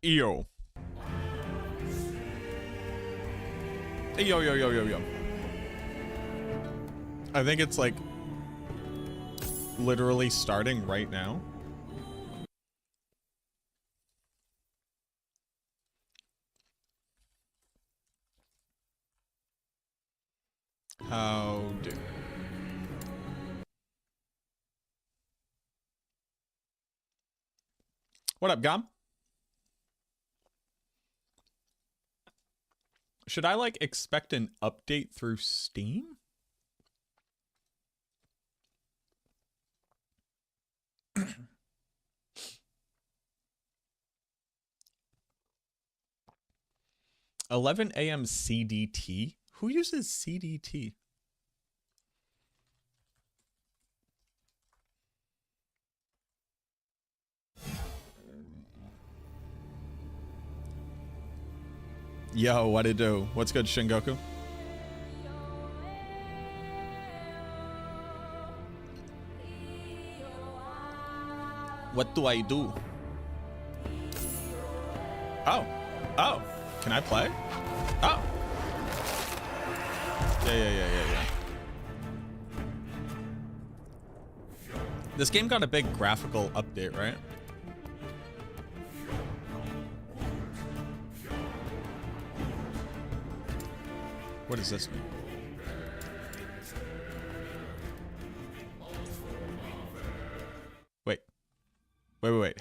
Yo. Yo, yo, yo, yo, yo. I think it's like literally starting right now. How do? What up, Gom? Should I like expect an update through Steam? $11 a.m. CDT? Who uses CDT? Yo, what it do? What's good, Shingoku? What do I do? Oh. Oh. Can I play? Oh. Yeah. This game got a big graphical update, right? What does this mean? Wait.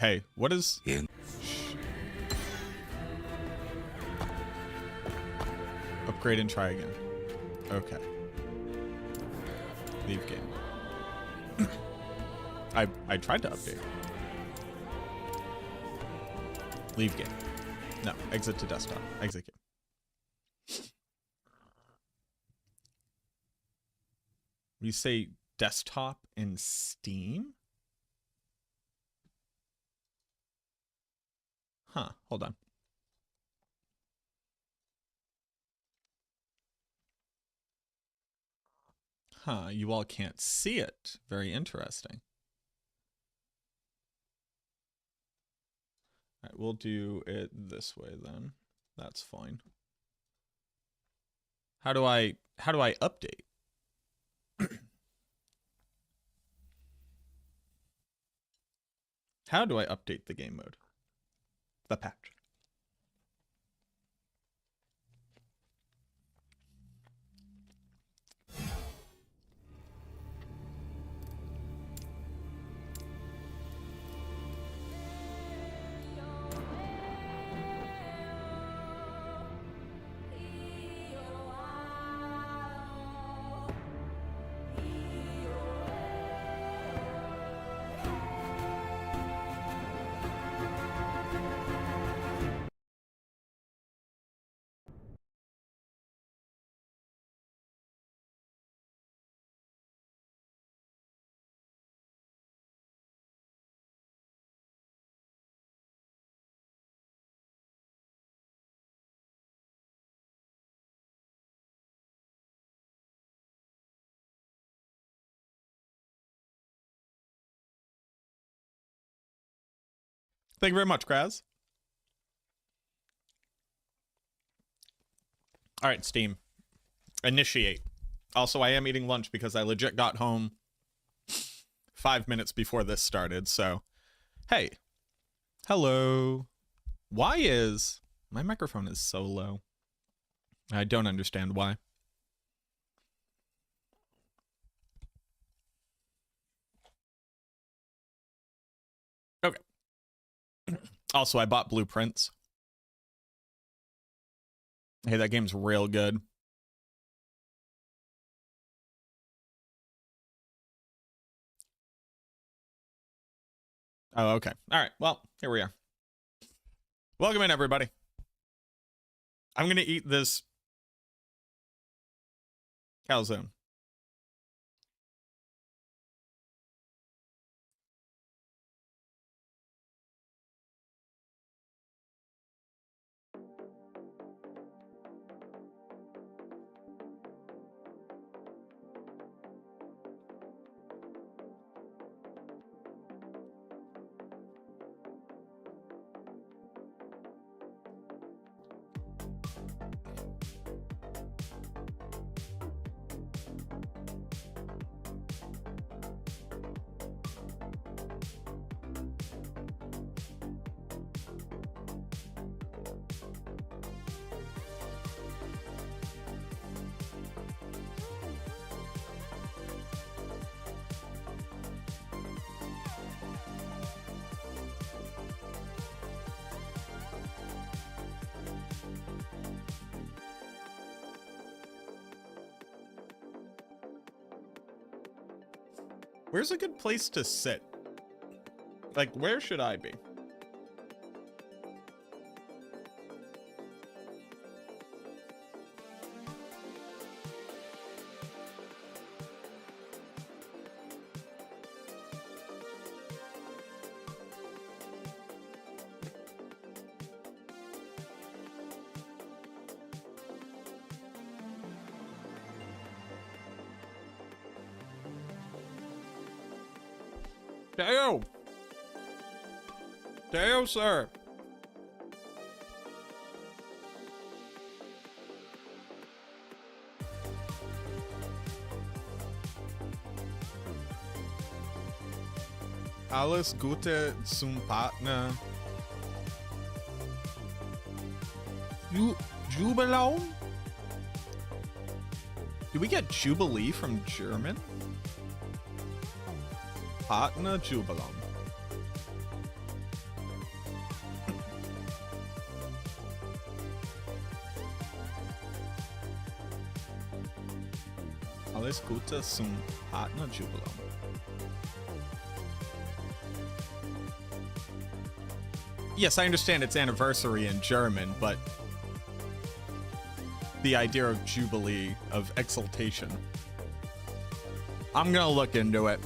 Hey, what is... Upgrade and try again. Okay. Leave game. I tried to update. Leave game. No, exit to desktop. Exit game. We say desktop in Steam? Huh, hold on. Huh, you all can't see it. Very interesting. All right, we'll do it this way then. That's fine. How do I update? How do I update the game mode? The patch. Thank you very much, Kraz. All right, Steam. Initiate. Also, I am eating lunch because I legit got home 5 minutes before this started, so... Hey. Hello. Why is... My microphone is so low. I don't understand why. Okay. Also, I bought Blueprints. Hey, that game's real good. Oh, okay. All right. Well, here we are. Welcome in, everybody. I'm going to eat this calzone. Where's a good place to sit? Like, where should I be? Deo! Deo, sir! Alles Gute zum Partner. Jubiläum? Do we get Jubilee from German? Partner Jubiläum. Alles Gute zum Partner Jubiläum. Yes, I understand it's anniversary in German, but the idea of Jubilee, of exultation. I'm gonna look into it.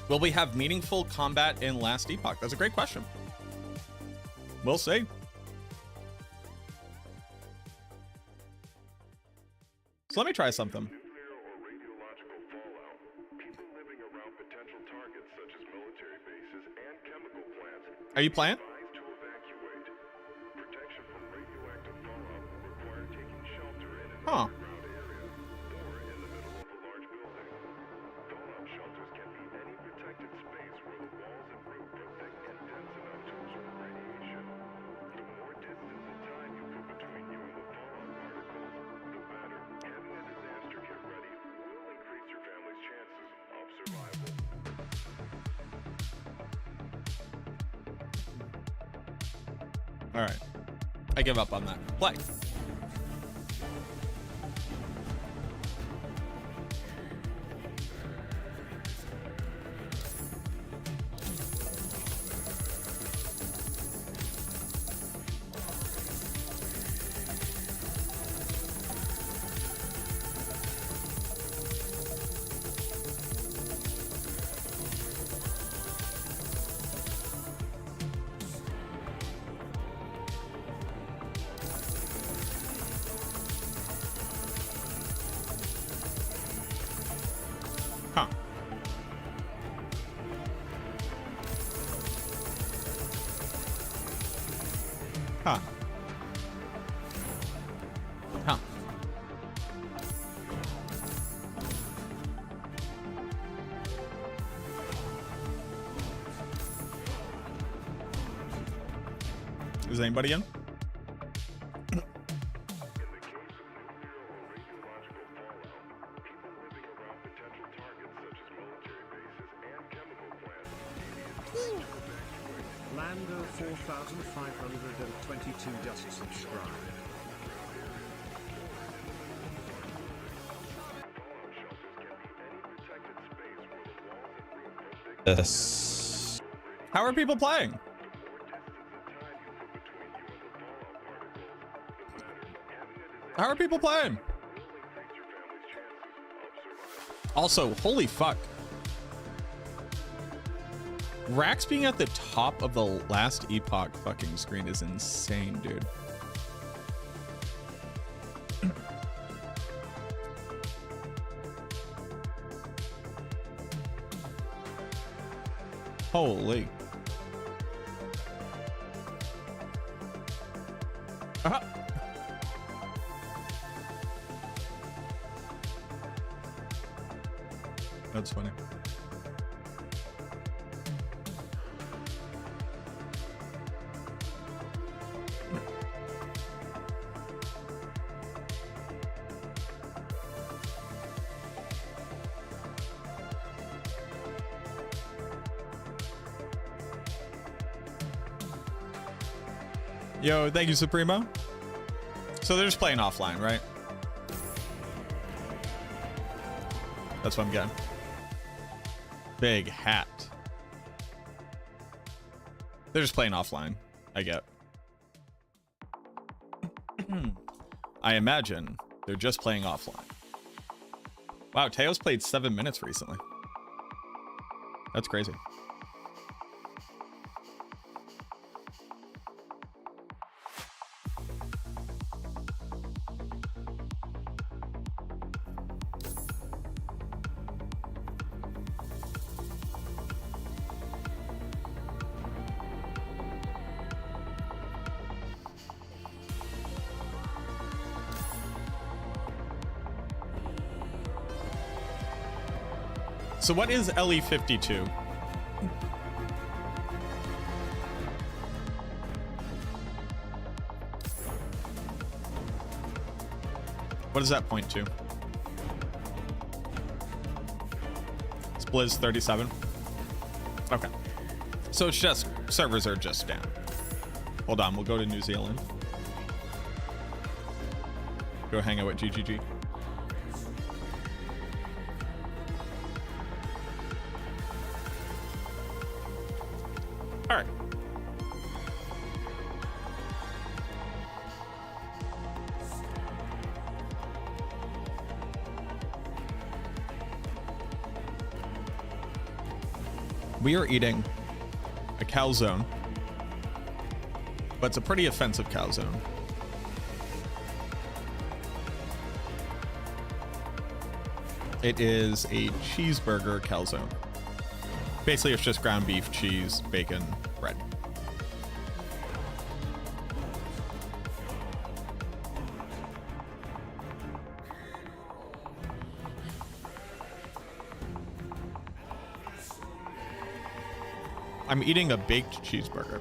Will we have meaningful combat in Last Epoch? That's a great question. We'll see. So let me try something. Are you playing? Huh. All right. I give up on that. Play. Is anybody in? Lando 4522 just subscribed. Yes. How are people playing? How are people playing? Also, holy fuck. Rax being at the top of the Last Epoch fucking screen is insane, dude. Holy. Uh-huh. That's funny. Yo, thank you, Supremo. So they're just playing offline, right? That's what I'm getting. Big hat. They're just playing offline. I get. I imagine they're just playing offline. Wow, Teo's played 7 minutes recently. That's crazy. So what is LE52? What does that point to? It's Blizz 37. Okay. So it's just, servers are just down. Hold on, we'll go to New Zealand. Go hang out with GGG. All right. We are eating a calzone, but it's a pretty offensive calzone. It is a cheeseburger calzone. Basically, it's just ground beef, cheese, bacon, bread. I'm eating a baked cheeseburger.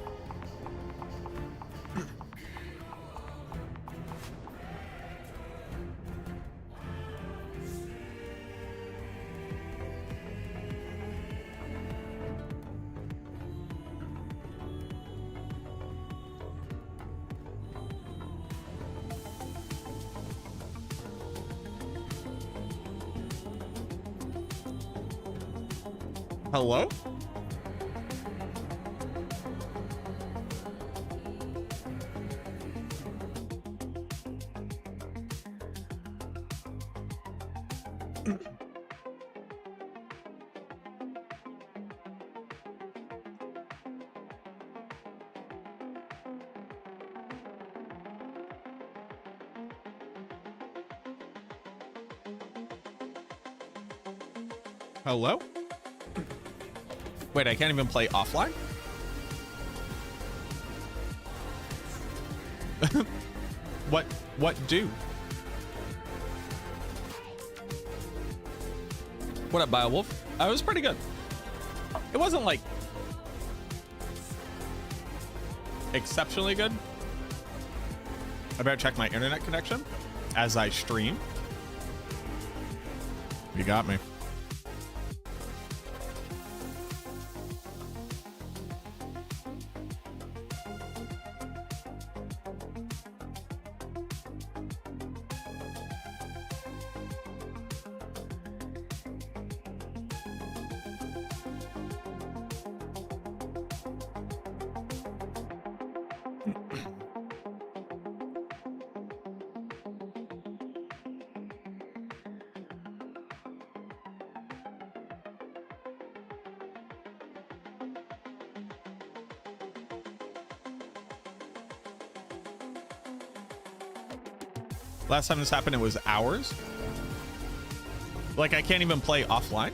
Hello? Hello? Wait, I can't even play offline? What do? What up, Biowolf? It was pretty good. It wasn't like exceptionally good. I better check my internet connection as I stream. You got me. Last time this happened, it was hours. Like, I can't even play offline.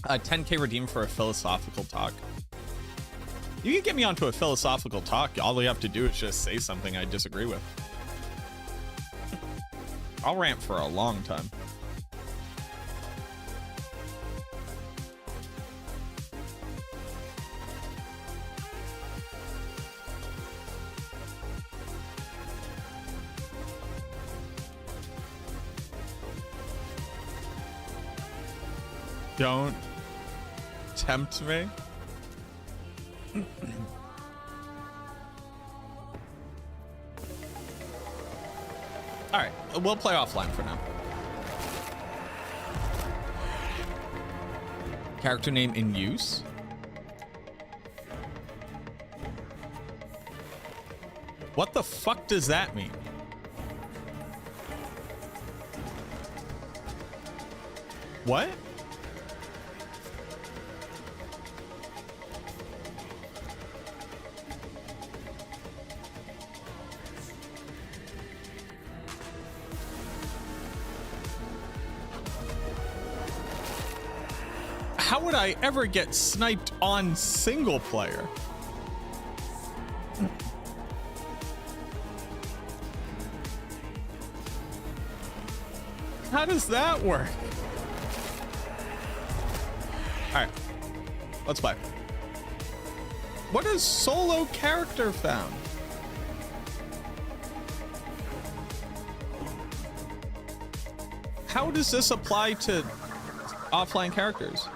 A 10K redeem for a philosophical talk. You can get me onto a philosophical talk. All you have to do is just say something I disagree with. I'll rant for a long time. Don't tempt me. All right, we'll play offline for now. Character name in use. What the fuck does that mean? What? How would I ever get sniped on single player? How does that work? All right, let's play. What is solo character found? How does this apply to offline characters?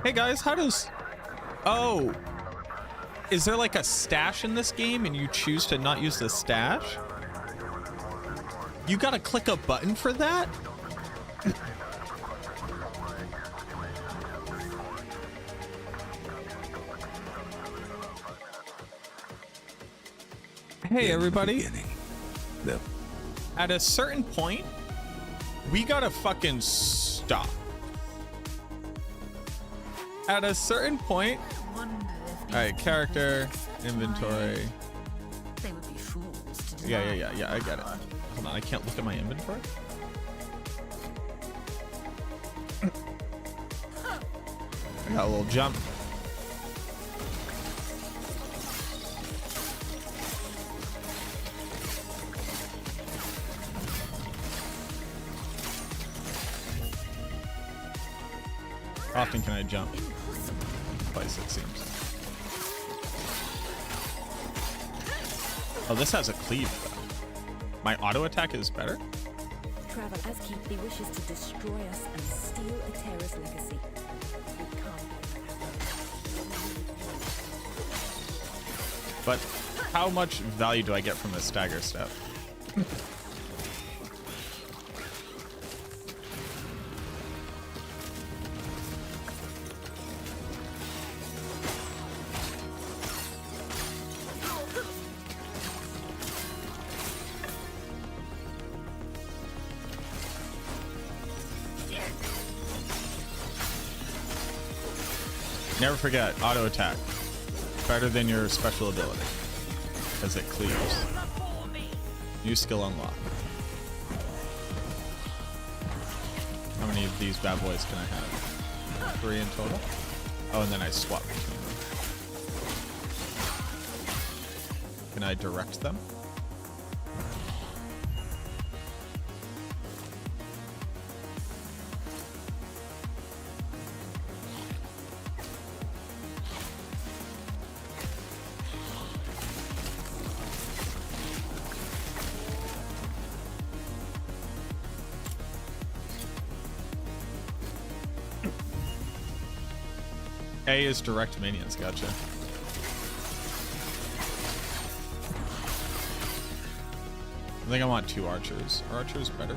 Hey guys, how does... Oh, is there like a stash in this game and you choose to not use the stash? You gotta click a button for that? Hey everybody. At a certain point, we gotta fucking stop. At a certain point, all right, character, inventory. They would be fools to Yeah, I get it. Hold on, I can't look at my inventory. I got a little jump. How often can I jump? Twice, it seems. Oh, this has a cleave, though. My auto attack is better? Travel as Keithley wishes to destroy us and steal Atera's legacy. We can't. But how much value do I get from this stagger step? Never forget, auto attack. Better than your special ability. Because it clears. New skill unlocked. How many of these bad boys can I have? 3 in total? Oh, and then I swap between them. Can I direct them? A is direct minions, gotcha. I think I want 2 archers. Are archers better?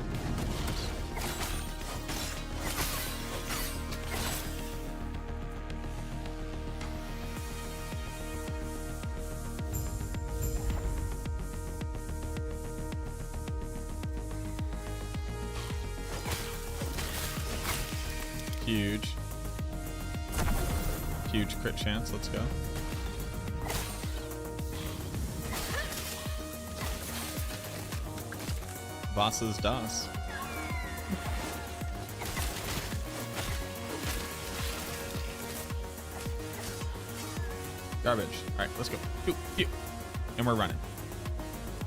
Huge. Huge crit chance, let's go. Bosses DOS. Garbage. Alright, let's go. Pew, pew. And we're running.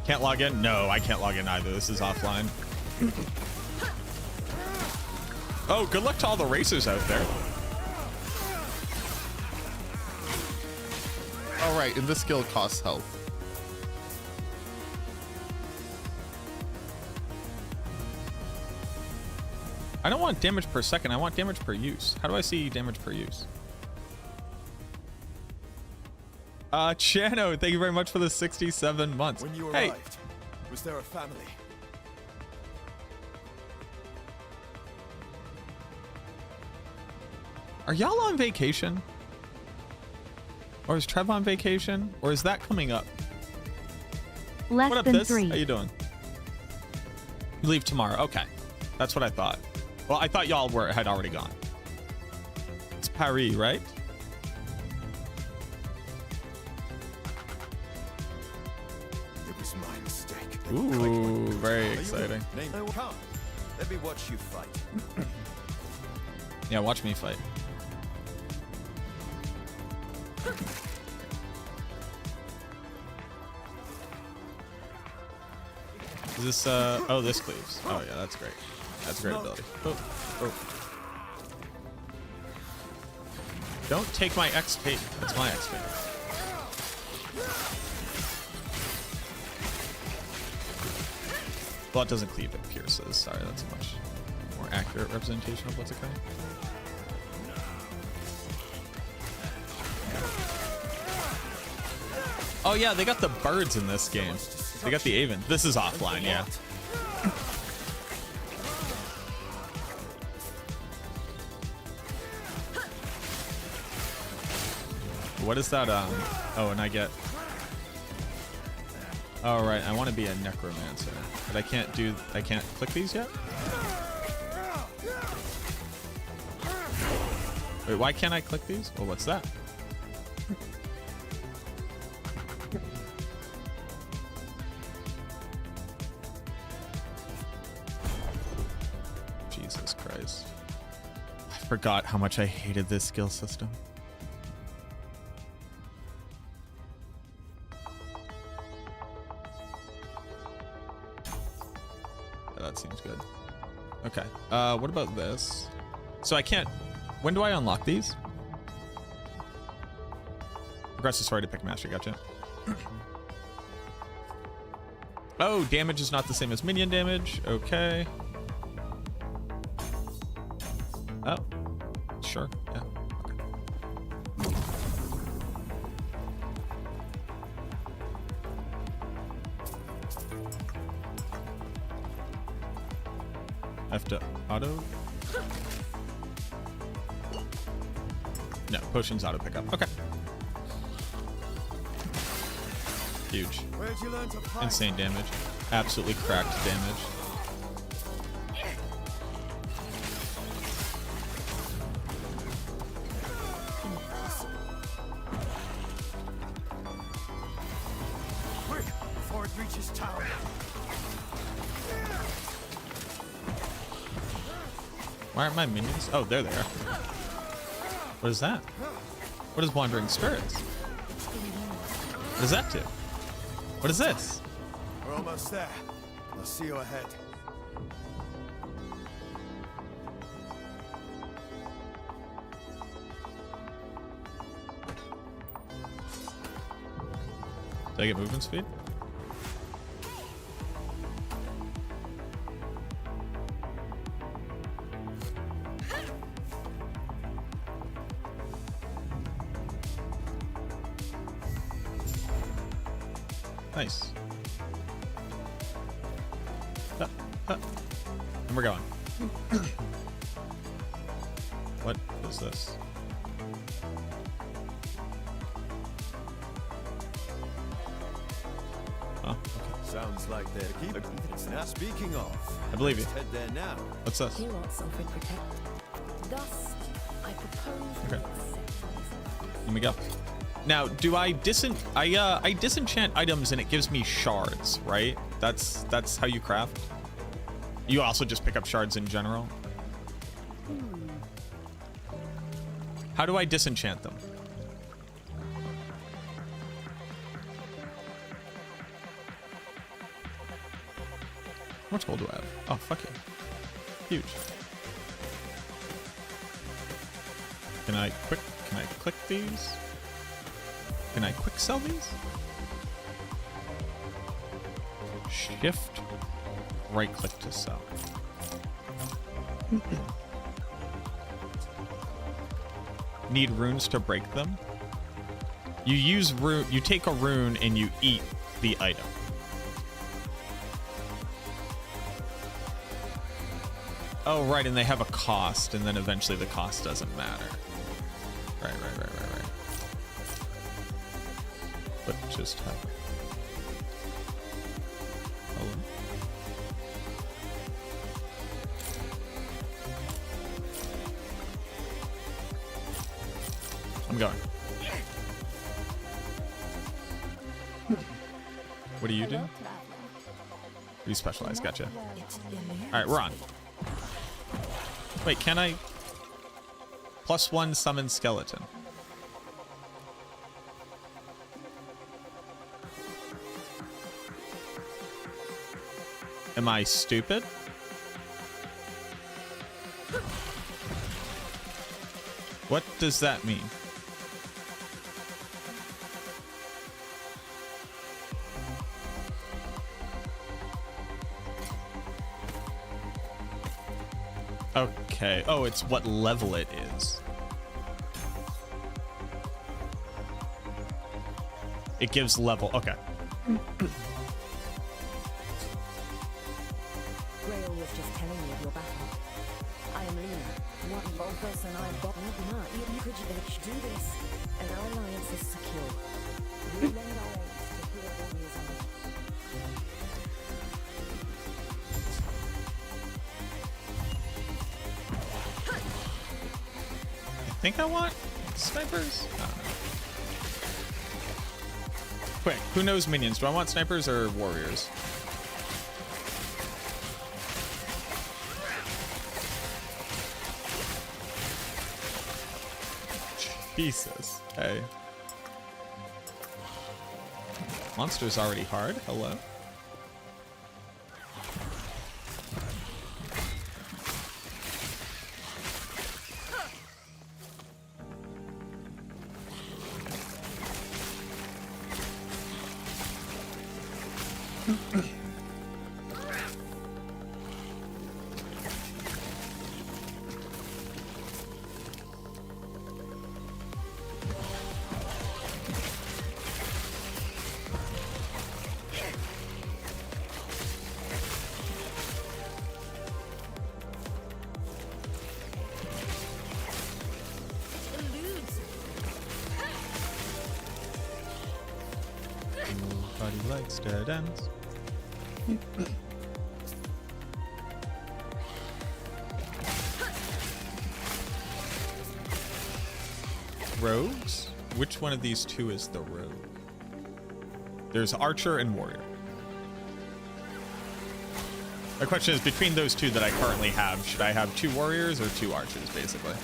Can't log in? No, I can't log in either. This is offline. Oh, good luck to all the racers out there. All right, and this skill costs health. I don't want damage per second. I want damage per use. How do I see damage per use? Chano, thank you very much for the 67 months. When you Hey, arrived, was there a family? are y'all on vacation? Or is Trev on vacation? Or is that coming up? Less What up, than this? 3. How you doing? You leave tomorrow. Okay. That's what I thought. Well, I thought y'all had already gone. It's Paris, right? It was my mistake. Ooh, very exciting. Come, let me watch you fight. Yeah, watch me fight. Is this, oh, this cleaves. Oh, yeah, that's great. That's a great ability. Oh, oh. Don't take my XP. That's my XP. Well, it doesn't cleave, it pierces. Sorry, that's a much more accurate representation of what's occurring. Oh yeah, they got the birds in this game. They got the Aven. This is offline, yeah. What is that? Oh, and I get. Oh right, I want to be a necromancer, but I can't do. I can't click these yet. Wait, why can't I click these? Well, what's that? Jesus Christ. I forgot how much I hated this skill system. Yeah, that seems good. Okay. What about this? So I can't... When do I unlock these? Aggressive story to pick master, gotcha. Oh, damage is not the same as minion damage. Okay. Oh, sure, yeah. Okay. F to auto. No, potions auto pickup. Okay. Huge. Where'd you learn to fight? Insane damage. Absolutely cracked damage. Quick, before it reaches tower. Why aren't my minions? Oh, there they are. What is that? What is Wandering Spirits? What does that do? What is this? We're almost there. I'll see you ahead. Did I get movement speed? Nice. And we're going. What is this? Oh, okay. Sounds like they're keeping it. Now, speaking of, I believe you. let's head there now. What's this? Helots offered protect. Thus, I propose we Okay. accept Let me go. Now, do I I disenchant items and it gives me shards, right? That's how you craft. You also just pick up shards in general. How do I disenchant them? How much gold do I have? Oh, fuck it. Huge. Can I click these? Can I quick sell these? Shift, right click to sell. Need runes to break them? You use rune, you take a rune and you eat the item. Oh, right, and they have a cost, and then eventually the cost doesn't matter. Right. But just have... Hello? I'm going. What do you do? You specialize, gotcha. Alright, we're on. Wait, can I... +1 summon skeleton. Am I stupid? What does that mean? Okay. Oh, it's what level it is. It gives level. Okay. Grail was just telling me of your battle. I am Lena. One more person I've got. No, you could do this. And our alliance is secure. We lend our aid to heal warriors on. I think I want snipers. I don't know. Quick, who knows minions? Do I want snipers or warriors? Jesus. Hey. Monster's already hard. Hello. Nobody likes dead ends. Rogues? Which one of these two is the rogue? There's archer and warrior. My question is, between those two that I currently have, should I have 2 warriors or 2 archers, basically?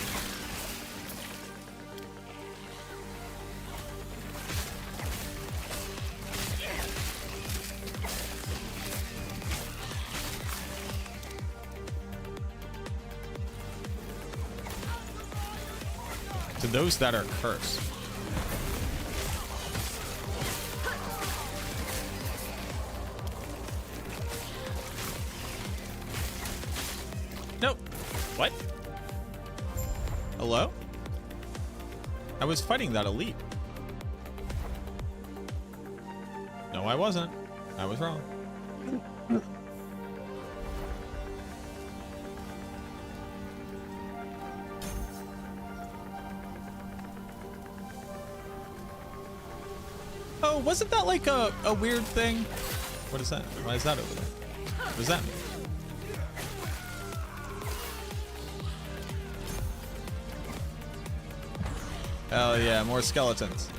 To those that are cursed. Nope. What? Hello? I was fighting that elite. No, I wasn't. I was wrong. Oh, wasn't that like a weird thing? What is that? Why is that over there? What does that mean? Hell yeah, more skeletons.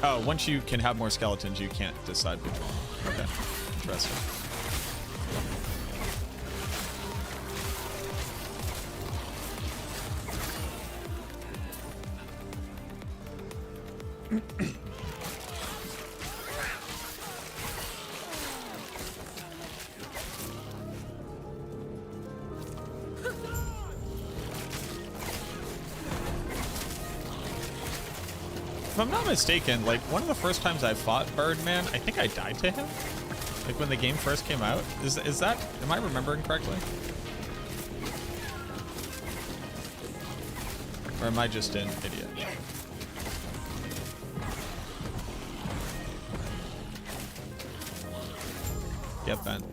Oh, once you can have more skeletons, you can't decide between them. Okay, interesting. If I'm not mistaken, like one of the first times I fought Birdman, I think I died to him. Like when the game first came out. Is that, am I remembering correctly? Or am I just an idiot? Get bent.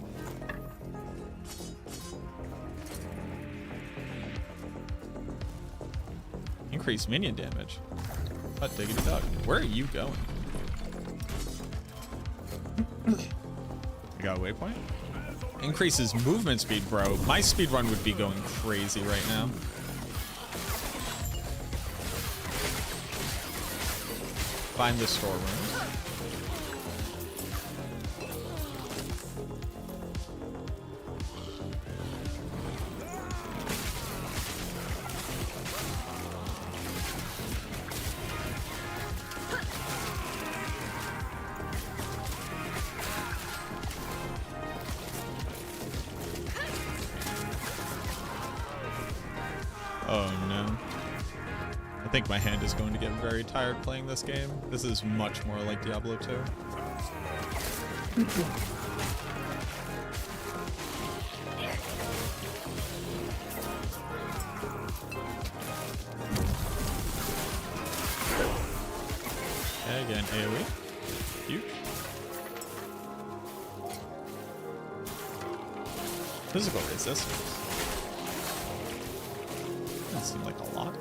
Increase minion damage. Hot diggity dog. Where are you going? I got a waypoint. Increases movement speed, bro. My speed run would be going crazy right now. Find the storeroom. Oh no. I think my hand is going to get very tired playing this game. This is much more like Diablo 2. Again, AoE. Huge. Physical resistance. Doesn't seem like a lot.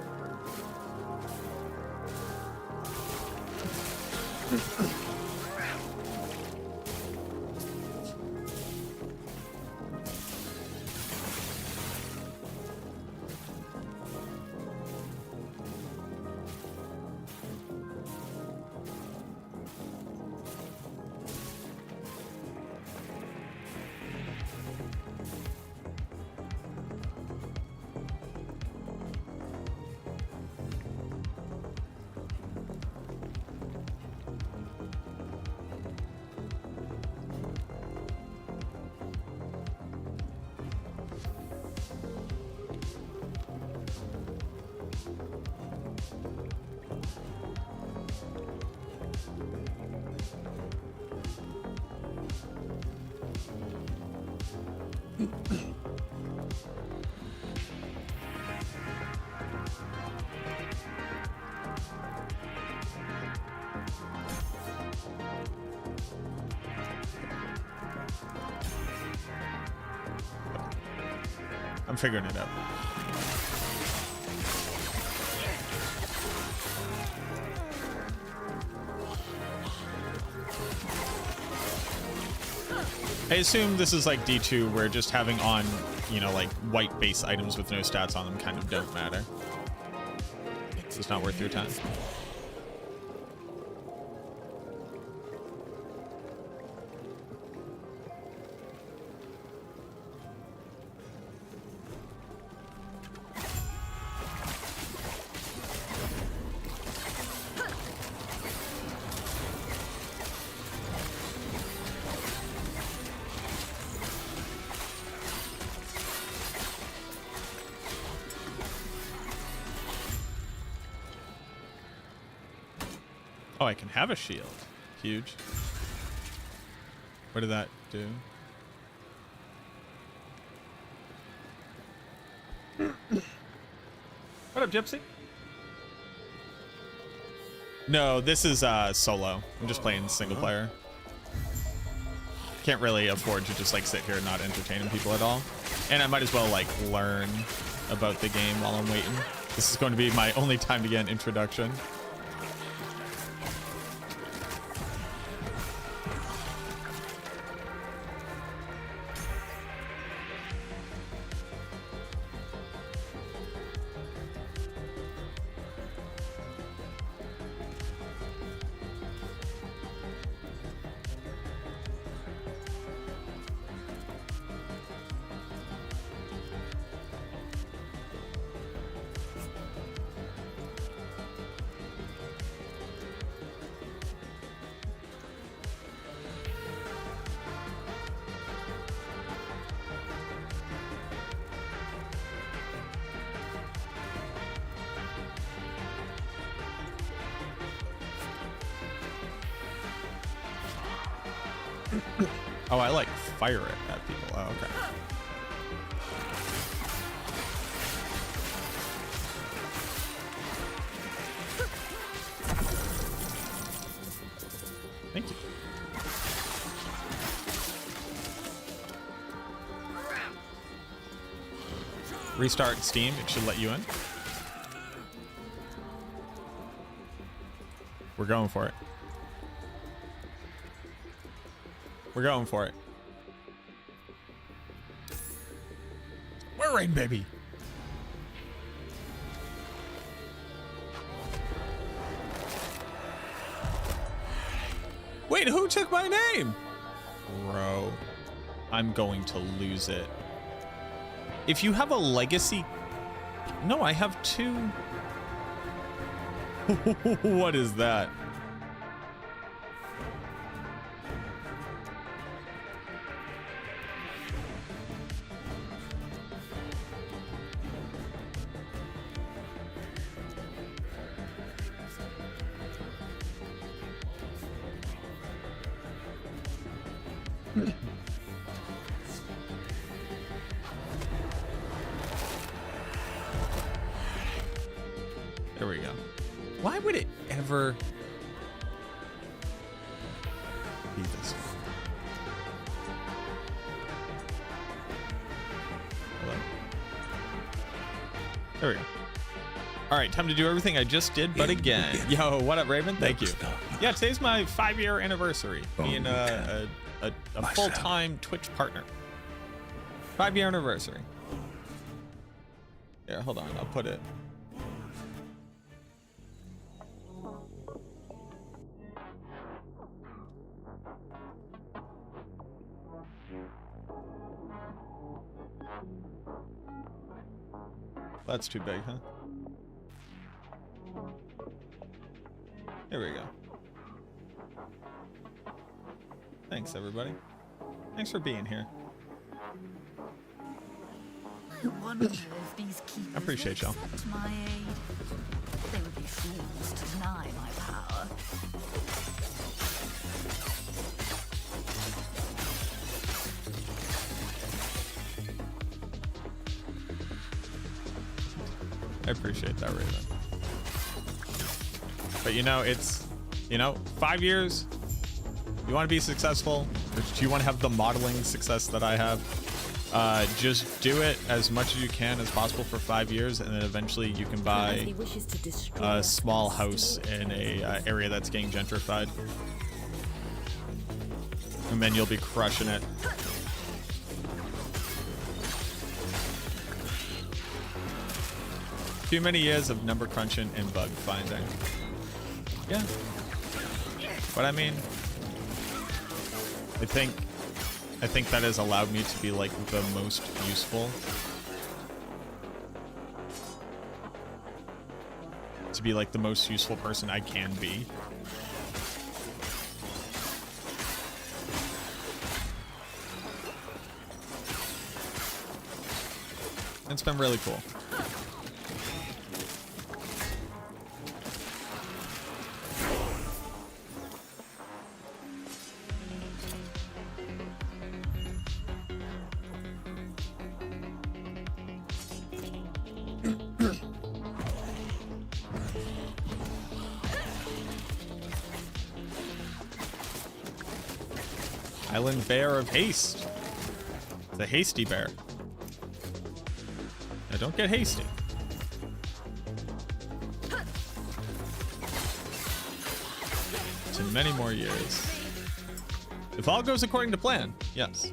I'm figuring it out. I assume this is like D2 where just having on, you know, like white base items with no stats on them kind of don't matter. It's not worth your time. Oh, I can have a shield. Huge. What did that do? What up, Gypsy? No, this is solo. I'm just playing single player. Can't really afford to just like sit here and not entertaining people at all. And I might as well like learn about the game while I'm waiting. This is going to be my only time to get an introduction. Oh, I like fire it at people. Oh, okay. Thank you. Restart Steam. It should let you in. We're going for it. We're going for it. We're in, baby. Wait, who took my name? Bro, I'm going to lose it. If you have a legacy... No, I have 2. What is that? There we go. Why would it ever be this? Hello? There we go. All right, time to do everything I just did, but again. Yo, what up, Raven? Thank you. Yeah, today's my 5-year anniversary, being a full-time Twitch partner. 5-year anniversary. Yeah, hold on, I'll put it. That's too big, huh? Here we go. Thanks, everybody. Thanks for being here. I wonder if these keepers I appreciate y'all. accept my aid. They would be fools to deny my power. I appreciate that, Raven. But you know, it's, 5 years. You want to be successful, or do you want to have the modeling success that I have? Just do it as much as you can as possible for 5 years, and then eventually you can buy a small house in a area that's getting gentrified, and then you'll be crushing it. Too many years of number crunching and bug finding. Yeah. But I mean, I think that has allowed me to be like the most useful. To be like the most useful person I can be. It's been really cool. Island Bear of Haste. The hasty bear. Now don't get hasty. To many more years. If all goes according to plan, yes.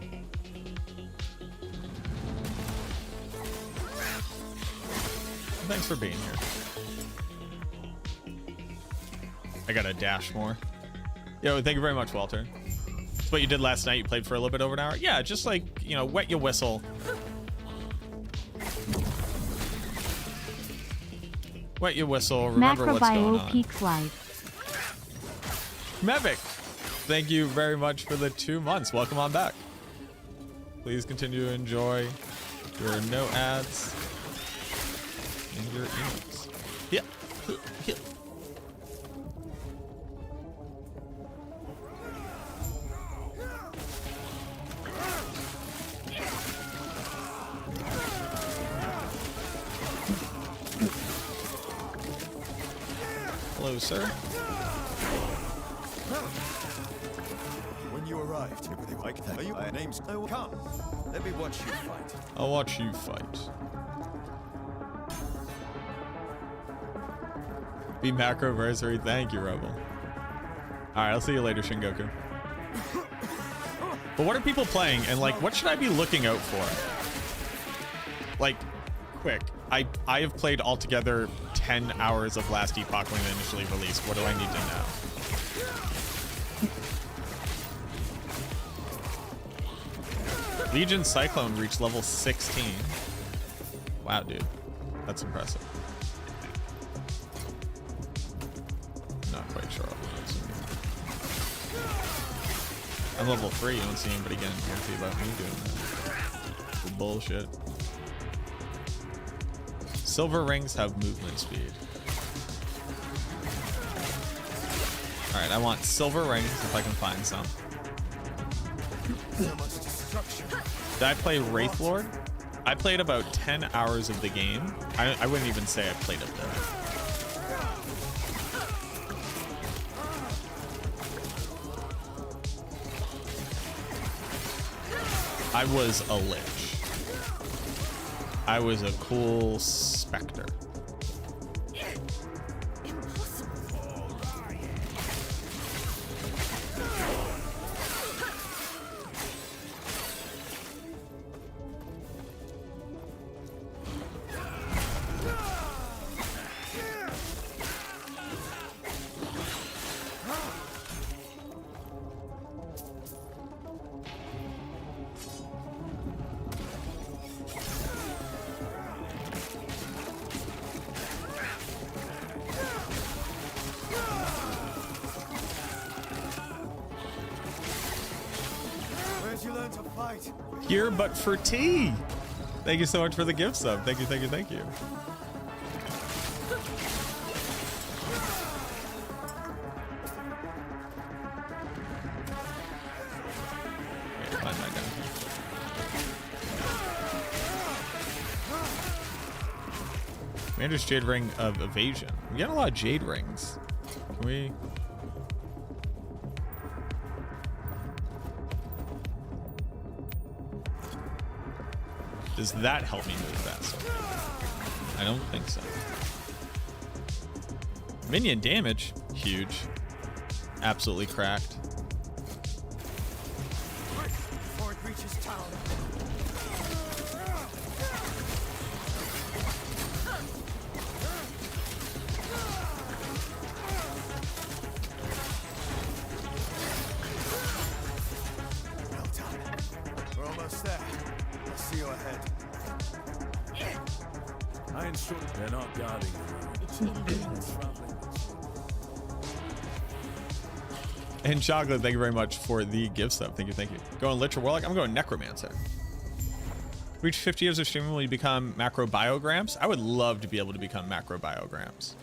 Thanks for being here. I gotta dash more. Yo, thank you very much, Walter. That's what you did last night. You played for a little bit over an hour. Yeah, just like, wet your whistle. Wet your whistle. Remember what's going on. Peaks Live. Mevic, thank you very much for the 2 months. Welcome on back. Please continue to enjoy your no ads and your emails. Yeah. Yeah. Hello, sir. When you arrived, everything like that. Are you names? I will come. Let me watch you fight. I'll watch you fight. Be macroversary. Thank you, Rebel. Alright, I'll see you later, Shingoku. But what are people playing, and like, what should I be looking out for? Like, quick. I have played altogether 10 hours of Last Epoch when it initially released. What do I need to know? Legion Cyclone reached level 16. Wow, dude. That's impressive. Not quite sure. I'm level 3. You don't see anybody getting guilty about me doing that. Bullshit. Silver rings have movement speed. Alright, I want silver rings if I can find some. Did I play Wraith Lord? I played about 10 hours of the game. I wouldn't even say I played a bit. I was a lich. I was a cool specter. Here but for tea. Thank you so much for the gift sub. Thank you, thank you, thank you. Okay, find my gun. Commander's Jade Ring of Evasion. We got a lot of Jade Rings. Can we... Does that help me move faster? I don't think so. Minion damage, huge. Absolutely cracked. Before it reaches town. Well done. We're almost there. I'll see you ahead. I ensure they're not guarding you. And Chocolate, thank you very much for the gift sub. Thank you, thank you. Going Lich or Warlock? I'm going Necromancer. Reach 50 years of streaming, will you become macrobiograms? I would love to be able to become macrobiograms.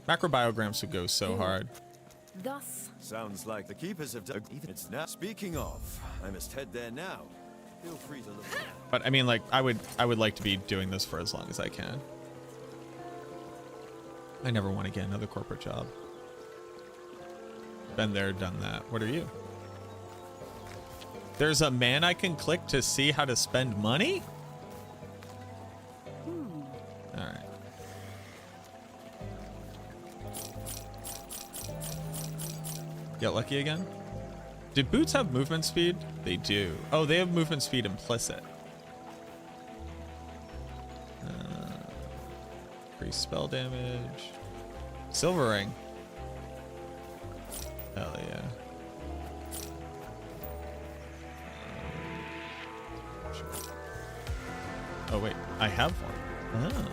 Macrobiograms would go so hard. Thus, Sounds like the keepers have done. It's now. Speaking of, I must head there now. Feel free to look. But I mean, like, I would like to be doing this for as long as I can. I never want to get another corporate job. Been there, done that. What are you? There's a man I can click to see how to spend money? All right. Get lucky again? Did boots have movement speed? They do. Oh, they have movement speed implicit. Increase spell damage. Silver ring. Hell yeah. Sure. Oh wait, I have one. Oh.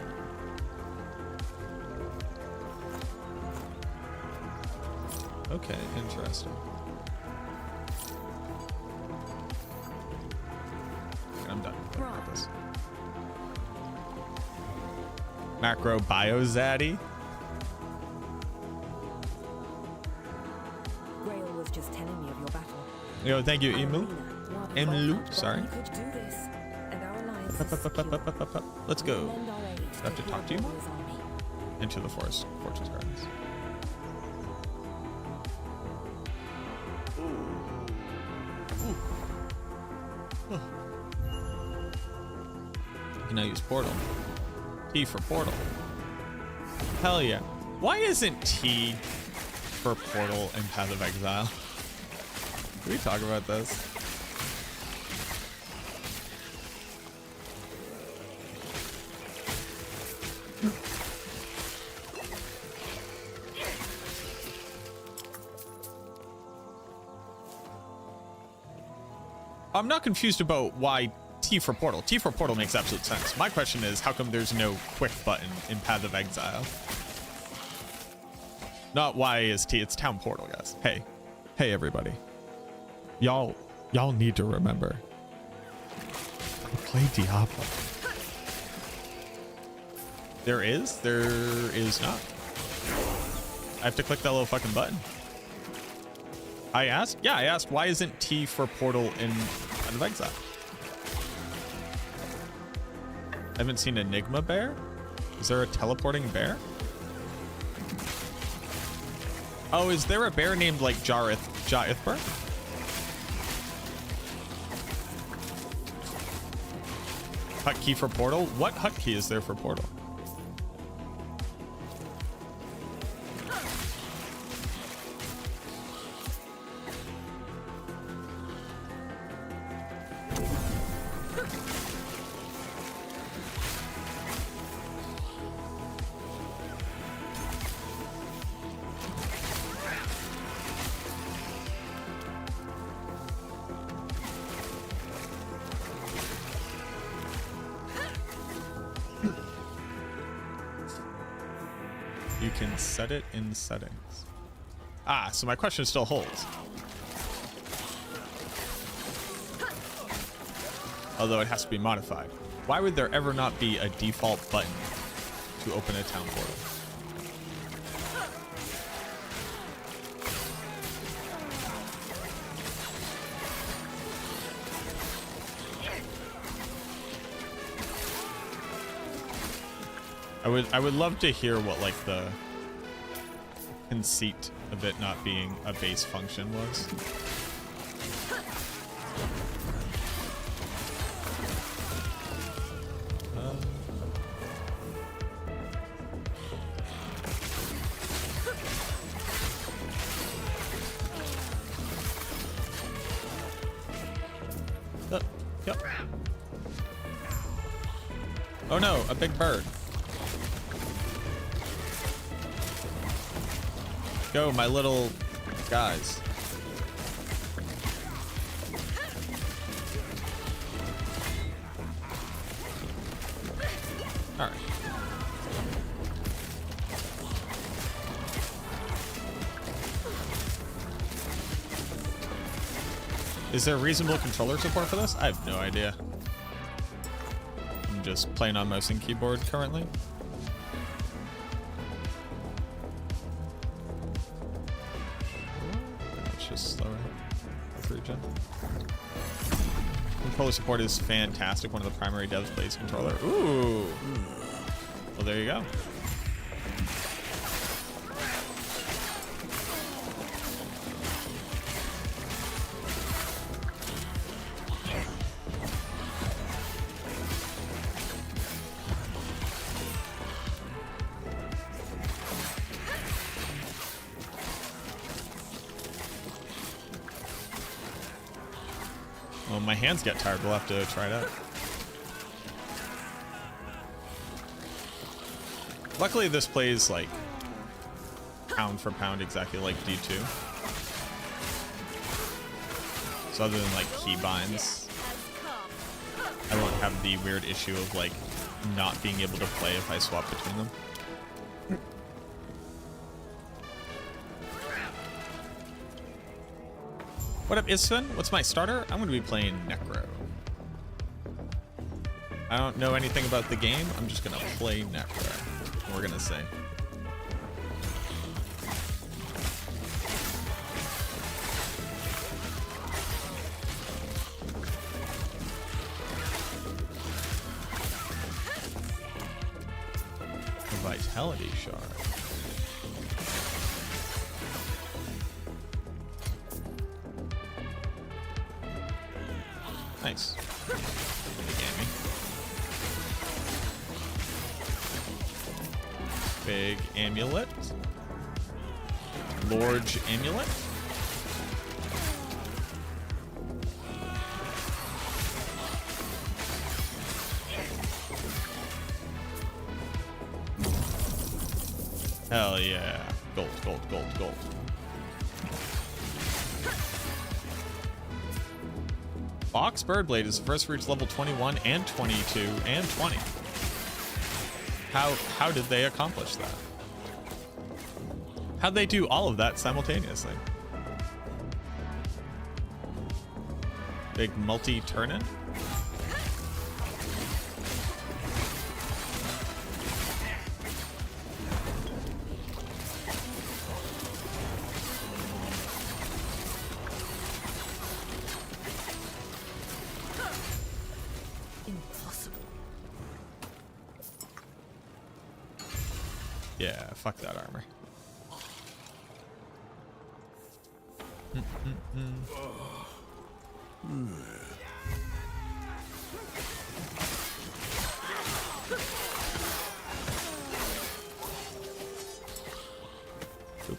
Okay, interesting. I'm done. Got this. Macro Bio Zaddy. Grail was just telling me of your battle. Yo, thank you, Emu. Emu, sorry. You could do this, and our alliance is secure. Let's go. Lend our aid I have to talk to you? Warriors Army. Into the forest, Fortress Gardens. Can I use portal? T for portal. Hell yeah. Why isn't T for portal in Path of Exile? Can we talk about this? I'm not confused about why T for portal. T for portal makes absolute sense. My question is, how come there's no quick button in Path of Exile? Not why is T, it's town portal, guys. Hey everybody. Y'all need to remember. I play Diablo. There is not. I have to click that little fucking button. I asked why isn't T for portal in Path of Exile? I haven't seen Enigma Bear. Is there a teleporting bear? Oh, is there a bear named like Jaithber? Hotkey for portal? What hotkey is there for portal? You can set it in settings. Ah, so my question still holds. Although it has to be modified. Why would there ever not be a default button to open a town portal? I would love to hear what like the conceit of it not being a base function was. Yep. Oh no, a big bird. Go, my little guys. All right. Is there reasonable controller support for this? I have no idea. I'm just playing on mouse and keyboard currently. Slower. 3-gen. Controller support is fantastic. One of the primary devs plays controller. Ooh. Well, there you go. Well, my hands get tired. We'll have to try it out. Luckily, this plays like pound for pound exactly like D2. So other than like keybinds, I won't have the weird issue of like not being able to play if I swap between them. What up, Isfin? What's my starter? I'm going to be playing Necro. I don't know anything about the game. I'm just going to play Necro. We're going to say. A Vitality Shard. Nice. Big amulet. Large amulet. Hell yeah. Gold, gold, gold, gold. Fox Birdblade is the first to reach level 21 and 22 and 20. How did they accomplish that? How'd they do all of that simultaneously? Big multi-turn-in? Yeah, fuck that armor. Boop,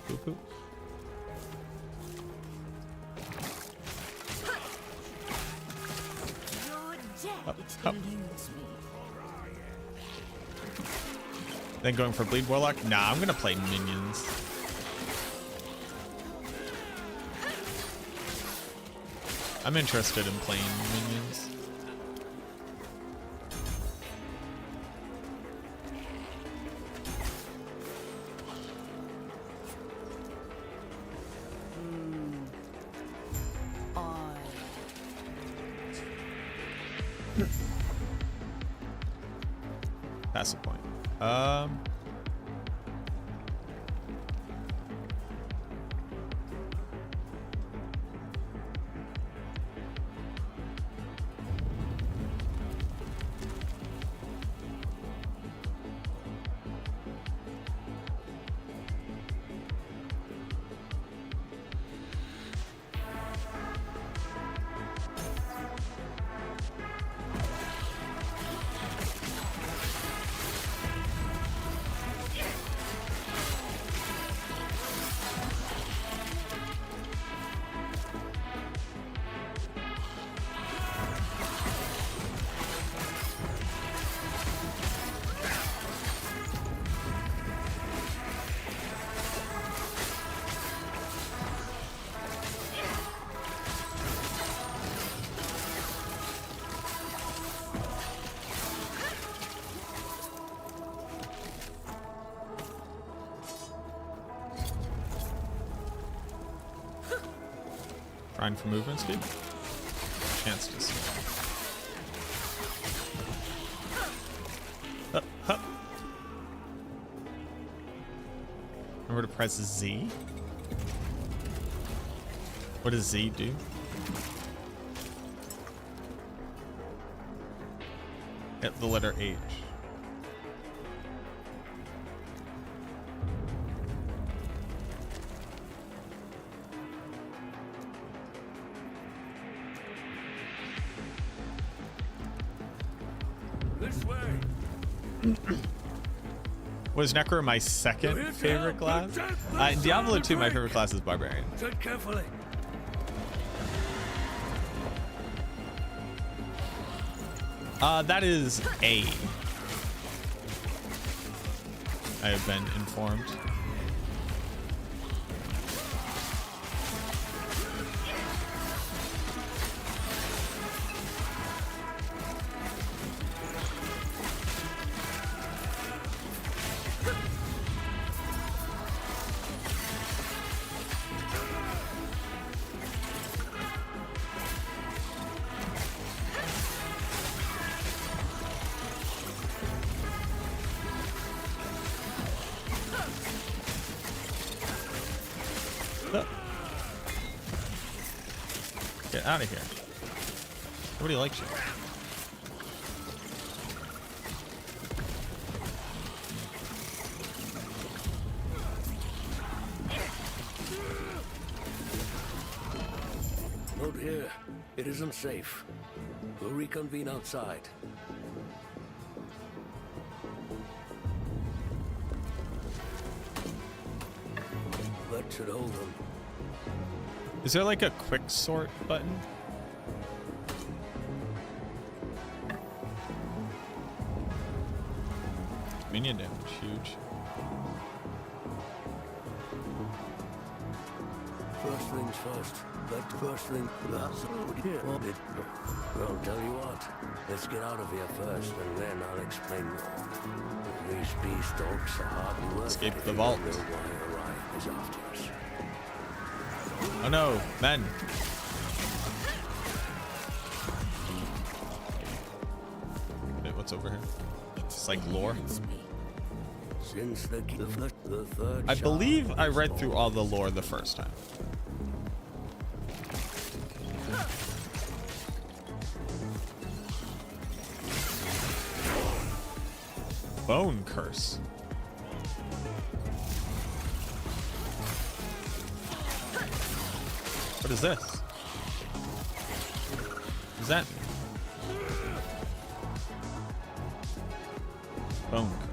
boop, boop. Up, up. Then going for Bleed Warlock? Nah, I'm gonna play minions. I'm interested in playing minions. That's the point. Grind for movement speed. Chance to see. Hup. Remember to press Z. What does Z do? Hit the letter H. Was Necro my second favorite class? In Diablo 2, my favorite class is Barbarian. Tread carefully. That is A. I have been informed. Get out of here. Nobody likes you. Not here. It isn't safe. We'll reconvene outside. That should hold them. Is there like a quick sort button? Minion damage, huge. First things first. Let first thing. That's I'll tell you what. Let's get out of here first, and then I'll explain more. These beast dogs are hardly worth Escape it the if vault. You don't know why Orion is after us. Oh no, men. Wait, what's over here? It's like lore. Since the third I believe I read through all the lore the first time. Bone curse. What is this? What does that mean? Bone curse.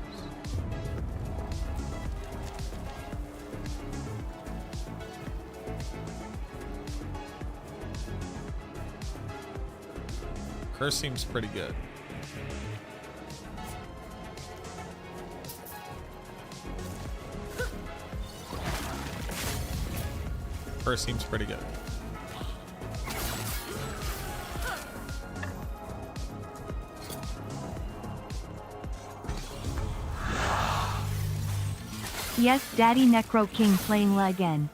Curse seems pretty good. Curse seems pretty good. Yes, Daddy Necro King playing La again.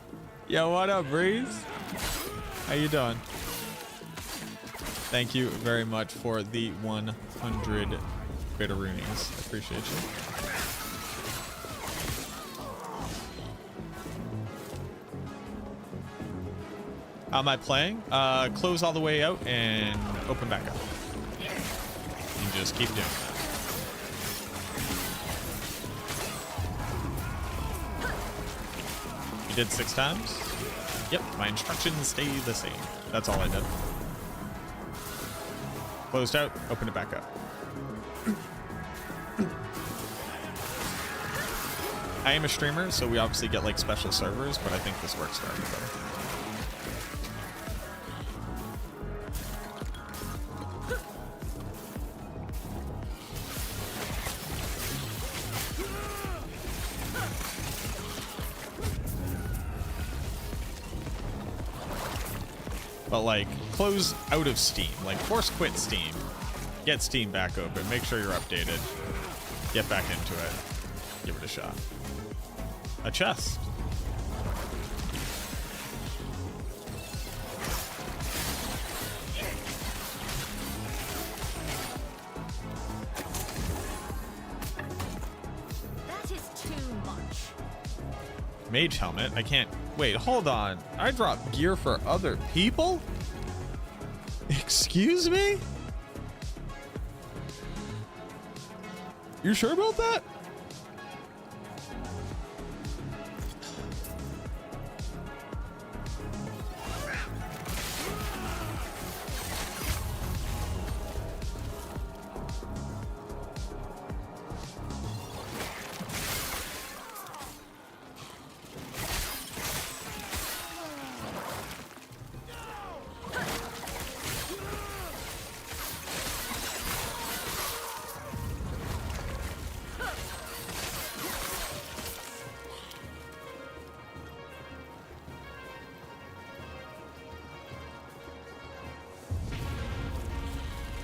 Yo, what up, Breeze? How you doing? Thank you very much for the 100 bitteroonies. I appreciate you. How am I playing? Close all the way out and open back up. And just keep doing that. You did 6 times? Yep, my instructions stay the same. That's all I did. Closed out, open it back up. I am a streamer, so we obviously get like special servers, but I think this works for everybody. But like, close out of Steam. Like, force quit Steam. Get Steam back open. Make sure you're updated. Get back into it. Give it a shot. A chest. That is too much. Mage helmet. I can't. Wait, hold on. I drop gear for other people? Excuse me? You sure about that?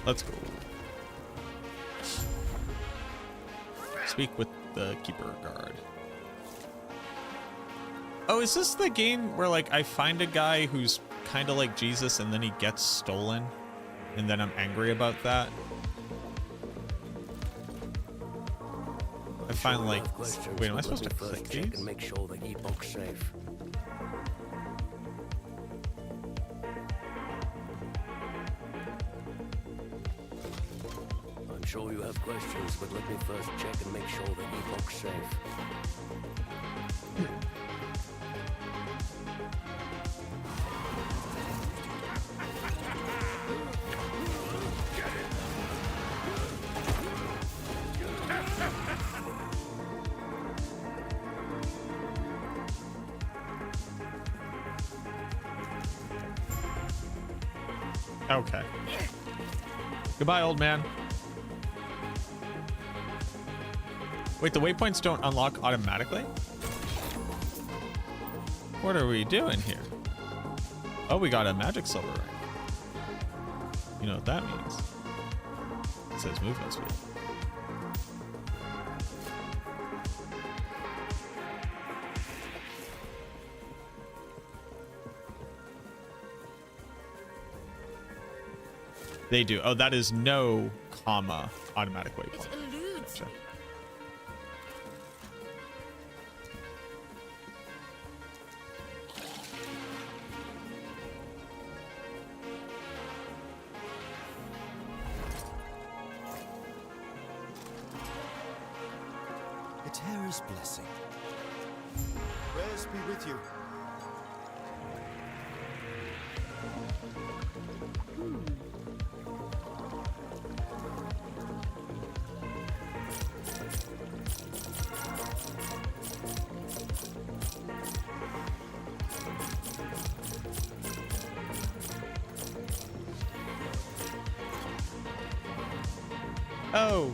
Let's go. Speak with the keeper guard. Oh, is this the game where like I find a guy who's kind of like Jesus and then he gets stolen and then I'm angry about that? I find like, wait, am I supposed to click these? And make sure the Epoch's safe. I'm sure you have questions, but let me first check and make sure the Epoch's safe. Okay. Goodbye, old man. Wait, the waypoints don't unlock automatically? What are we doing here? Oh, we got a magic silver ring. You know what that means? It says movement speed. They do. Oh, that is no comma automatic waypoint. It eludes Gotcha. me. A Terra's blessing. Prayers be with you. Oh,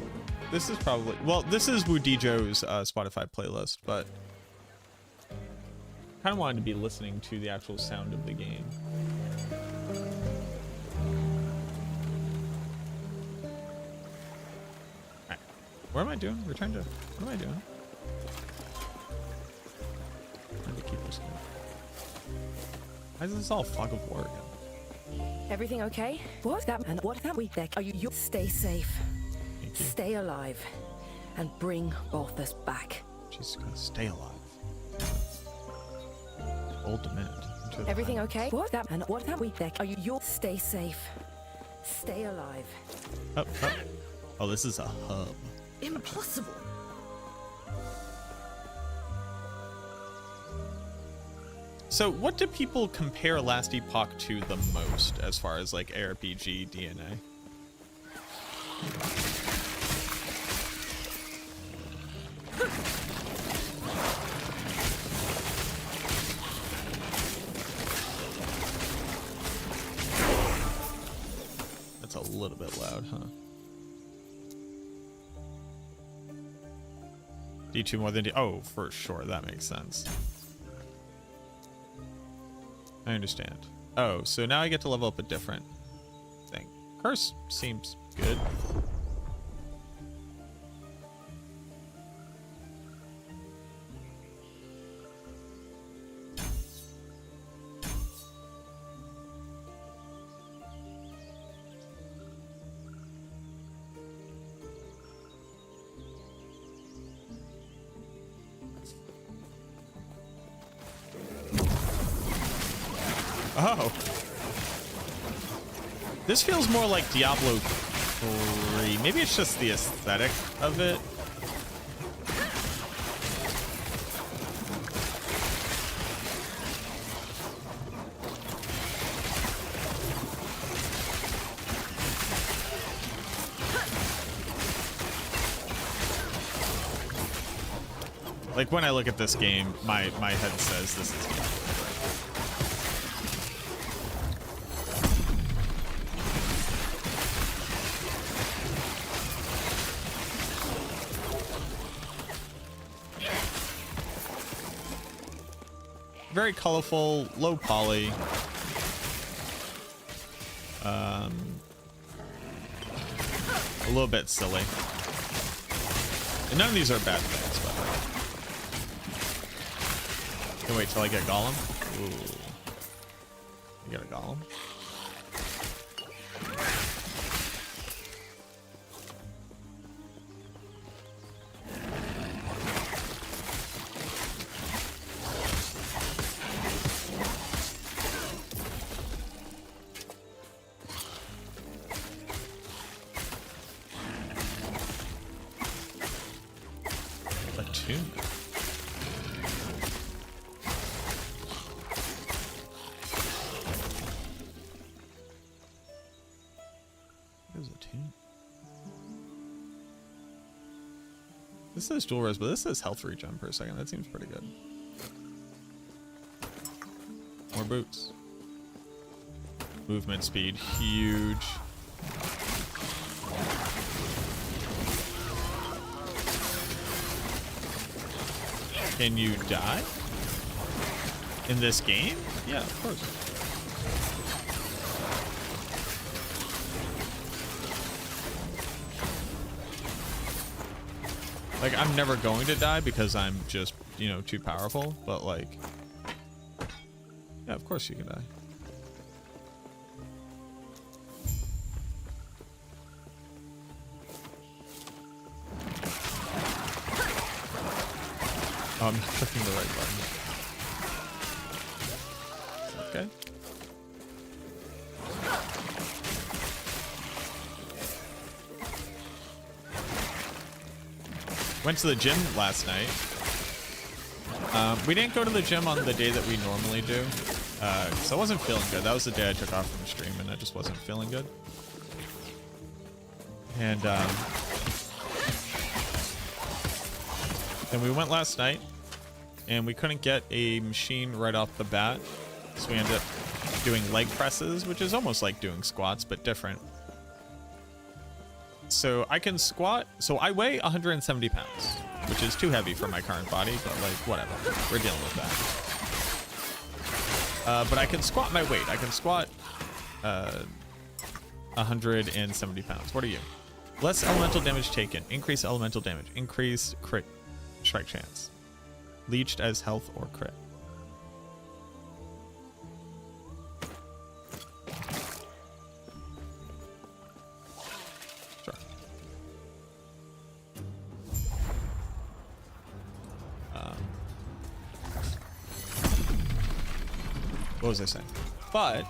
this is probably, well, this is Wudijo's Spotify playlist, but kind of wanted to be listening to the actual sound of the game. Alright, what am I doing? Return to, what am I doing? Trying to keep this going. Why is this all fog of war again? Everything okay? What that and what that we think? Are you? Stay safe. Thank you. Stay alive. And bring Balthus back. She's gonna stay alive. Old demand. Everything okay? What that and what that we think? Are you? Stay safe. Stay alive. Up, up. Oh, this is a hub. Impossible. So what do people compare Last Epoch to the most as far as like ARPG DNA? That's a little bit loud, huh? D2 more than D. Oh, for sure. That makes sense. I understand. Oh, so now I get to level up a different thing. Curse seems good. Oh. This feels more like Diablo 3. Maybe it's just the aesthetic of it. Like when I look at this game, my head says this is Diablo. Very colorful, low poly. A little bit silly. And none of these are bad things, by the way. Can wait till I get Golem. Ooh. You got a Golem? This says dual res, but this says health regen per second. That seems pretty good. More boots. Movement speed, huge. Can you die? In this game? Yeah, of course. Like, I'm never going to die because I'm just, you know, too powerful, but like... Yeah, of course you can die. Oh, I'm not clicking the right button. Okay. Went to the gym last night. We didn't go to the gym on the day that we normally do, because I wasn't feeling good. That was the day I took off from the stream, and I just wasn't feeling good. And then we went last night, and we couldn't get a machine right off the bat, so we ended up doing leg presses, which is almost like doing squats, but different. So I can squat, so I weigh 170 pounds, which is too heavy for my current body, but like, whatever, we're dealing with that. But I can squat my weight. I can squat 170 pounds. What are you? Less elemental damage taken, increase elemental damage, increase crit strike chance, leached as health or crit. Sure. What was I saying? But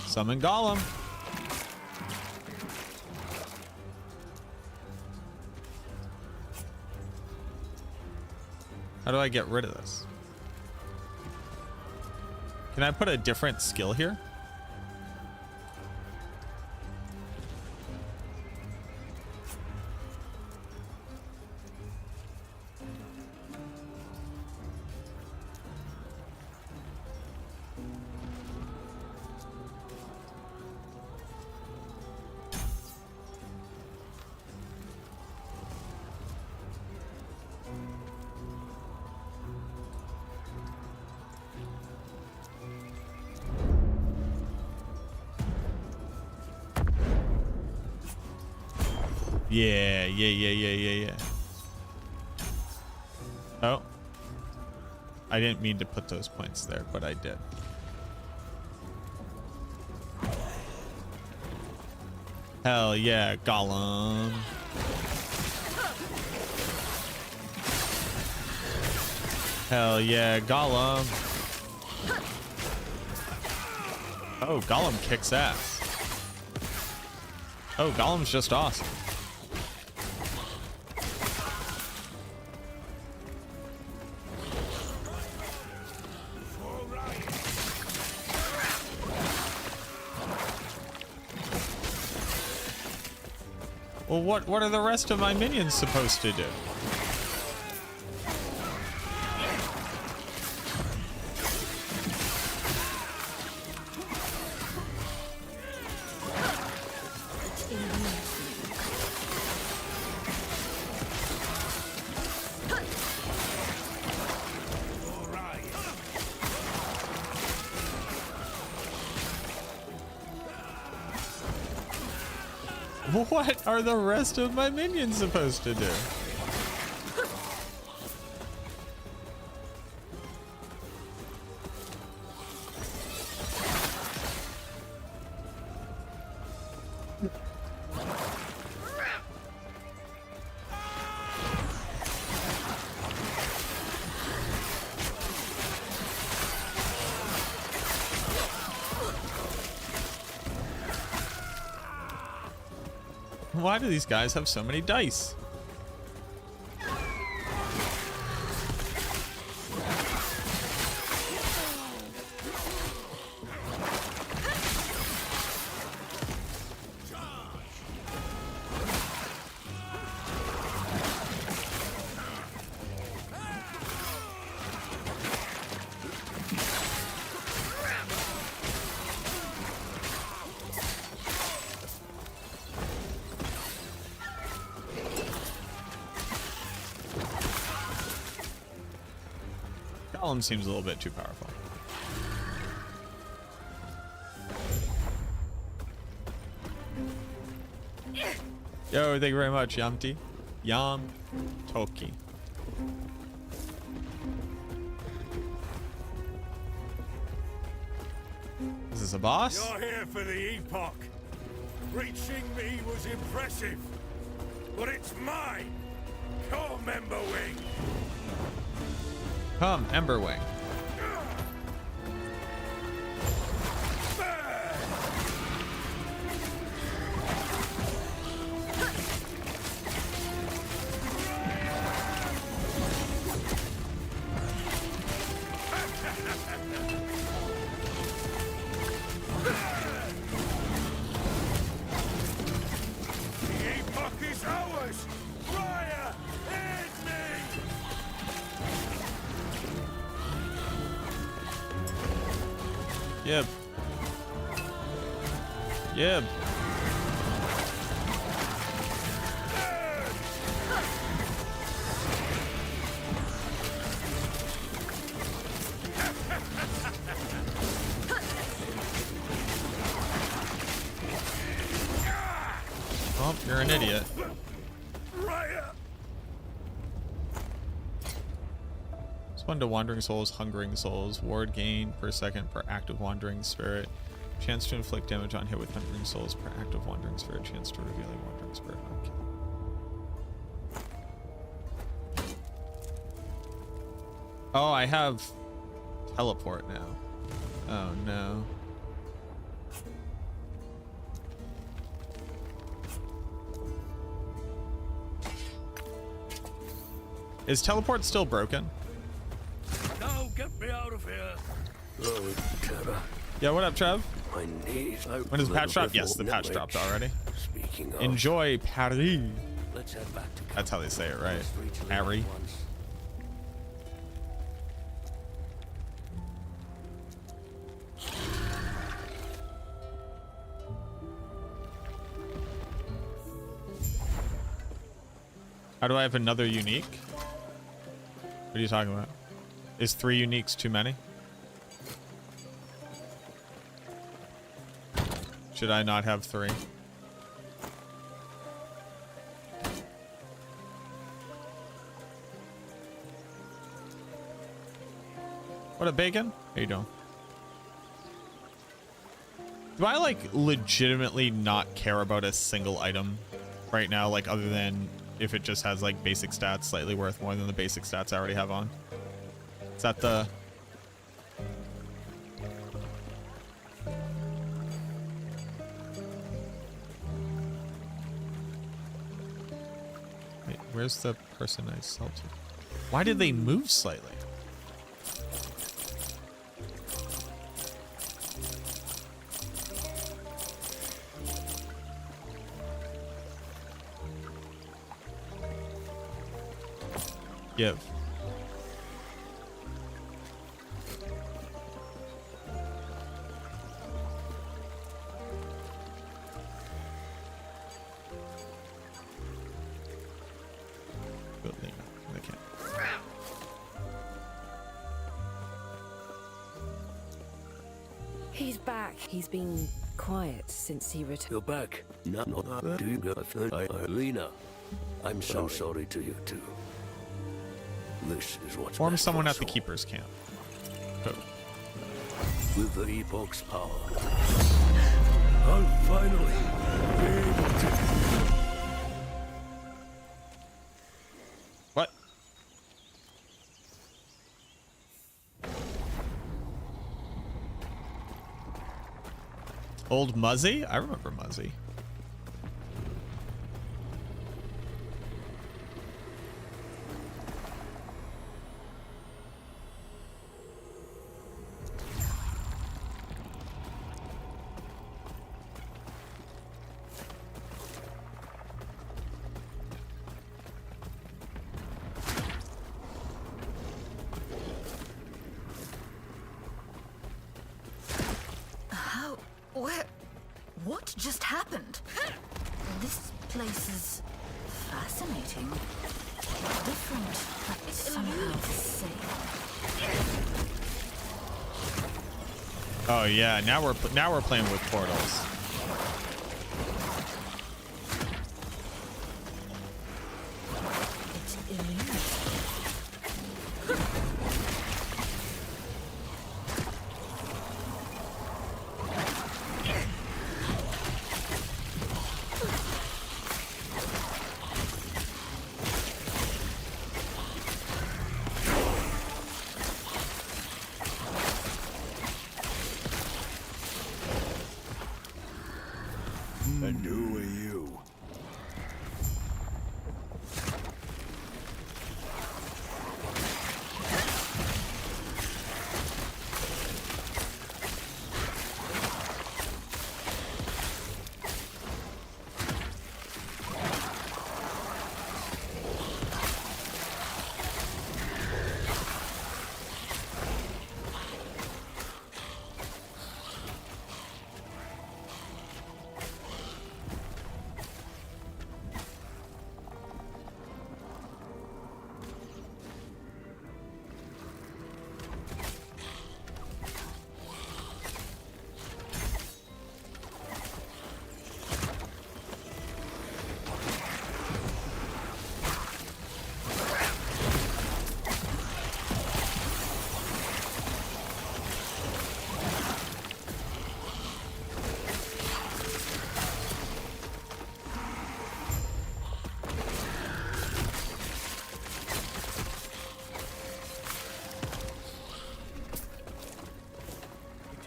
summon Golem. How do I get rid of this? Can I put a different skill here? Yeah. Oh. I didn't mean to put those points there, but I did. Hell yeah, Golem. Hell yeah, Golem. Oh, Golem kicks ass. Oh, Golem's just awesome. Well, what are the rest of my minions supposed to do? What are the rest of my minions supposed to do? Why do these guys have so many dice? Column seems a little bit too powerful. Yo, thank you very much, Yamti. Yam Toki. Is this a boss? You're here for the Epoch. Reaching me was impressive, but it's mine. Come, Emberwing. Come, Emberwing. Yep. Yep. Oh, you're an idiot. Respond to Wandering Souls, Hungering Souls. Ward gain per second per active Wandering Spirit. Chance to inflict damage on hit with Hungering Souls per active Wandering Spirit. Chance to reveal a Wandering Spirit on kill. Oh, I have teleport now. Oh no. Is teleport still broken? Now get me out of here. Oh, Terra. Yeah, what up, Trev? My knees. When does the patch drop? Yes, the patch dropped already. Speaking of, Enjoy Paris. let's head back to That's how they say it, right? Let's reach a Harry. little once. How do I have another unique? What are you talking about? Is 3 uniques too many? Should I not have 3? What up, Bacon? How you doing? Do I like legitimately not care about a single item right now, like other than if it just has like basic stats slightly worth more than the basic stats I already have on? Is that the... Wait, where's the person I sell to? Why did they move slightly? Give. Building. I can't. He's back. He's been quiet since he returned. You're back. No, do you Lena? I'm so sorry to you too. This is what's Form best someone for at the us all. Keeper's camp. Oh. With the Epoch's power, I'll finally be able to. What? Old Muzzy? I remember Muzzy. What just happened? This place is fascinating. Different, but somehow safe. Oh yeah, now we're playing with portals. And who are you?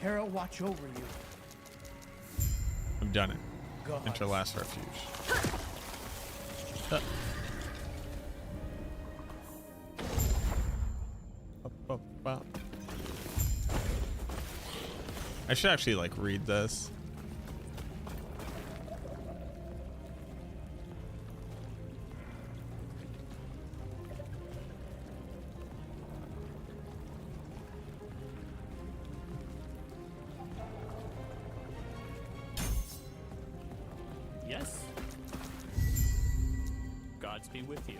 Terra watch over you. I've done it. God. Enter last refuge. I should actually like read this. Yes. Gods be with you.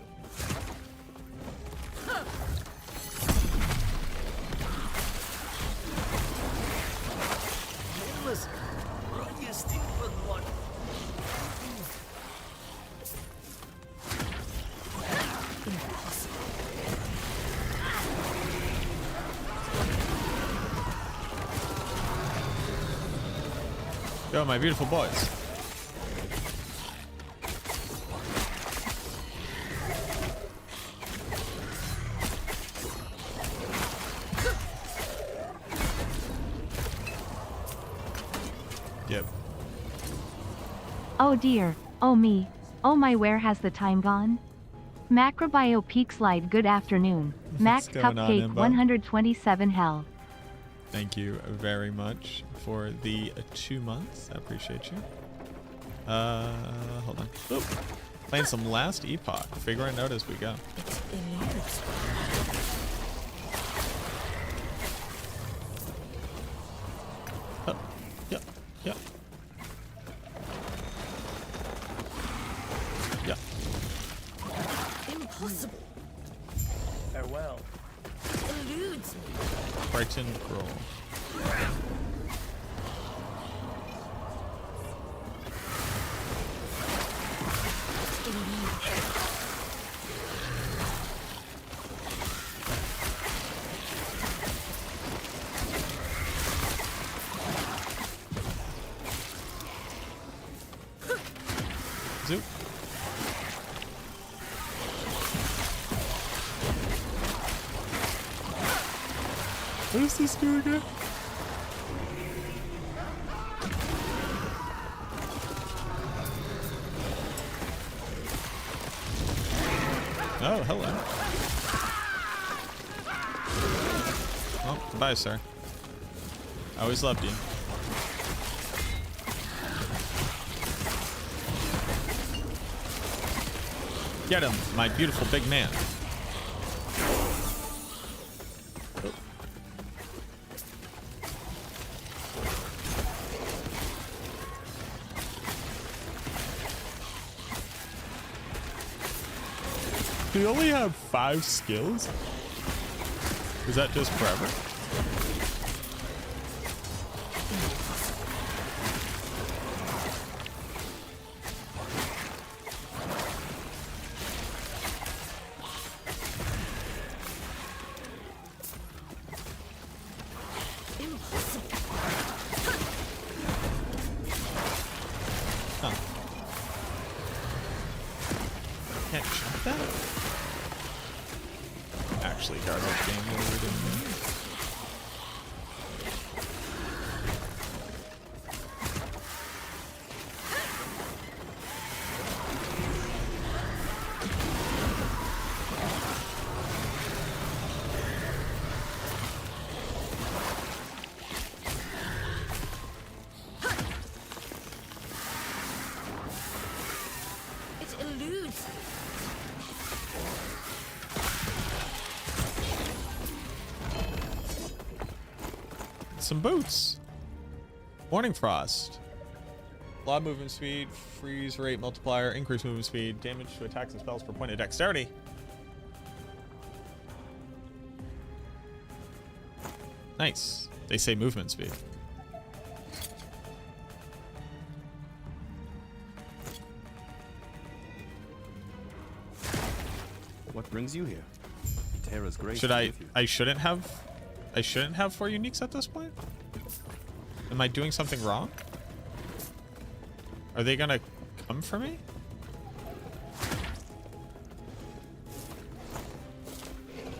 Listen, you stick with one. Yo, my beautiful boys. Yep. Oh dear, oh me, oh my, where has the time gone? Macrobio Peak Slide, good afternoon. Mac What's going on, Cupcake Imbo? 127 hell. Thank you very much for the 2 months. I appreciate you. Hold on. Oop. Playing some last Epoch. Figuring it out as we go. Oh, yep, yep. Yep. Impossible. Farewell. Eludes me. Frightened Growl. Zoop. What does this do again? Oh, hello. Well, goodbye, sir. I always loved you. Get him, my beautiful big man. Do you only have 5 skills? Is that just forever? actually garbage game mode in here. It eludes. Some boots. Morning Frost. Lob movement speed, freeze rate multiplier, increase movement speed, damage to attacks and spells per point of dexterity. Nice. They say movement speed. What brings you here? Terra's grace. Should I shouldn't have 4 uniques at this point? Am I doing something wrong? Are they gonna come for me?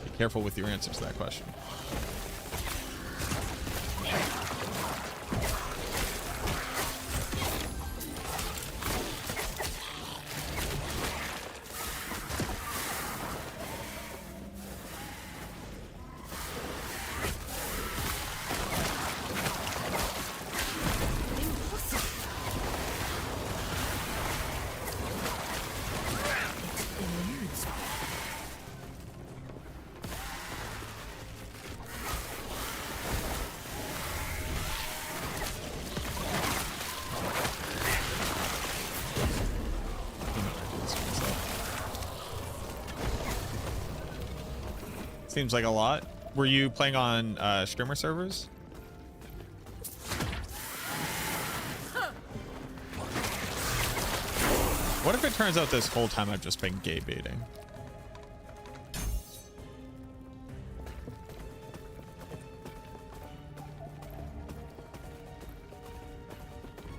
Be careful with your answers to that question. Seems like a lot. Were you playing on streamer servers? What if it turns out this whole time I've just been gay baiting?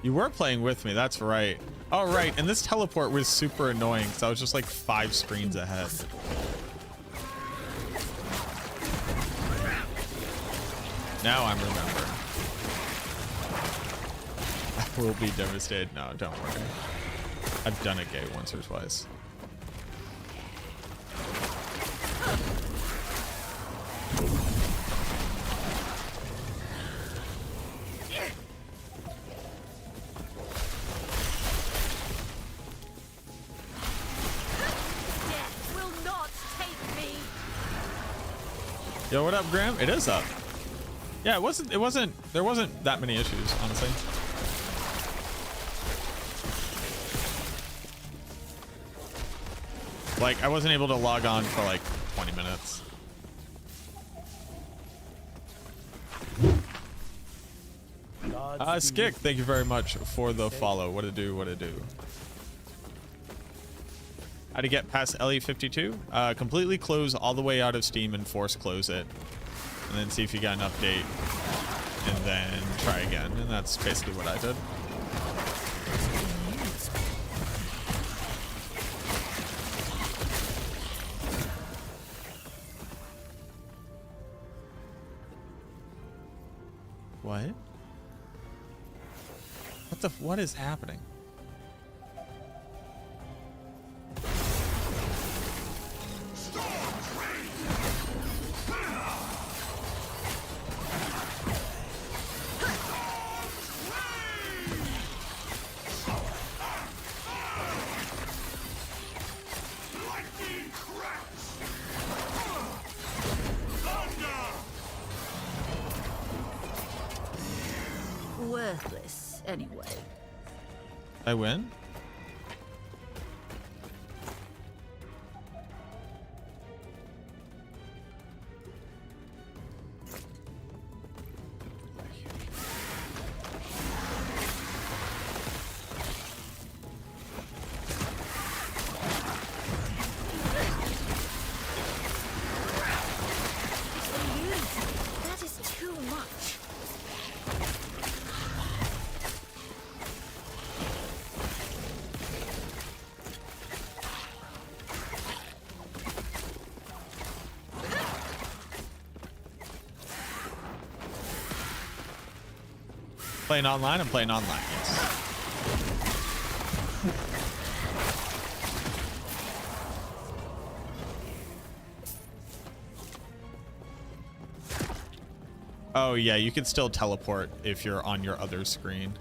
You were playing with me, that's right. Oh, right, and this teleport was super annoying because I was just like 5 screens ahead. Now I'm remembering. I will be devastated. No, don't worry. I've done it gay once or twice. Death will not take me. Yo, what up, Graham? It is up. Yeah, there wasn't that many issues, honestly. Like, I wasn't able to log on for like 20 minutes. Skik, thank you very much for the follow. What to do, what to do. How to get past LE52? Completely close all the way out of Steam and force close it. And then see if you got an update. And then try again. And that's basically what I did. What? What is happening? Worthless, anyway. I win? That is too much. Playing online? I'm playing online, yes. Oh yeah, you can still teleport if you're on your other screen.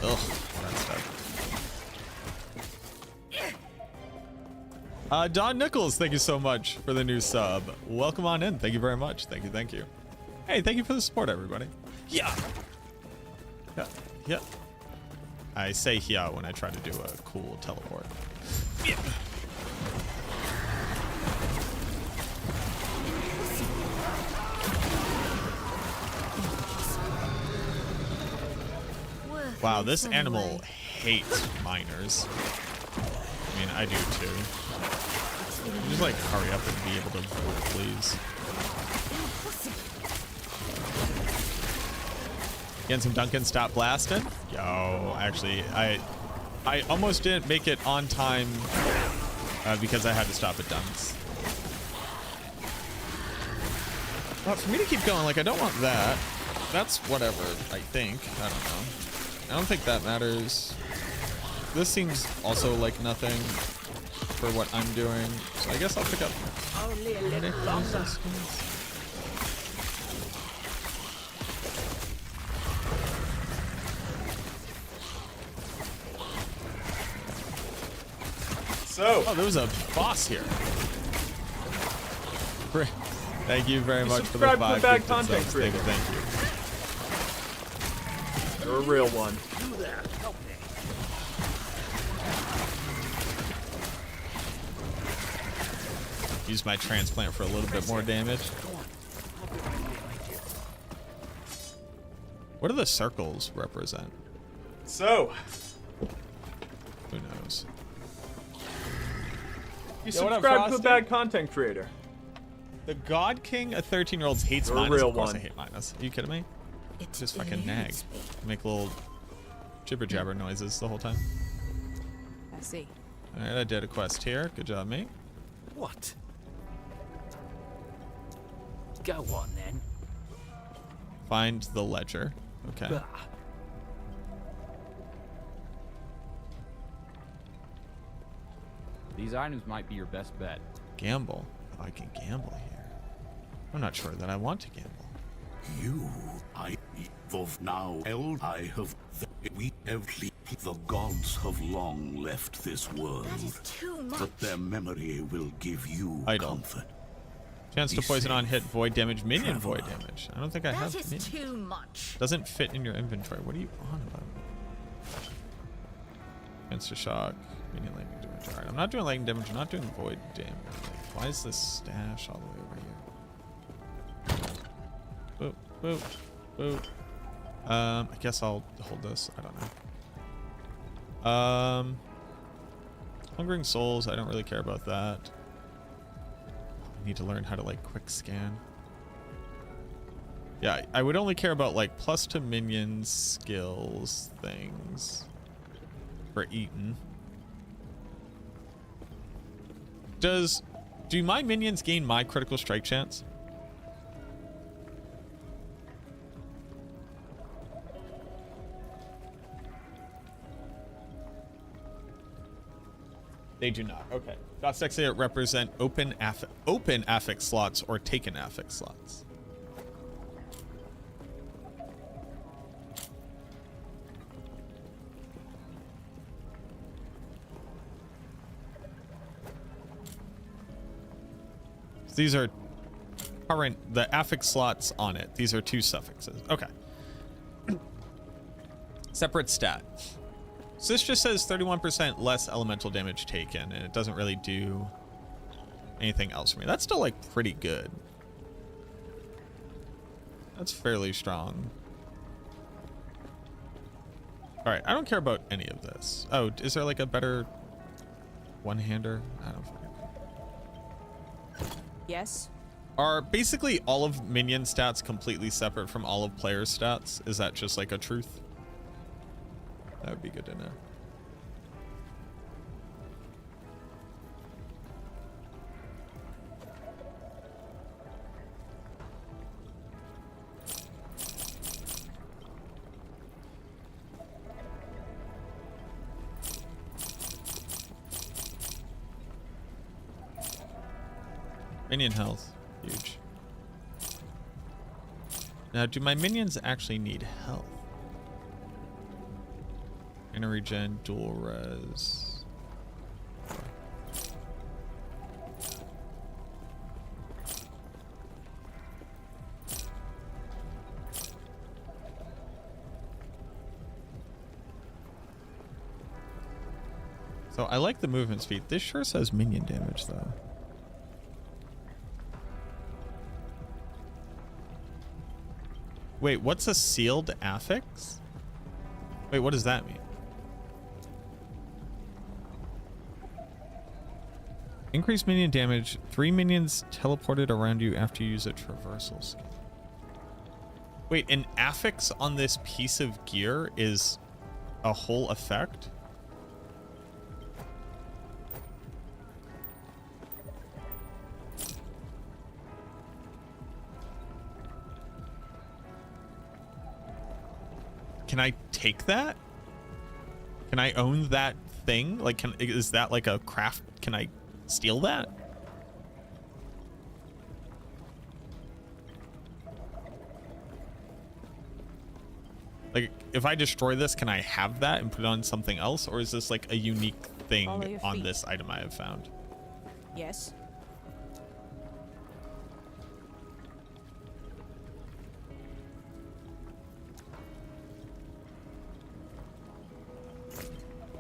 Ugh, that's bad. Don Nichols, thank you so much for the new sub. Welcome on in. Thank you very much. Thank you, thank you. Hey, thank you for the support, everybody. Yeah. Yeah, yeah. I say yeah when I try to do a cool teleport. Yeah. Wow, this animal hates miners. I mean, I do too. Just like hurry up and be able to vote, please. Getting some Duncan, stop blasting. Yo, actually, I almost didn't make it on time because I had to stop at Dunk's. Well, for me to keep going, like, I don't want that. That's whatever, I think. I don't know. I don't think that matters. This seems also like nothing for what I'm doing, so I guess I'll pick up. Only a little longer. So, oh, there was a boss here. Thank you very much for the 5 bad content creator. Thank you. You're a real one. Use my transplant for a little bit more damage. What do the circles represent? So, who knows? You subscribe to a bad content creator. The God King of 13-year-olds hates You're a minus. real Of course one. I hate minus. Are you kidding me? Just fucking nag. Make little jibber jabber noises the whole time. I see. Alright, I did a quest here. Good job, mate. What? Go on then. Find the ledger. Okay. Bah. These items might be your best bet. Gamble. Oh, I can gamble here. I'm not sure that I want to gamble. We have the gods have long left this world, but their memory will give you comfort. Chance to poison on hit, void damage, minion void damage. I don't think I have That is minion. too much. Doesn't fit in your inventory. What are you on about? Chance to shock, minion lightning damage. Alright, I'm not doing lightning damage. I'm not doing void damage. Why is this stash all the way over here? Boop, boop, boop. I guess I'll hold this. I don't know. Hungering Souls. I don't really care about that. I need to learn how to like quick scan. Yeah, I would only care about like plus to minions, skills, things for eating. Do my minions gain my critical strike chance? They do not. Okay. Dots say it represent open affix slots or taken affix slots. These are current, the affix slots on it. These are two suffixes. Okay. Separate stat. So this just says 31% less elemental damage taken, and it doesn't really do anything else for me. That's still like pretty good. That's fairly strong. All right, I don't care about any of this. Oh, is there like a better one-hander? I don't fucking know. Yes. Are basically all of minion stats completely separate from all of player stats? Is that just like a truth? That would be good to know. Minion health. Huge. Now, do my minions actually need health? Inner regen, dual res. So I like the movement speed. This sure says minion damage though. Wait, what's a sealed affix? Wait, what does that mean? Increase minion damage. 3 minions teleported around you after you use a traversal skill. Wait, an affix on this piece of gear is a whole effect? Can I take that? Can I own that thing? Like, is that like a craft? Can I steal that? Like, if I destroy this, can I have that and put it on something else? Or is this like a unique thing on this item I have found? Yes.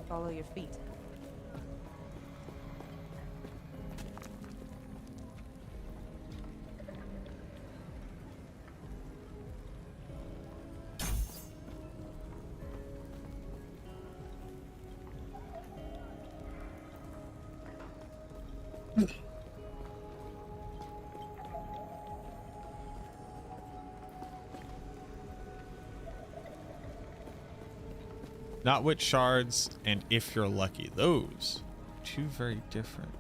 Follow your feet. Not witch shards and if you're lucky. Those two very different.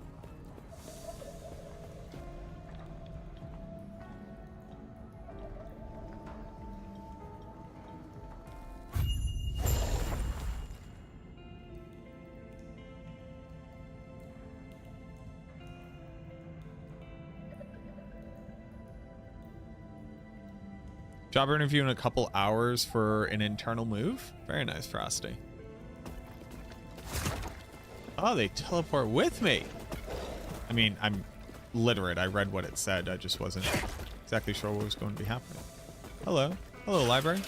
Job interview in a couple hours for an internal move. Very nice, Frosty. Oh, they teleport with me. I mean, I'm literate. I read what it said. I just wasn't exactly sure what was going to be happening. Hello. Hello, library.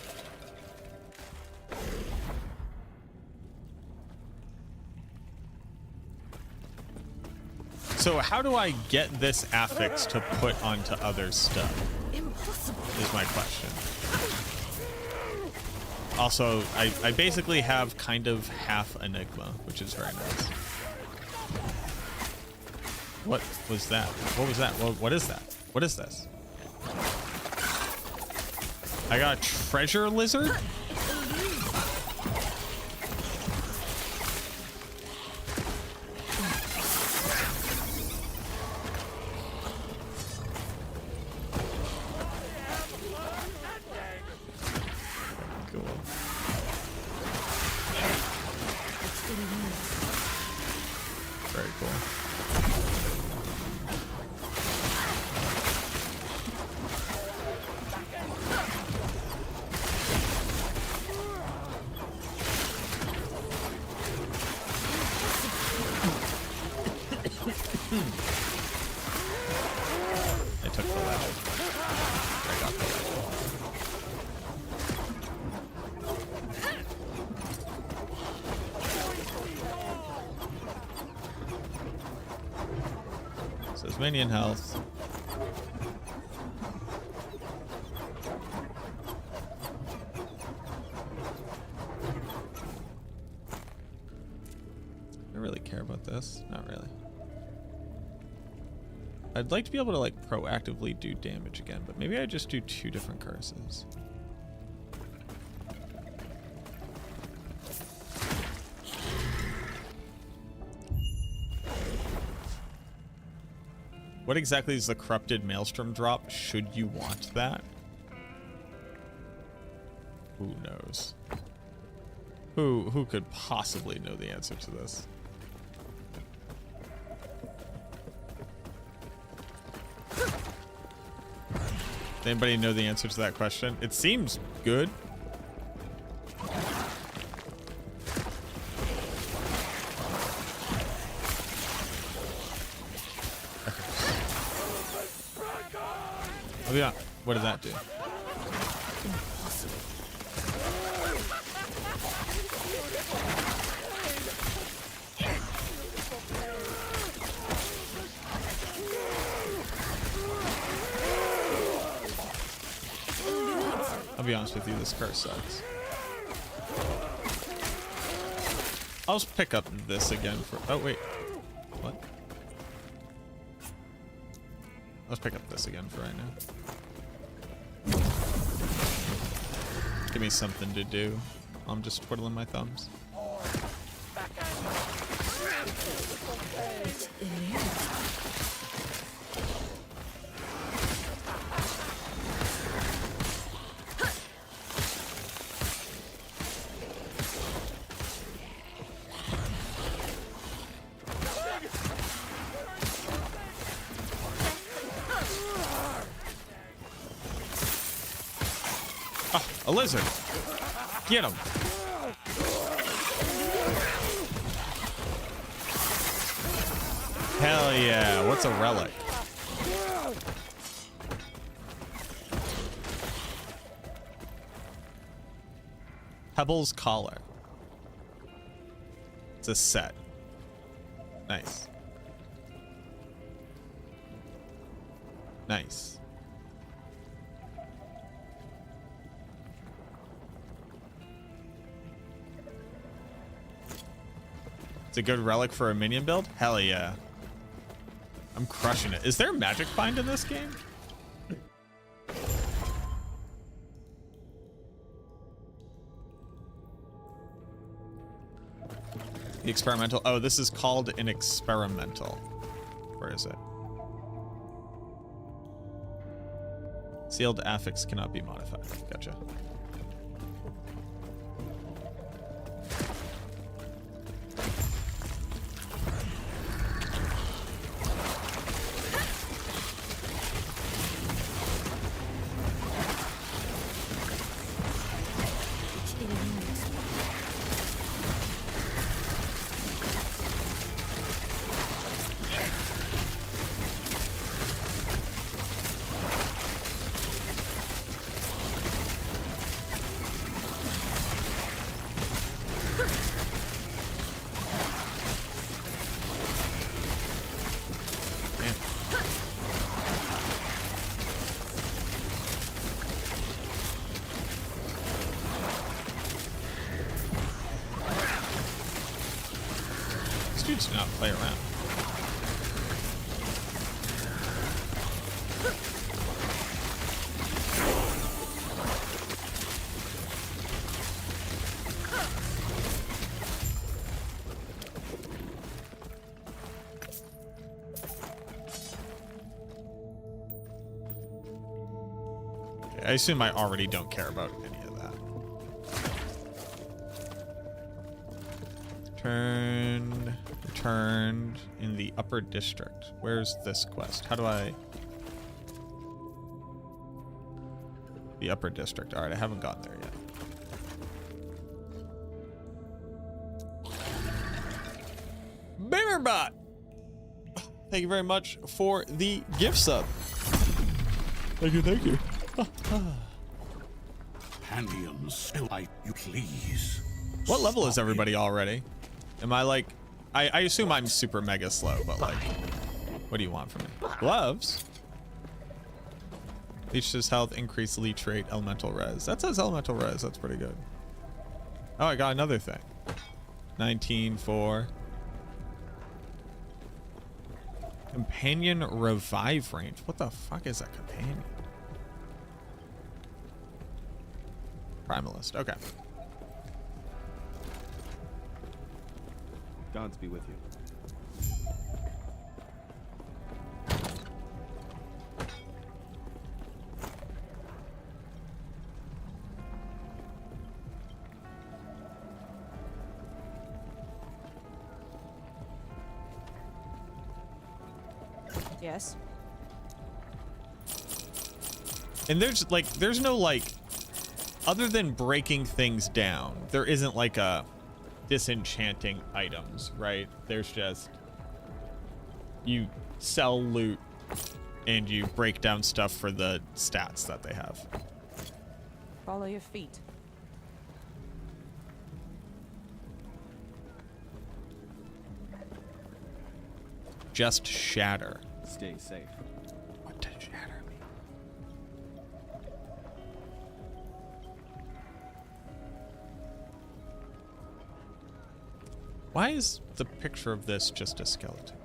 So how do I get this affix to put onto other stuff? Impossible. Is my question. Also, I basically have kind of half Enigma, which is very nice. What was that? What was that? What is that? What is this? I got a treasure lizard? I took the legend. I got the legend. Says minion health. I really care about this. Not really. I'd like to be able to like proactively do damage again, but maybe I just do 2 different curses. What exactly is the corrupted maelstrom drop? Should you want that? Who knows? Who could possibly know the answer to this? Does anybody know the answer to that question? It seems good. Oh yeah, what did that do? I'll be honest with you, this car sucks. I'll just pick up this again for... Oh, wait. What? Let's pick up this again for right now. Give me something to do. I'm just twiddling my thumbs. A lizard. Get him. Hell yeah. What's a relic? Pebble's collar. It's a set. Nice. Nice. It's a good relic for a minion build? Hell yeah. I'm crushing it. Is there a magic find in this game? The experimental. Oh, this is called an experimental. Where is it? Sealed affix cannot be modified. Gotcha. Dudes do not play around. Okay, I assume I already don't care about any of that. Returned in the upper district. Where's this quest? How do I... The upper district. Alright, I haven't gotten there yet. Beamerbot! Thank you very much for the gift sub. Thank you, thank you. Companions, I you please. What level is everybody already? Am I like... I assume I'm super mega slow, but like... What do you want from me? Gloves? Leech his health, increase leech rate, elemental res. That says elemental res, that's pretty good. Oh, I got another thing. 19 for... Companion revive range. What the fuck is a companion? Primalist, okay. Gods be with you. Yes. And there's no like, other than breaking things down, there isn't like a disenchanting items, right? There's just, you sell loot and you break down stuff for the stats that they have. Follow your feet. Just shatter. Stay safe. What does shatter mean? Why is the picture of this just a skeleton?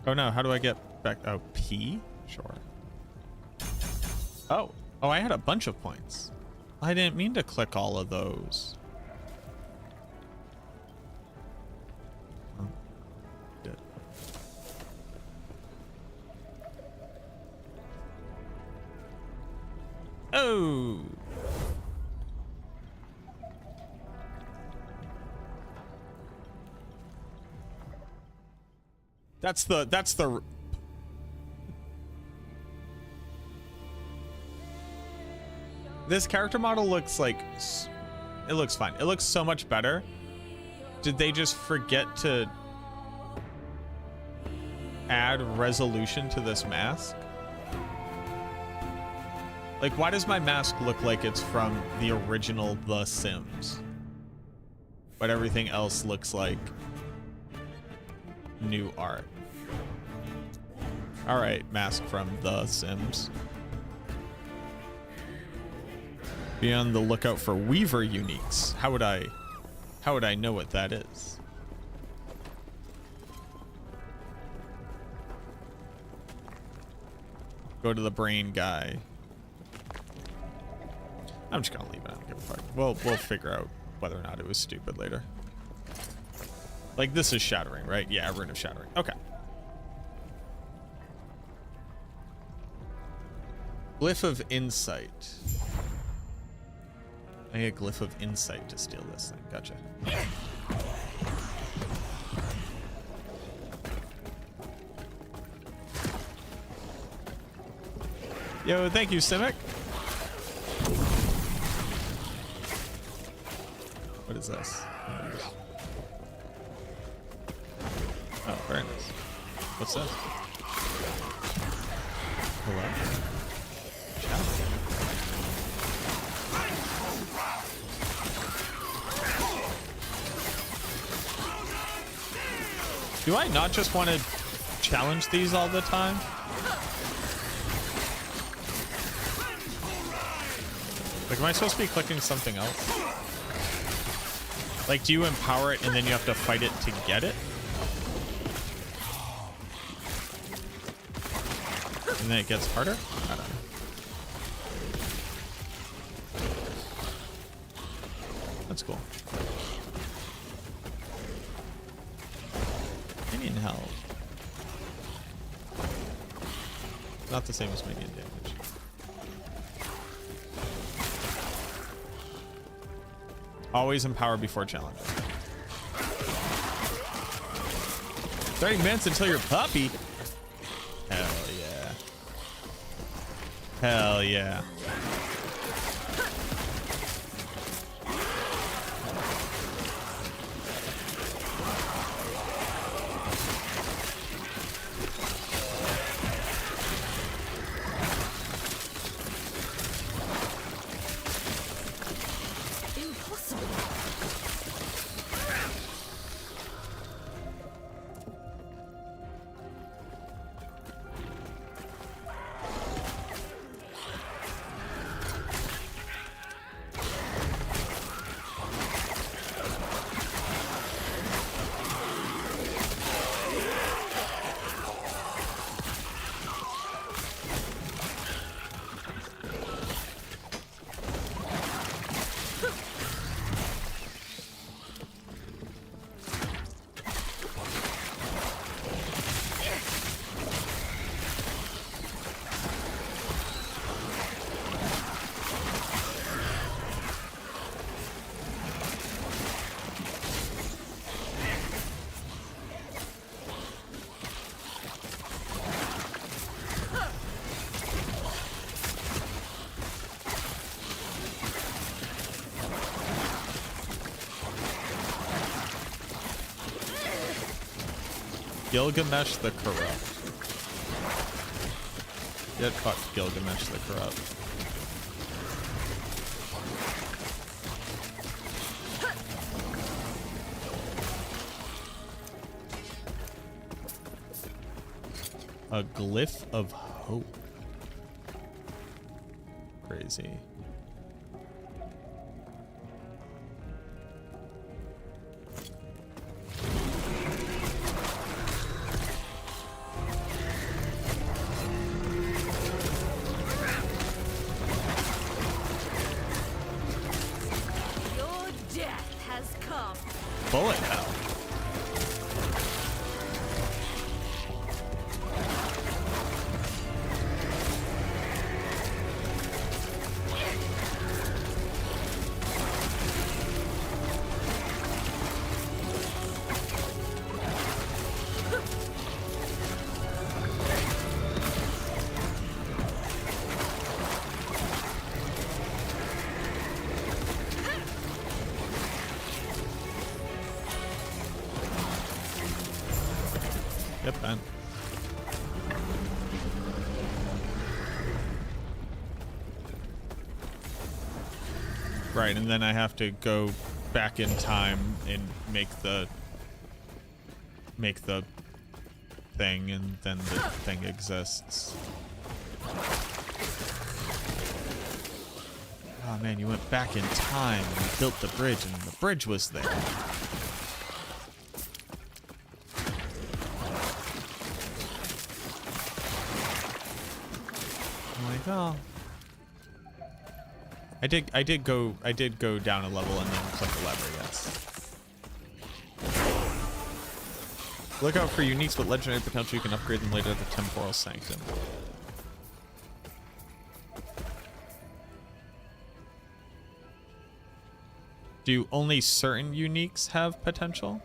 Oh no, how do I get back? Oh, P? Sure. Oh, I had a bunch of points. I didn't mean to click all of those. Oh, did. Oh. That's the this character model looks like, it looks fine. It looks so much better. Did they just forget to add resolution to this mask? Like, why does my mask look like it's from the original The Sims, but everything else looks like new art? All right, mask from The Sims. Be on the lookout for Weaver uniques. How would I know what that is? Go to the brain guy. I'm just gonna leave it. I don't give a fuck. We'll figure out whether or not it was stupid later. Like, this is shattering, right? Yeah, Rune of Shattering. Okay. Glyph of Insight. I need a Glyph of Insight to steal this thing. Gotcha. Yo, thank you, Simic. What is this? Oh, very nice. What's this? Hello? Do I not just want to challenge these all the time? Like, am I supposed to be clicking something else? Like, do you empower it and then you have to fight it to get it? And then it gets harder? I don't know. That's cool. Minion health. Not the same as minion damage. Always empower before challenge. 30 minutes until you're puppy. Hell yeah. Hell yeah. Gilgamesh the Corrupt. Get fucked, Gilgamesh the Corrupt. A glyph of hope. Crazy. Your death has come. Bullet hell. Yep, man. Right, and then I have to go back in time and make the thing, and then the thing exists. Oh man, you went back in time and you built the bridge, and the bridge was there. I'm like, oh. I did go down a level and then click a lever, yes. Look out for uniques with legendary potential. You can upgrade them later at the Temporal Sanctum. Do only certain uniques have potential?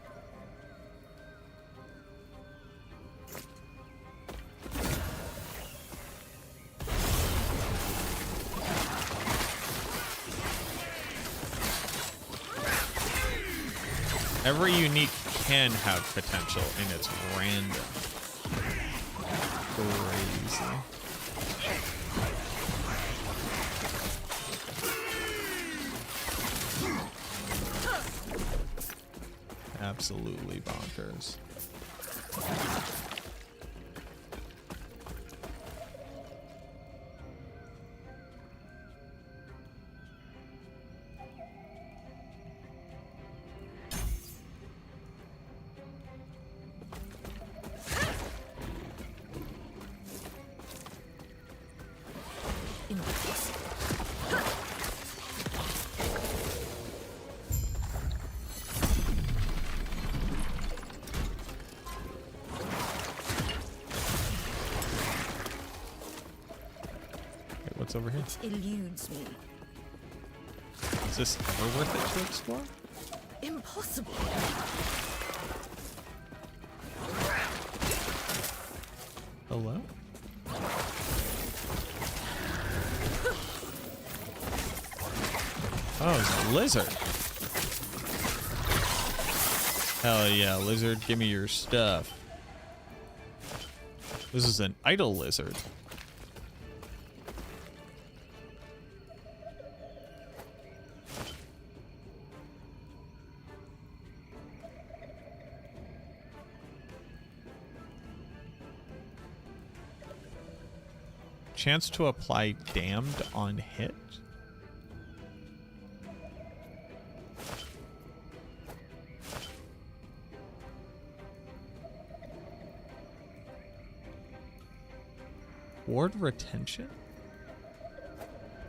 Every unique can have potential, and it's random. Crazy. Absolutely bonkers. What's over here? It eludes me. Is this ever worth it to explore? Impossible. Hello? Oh, it's a lizard. Hell yeah, lizard, give me your stuff. This is an idle lizard. Chance to apply damned on hit. Ward retention?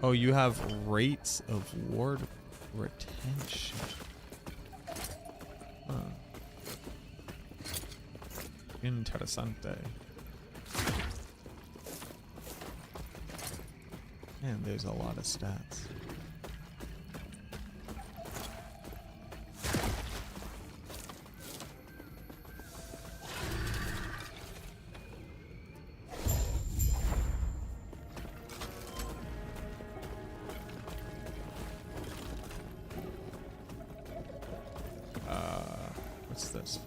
Oh, you have rates of ward retention. Huh. Interesante. Man, there's a lot of stats. What's this?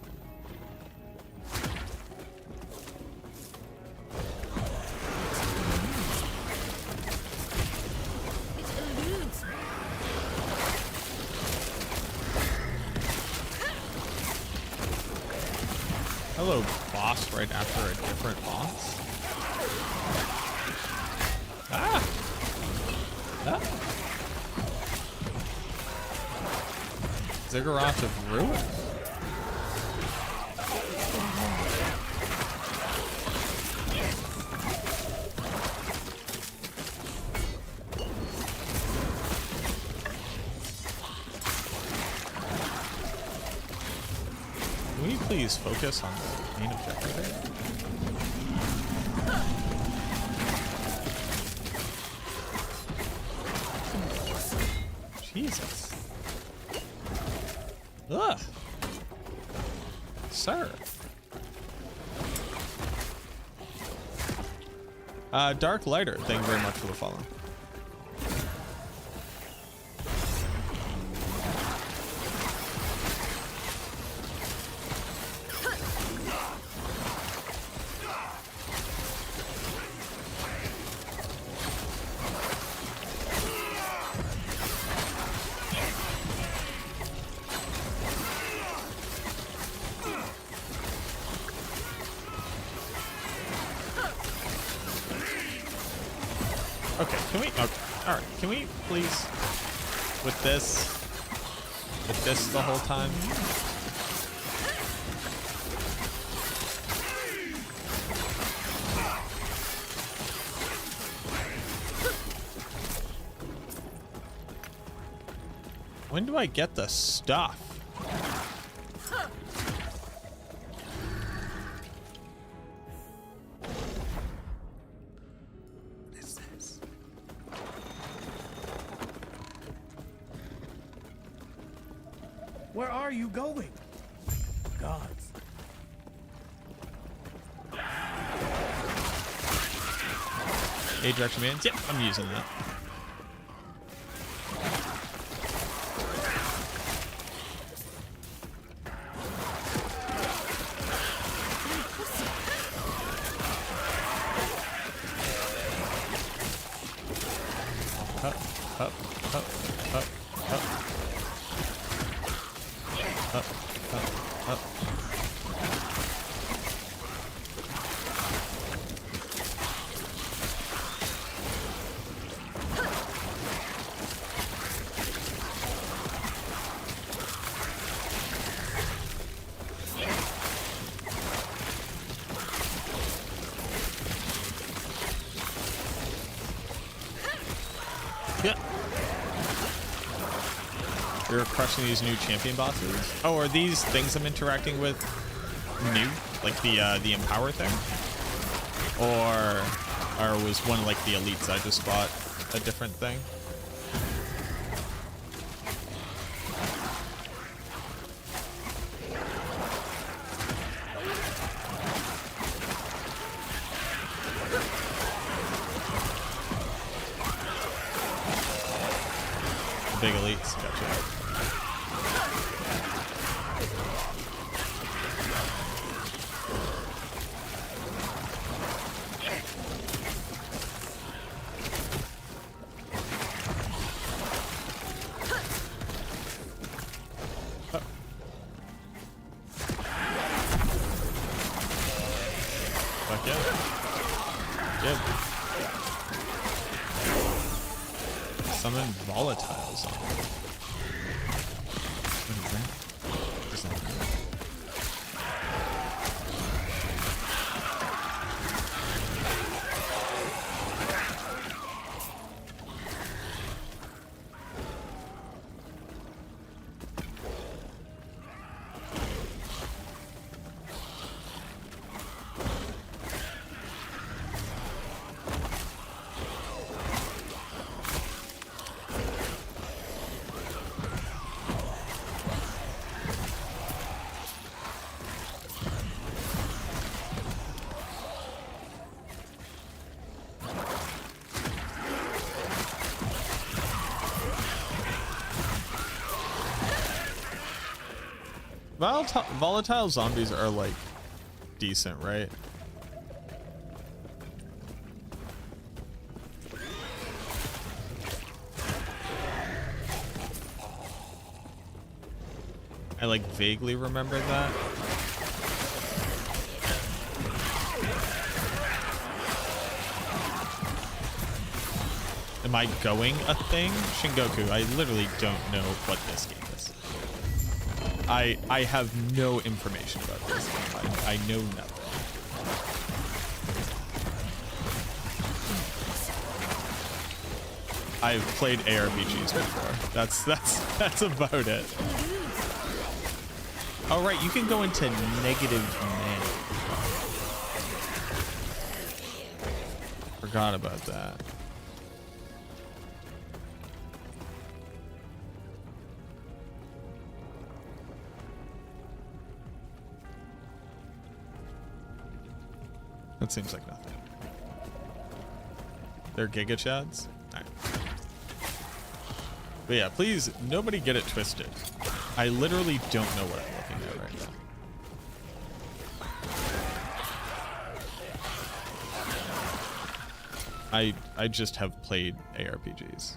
boss right after a different boss? Ah! Ah! Ziggurat of Ruin? Can we please focus on the main objective? Jesus. Ugh. Sir. Dark Lighter, thank you very much for the follow. Okay, can we, okay, alright, can we please, with this the whole time? When do I get the stuff? Where are you going? Gods. A direction bands? Yep, I'm using that. Up, up, up, up, up. Up, up, up. Yeah. You're crushing these new champion bosses. Oh, are these things I'm interacting with new? Like the Empower thing? Or was one like the elites I just bought a different thing? Big elites, gotcha. Fuck yeah. Good. Summon volatiles on. What is that? Just like volatile zombies are like decent, right? I like vaguely remember that. Am I going a thing? Shingoku, I literally don't know what this game is. I have no information about this game. I know nothing. I've played ARPGs before. That's about it. Oh right, you can go into negative mana. Forgot about that. That seems like nothing. They're Giga Chads? Alright. But yeah, please, nobody get it twisted. I literally don't know what I'm looking at right now. I just have played ARPGs.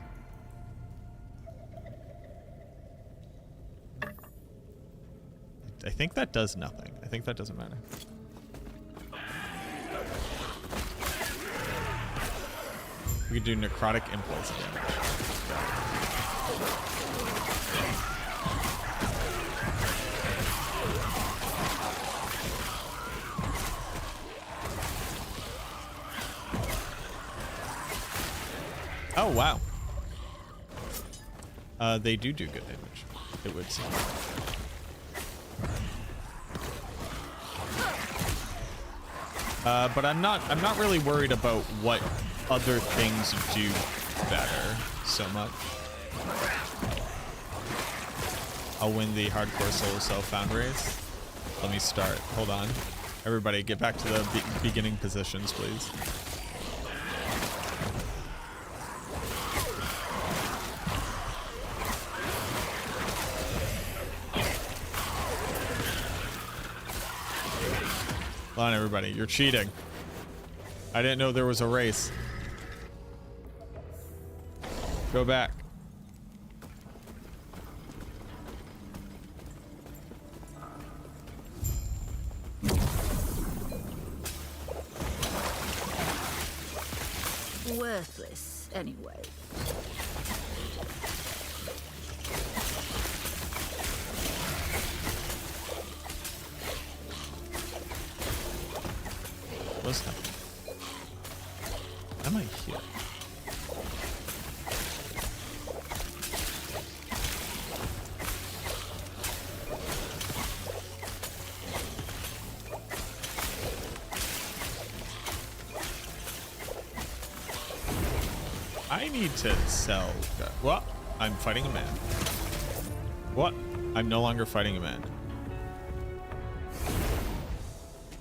I think that does nothing. I think that doesn't matter. We can do necrotic impulse damage. Oh wow. They do good damage, it would seem. But I'm not really worried about what other things do better so much. I'll win the hardcore solo self-found race. Let me start. Hold on. Everybody get back to the beginning positions, please. Hold on, everybody. You're cheating. I didn't know there was a race. Go back. Worthless, anyway. What's happening? Why am I here? I need to sell. What? I'm fighting a man. What? I'm no longer fighting a man.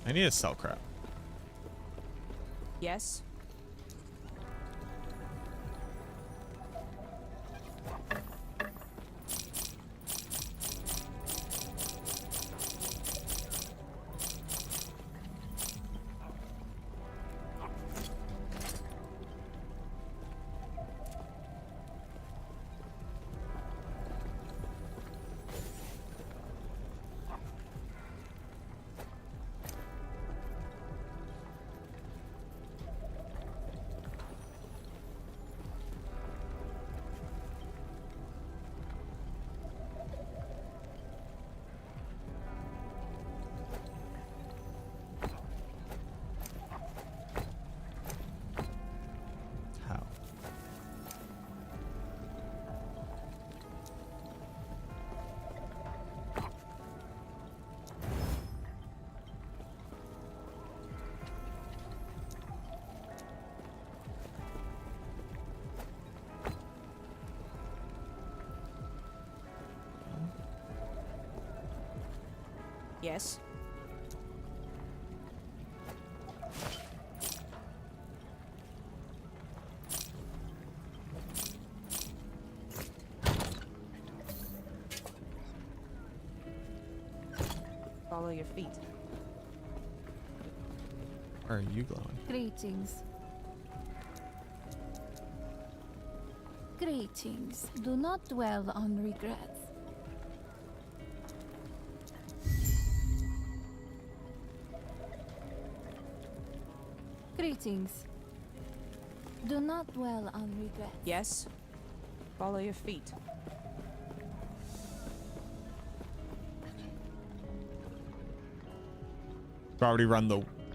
I need to sell crap. Yes. Yes. Follow your feet. Where are you glowing? Greetings. Greetings. Do not dwell on regrets. Greetings. Do not dwell on regrets. Yes? Follow your feet.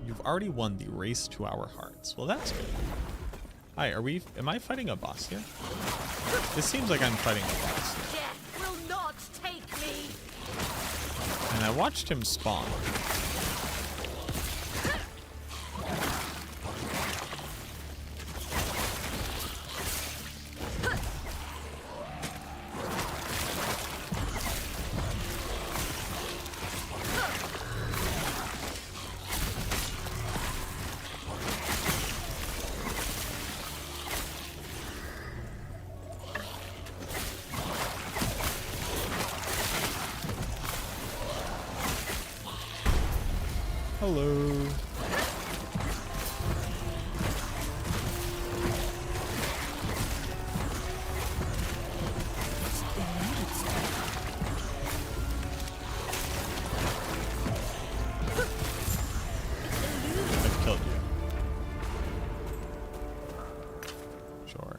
You've already won the race to our hearts. Well, that's good. Hi, am I fighting a boss here? It seems like I'm fighting a boss here. Death will not take me. And I watched him spawn. Hello. I've killed you. Sure.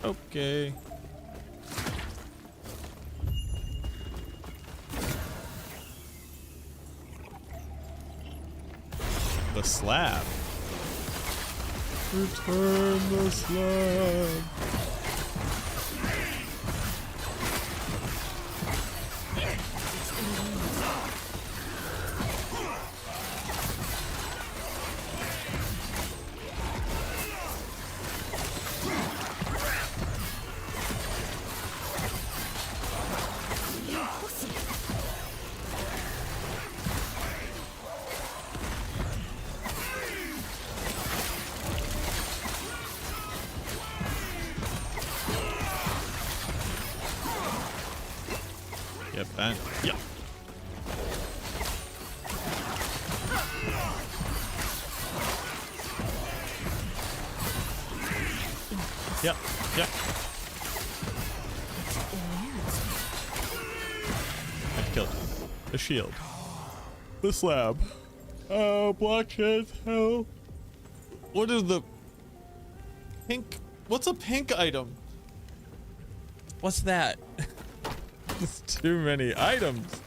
Okay. The slab. Return the slab. Get bent. Yeah. Yep. Yep. I've killed you. The shield. The slab. Oh, blockhead. Hell. What is the pink? What's a pink item? What's that? There's too many items.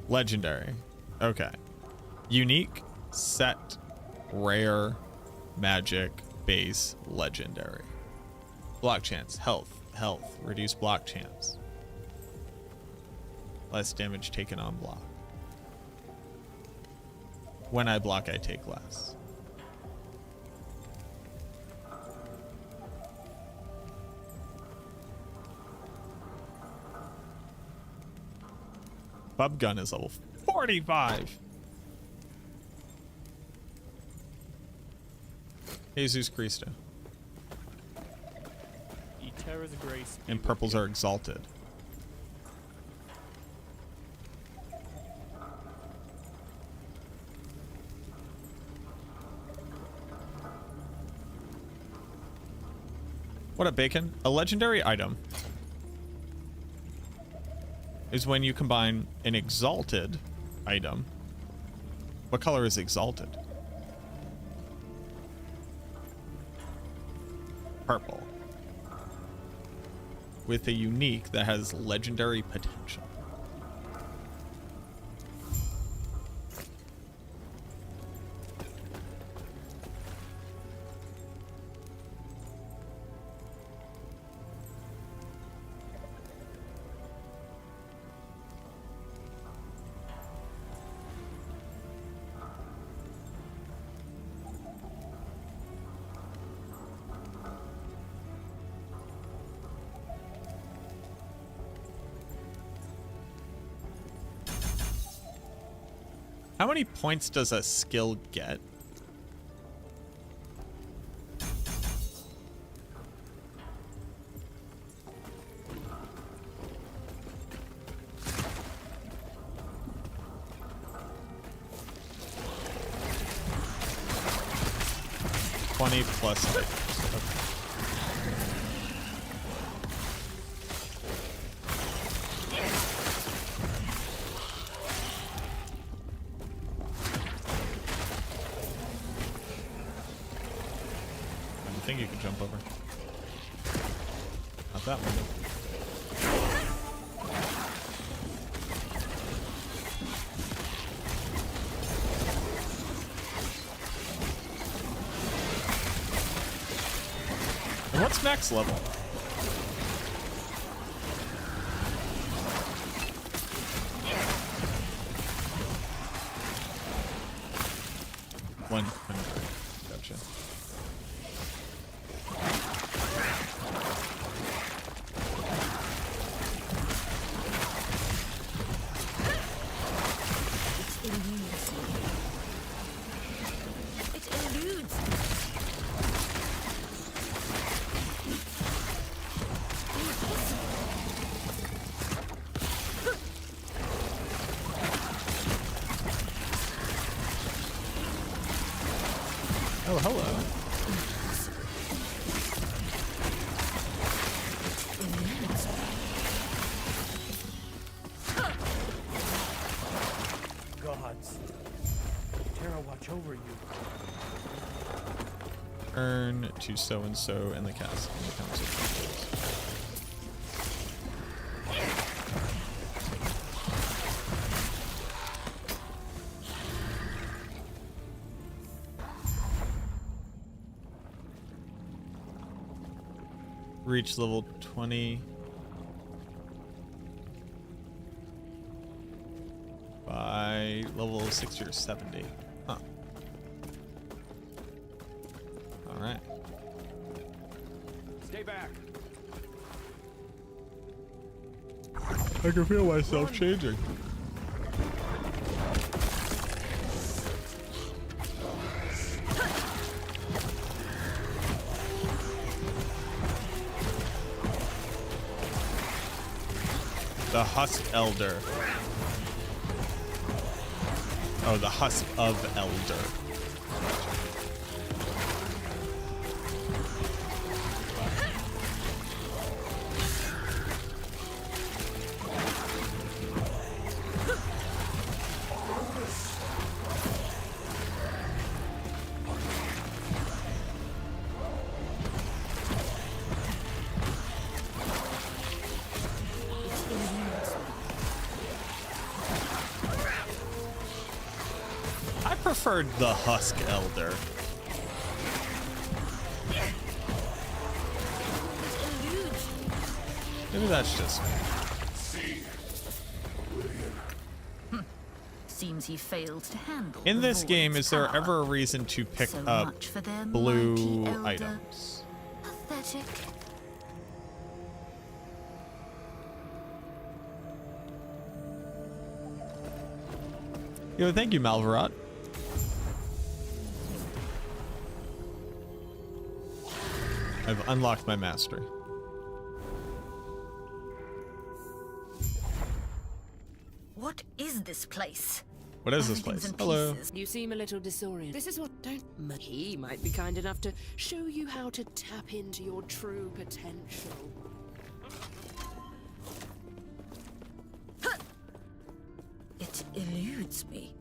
Legendary. Okay. Unique, set, rare, magic, base, legendary. Block chance, health, reduce block chance. Less damage taken on block. When I block, I take less. Bub gun is level 45. Jesus Christo. Terra's grace. And purples are exalted. What up, Bacon? A legendary item is when you combine an exalted item. What color is exalted? Purple. With a unique that has legendary potential. How many points does a skill get? +20 items. Okay. think you can jump over. Not that one. And what's next level? One. Gotcha. It eludes. Oh, hello. Gods. Terra watch over you. Earn to so-and-so in the cast in the council. Reach level 20 by level 60 or 70. Huh. All right. Stay back. I can feel myself changing. The Husk Elder. Oh, the Husk of Elder. I preferred the Husk Elder. Maybe that's just me. Seems he failed to handle. In the this void's game, is there power. ever a reason to pick So up much for their blue mighty elder. items? Pathetic. Yo, thank you, Malvarot. I've unlocked my mastery. What is this place? What is this place? Hello. You seem a little disoriented. This is what he might be kind enough to show you how to tap into your true potential. It eludes me.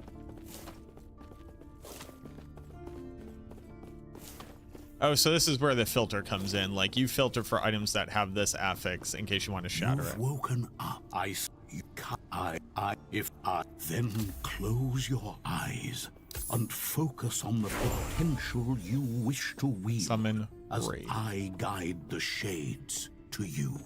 Oh, so this is where the filter comes in. Like, you filter for items that have this affix in case you want to shatter You've it. woken up. Then close your eyes and focus on the potential you wish to wield. Summon as Raid. I guide the shades to you.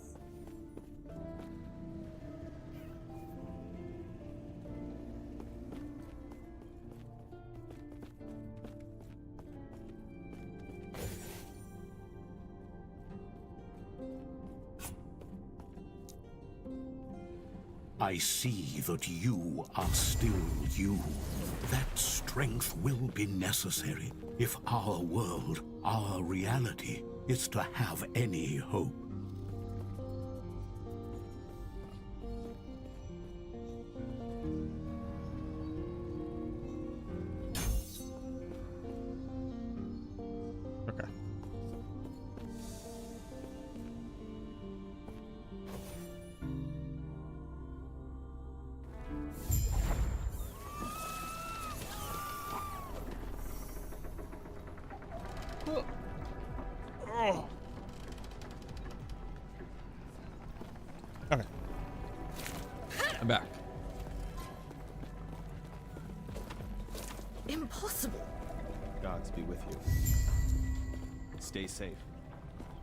I see that you are still you. That strength will be necessary if our world, our reality, is to have any hope. Okay. Okay. I'm back. Impossible. Gods be with you. Stay safe.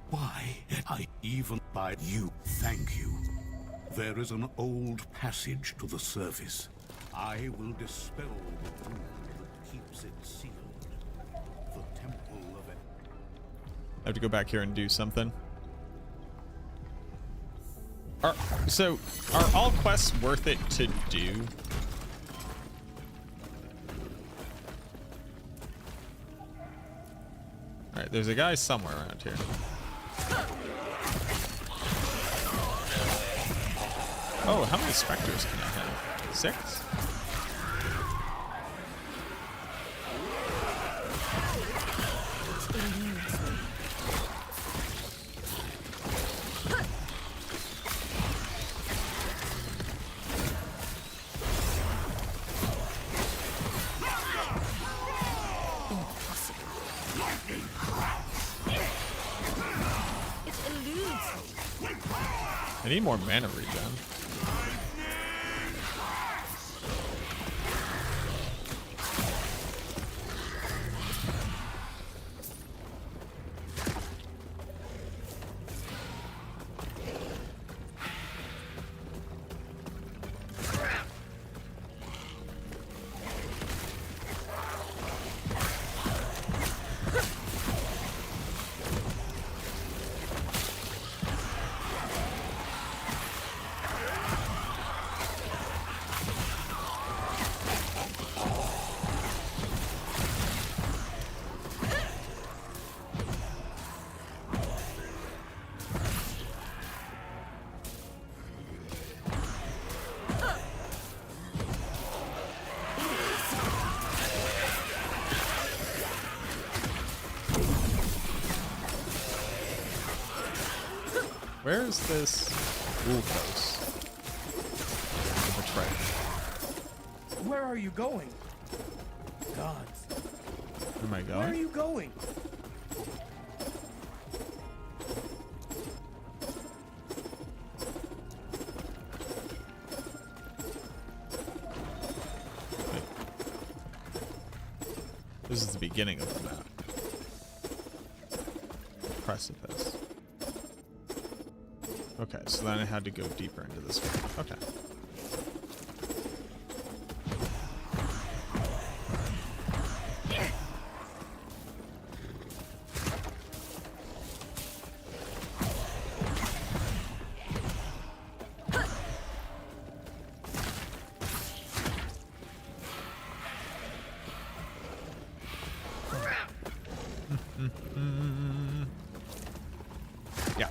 Why, I even by you, thank you. There is an old passage to the surface. I will dispel the rune that keeps it sealed. The temple of it. I have to go back here and do something. So, are all quests worth it to do? Alright, there's a guy somewhere around here. Oh, how many specters can I have? 6? I need more mana regen. Where is this Wolfos? Where are you going? Gods. Where am I going? Where are you going? This is the beginning of the map. Precipice. Okay, so then I had to go deeper into this one. Okay. Yeah.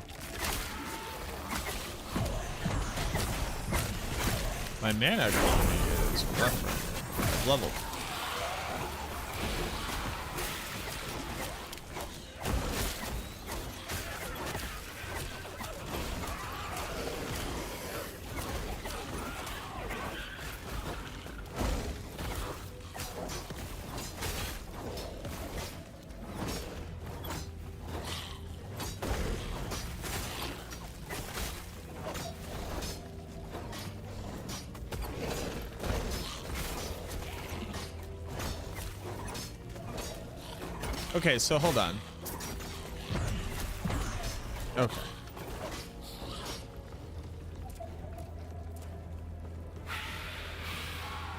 My mana economy is rough. Level. Okay, so hold on. Okay.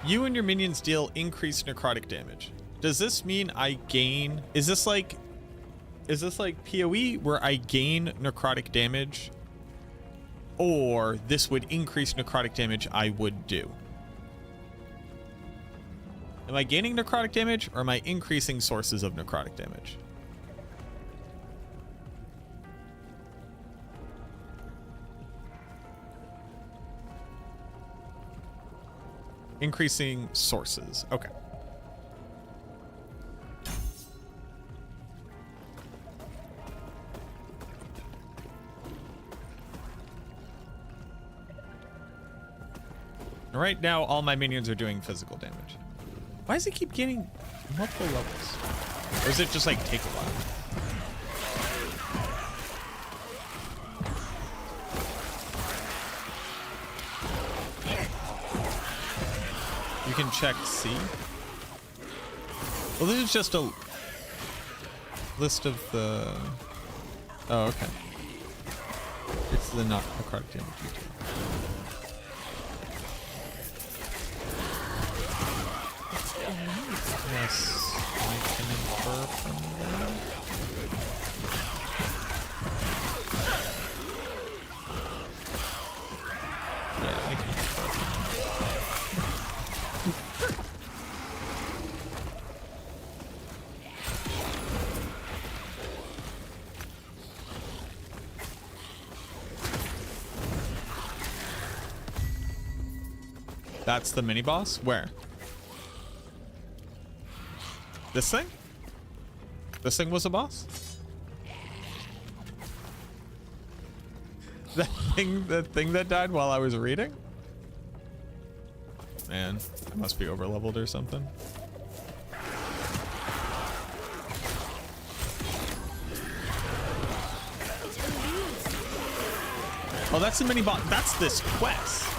You and your minions deal increased necrotic damage. Does this mean I gain... Is this like PoE where I gain necrotic damage? Or this would increase necrotic damage I would do? Am I gaining necrotic damage, or am I increasing sources of necrotic damage? Increasing sources. Okay. Right now, all my minions are doing physical damage. Why does it keep getting multiple levels? Or does it just like take a while? You can check C. Well, this is just a list of the... Oh, okay. It's the not necrotic damage detail. Yes, I can infer from that. Yeah, I can infer from that. That's the mini boss? Where? This thing? This thing was a boss? The thing that died while I was reading? Man, it must be over leveled or something. Oh, that's the mini boss. That's this quest.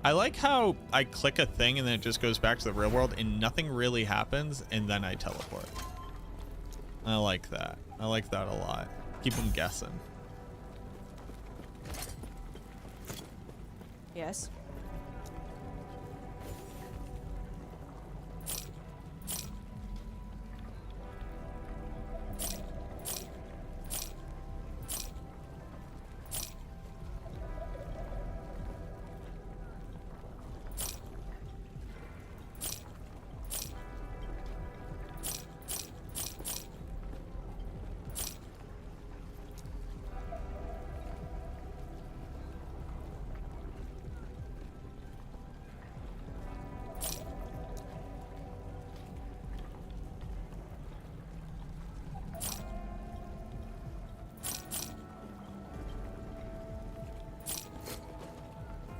I like how I click a thing and then it just goes back to the real world and nothing really happens and then I teleport. I like that. I like that a lot. Keep them guessing. Yes.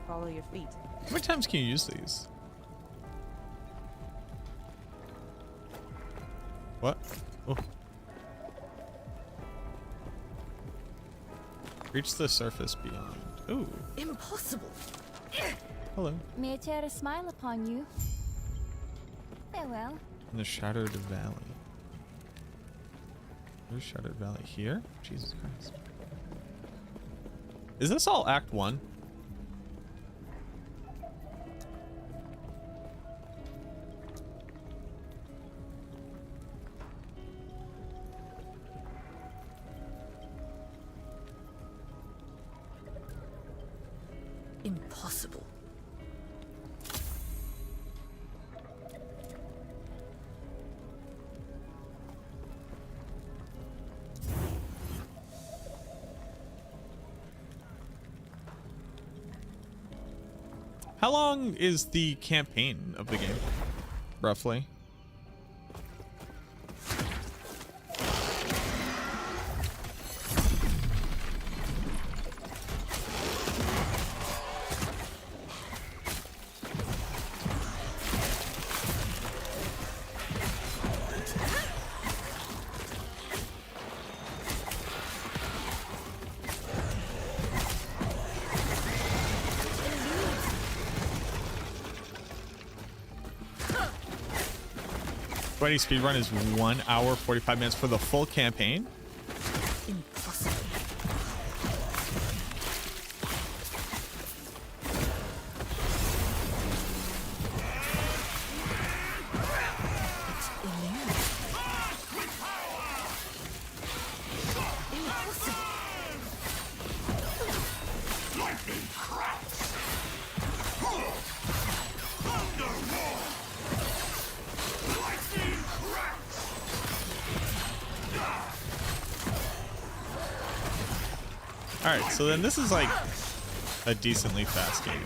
Follow your feet. How many times can you use these? What? Oh. Reach the surface beyond. Ooh. Impossible. Hello. May I tear a smile upon you? Farewell. In the Shattered Valley. Where's Shattered Valley? Here? Jesus Christ. Is this all Act 1? Impossible. How long is the campaign of the game, roughly? Sweaty speedrun is 1 hour 45 minutes for the full campaign. Impossible. Alright, so then this is like a decently fast game.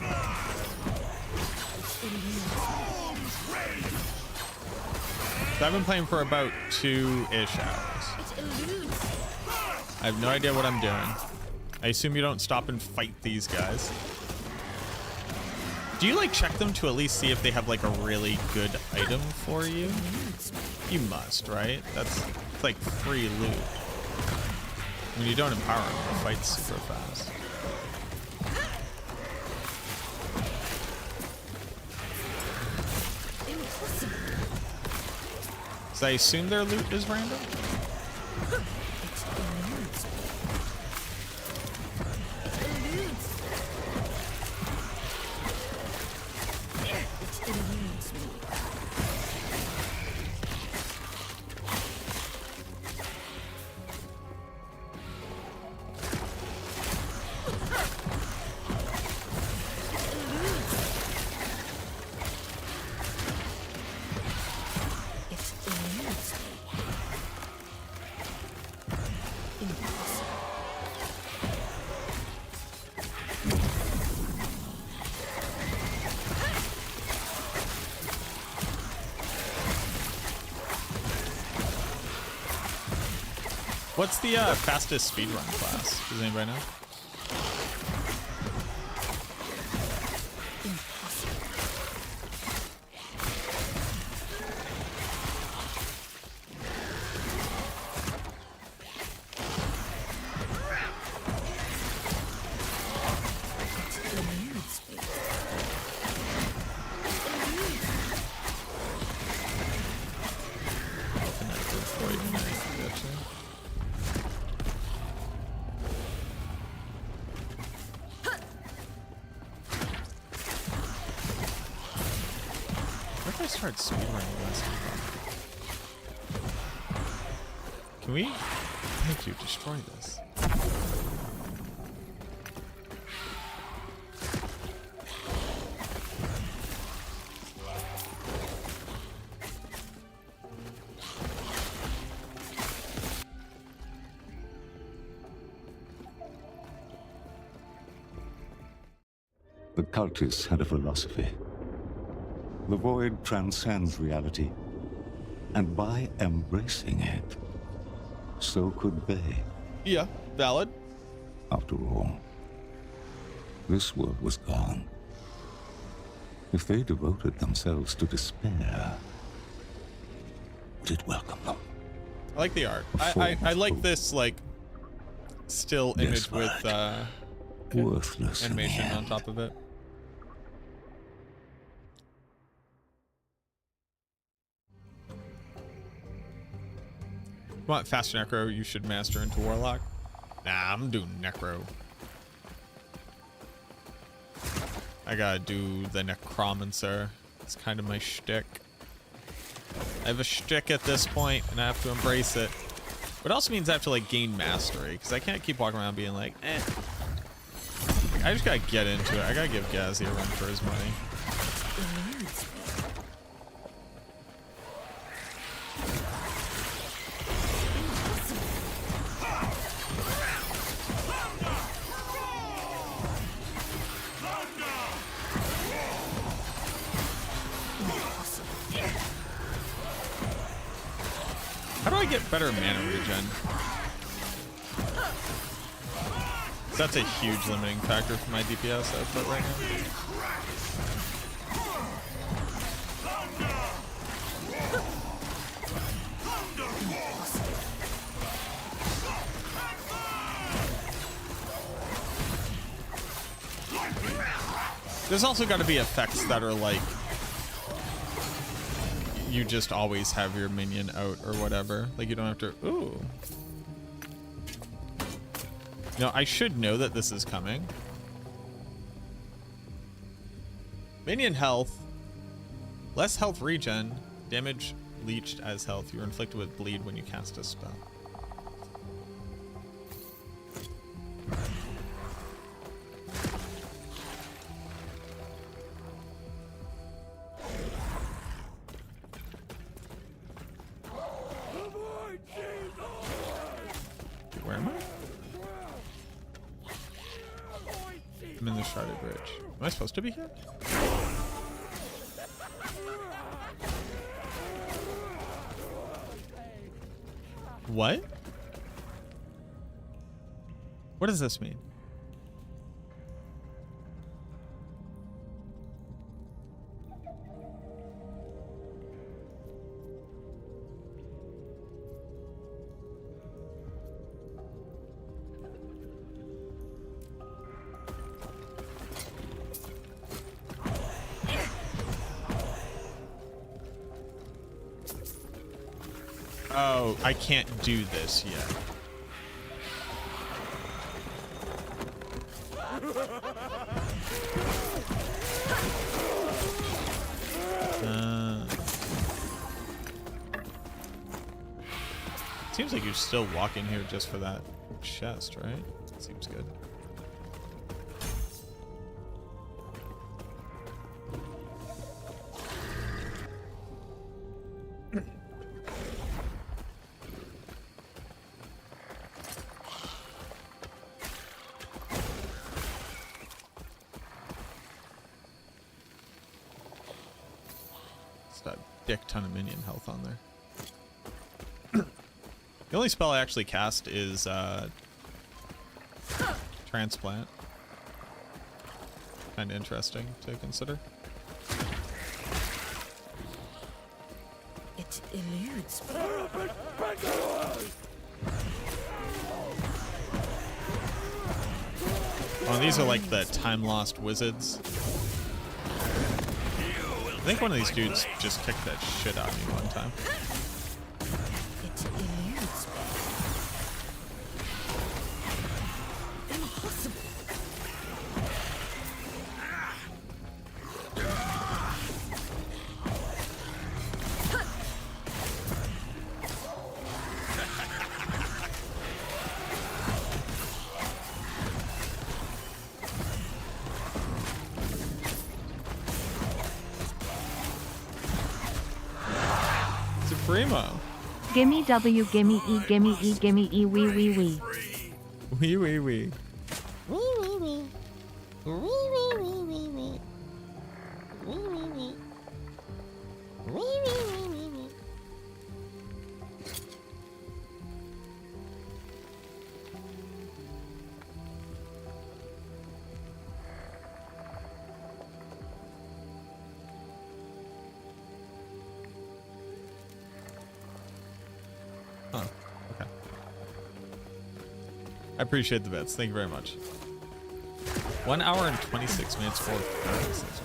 So I've been playing for about 2-ish hours. I have no idea what I'm doing. I assume you don't stop and fight these guys. Do you like check them to at least see if they have like a really good item for you? You must, right? It's like free loot. When you don't empower them, the fight's super fast. So I assume their loot is random? What's the fastest speedrun class? Does anybody know? Speedrunning last week. Can we? Thank you. Destroy this. The cultists had a philosophy. The void transcends reality, and by embracing it, so could they. Yeah, valid. After all, this world was gone. If they devoted themselves to despair, would it welcome them? I like the art. I like this like still image with worthless animation on top of it. You want fast Necro, you should master into Warlock. Nah, I'm doing Necro. I gotta do the Necromancer. It's kind of my shtick. I have a shtick at this point, and I have to embrace it. But it also means I have to like gain mastery, because I can't keep walking around being like, eh. I just gotta get into it. I gotta give Gazzy a run for his money. How do I get better mana regen? That's a huge limiting factor for my DPS output right now. There's also got to be effects that are like you just always have your minion out or whatever. Like you don't have to. Ooh. No, I should know that this is coming. Minion health. Less health regen. Damage leached as health. You're inflicted with bleed when you cast a spell. Where am I? I'm in the Shrouded Bridge. Am I supposed to be here? What? What does this mean? Oh, I can't do this yet. Seems like you're still walking here just for that chest, right? Seems good. It's got a dick ton of minion health on there. The only spell I actually cast is Transplant. Kind of interesting to consider. It eludes me. Oh, these are like the time lost wizards. I think one of these dudes just kicked that shit out of me one time. It eludes me. Impossible. Supremo. Gimme W, gimme E, gimme E, gimme E, wee wee wee. Wee wee wee. Oh, okay. I appreciate the bits. Thank you very much. 1 hour and 26 minutes for 36 minutes.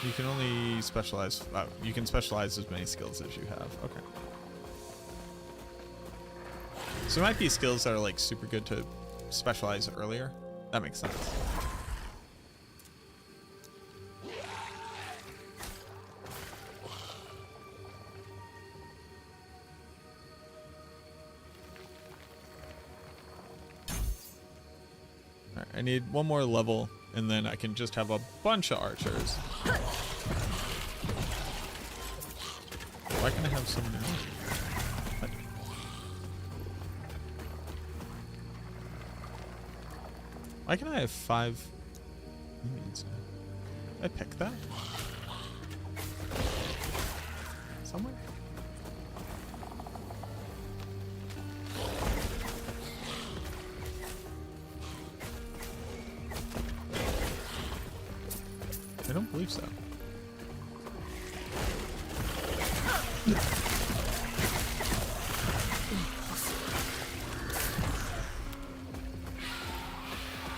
You can only specialize. You can specialize as many skills as you have. Okay. So there might be skills that are like super good to specialize earlier. That makes sense. All right, I need one more level, and then I can just have a bunch of archers. Why can I have so many archers? What? Why can I have 5 minions now? Did I pick that? Somewhere? I don't believe so.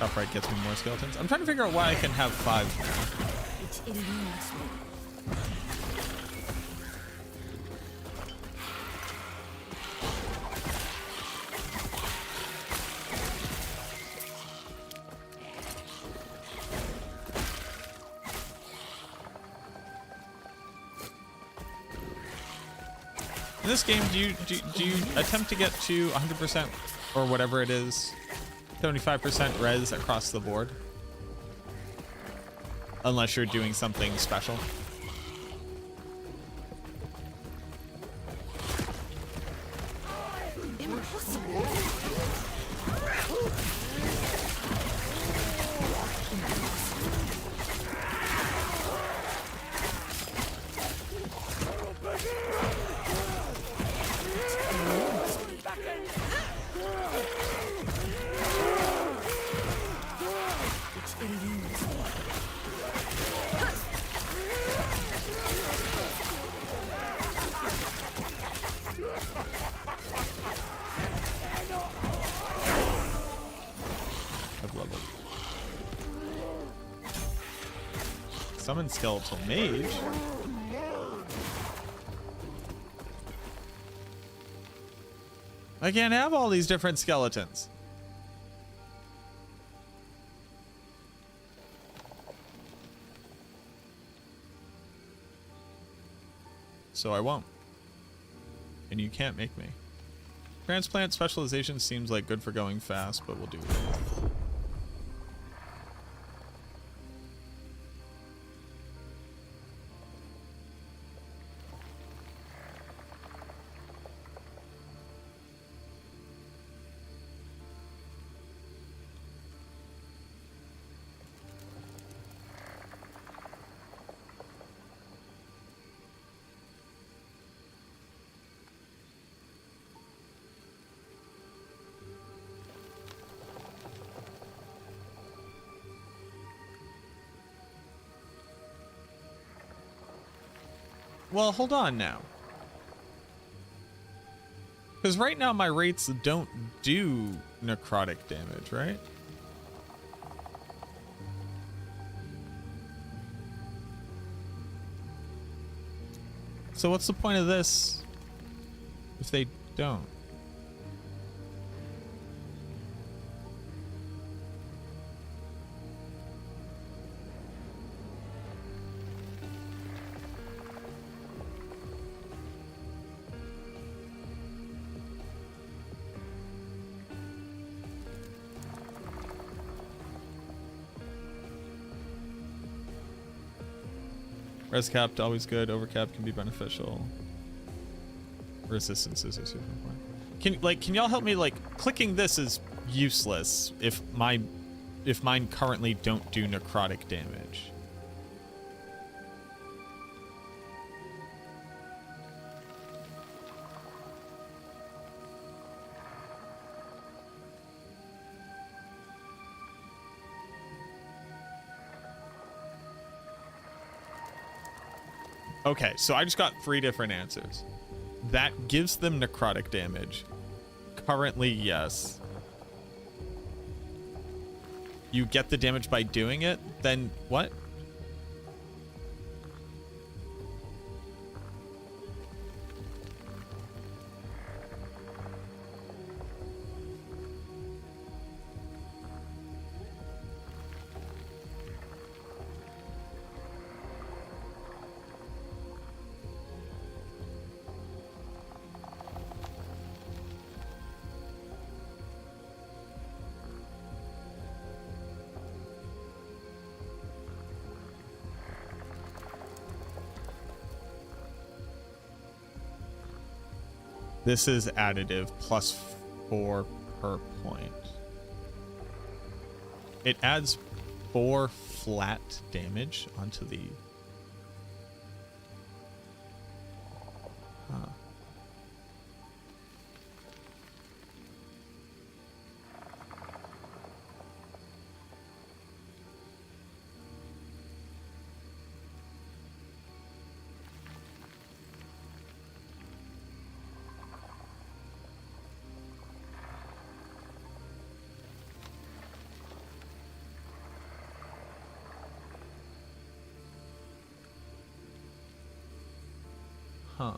Upright gets me more skeletons. I'm trying to figure out why I can have 5 now. It eludes me. In this game, do you attempt to get to 100% or whatever it is, 75% res across the board? Unless you're doing something special. Impossible. It Summon Skeletal Mage. I can't have all these different skeletons. So I won't. And you can't make me. Transplant specialization seems like good for going fast, but we'll do it. Well, hold on now. Because right now my rates don't do necrotic damage, right? So what's the point of this if they don't? Res capped, always good. Overcap can be beneficial. Resistance is a super point. Can y'all help me? Like, clicking this is useless if mine currently don't do necrotic damage. Okay, so I just got 3 different answers. That gives them necrotic damage. Currently, yes. You get the damage by doing it? Then what? This is additive, +4 per point. It adds 4 flat damage onto the... Huh. Huh.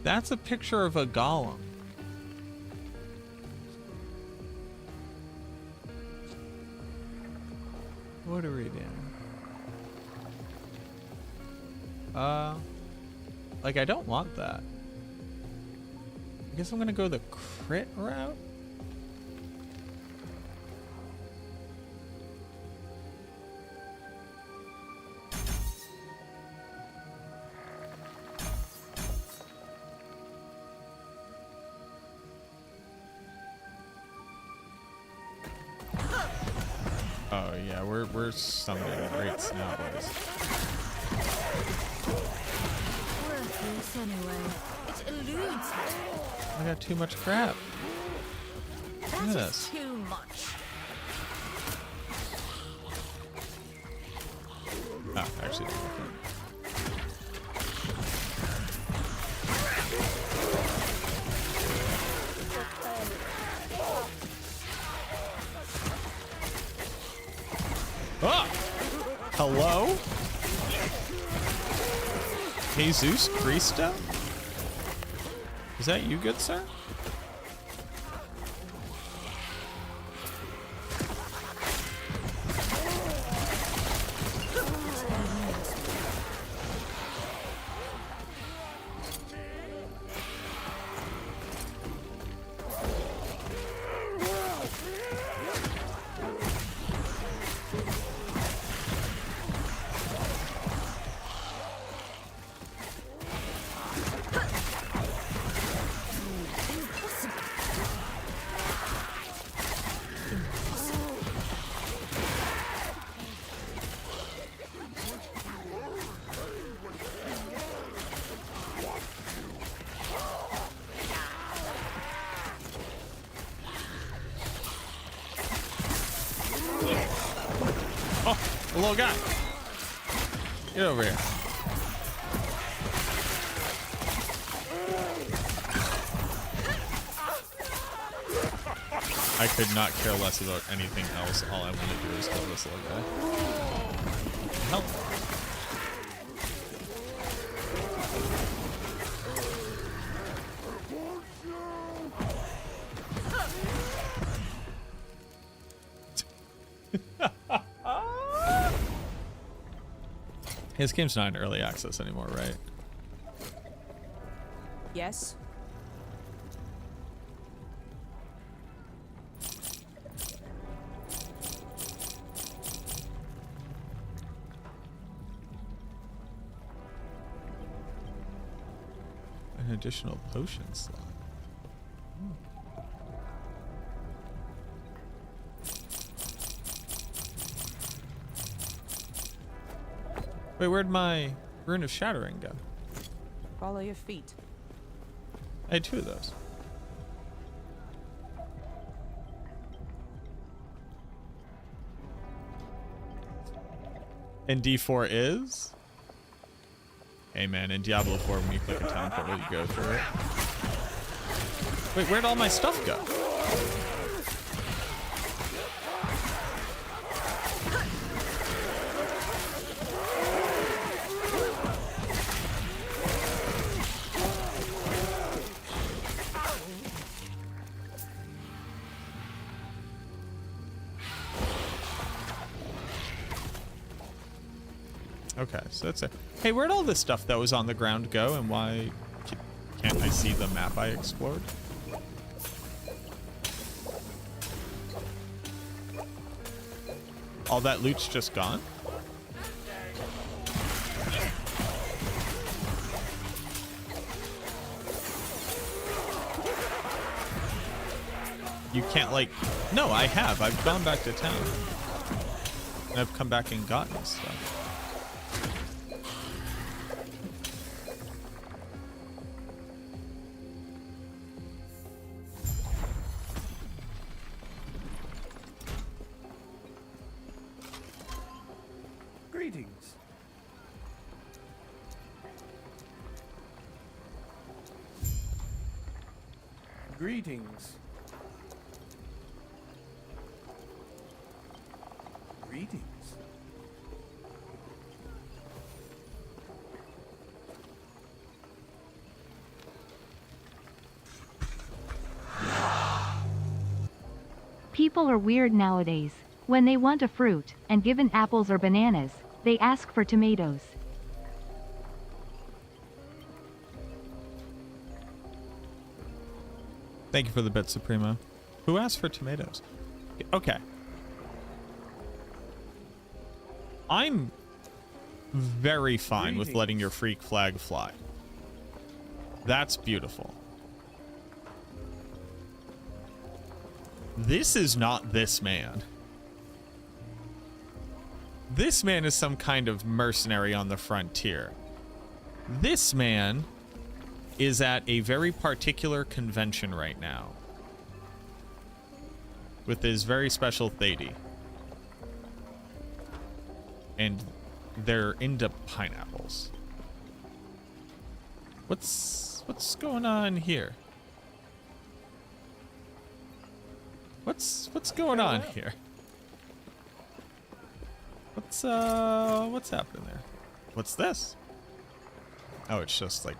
That's a picture of a golem. What are we doing? Like, I don't want that. I guess I'm gonna go the crit route. Oh yeah, we're summoning greats now, boys. Worthless anyway. It eludes me. I got too much crap. Look at That this. is too much. Oh, actually. Ah! Hello? Jesus Christo? Is that you, good sir? Oh, a little guy. Get over here. I could not care less about anything else. All I want to do is kill this little guy. Help. This game's not in early access anymore, right? Yes. An additional potion slot. Wait, where'd my Rune of Shattering go? Follow your feet. I had 2 of those. And D4 is? Hey man, in Diablo 4 when you click a town portal, you go through it. Wait, where'd all my stuff go? Okay, so that's it. Hey, where'd all this stuff that was on the ground go, and why can't I see the map I explored? All that loot's just gone? You can't, like... No, I have. I've gone back to town. And I've come back and gotten stuff. Greetings. Greetings. Greetings. People are weird nowadays. When they want a fruit, and given apples or bananas, they ask for tomatoes. Thank you for the bit, Supremo. Who asked for tomatoes? Okay. I'm very fine with letting your freak flag fly. That's beautiful. This is not this man. This man is some kind of mercenary on the frontier. This man is at a very particular convention right now with his very special Thady. And they're into pineapples. What's going on here? What's going on here? What's happening there? What's this? Oh, it's just like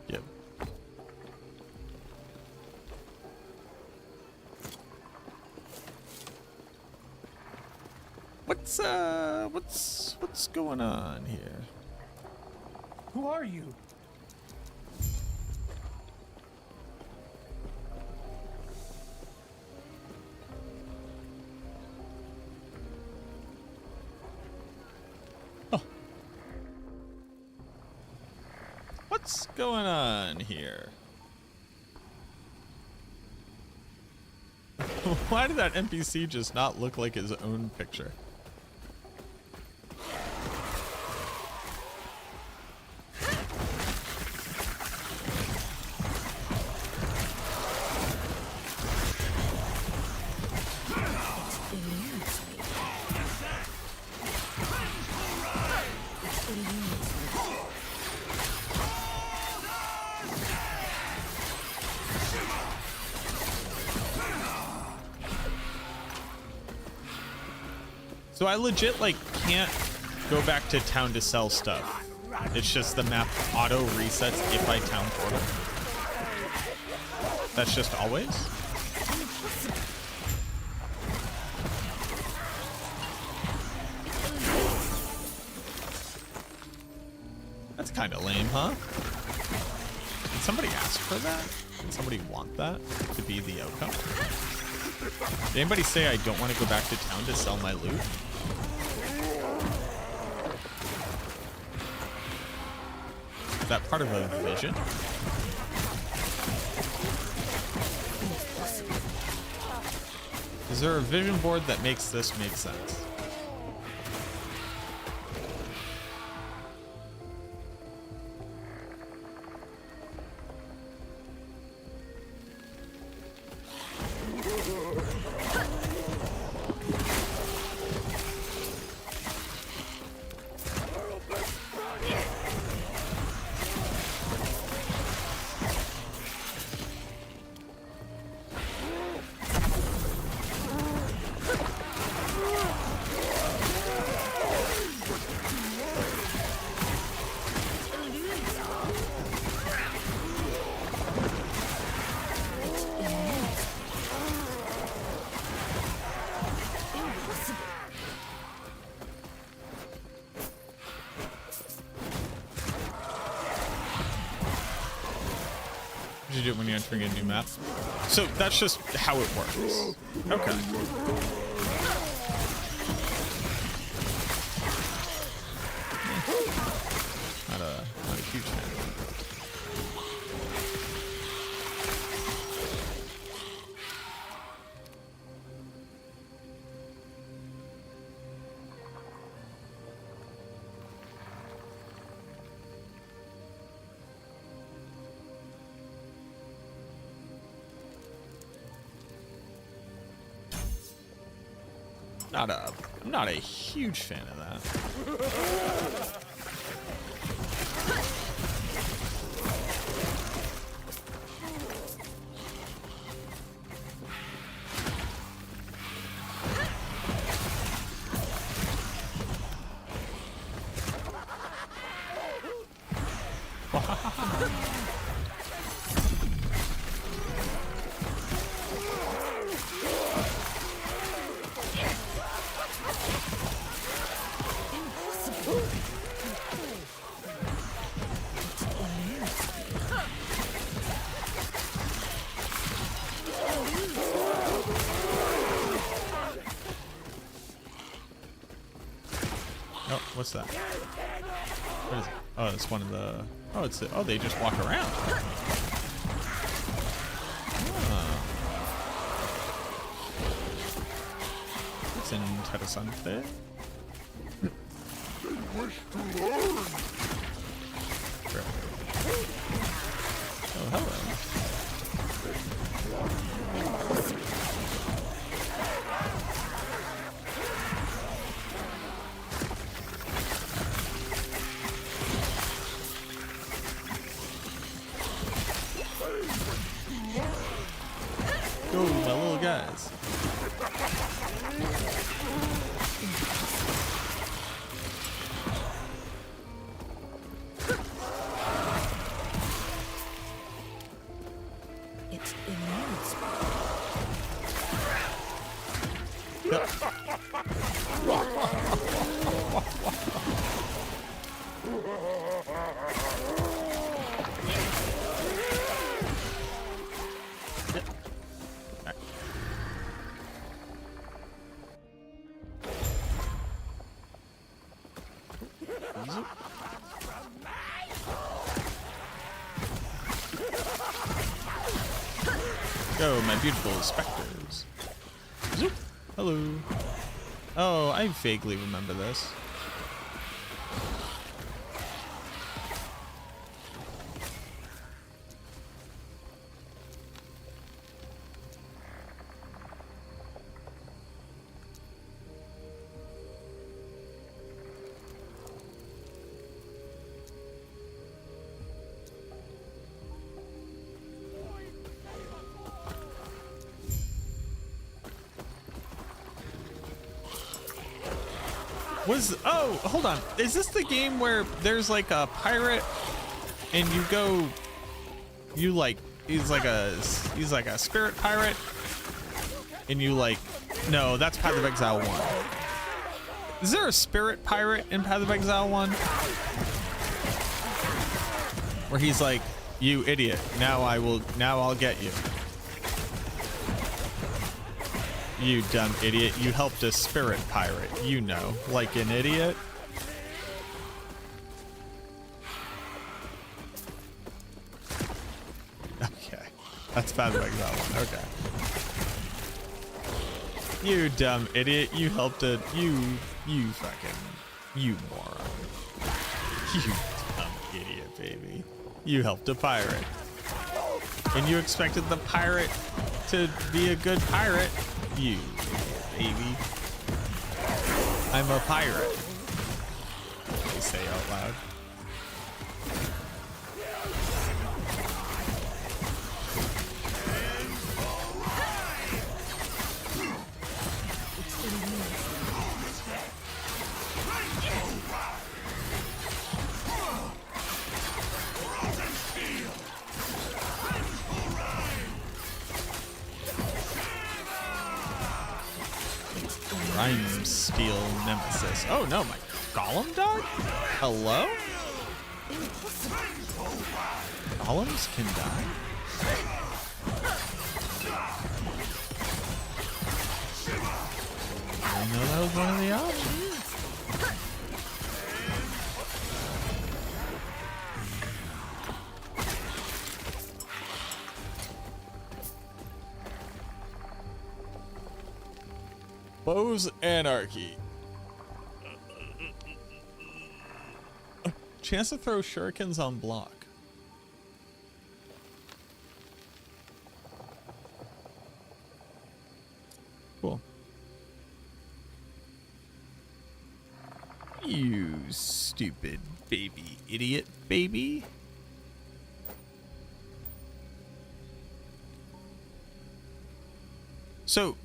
Yep. What's going on here? Who are you? Oh. What's going on here? Why did that NPC just not look like his own picture? So I legit like can't go back to town to sell stuff. It's just the map auto resets if I town portal. That's just always? That's kind of lame, huh? Did somebody ask for that? Did somebody want that to be the outcome? Did anybody say I don't want to go back to town to sell my loot? Is that part of a vision? Is there a vision board that makes this make sense? You do it when you're entering a new map. So that's just how it works. Okay. Not a huge fan. I'm not a huge fan of that. What's that? What is it? Oh, it's one of the. Oh, it's the. Oh, they just walk around. It's interesante. Oh, hello. Go, my little guys. It's immense. Go, my beautiful specters. Zoop. Hello. Oh, I vaguely remember this. Oh, hold on. Is this the game where there's like a pirate and you go, you like, he's like a spirit pirate and you like, no, that's Path of Exile 1. Is there a spirit pirate in Path of Exile 1? Where he's like, you idiot, now I'll get you. You dumb idiot. You helped a spirit pirate. You know, like an idiot. Okay. That's Path of Exile 1. Okay. You dumb idiot. You helped a... You moron. You dumb idiot, baby. You helped a pirate. And you expected the pirate to be a good pirate. You, baby. I'm a pirate. They say out loud. Rhyme Steel Nemesis. Oh no, my Golem dog? Hello? Golems can die? I didn't know that was one of the options. Bow's Anarchy. Chance to throw shurikens on block. Cool. You stupid baby idiot baby. So,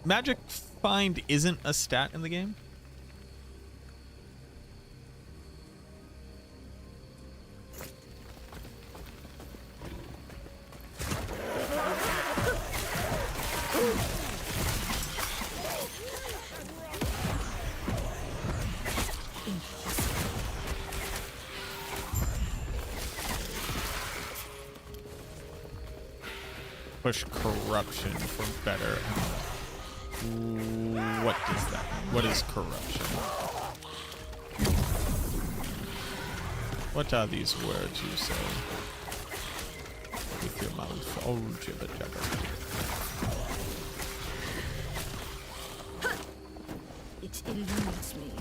Magic Find isn't a stat in the game? Push corruption for better. What does that mean? What is corruption? What are these words you say? With your mouth all jibber jabber. It eludes me.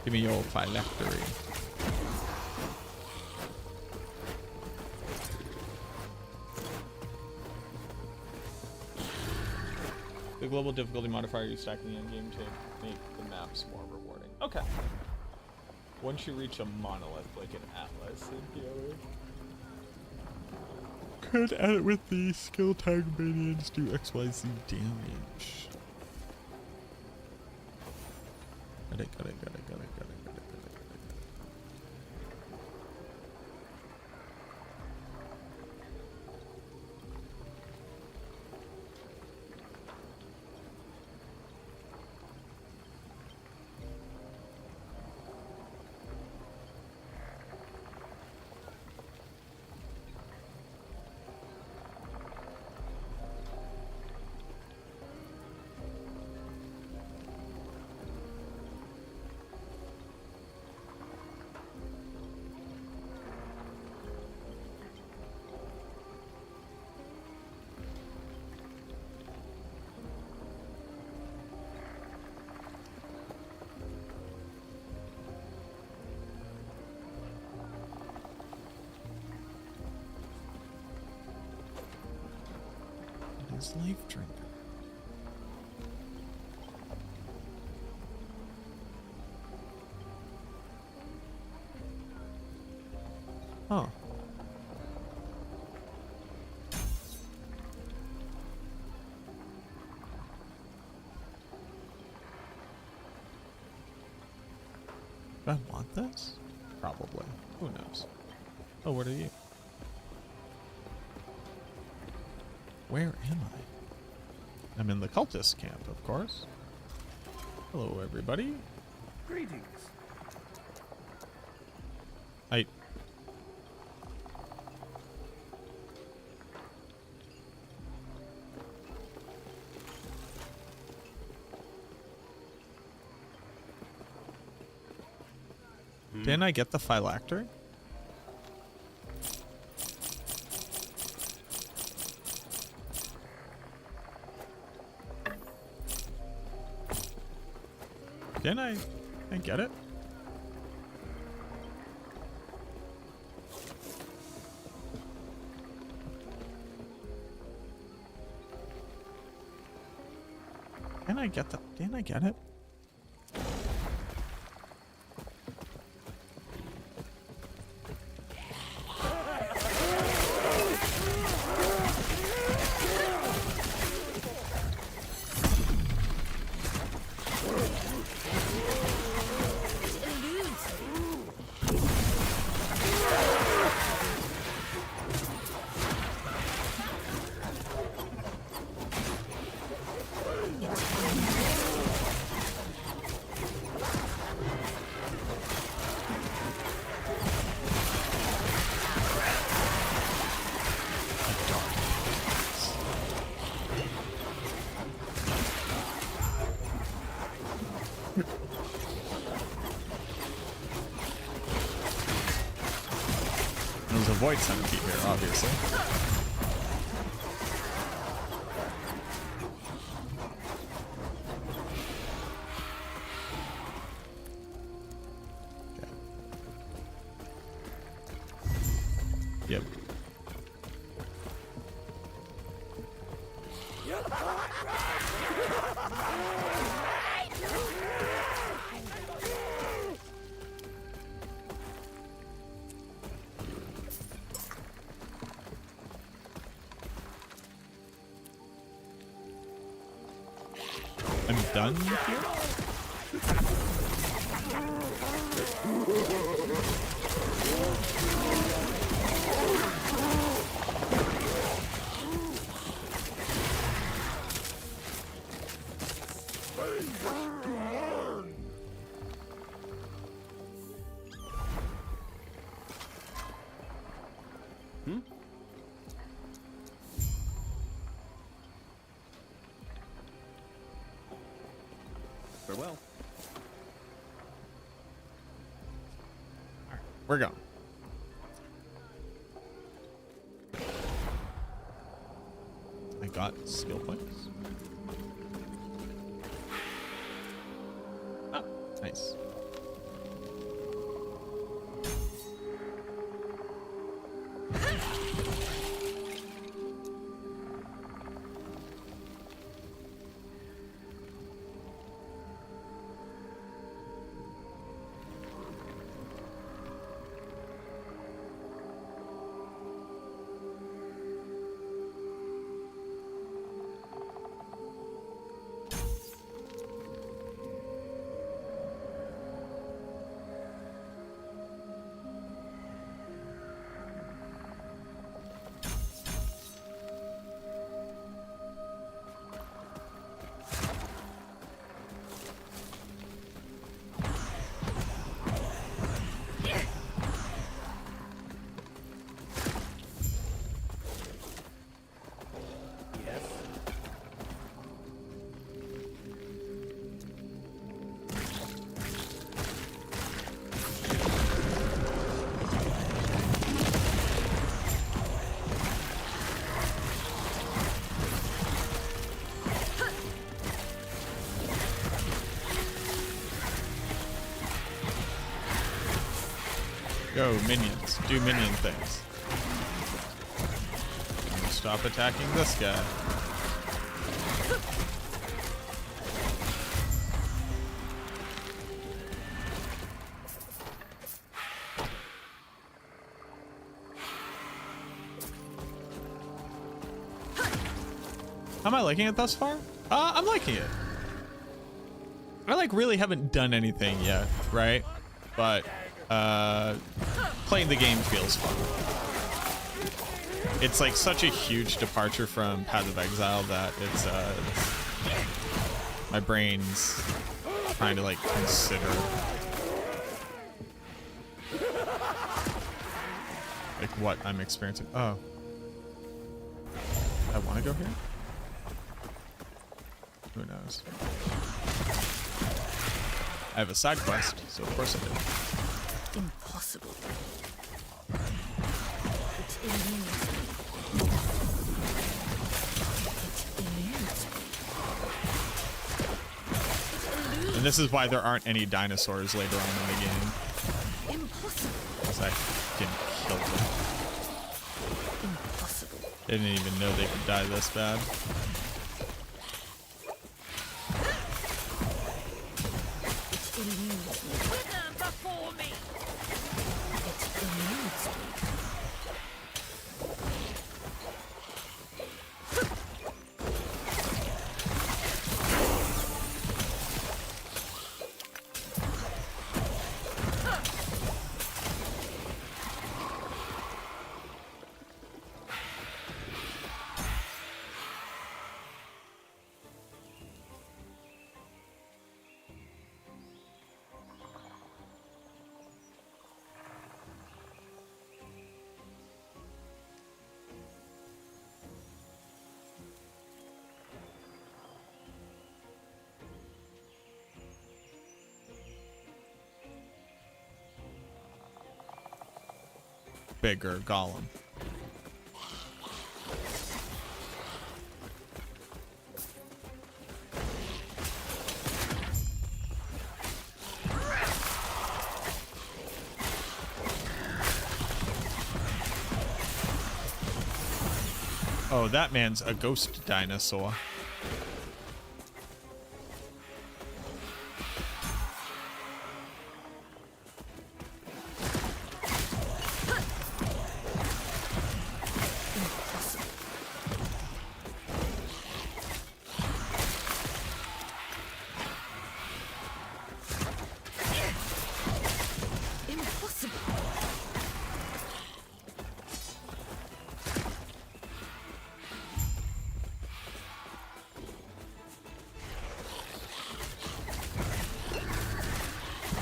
Give me your phylactery. The global difficulty modifier you stack in the endgame to make the maps more rewarding. Okay. Once you reach a monolith like an atlas in here. Could edit with the skill tag minions do XYZ damage. Got it. His life drink. Oh. Do I want this? Probably. Who knows? Oh, what are you? Where am I? I'm in the cultist camp, of course. Hello, everybody. Greetings. Didn't I get the phylactery? Didn't I get it? Didn't I get it? There's a void centipede here, obviously. Okay. Yep. I'm done here? we're going. I got skill points. Oh, nice. Go, minions. Do minion things. Stop attacking this guy. How am I liking it thus far? I'm liking it. I like really haven't done anything yet, right? But playing the game feels fun. It's like such a huge departure from Path of Exile that it's my brain's trying to like consider like what I'm experiencing. Oh, I want to go here? Who knows? I have a side quest, so of course I do. Impossible. It's immune. And this is why there aren't any dinosaurs later on in the game. Impossible. Because I can kill them. Impossible. Didn't even know they could die this bad. It's immune. Wither before me. It's immune. Bigger golem. Oh, that man's a ghost dinosaur.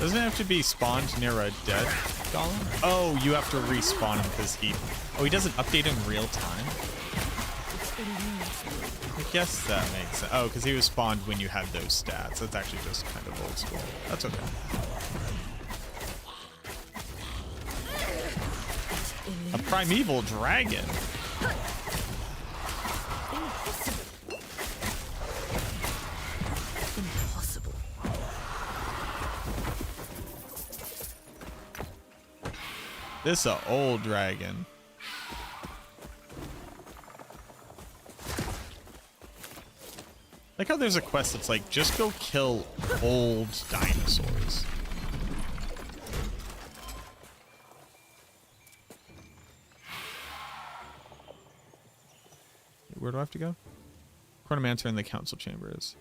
Doesn't it have to be spawned near a dead golem? Oh, you have to respawn him because he doesn't update in real time? I guess that makes sense. Oh, because he was spawned when you had those stats. That's actually just kind of old school. That's okay. primeval dragon. Impossible. This is an old dragon. Like how there's a quest that's like, just go kill old dinosaurs. Where do I have to go? Chronomancer in the council chambers.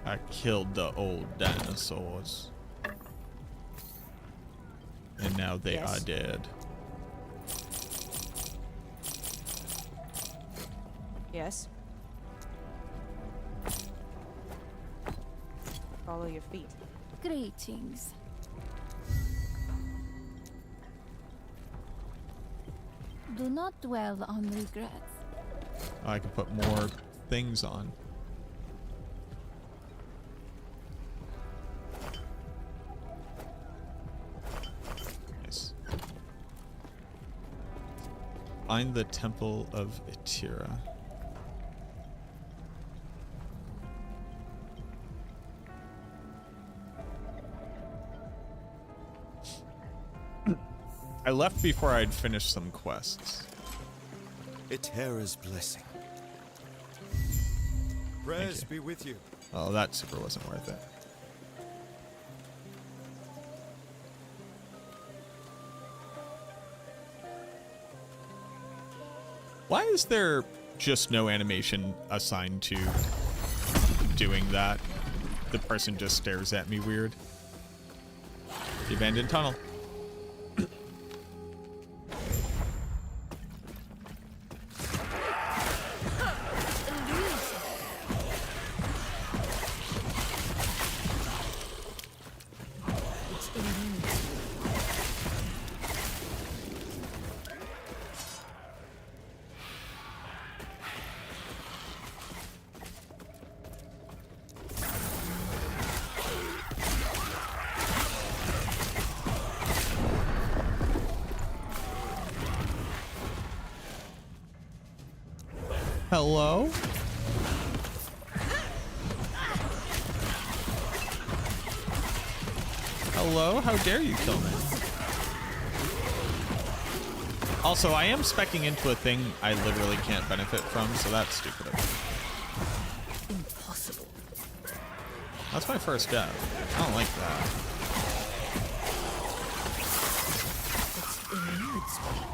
I killed the old dinosaurs. And now they are dead. Yes. Follow your feet. Greetings. Do not dwell on regrets. I can put more things on. Nice. Find the Temple of Etira. I left before I'd finished some quests. Etera's blessing. Prayers be with you. Oh, that super wasn't worth it. Why is there just no animation assigned to doing that? The person just stares at me weird. The abandoned tunnel. Hello? Hello? How dare you kill me? Also, I am speccing into a thing I literally can't benefit from, so that's stupid of me. Impossible. That's my first death. I don't like that. It eludes me.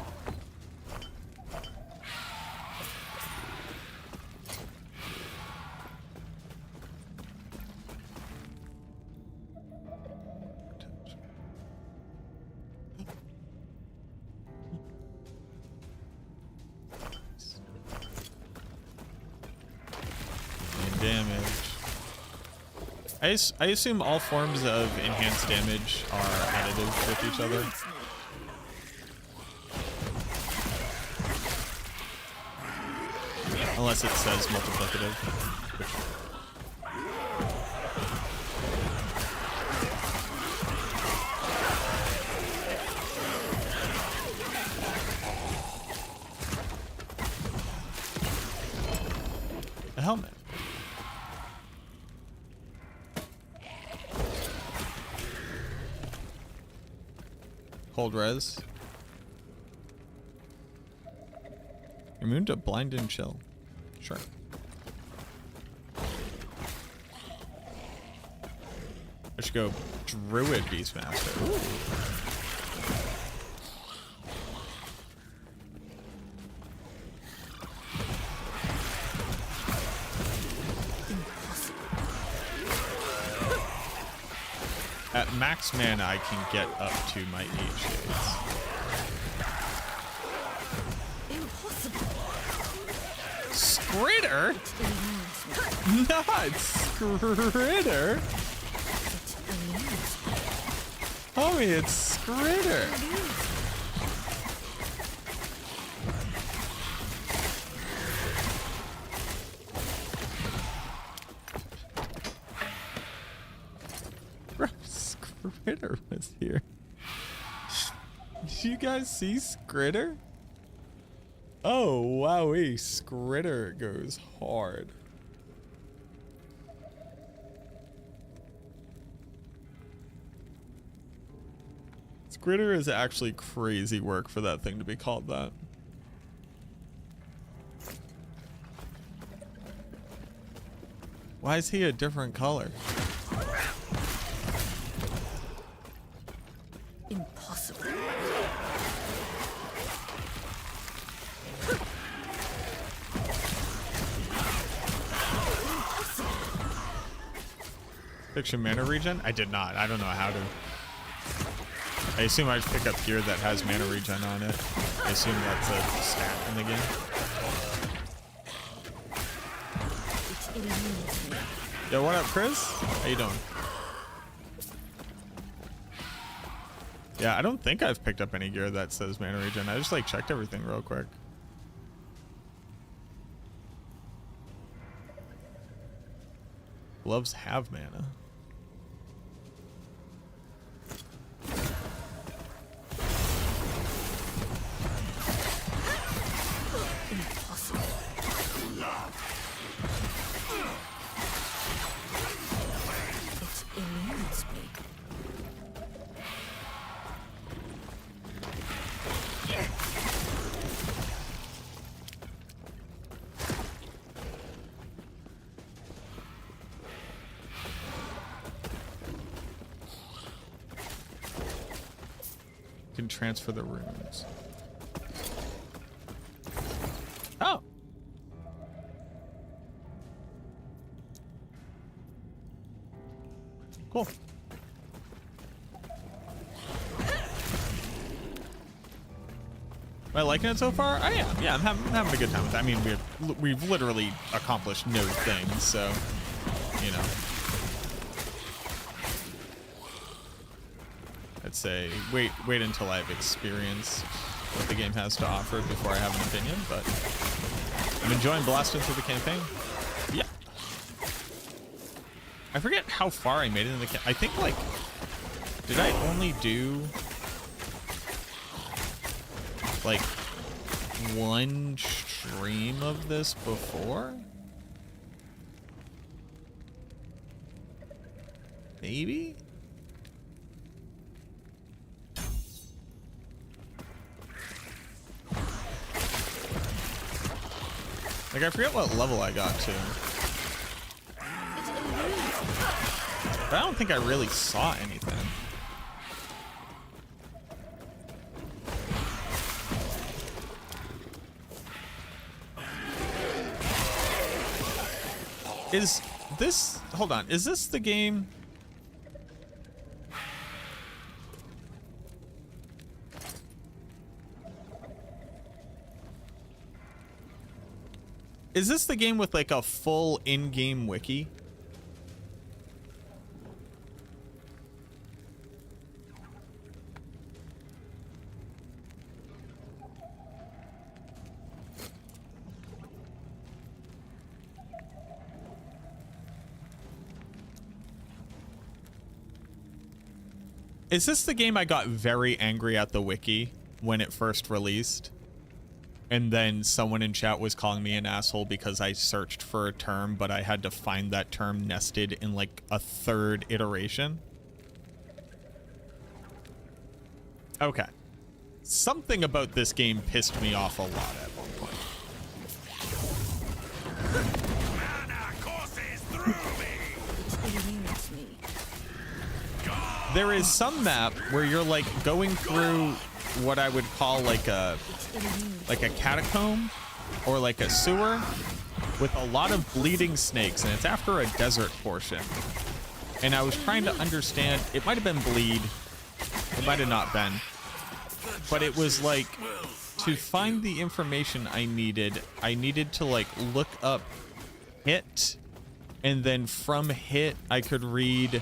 I assume all forms of enhanced damage are additive with each other. Unless it says multiplicative. A helmet. Cold res. Immune to blind and chill. Sure. I should go Druid Beastmaster. Ooh. At max mana, I can get up to my 8 shades. Impossible. Scritter? Not Scritter. Homie, it's Scritter. Bro, Scritter was here. Did you guys see Scritter? Oh, wowee, Scritter goes hard. Scritter is actually crazy work for that thing to be called that. Why is he a different color? Impossible. Fiction mana regen? I did not. I don't know how to. I assume I just pick up gear that has mana regen on it. I assume that's a stat in the game. Yo, what up, Chris? How you doing? Yeah, I don't think I've picked up any gear that says mana regen. I just like checked everything real quick. Gloves have mana. Can transfer the runes. Oh. Cool. Am I liking it so far? I am. Yeah, I'm having a good time with it. I mean, we've literally accomplished no things, so, you know. I'd say wait until I've experienced what the game has to offer before I have an opinion, but I'm enjoying blasting through the campaign. Yeah. I forget how far I made it in the I think, like, did I only do like one stream of this before? Maybe? Like, I forget what level I got to. But I don't think I really saw anything. Is this... Hold on. Is this the game... Is this the game with like a full in-game wiki? Is this the game I got very angry at the wiki when it first released? And then someone in chat was calling me an asshole because I searched for a term, but I had to find that term nested in like a third iteration. Okay. Something about this game pissed me off a lot at one point. There is some map where you're like going through what I would call like a catacomb or like a sewer with a lot of bleeding snakes, and it's after a desert portion. And I was trying to understand, it might have been bleed, it might have not been, but it was like to find the information I needed to like look up hit, and then from hit I could read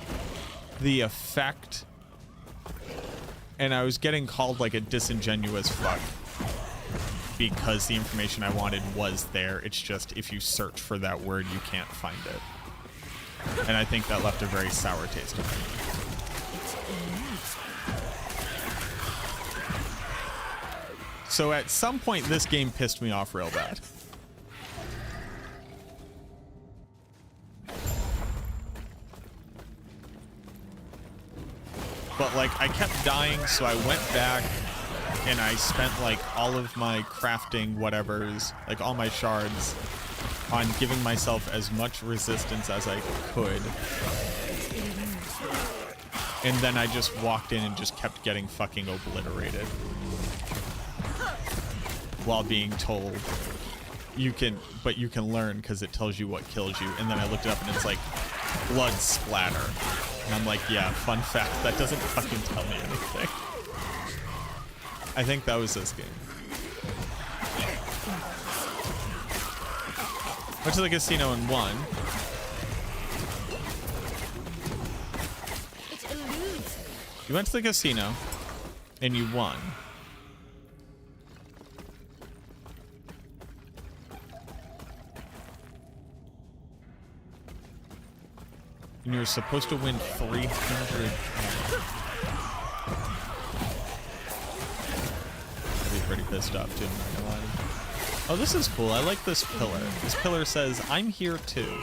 the effect, and I was getting called like a disingenuous fuck because the information I wanted was there. It's just if you search for that word you can't find it, and I think that left a very sour taste in me. So at some point this game pissed me off real bad. But like I kept dying, so I went back and I spent like all of my crafting whatevers, like all my shards, on giving myself as much resistance as I could. And then I just walked in and just kept getting fucking obliterated. While being told you can learn because it tells you what kills you. And then I looked it up and it's like blood splatter. And I'm like, yeah, fun fact, that doesn't fucking tell me anything. I think that was this game. Went to the casino and won. You went to the casino and you won. And you're supposed to win 300. I'd be pretty pissed off too, I'm not gonna lie. Oh, this is cool. I like this pillar. This pillar says, I'm here too.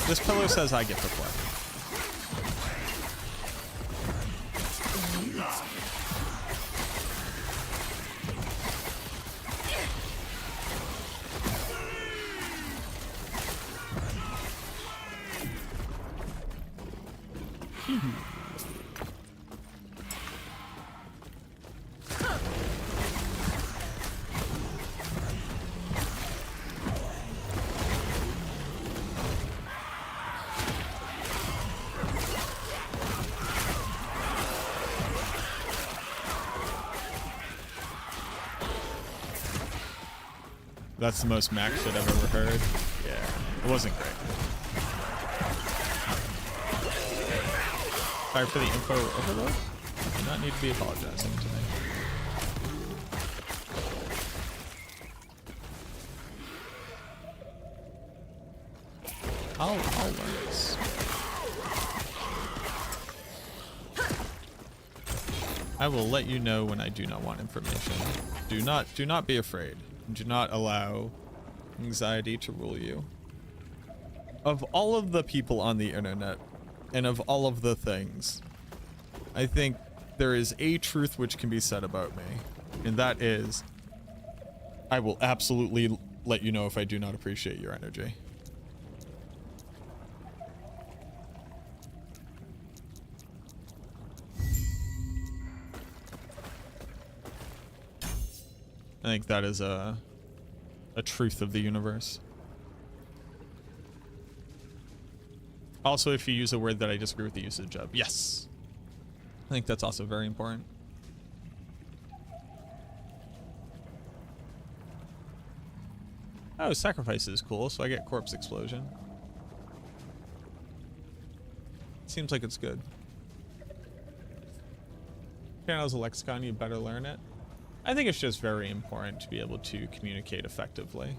This pillar says I get to play. That's the most Mac shit I've ever heard. Yeah, it wasn't great. Sorry for the info overload. I do not need to be apologizing to me. I'll learn this. I will let you know when I do not want information. Do not be afraid. Do not allow anxiety to rule you. Of all of the people on the internet, and of all of the things, I think there is a truth which can be said about me, and that is, I will absolutely let you know if I do not appreciate your energy. I think that is a truth of the universe. Also, if you use a word that I disagree with the usage of, yes. I think that's also very important. Oh, sacrifice is cool, so I get corpse explosion. Seems like it's good. Piano's a lexicon, you better learn it. I think it's just very important to be able to communicate effectively.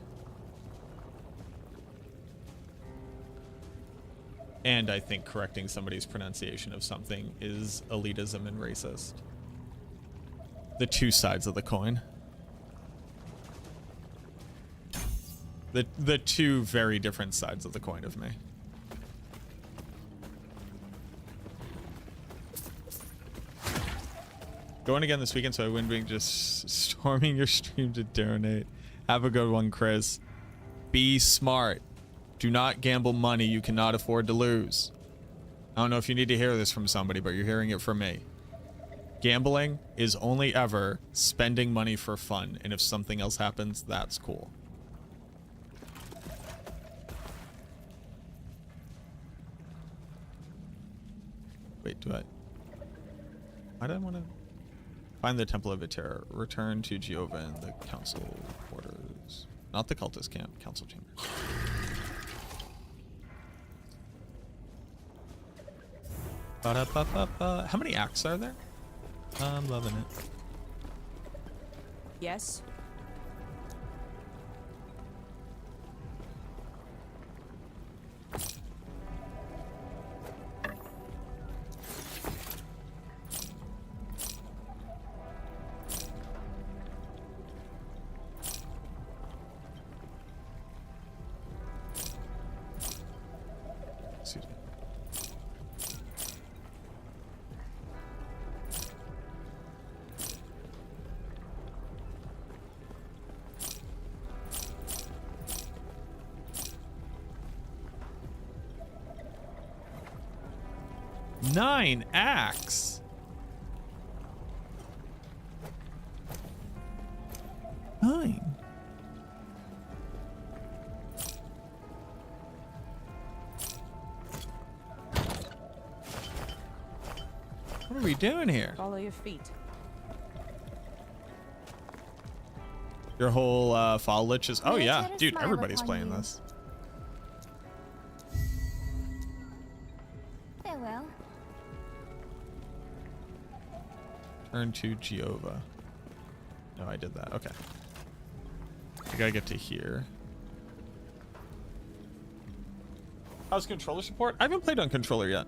And I think correcting somebody's pronunciation of something is elitism and racist. The two sides of the coin. The two very different sides of the coin of me. Going again this weekend, so I wouldn't be just storming your stream to donate. Have a good one, Chris. Be smart. Do not gamble money you cannot afford to lose. I don't know if you need to hear this from somebody, but you're hearing it from me. Gambling is only ever spending money for fun, and if something else happens, that's cool. Why do I want to find the Temple of Iter? Return to Jehovah in the council quarters. Not the cultist camp, council chambers. Ba-da-ba-ba-ba. How many acts are there? I'm loving it. Yes. Excuse me. Nine acts. Nine. What are we doing here? Follow your feet. Your whole fall lich is. Oh yeah, Let us dude, smile everybody's upon playing you. this. Farewell. Turn to Jehovah. No, I did that. Okay. I gotta get to here. How's controller support? I haven't played on controller yet.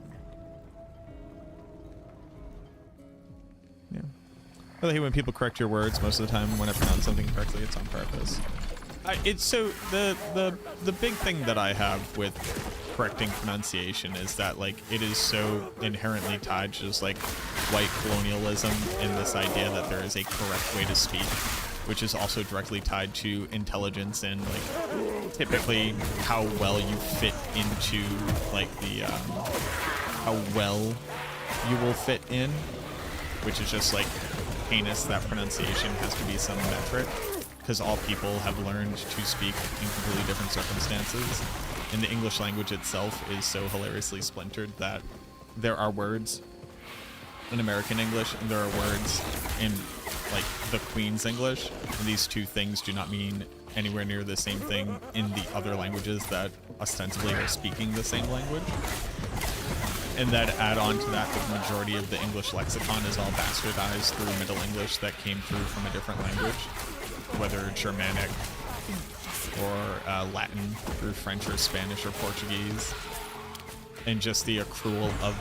Yeah. I really hate when people correct your words. Most of the time when I pronounce something correctly, it's on purpose. It's so the big thing that I have with correcting pronunciation is that like it is so inherently tied to just like white colonialism and this idea that there is a correct way to speak, which is also directly tied to intelligence and like typically how well you fit into like the how well you will fit in, which is just like heinous that pronunciation has to be some metric because all people have learned to speak in completely different circumstances. And the English language itself is so hilariously splintered that there are words in American English and there are words in like the Queen's English, and these two things do not mean anywhere near the same thing in the other languages that ostensibly are speaking the same language. And that add on to that, the majority of the English lexicon is all bastardized through Middle English that came through from a different language, whether Germanic or Latin through French or Spanish or Portuguese, and just the accrual of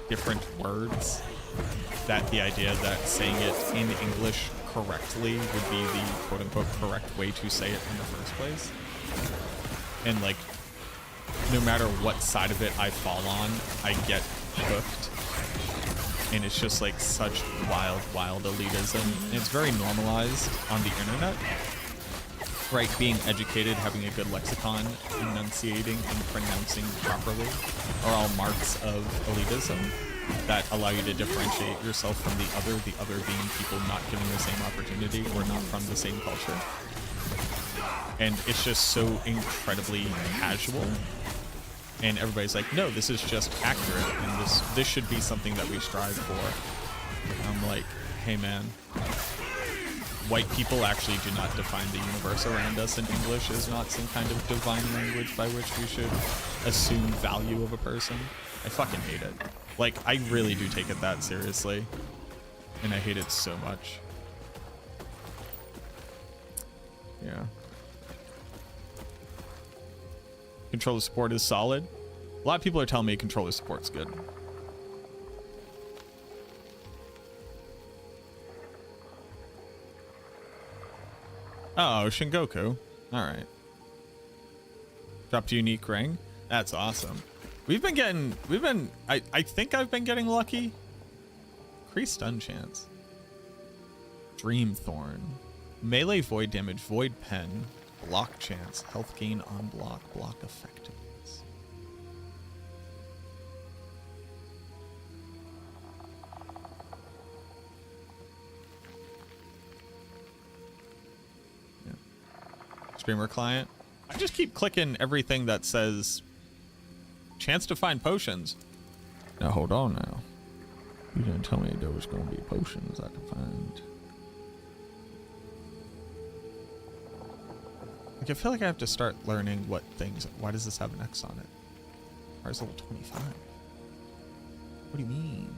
different words, that the idea that saying it in English correctly would be the quote-unquote correct way to say it in the first place. And like, no matter what side of it I fall on, I get hooked. And it's just like such wild, wild elitism. And it's very normalized on the internet. Right, being educated, having a good lexicon, enunciating and pronouncing properly are all marks of elitism that allow you to differentiate yourself from the other being people not given the same opportunity or not from the same culture. And it's just so incredibly casual. And everybody's like, no, this is just accurate, and this should be something that we strive for. I'm like, hey man, white people actually do not define the universe around us, and English is not some kind of divine language by which we should assume value of a person. I fucking hate it. Like, I really do take it that seriously, and I hate it so much. Yeah. Controller support is solid. A lot of people are telling me controller support's good. Oh, Shingoku. Alright. Dropped a unique ring. That's awesome. I think I've been getting lucky. Increased stun chance. Dream Thorn. Melee void damage, void pen. Block chance, health gain on block, block effectiveness. Yeah. Streamer client. I just keep clicking everything that says chance to find potions. Now hold on now. You didn't tell me there was going to be potions I could find. Like, I feel like I have to start learning what things... Why does this have an X on it? Ours level 25. What do you mean?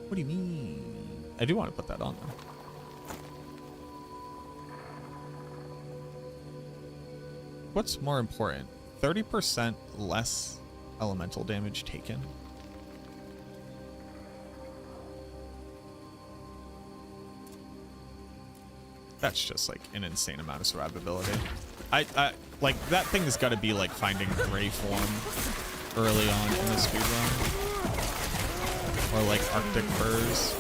What do you mean? I do want to put that on there. What's more important? 30% less elemental damage taken. That's just like an insane amount of survivability. I like that thing's got to be like finding gray form early on in the speedrun, or like Arctic furs.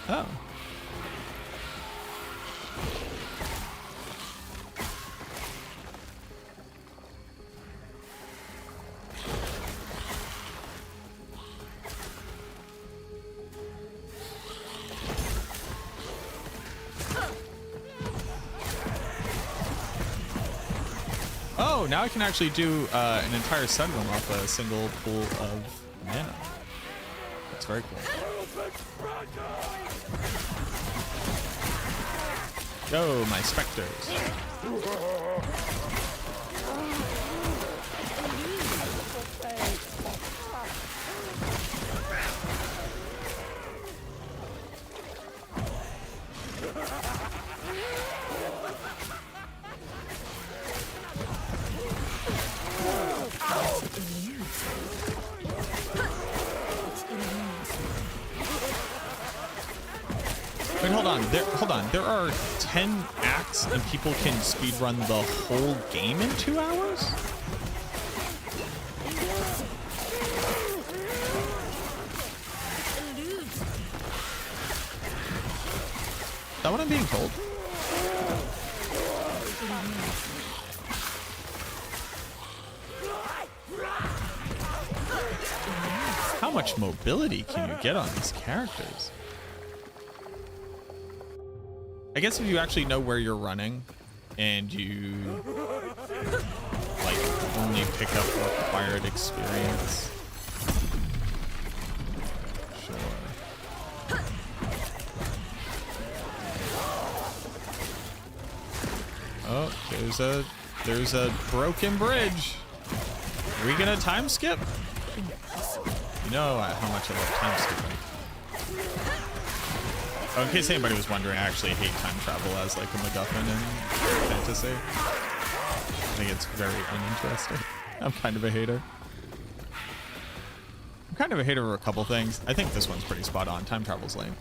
Oh. Oh, now I can actually do an entire set of them off a single pool of mana. That's very cool. Go, my specters. Wait, hold on. There are 10 acts and people can speedrun the whole game in 2 hours? Is that what I'm being told? How much mobility can you get on these characters? I guess if you actually know where you're running and you like only pick up required experience. Sure. Oh, there's a broken bridge. Are we gonna time skip? You know how much I love time skipping. Oh, in case anybody was wondering, I actually hate time travel as like a MacGuffin in fantasy. I think it's very uninteresting. I'm kind of a hater. I'm kind of a hater for a couple things. I think this one's pretty spot on. Time travel's lame.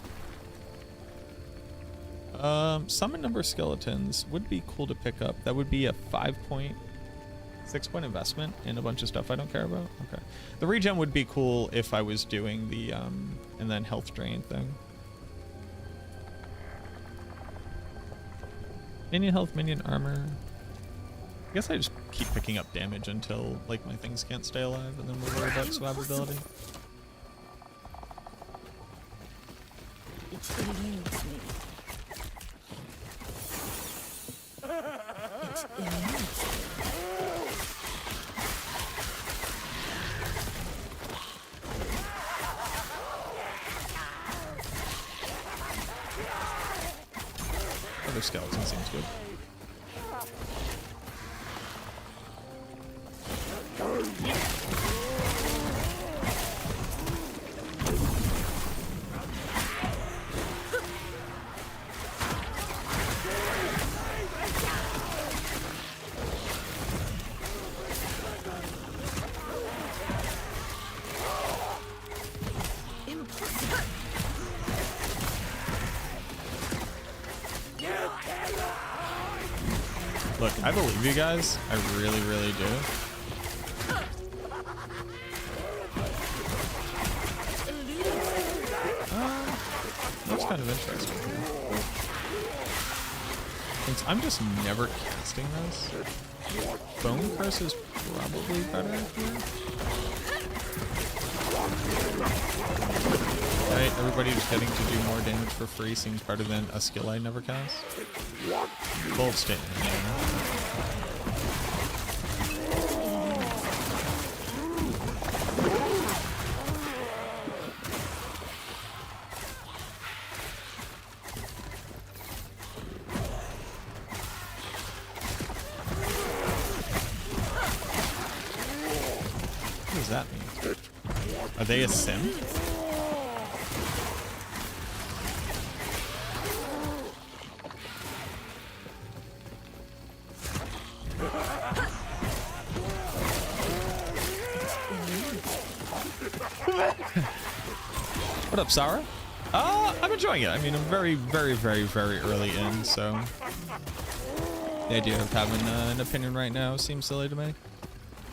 Summon number skeletons would be cool to pick up. That would be a 5.6 point investment in a bunch of stuff I don't care about. Okay. The regen would be cool if I was doing the and then health drain thing. Minion health, minion armor. I guess I just keep picking up damage until like my things can't stay alive, and then we'll worry about survivability. It eludes me. It eludes me. Other skeleton seems good. Look, I believe you guys. I really, really do. That's kind of interesting. Since I'm just never casting this, Bone Curse is probably better here. Right, everybody just getting to do more damage for free seems better than a skill I never cast. Bold statement, that mean? Are they a sim? What up, Sarah? I'm enjoying it. I mean, I'm very, very, very, very early in, so the idea of having an opinion right now seems silly to me.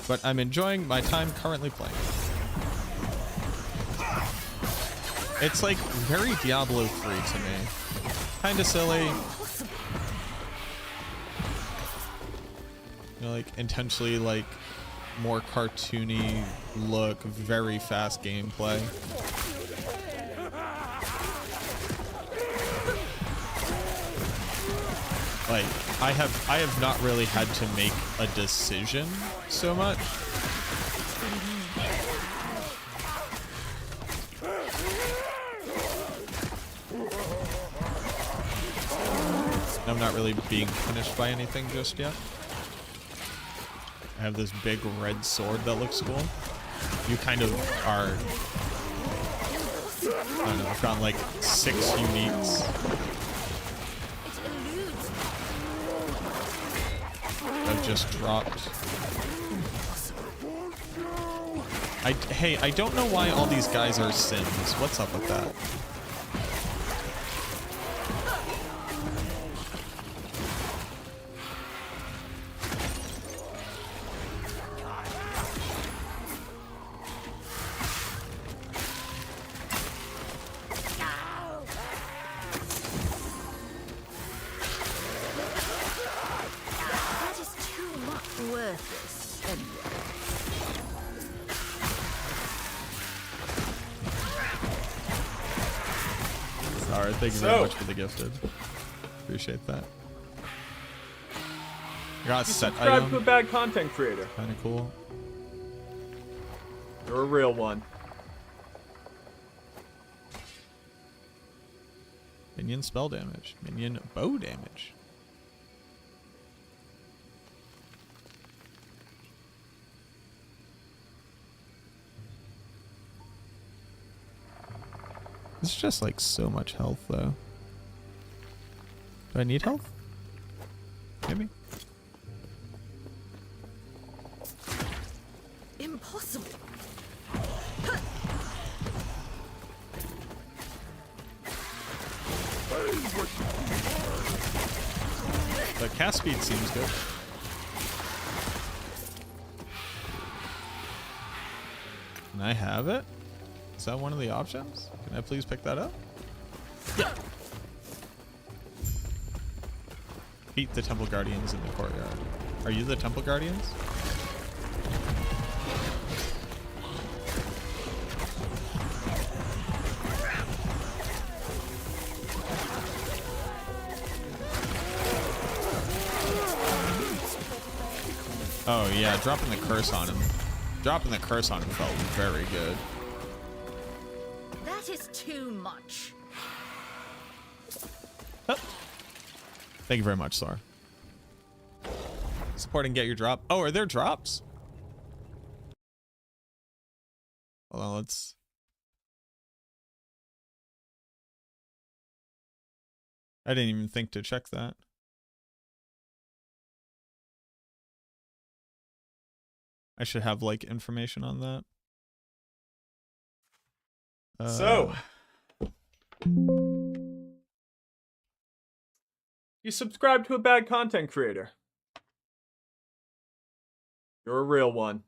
But I'm enjoying my time currently playing. It's like very Diablo 3 to me. Kinda silly. You know, like intentionally like more cartoony look, very fast gameplay. Like I have not really had to make a decision so much. I'm not really being punished by anything just yet. I have this big red sword that looks cool. You kind of are, I don't know, I've gotten like 6 uniques. I've just dropped. Hey, I don't know why all these guys are Sims. What's up with that? Thank you very much for the gifted. Appreciate that. I got a set item. Subscribe to a bad content creator. Kinda cool. You're a real one. Minion spell damage. Minion bow damage. It's just like so much health though. Do I need health? Maybe. Impossible. The cast speed seems good. Can I have it? Is that one of the options? Can I please pick that up? Yeah. Beat the Temple Guardians in the courtyard. Are you the Temple Guardians? Oh yeah, dropping the curse on him. Dropping the curse on him felt very good. That is too much. Oh. Thank you very much, Sar. Support and get your drop. Oh, are there drops? Hold on, let's... I didn't even think to check that. I should have like information on that. So, you subscribe to a bad content creator. You're a real one.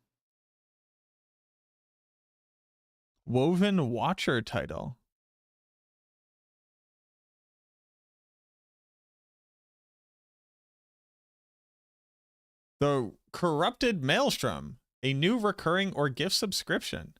Woven Watcher title. The Corrupted Maelstrom, a new recurring or gift subscription.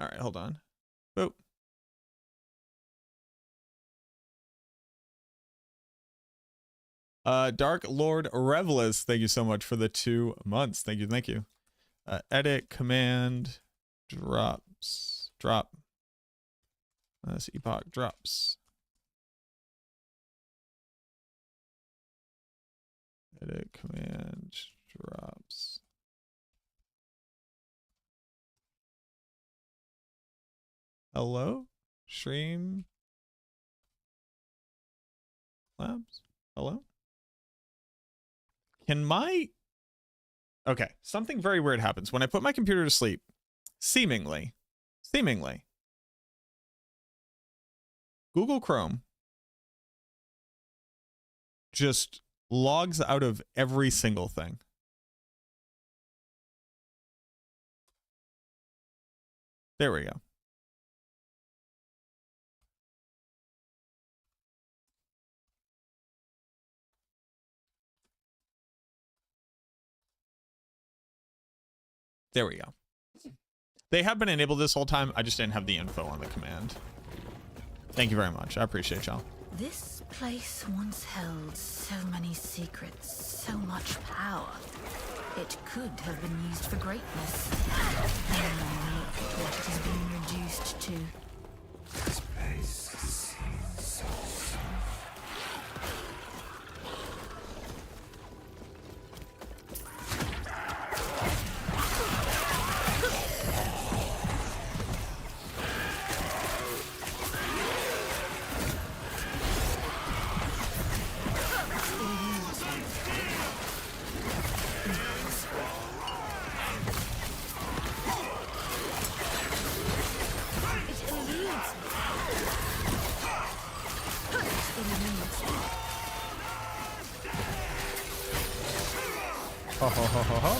All right, hold on. Oh. Dark Lord Revelous, thank you so much for the 2 months. Thank you, thank you. Edit command drops. Drop. That's Epoch drops. Edit command drops. Hello? Stream Labs? Hello? Can my... Okay, something very weird happens. When I put my computer to sleep, seemingly, Google Chrome just logs out of every single thing. There we go. There we go. They have been enabled this whole time. I just didn't have the info on the command. Thank you very much. I appreciate y'all. This place once held so many secrets, so much power. It could have been used for greatness. And look what it has been reduced to. This place seems so soft. Ho ho ho ho ho.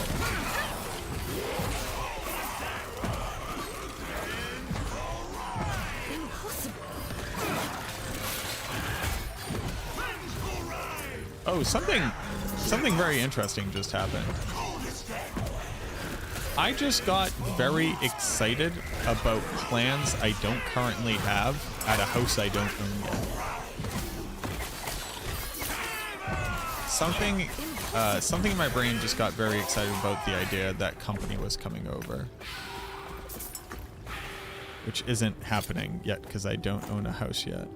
Oh, something very interesting just happened. I just got very excited about plans I don't currently have at a house I don't own yet. Something in my brain just got very excited about the idea that company was coming over. Which isn't happening yet because I don't own a house yet.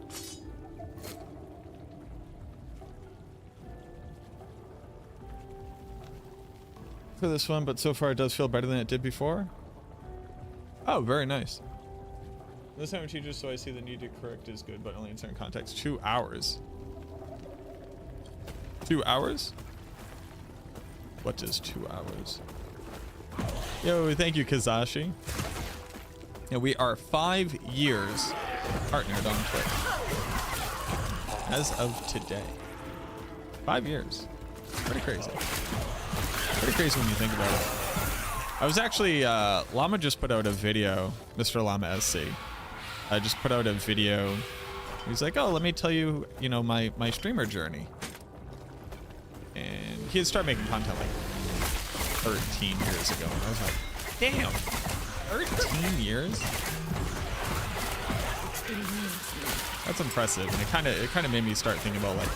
For this one, but so far it does feel better than it did before. Oh, very nice. This time teacher, so I see the need to correct is good, but only in certain contexts. 2 hours. 2 hours? What is 2 hours? Yo, thank you, Kazashi. Yeah, we are 5 years partnered on Twitch. As of today. 5 years. Pretty crazy. Pretty crazy when you think about it. I was actually, Llama just put out a video, Mr. Llama SC. I just put out a video. He's like, oh, let me tell you, you know, my streamer journey. And he had started making content like 13 years ago. And I was like, damn, 13 years? That's impressive. And it kind of made me start thinking about like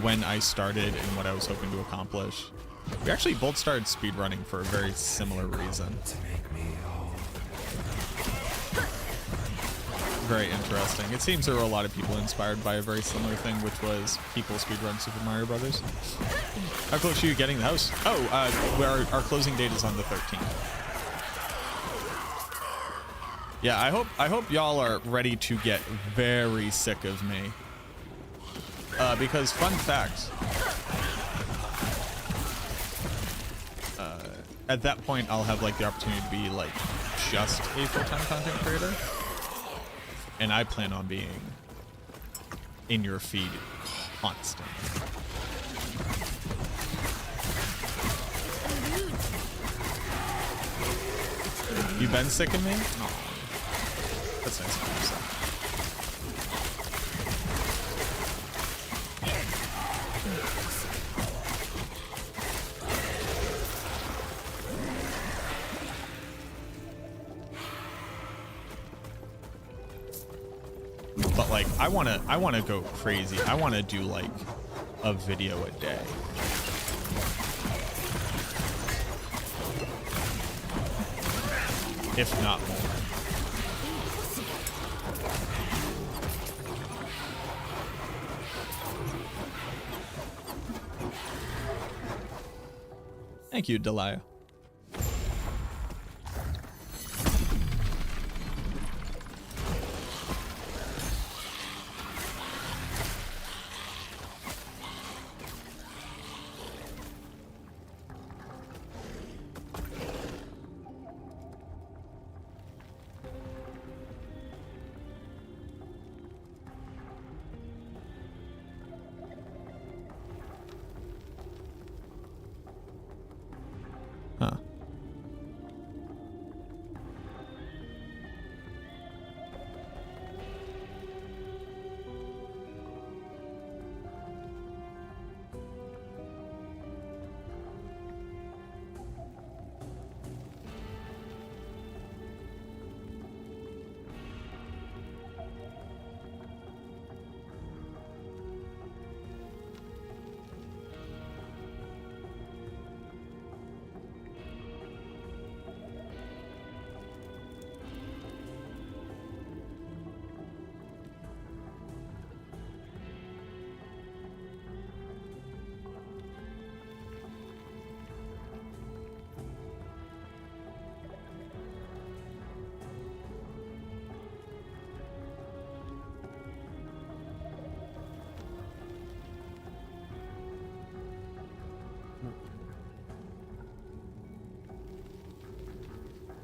when I started and what I was hoping to accomplish. We actually both started speedrunning for a very similar reason. Very interesting. It seems there were a lot of people inspired by a very similar thing, which was people speedrun Super Mario Brothers. How close are you getting the house? Oh, our closing date is on the 13th. Yeah, I hope y'all are ready to get very sick of me. Because fun fact, at that point I'll have like the opportunity to be like just a full-time content creator, and I plan on being in your feed constantly. You been sick of me? Aw, that's nice of you to say. but like I wanna go crazy. I wanna do like a video a day. If not more. Thank you, Delia. Huh.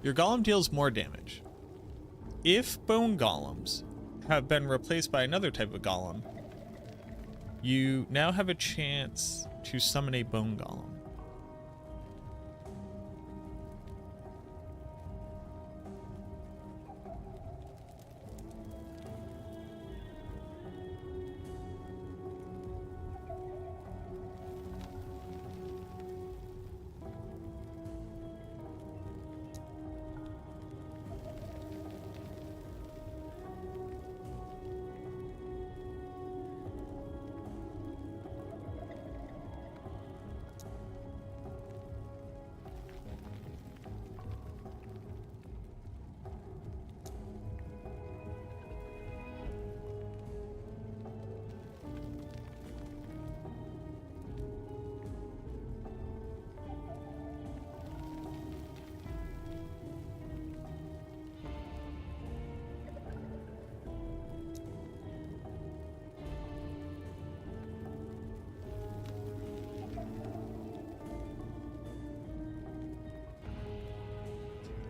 Your golem deals more damage. If bone golems have been replaced by another type of golem, you now have a chance to summon a bone golem.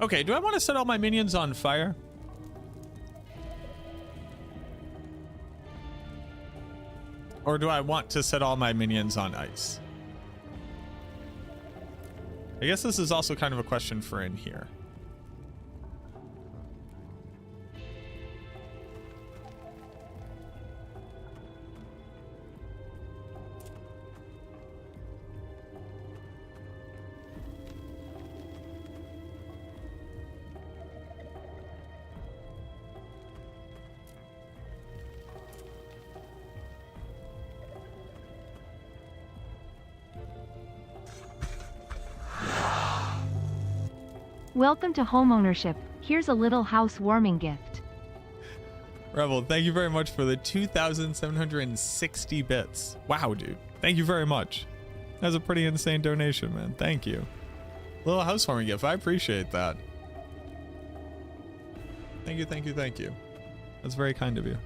Okay, do I want to set all my minions on fire? Or do I want to set all my minions on ice? I guess this is also kind of a question for in here. Welcome to homeownership. Here's a little housewarming gift. Rebel, thank you very much for the 2,760 bits. Wow, dude. Thank you very much. That's a pretty insane donation, man. Thank you. Little housewarming gift. I appreciate that. Thank you, thank you, thank you. That's very kind of you.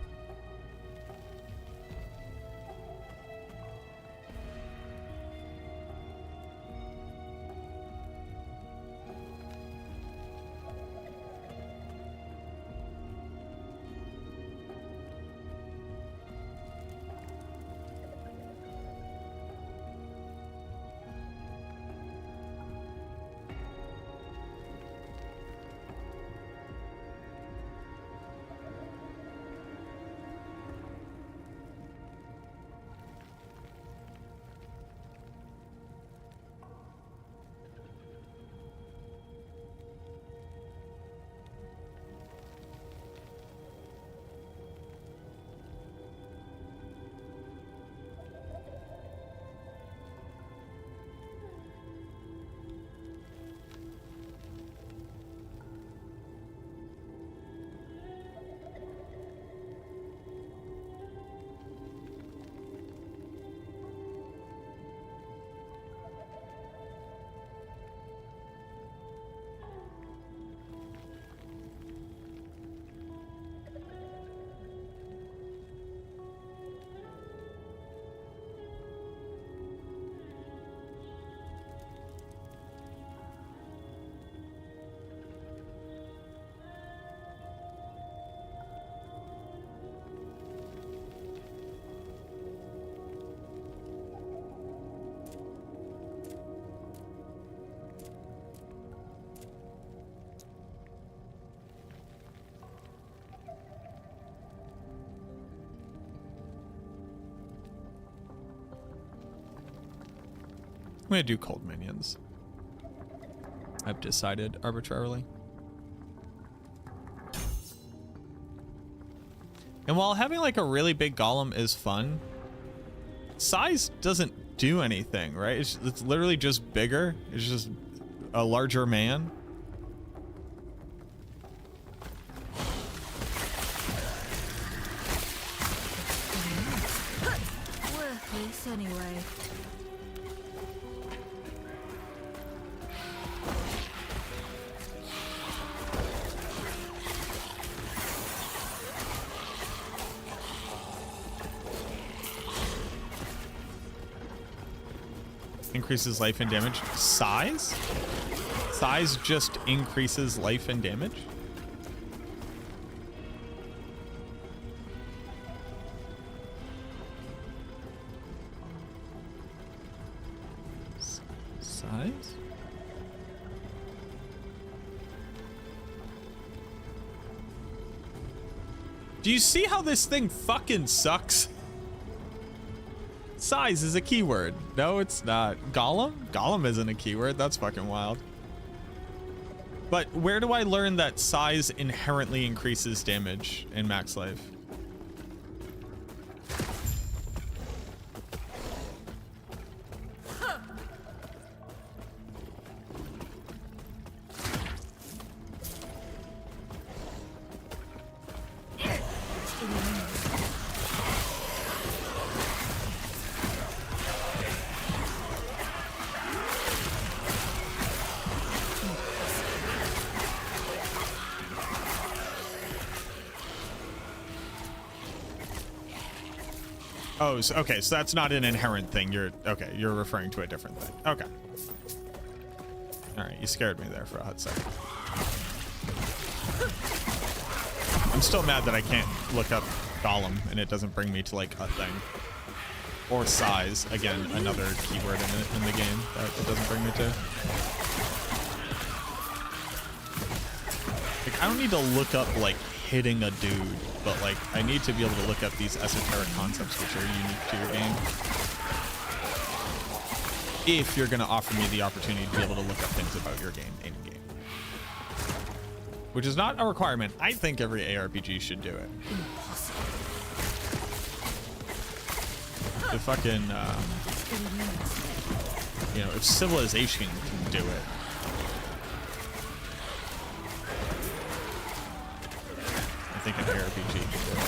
I'm gonna do cold minions. I've decided arbitrarily. And while having like a really big golem is fun, size doesn't do anything, right? It's literally just bigger. It's just a larger man. Worthless anyway. Increases life and damage. Size? Size just increases life and damage? Size? Do you see how this thing fucking sucks? Size is a keyword. No, it's not. Golem? Golem isn't a keyword. That's fucking wild. But where do I learn that size inherently increases damage in max life? Oh, so, okay, so that's not an inherent thing. You're referring to a different thing. Okay. All right, you scared me there for a hot second. I'm still mad that I can't look up Golem and it doesn't bring me to like a thing. Or size, again, another keyword in the game that it doesn't bring me to. Like, I don't need to look up like hitting a dude, but like I need to be able to look up these esoteric concepts which are unique to your game. If you're gonna offer me the opportunity to be able to look up things about your game in game. Which is not a requirement. I think every ARPG should do it. The fucking, you know, if Civilization can do it, I think an ARPG can do it.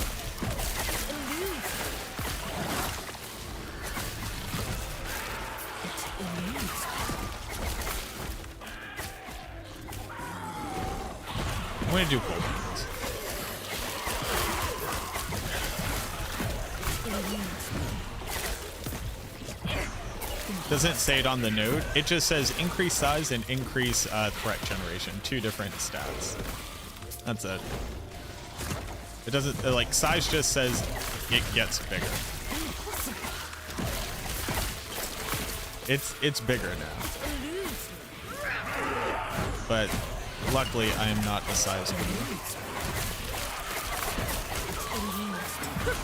I'm gonna do cold ones. Doesn't say it on the note. It just says increase size and increase threat generation. Two different stats. That's it. It doesn't, like, size just says it gets bigger. It's bigger now. But luckily I am not a size queen.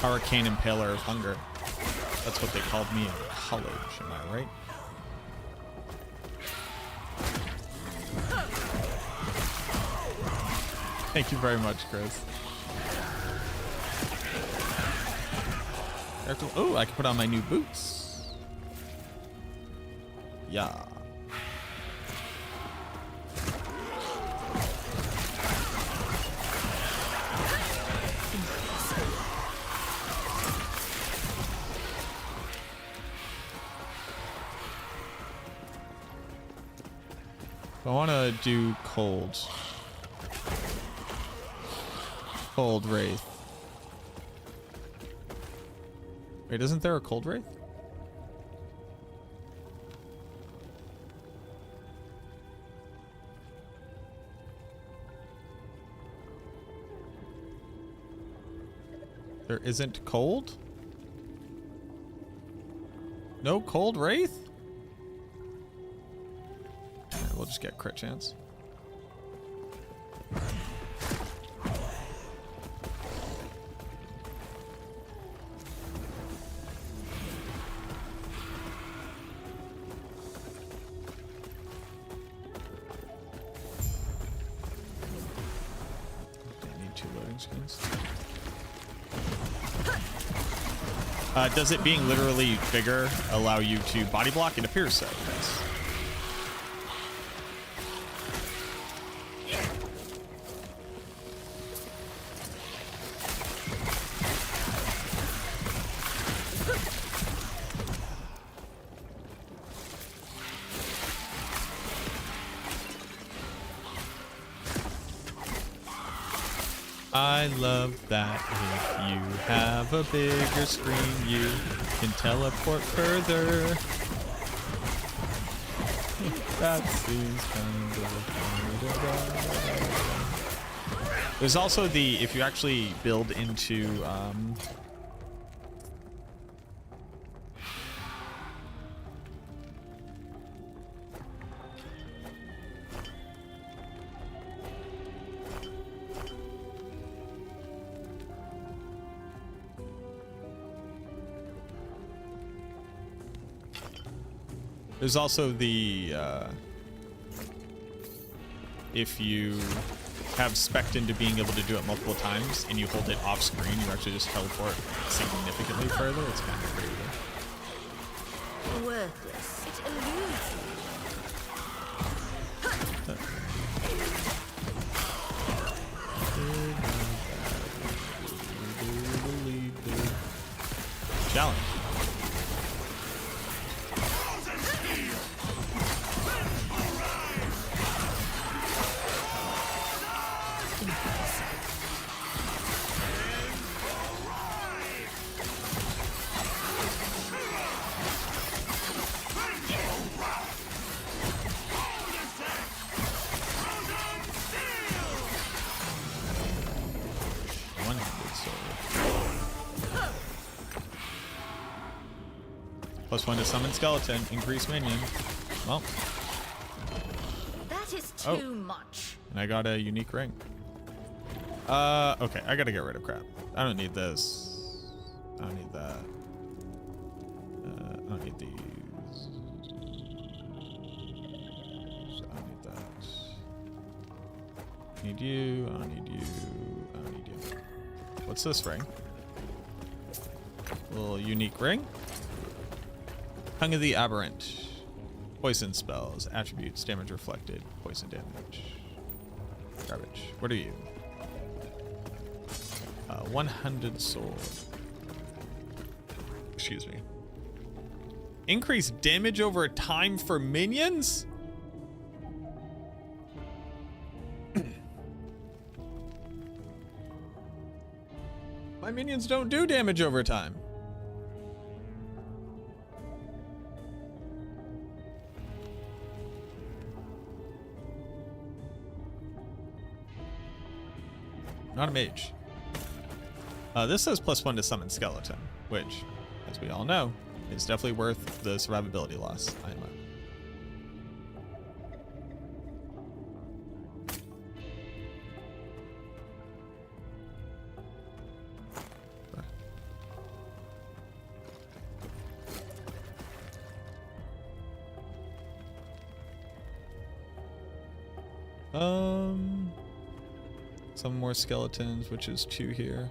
Arcane Impaler of Hunger. That's what they called me in college, am I right? Thank you very much, Chris. Oh, I can put on my new boots. Yeah. I want to do cold. Cold Wraith. Wait, isn't there a Cold Wraith? There isn't cold? No Cold Wraith? Alright, we'll just get crit chance. loading screens. Does it being literally bigger allow you to body block? It appears so, yes. I love that if you have a bigger screen, you can teleport further. That seems kind of... There's also the, if you actually build into... There's also the, if you have spec'd into being able to do it multiple times and you hold it off screen, you actually just teleport significantly further. It's kind of crazy. Worthless. It eludes you. Challenge. +1 to summon skeleton, increase minion. Well. That is too much. And I got a unique ring. Okay, I gotta get rid of crap. I don't need this. I don't need that. I don't need these. I don't need that. I need you. I don't need you. I don't need you. What's this ring? Little unique ring. Tongue of the Aberrant. Poison spells, attributes, damage reflected, poison damage. Garbage. What are you? 100 sword. Excuse me. Increase damage over time for minions? My minions don't do damage over time. Not a mage. This says +1 to summon skeleton, which, as we all know, is definitely worth the survivability loss. Some more skeletons, which is 2 here.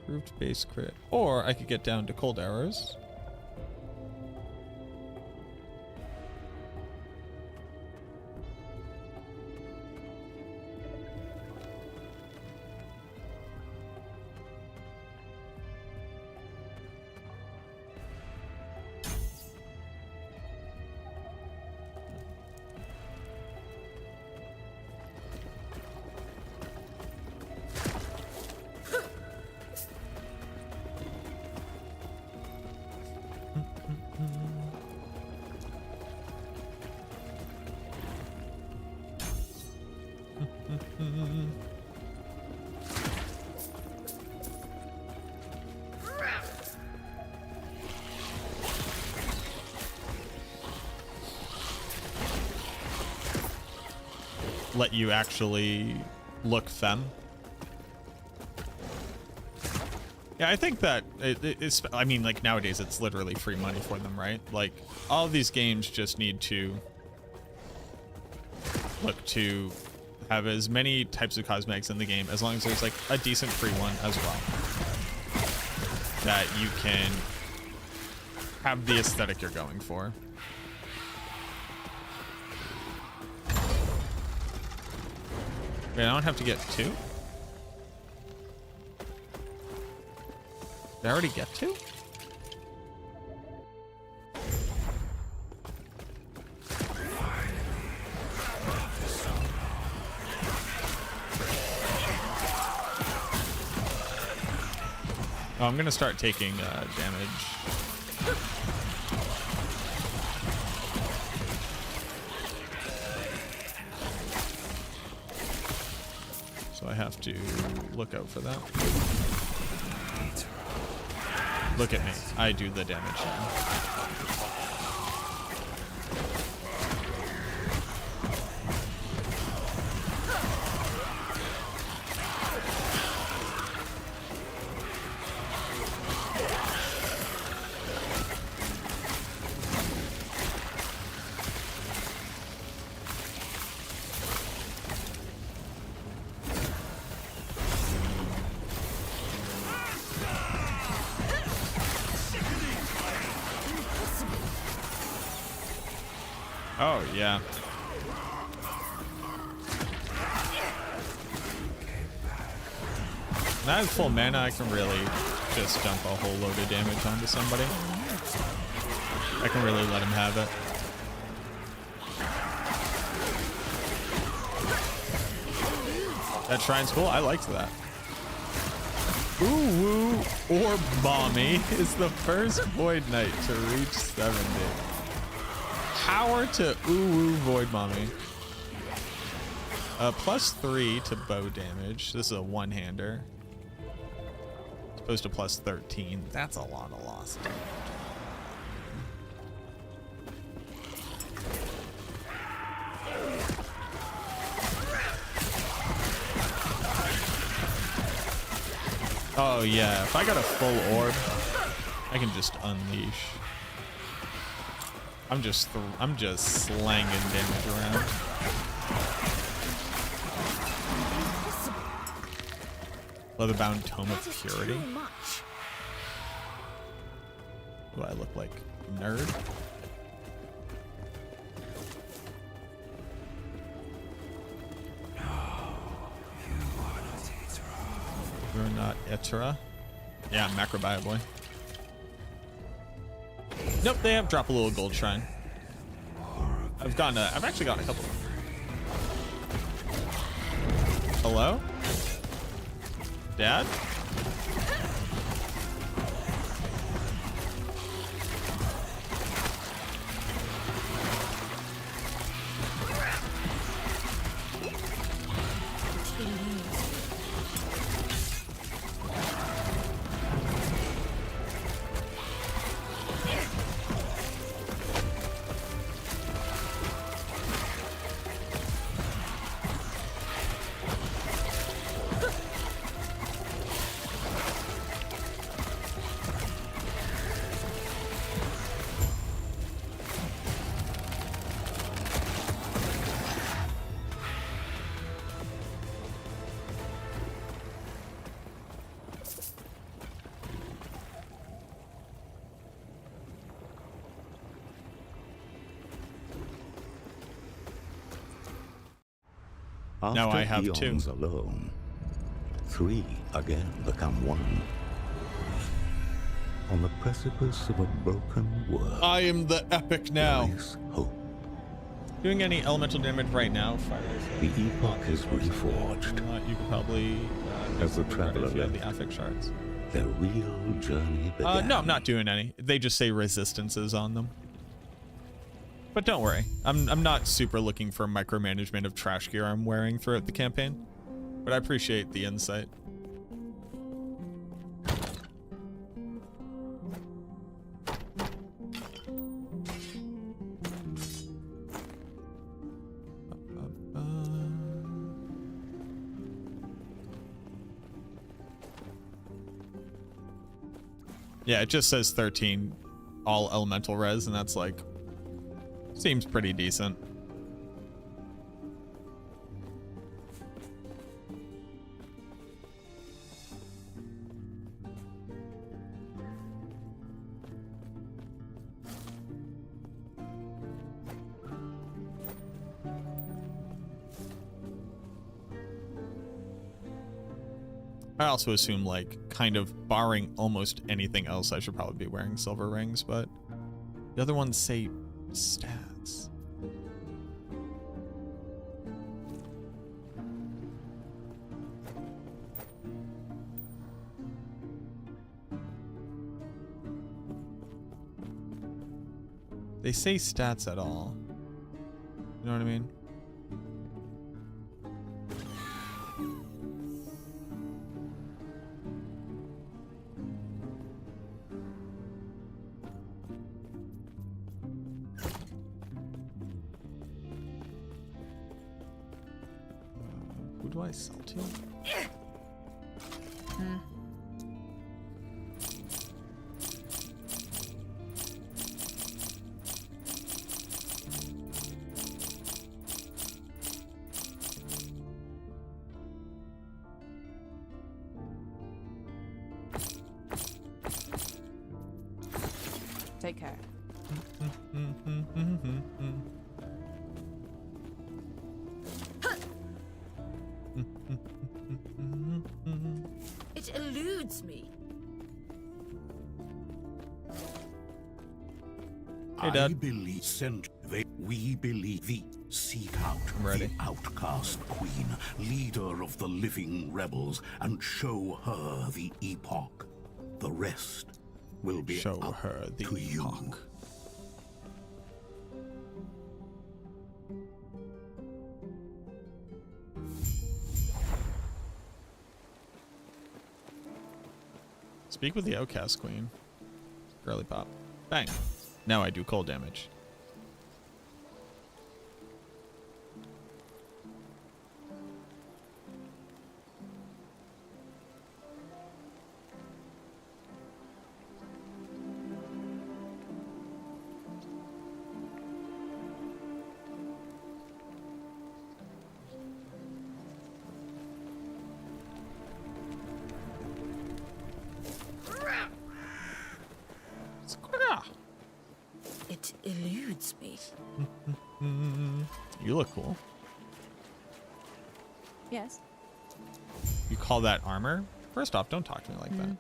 Improved base crit. Or I could get down to cold arrows. Let you actually look femme. Yeah, I think that it's, I mean, like nowadays it's literally free money for them, right? Like all of these games just need to look to have as many types of cosmetics in the game as long as there's like a decent free one as well. That you can have the aesthetic you're going for. Wait, I don't have to get 2? Did I already get 2? Oh, I'm gonna start taking damage. So I have to look out for that. Look at me. I do the damage now. Oh, yeah. When I have full mana, I can really just dump a whole load of damage onto somebody. I can really let him have it. That shrine's cool. I liked that. Ooh, or Mommy is the first Void Knight to reach 70. Power to Ooh Void Mommy. +3 to bow damage. This is a one-hander. As opposed to +13. That's a lot of loss. Oh yeah, if I got a full orb, I can just unleash. I'm just slanging damage around. Leatherbound Tome of Purity. Do I look like a nerd? You're not Etra. Yeah, Macrobio boy. Nope, they have drop a little gold shrine. I've actually gotten a couple. Hello? Dad? After Now I have eons 2. alone, 3 again become 1. On the precipice of a broken world. I am the Epic now. There is hope. Doing any elemental damage right now? The Epoch is reforged. You could probably as the traveler if you have left, the affect shards. their real journey began. No, I'm not doing any. They just say resistances on them. But don't worry, I'm not super looking for micromanagement of trash gear I'm wearing throughout the campaign. But I appreciate the insight. Yeah, it just says 13 all elemental res, and that's like, seems pretty decent. I also assume, like, kind of barring almost anything else, I should probably be wearing silver rings, but the other ones say stats. They say stats at all. You know what I mean? Who do I sell to? Take care. It eludes me. Hey, Dad. I believe we believe thee. Seek out the outcast queen, leader of the living rebels, and show her the epoch. The rest will be Show up her the to you. epoch. Speak with the outcast queen. Girly pop. Bang. Now I do cold damage. It eludes me. You look cool. Yes. You call that armor? First off, don't talk to me like that.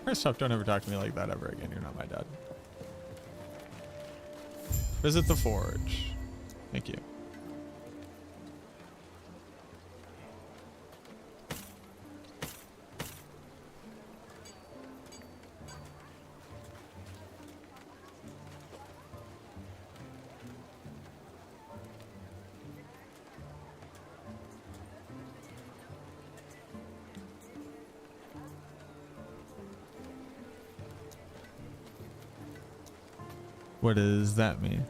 First off, don't ever talk to me like that ever again. You're not my dad. Visit the forge. Thank you. What does that mean?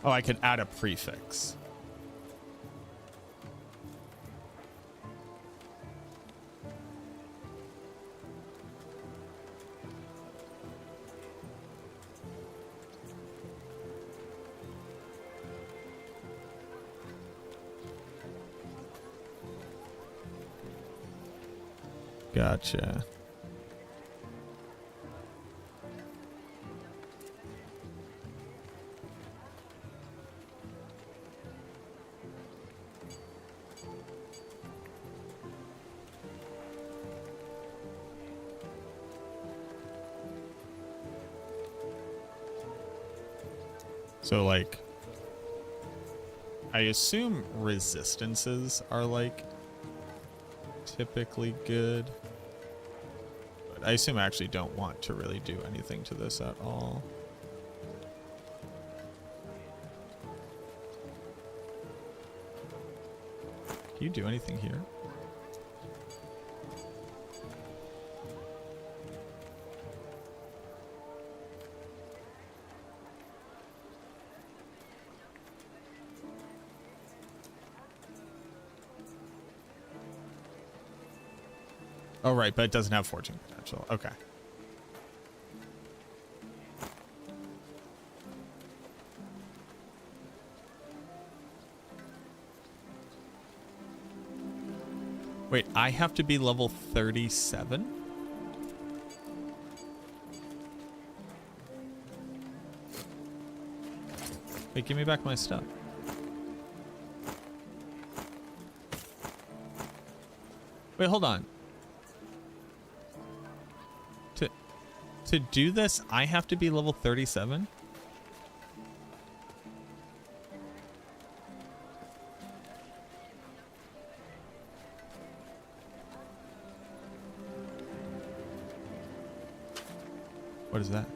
Oh, I could add a prefix. Gotcha. So, like, I assume resistances are, like, typically good. But I assume I actually don't want to really do anything to this at all. Can you do anything here? Oh, right, but it doesn't have fortune potential. Okay. Wait, I have to be level 37? Wait, give me back my stuff. Wait, hold on. To do this, I have to be level 37? What is that?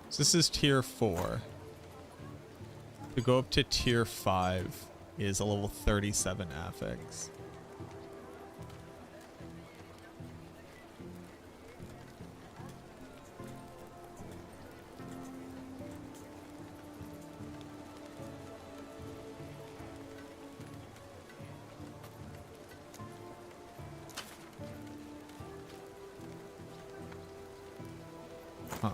So this is tier 4. To go up to tier 5 is a level 37 affix. Huh.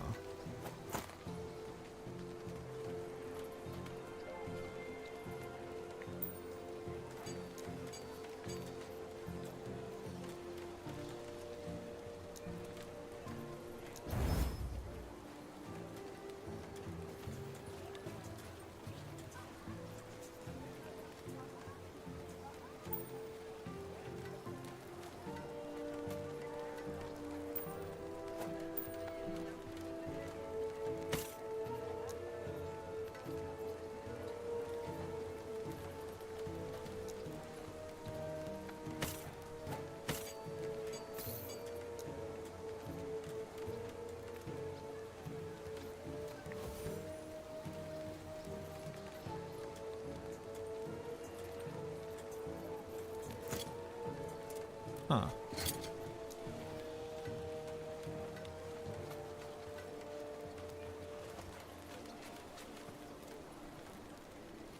Huh.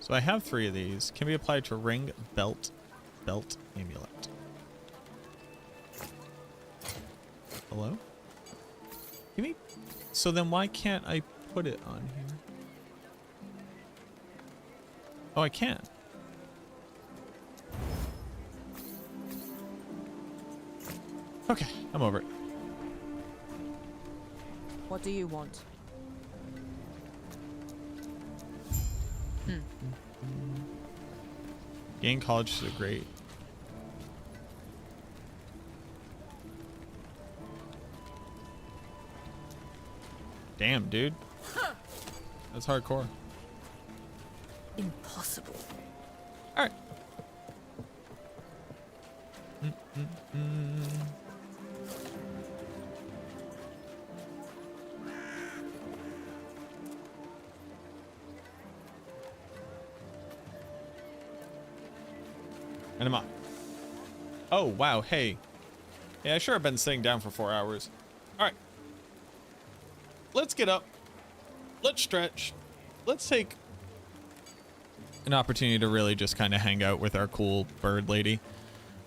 So I have 3 of these. Can be applied to ring, belt, amulet. Hello? Give me... So then why can't I put it on here? Oh, I can. Okay, I'm over it. What do you want? Gain college is great. Damn, dude. That's hardcore. Impossible. All right. And I'm up. Oh, wow. Hey. Yeah, I sure have been sitting down for 4 hours. All right. Let's get up. Let's stretch. Let's take an opportunity to really just kind of hang out with our cool bird lady.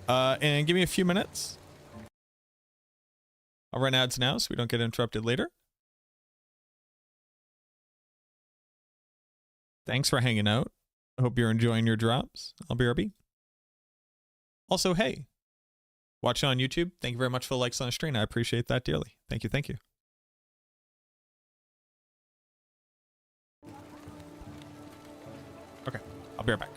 And give me a few minutes. I'll run ads now so we don't get interrupted later. Thanks for hanging out. I hope you're enjoying your drops. I'll BRB. Also, hey, watching on YouTube, thank you very much for the likes on the stream. I appreciate that dearly. Thank you, thank you. Okay, I'll be right back.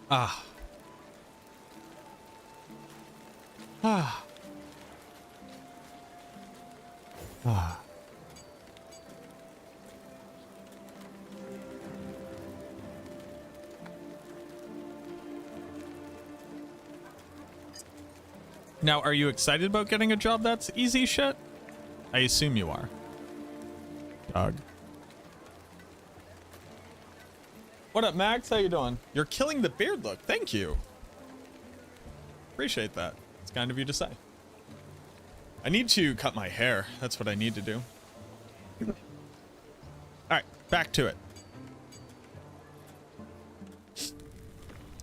Ah. Ah. Ah. Now, are you excited about getting a job that's easy shit? I assume you are. Dog. What up, Max? How you doing? You're killing the beard look. Thank you. Appreciate that. It's kind of you to say. I need to cut my hair. That's what I need to do. All right, back to it.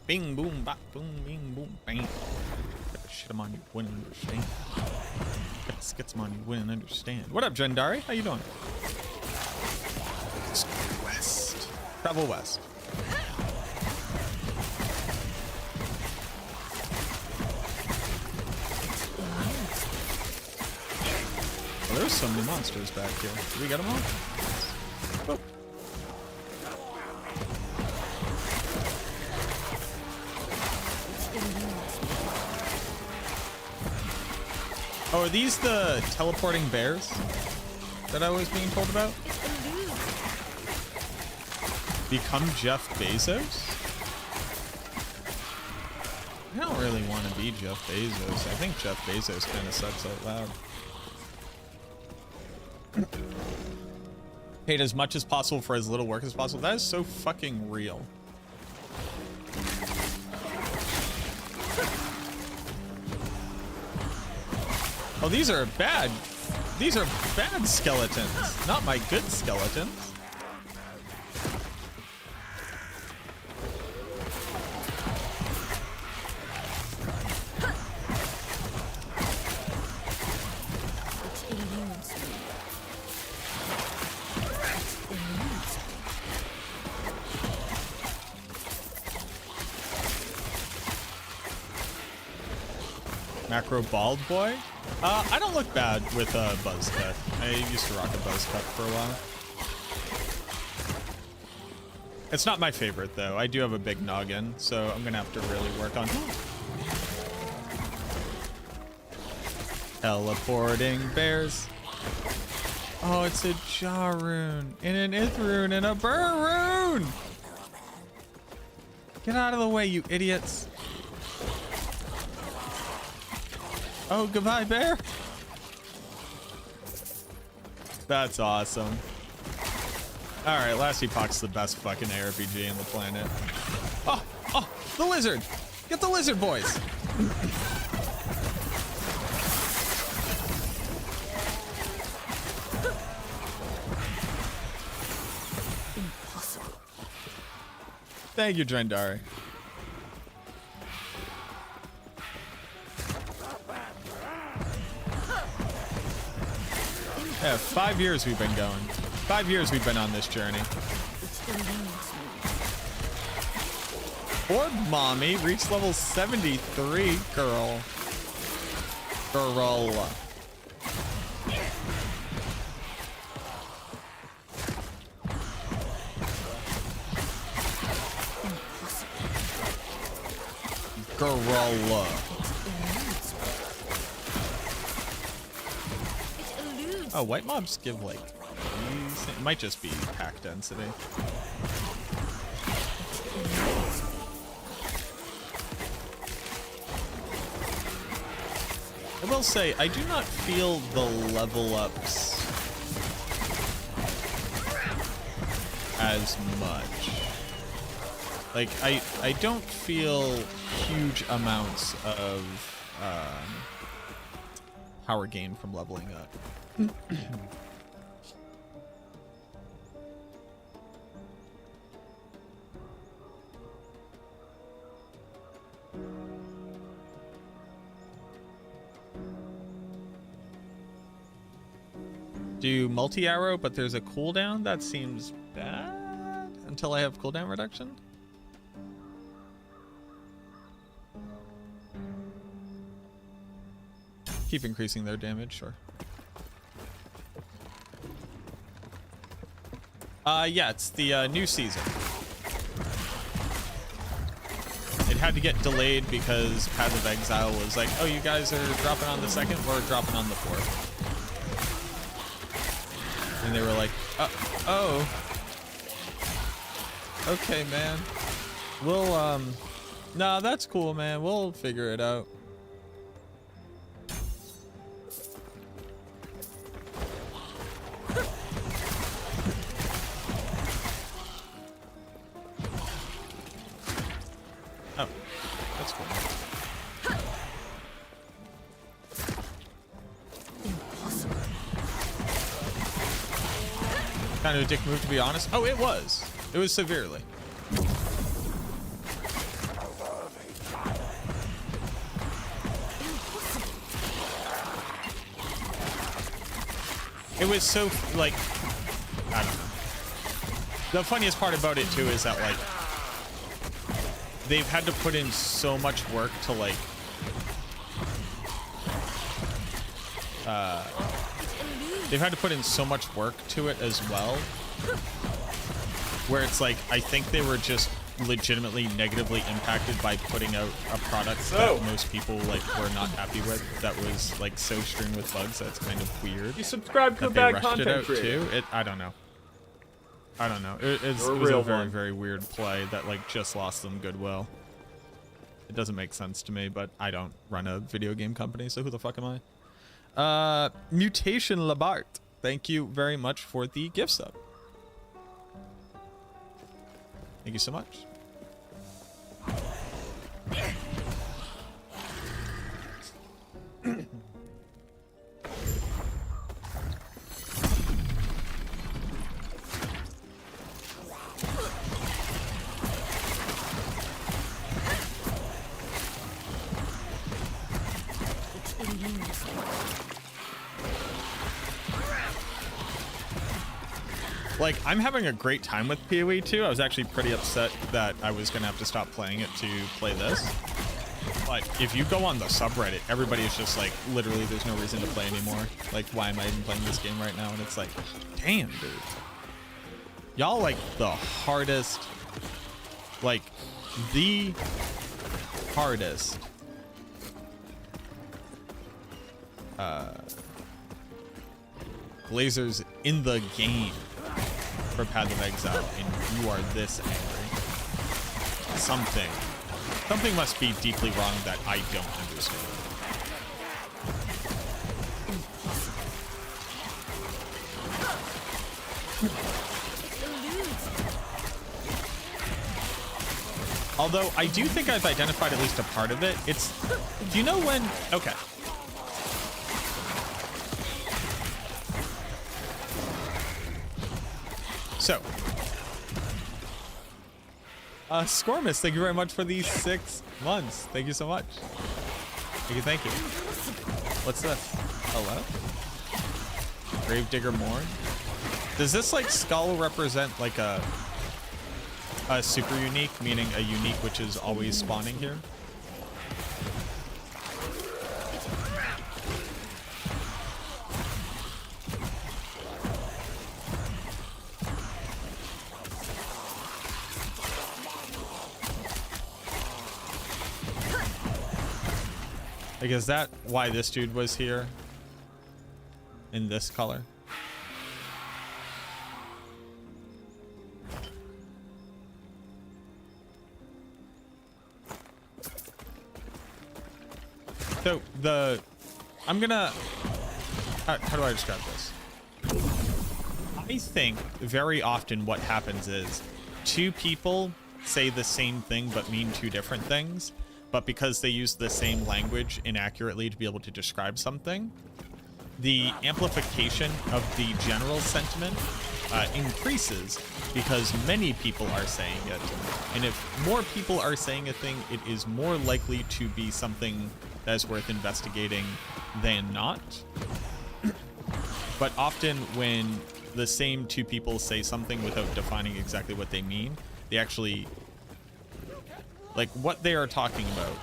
Bing, boom, bop, boom, bing, boom, bang. Shit, I'm on you. Wouldn't understand. Get some on you. Wouldn't understand. What up, Jendari? How you doing? Let's go west. Travel west. Well, there's so many monsters back here. Did we get them all? Oh. Oh, are these the teleporting bears that I was being told about? Become Jeff Bezos? I don't really want to be Jeff Bezos. I think Jeff Bezos kind of sucks out loud. Paid as much as possible for as little work as possible. That is so fucking real. Oh, these are bad. These are bad skeletons, not my good skeletons. Macro bald boy? I don't look bad with a buzz cut. I used to rock a buzz cut for a while. It's not my favorite though. I do have a big noggin, so I'm gonna have to really work on teleporting bears. Oh, it's a jaw rune and an ith rune and a burr rune. Get out of the way, you idiots. Oh, goodbye, bear. That's awesome. All right, last Epoch's the best fucking ARPG on the planet. Oh, oh, the lizard. Get the lizard, boys. Impossible. Thank you, Drendari. Yeah, 5 years we've been going. 5 years we've been on this journey. Orb mommy reached level 73, girl. Girl. Girl. Oh, white mobs give like, it might just be pack density. I will say, I do not feel the level ups as much. Like, I don't feel huge amounts of power gain from leveling up. Do multi-arrow, but there's a cooldown? That seems bad until I have cooldown reduction. Keep increasing their damage, sure. Yeah, it's the new season. had to get delayed because Path of Exile was like, oh, you guys are dropping on the 2nd, we're dropping on the 4th. And they were like, oh. Okay, man. We'll, nah, that's cool, man. We'll figure it out. Oh, that's cool. Impossible. Kind of a dick move, to be honest. Oh, it was. It was severely. It was so, like, I don't know. The funniest part about it, too, is that, like, they've had to put in so much work to, like, they've had to put in so much work to it as well, where it's like, I think they were just legitimately negatively impacted by putting out a product that most people, like, were not happy with, that was, like, so strewn with bugs. That's kind of weird. You subscribe to a bad content creator. I don't know. I don't know. It was a very, very weird play that, like, just lost them goodwill. It doesn't make sense to me, but I don't run a video game company, so who the fuck am I? Mutation Labart, thank you very much for the gift sub. Thank you so much. Like, I'm having a great time with PoE 2. I was actually pretty upset that I was gonna have to stop playing it to play this. But if you go on the subreddit, everybody is just like, literally, there's no reason to play anymore. Like, why am I even playing this game right now? And it's like, damn, dude. Y'all, like, the hardest, like, the hardest lasers in the game for Path of Exile, and you are this angry. Something must be deeply wrong that I don't understand. Although I do think I've identified at least a part of it. It's, do you know when? Okay. So, Scormus, thank you very much for these 6 months. Thank you so much. Thank you. What's this? Hello? Gravedigger Morn? Does this, like, skull represent, like, a super unique, meaning a unique which is always spawning here? Like, is that why this dude was here? In this color? So, I'm gonna... How do I describe this? I think very often what happens is 2 people say the same thing but mean 2 different things. But because they use the same language inaccurately to be able to describe something, the amplification of the general sentiment increases because many people are saying it. And if more people are saying a thing, it is more likely to be something that is worth investigating than not. But often when the same 2 people say something without defining exactly what they mean, they actually... like, what they are talking about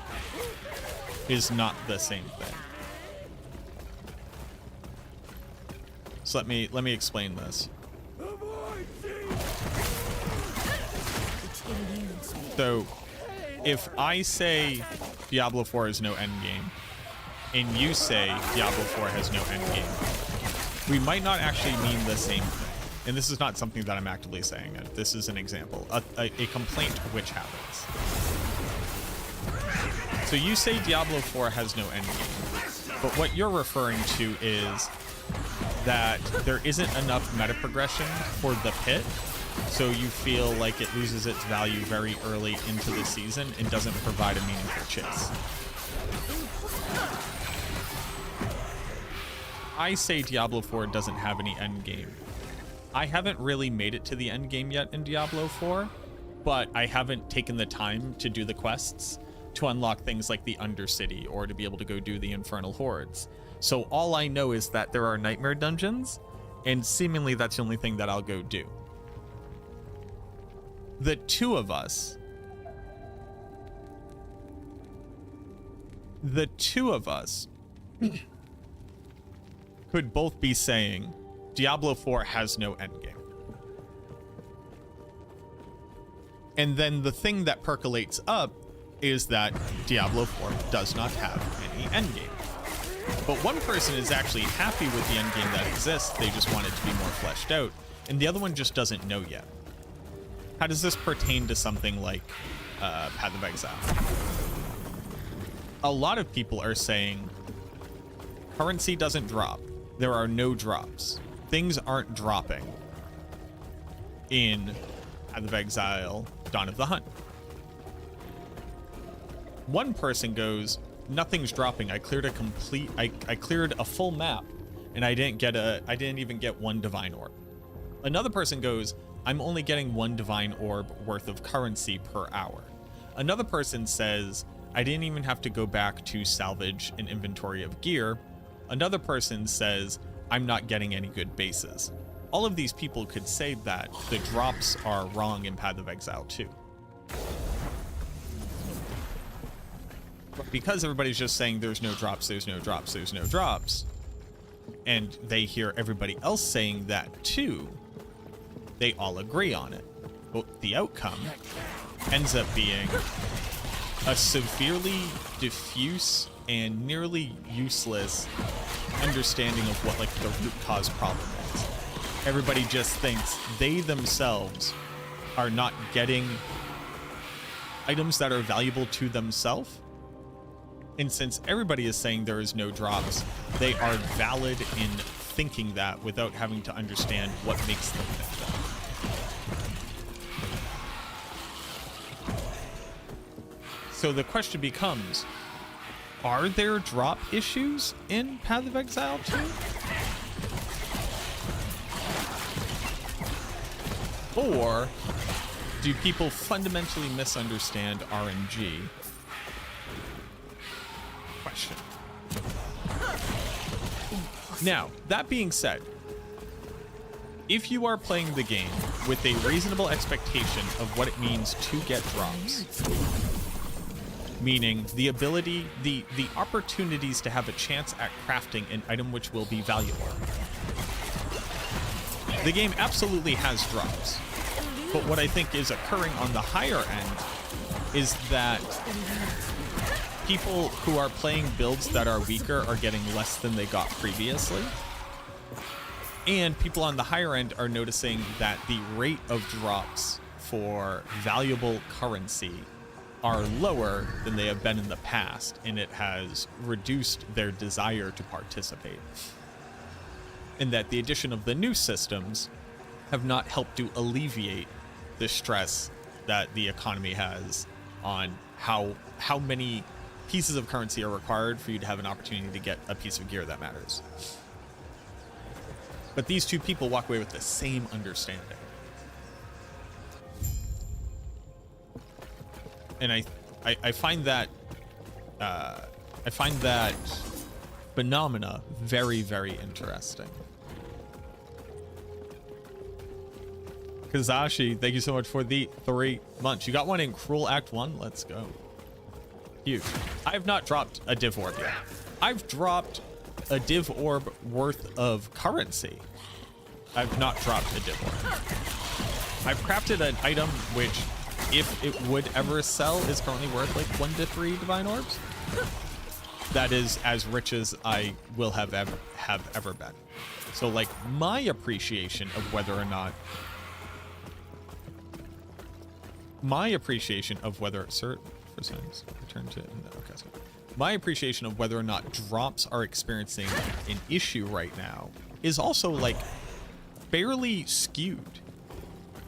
is not the same thing. So let me explain this. So if I say Diablo 4 has no endgame, and you say Diablo 4 has no endgame, we might not actually mean the same thing. And this is not something that I'm actively saying. This is an example, a complaint which happens. So you say Diablo 4 has no endgame, but what you're referring to is that there isn't enough meta progression for the pit, so you feel like it loses its value very early into the season and doesn't provide a meaningful chase. I say Diablo 4 doesn't have any endgame. I haven't really made it to the endgame yet in Diablo 4, but I haven't taken the time to do the quests to unlock things like the Undercity or to be able to go do the Infernal Hordes. So all I know is that there are nightmare dungeons, and seemingly that's the only thing that I'll go do. The two of us could both be saying Diablo 4 has no endgame. And then the thing that percolates up is that Diablo 4 does not have any endgame. But one person is actually happy with the endgame that exists, they just want it to be more fleshed out, and the other one just doesn't know yet. How does this pertain to something like Path of Exile? A lot of people are saying currency doesn't drop. There are no drops. Things aren't dropping in Path of Exile, Dawn of the Hunt. One person goes, nothing's dropping. I cleared a full map and I didn't even get one divine orb. Another person goes, I'm only getting one divine orb worth of currency per hour. Another person says, I didn't even have to go back to salvage an inventory of gear. Another person says, I'm not getting any good bases. All of these people could say that the drops are wrong in Path of Exile 2. But because everybody's just saying there's no drops, there's no drops, there's no drops, and they hear everybody else saying that too, they all agree on it. But the outcome ends up being a severely diffuse and nearly useless understanding of what like the root cause problem is. Everybody just thinks they themselves are not getting items that are valuable to themselves. And since everybody is saying there is no drops, they are valid in thinking that without having to understand what makes them think that. So the question becomes, are there drop issues in Path of Exile 2? Or do people fundamentally misunderstand RNG? Question. Now, that being said, if you are playing the game with a reasonable expectation of what it means to get drops, meaning the ability, the opportunities to have a chance at crafting an item which will be valuable, the game absolutely has drops. But what I think is occurring on the higher end is that people who are playing builds that are weaker are getting less than they got previously. And people on the higher end are noticing that the rate of drops for valuable currency are lower than they have been in the past, and it has reduced their desire to participate. And that the addition of the new systems have not helped to alleviate the stress that the economy has on how many pieces of currency are required for you to have an opportunity to get a piece of gear that matters. But these two people walk away with the same understanding. And I find that phenomena very, very interesting. Kazashi, thank you so much for the 3 months. You got one in Cruel Act 1? Let's go. Huge. I have not dropped a div orb yet. I've dropped a div orb worth of currency. I've not dropped a div orb. I've crafted an item which if it would ever sell, is currently worth like 1 to 3 divine orbs. That is as rich as I will have ever been. So like my appreciation of whether or not certain percents return to okay, so my appreciation of whether or not drops are experiencing an issue right now is also like fairly skewed,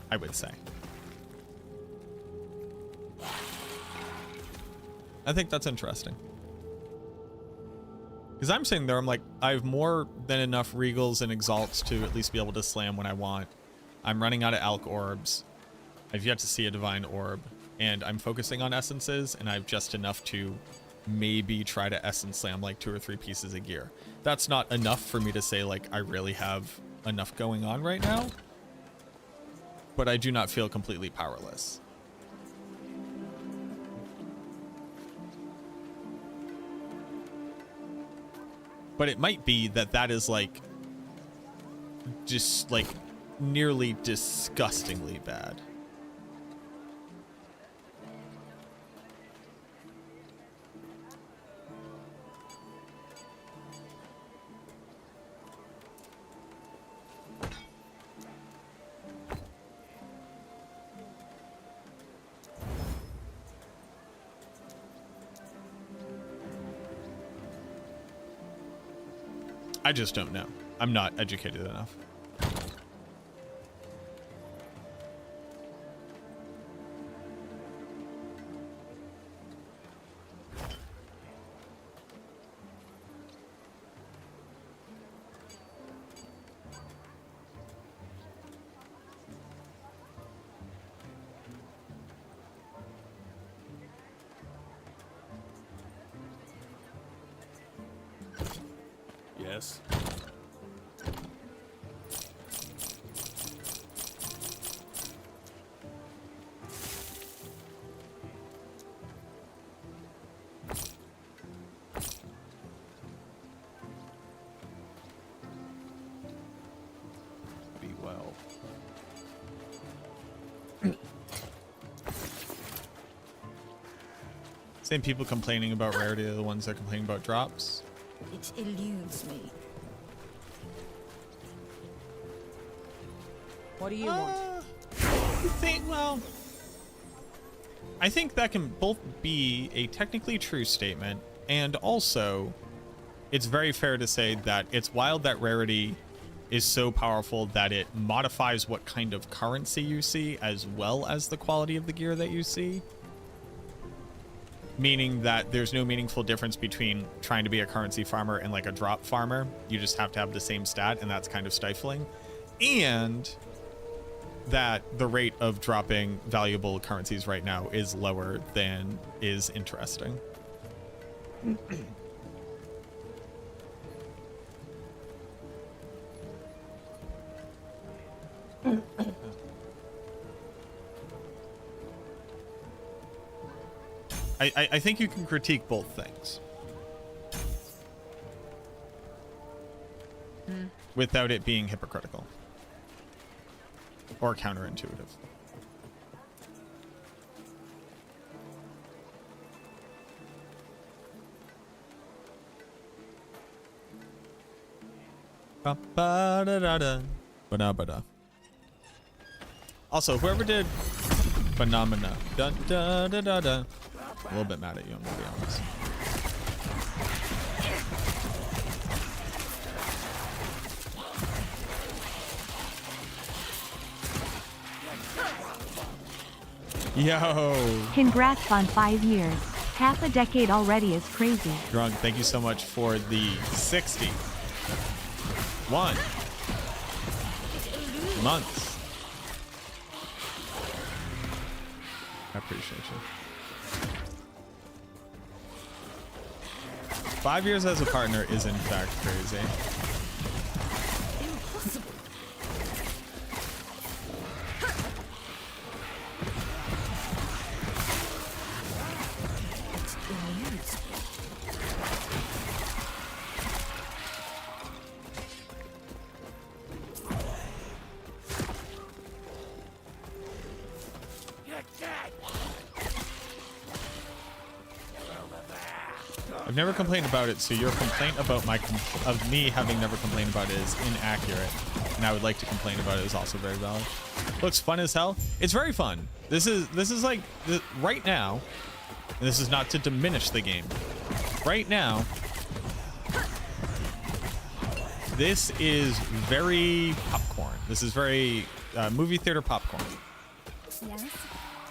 I would say. I think that's interesting. Because I'm sitting there, I'm like, I have more than enough Regals and Exalts to at least be able to slam when I want. I'm running out of Alk Orbs. I've yet to see a Divine Orb. And I'm focusing on Essences, and I have just enough to maybe try to Essence Slam like 2 or 3 pieces of gear. That's not enough for me to say, like, I really have enough going on right now. But I do not feel completely powerless. But it might be that that is like just like nearly disgustingly bad. I just don't know. I'm not educated enough. Yes. Be well. Same people complaining about rarity are the ones that complain about drops. It eludes me. What do you want? I think that can both be a technically true statement, and also it's very fair to say that it's wild that rarity is so powerful that it modifies what kind of currency you see as well as the quality of the gear that you see. Meaning that there's no meaningful difference between trying to be a currency farmer and like a drop farmer. You just have to have the same stat, and that's kind of stifling. And that the rate of dropping valuable currencies right now is lower than is interesting. I think you can critique both things without it being hypocritical or counterintuitive. Also, whoever did Phenomena, a little bit mad at you, I'm gonna be honest. Yo! Congrats on 5 years. Half a decade already is crazy. Drunk, thank you so much for the 61 months. I appreciate you. 5 years as a partner is in fact crazy. Impossible. It eludes me. I've never complained about it, so your complaint about me having never complained about it is inaccurate, and I would like to complain about it is also very valid. Looks fun as hell. It's very fun. This is like right now, and this is not to diminish the game. Right now, this is very popcorn. This is very movie theater popcorn. Yes.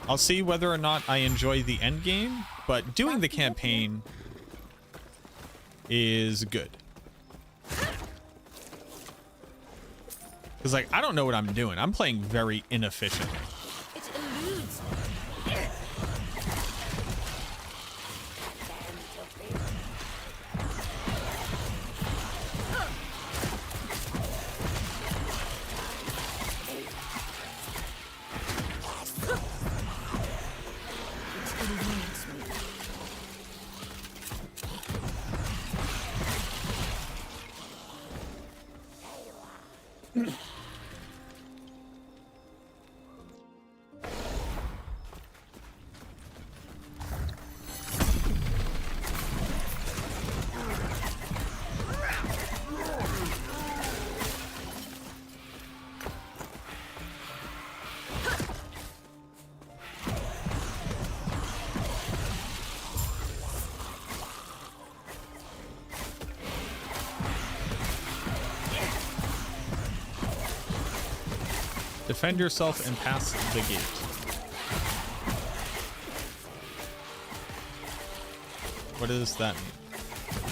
I'll see whether or not I enjoy the end game, but doing the campaign is good. Because, like, I don't know what I'm doing. I'm playing very inefficiently. It eludes me. Defend yourself and pass the gate. What does that mean?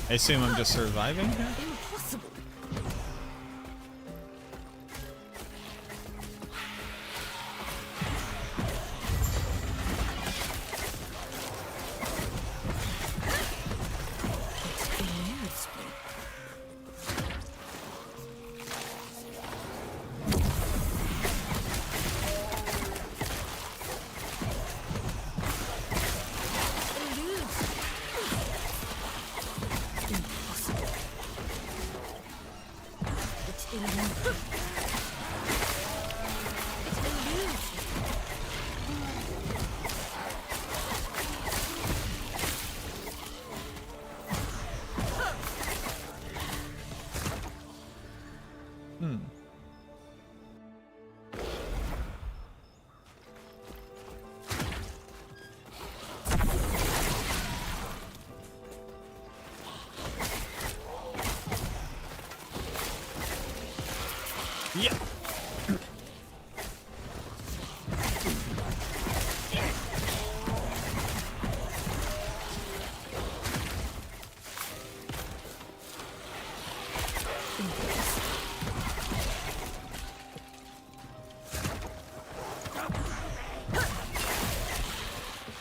I assume I'm just surviving here? Impossible. It eludes me. Yeah.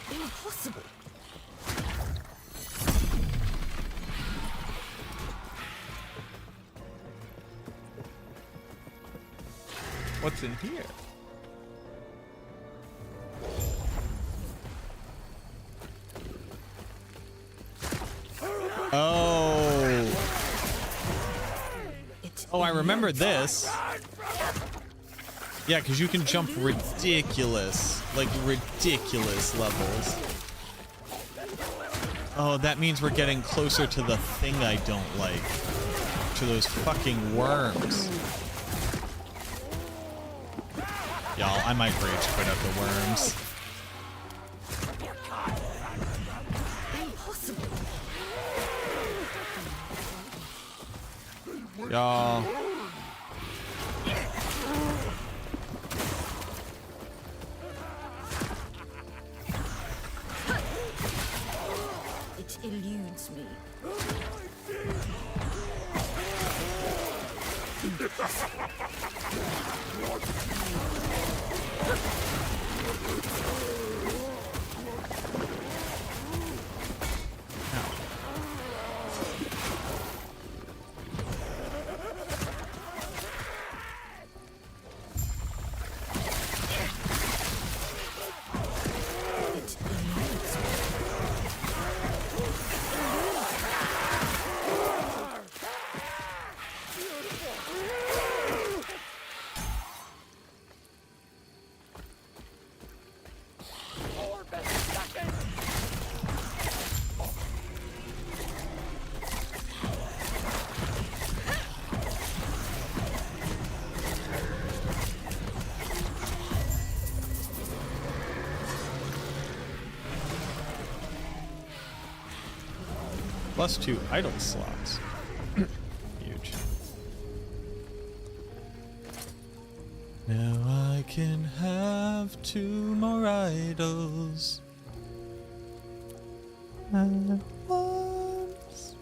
Impossible. What's in here? Oh. Oh, I remember this. Yeah, because you can jump ridiculous, like ridiculous levels. Oh, that means we're getting closer to the thing I don't like. To those fucking worms. Y'all, I might rage quit out the worms. Y'all. It eludes me. Plus 2 idle slots. Huge. Now I can have 2 more idols at once.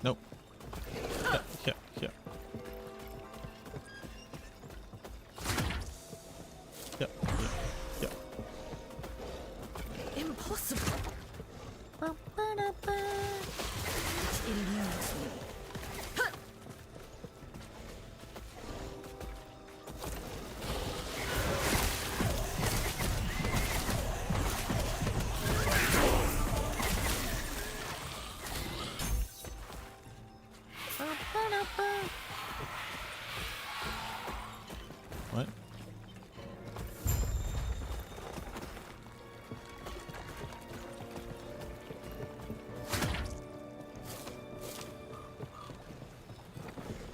Nope. Yeah. Yeah. Impossible. It eludes me. What?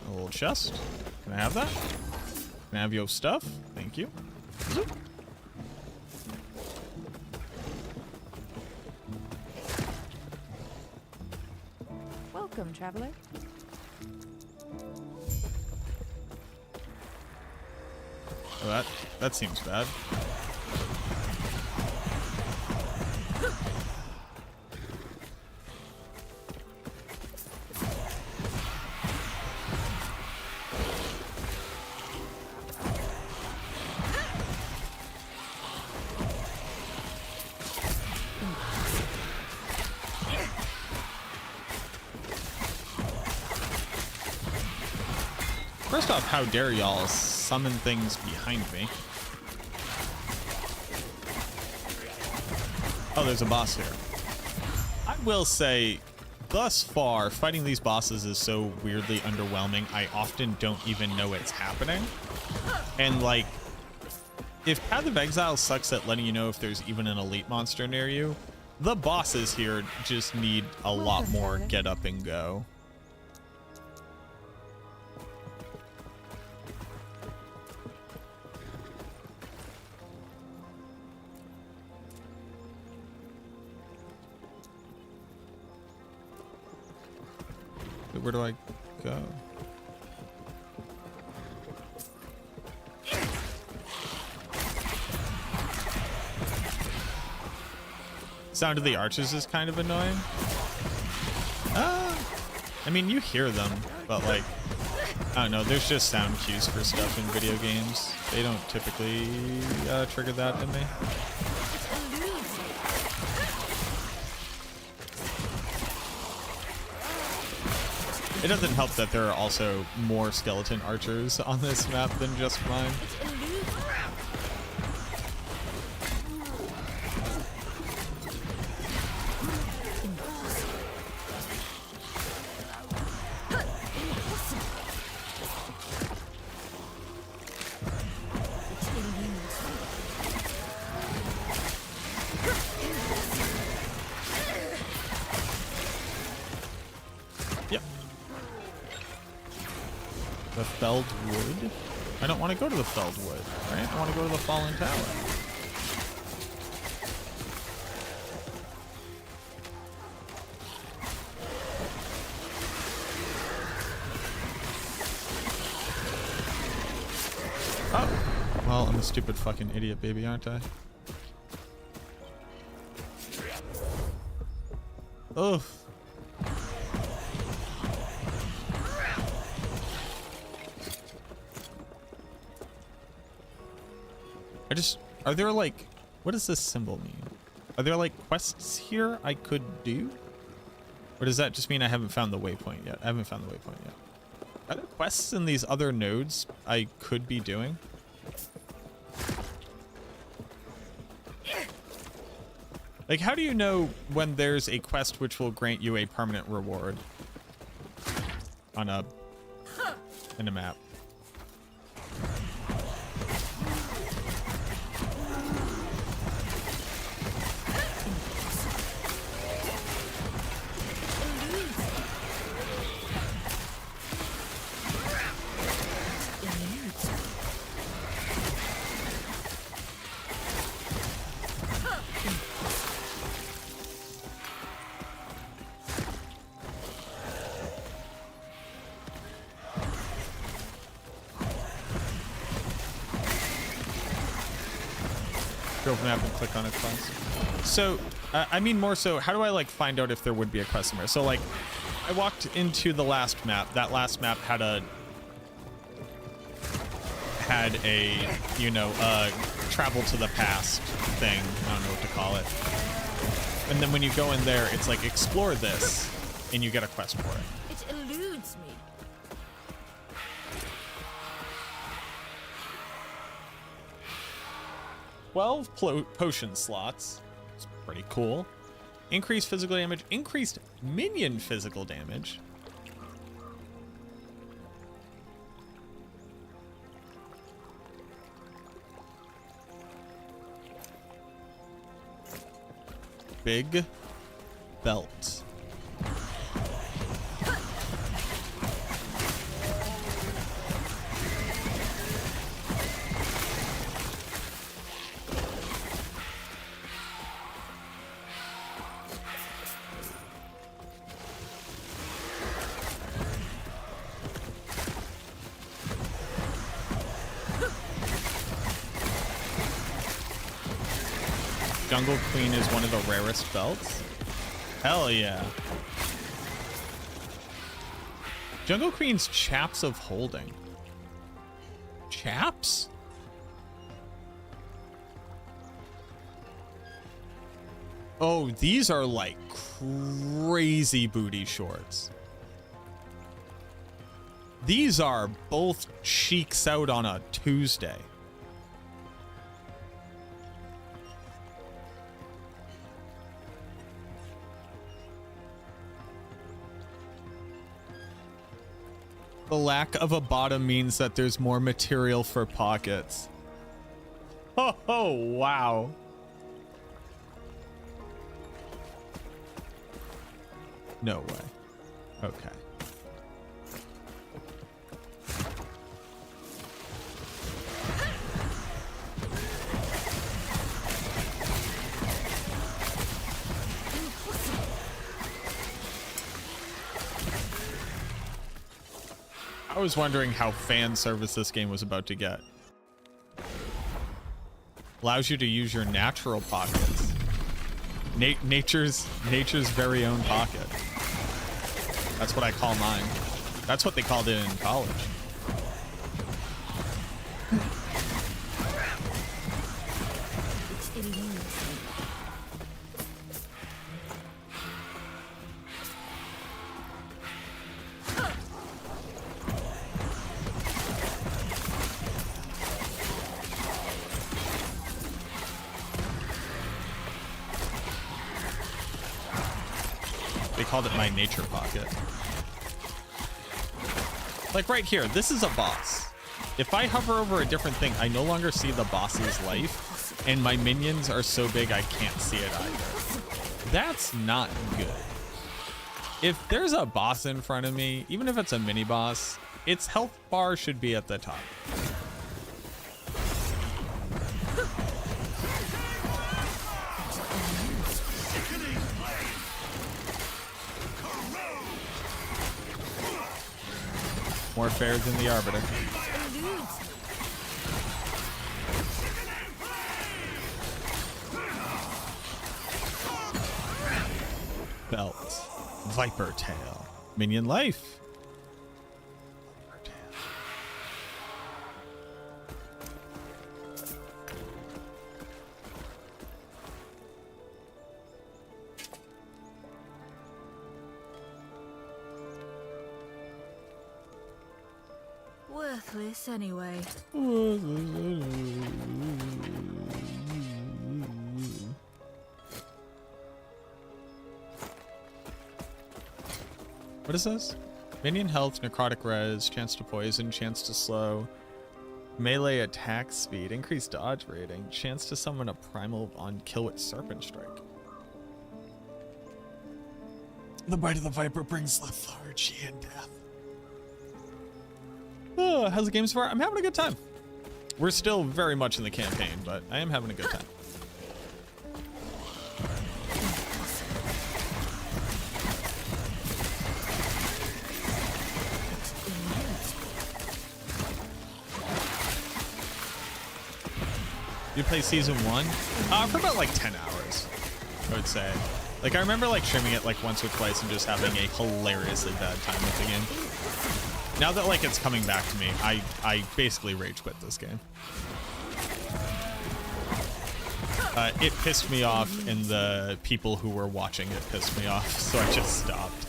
A little chest. Can I have that? Can I have your stuff? Thank you. Zoop. Welcome, traveler. Oh, that seems bad. First off, how dare y'all summon things behind me? Oh, there's a boss here. I will say, thus far, fighting these bosses is so weirdly underwhelming, I often don't even know it's happening. And, like, if Path of Exile sucks at letting you know if there's even an elite monster near you, the bosses here just need a lot more get up and go. Where do I go? Sound of the archers is kind of annoying. I mean, you hear them, but like, I don't know, there's just sound cues for stuff in video games. They don't typically trigger that in me. It doesn't help that there are also more skeleton archers on this map than just mine. The Felled Wood? I don't want to go to the Felled Wood, right? I want to go to the Fallen Tower. Oh! Well, I'm a stupid fucking idiot baby, aren't I? Oof. Are there like, what does this symbol mean? Are there like quests here I could do? Or does that just mean I haven't found the waypoint yet? I haven't found the waypoint yet. Are there quests in these other nodes I could be doing? Like, how do you know when there's a quest which will grant you a permanent reward on in a map? Open map and click on a quest. So, I mean more so, how do I like find out if there would be a quest somewhere? So like, I walked into the last map. That last map had a, you know, travel to the past thing. I don't know what to call it. And then when you go in there, it's like, explore this, and you get a quest for it. It eludes me. 12 potion slots. It's pretty cool. Increased physical damage. Increased minion physical damage. Big belt. Jungle Queen is one of the rarest belts. Hell yeah. Jungle Queen's chaps of holding. Chaps? Oh, these are like crazy booty shorts. These are both cheeks out on a Tuesday. The lack of a bottom means that there's more material for pockets. Oh, wow. No way. Okay. I was wondering how fan service this game was about to get. Allows you to use your natural pockets. Nature's very own pocket. That's what I call mine. That's what they called it in college. Called it my nature pocket. Like right here, this is a boss. If I hover over a different thing, I no longer see the boss's life, and my minions are so big I can't see it either. That's not good. If there's a boss in front of me, even if it's a mini boss, its health bar should be at the top. More fair than the Arbiter. Belt. Viper Tail. Minion life. Viper Tail. worthless anyway. What is this? Minion health, necrotic res, chance to poison, chance to slow, melee attack speed, increased dodge rating, chance to summon a primal on kill with serpent strike. The bite of the viper brings lethargy and death. Oh, how's the game so far? I'm having a good time. We're still very much in the campaign, but I am having a good time. You play season 1? For about like 10 hours, I would say. Like, I remember like streaming it like once or twice and just having a hilariously bad time with the game. Now that like it's coming back to me, I basically rage quit this game. It pissed me off, and the people who were watching it pissed me off, so I just stopped.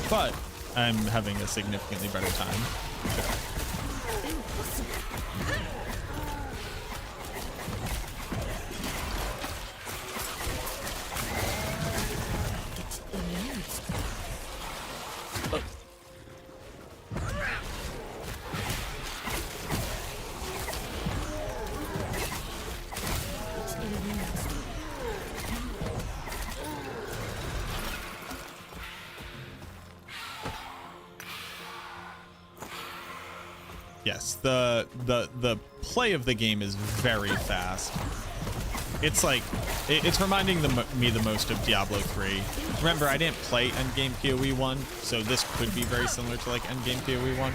But I'm having a significantly better time. Yes, the play of the game is very fast. It's like it's reminding me the most of Diablo 3. Remember, I didn't play endgame PoE 1, so this could be very similar to like endgame PoE 1.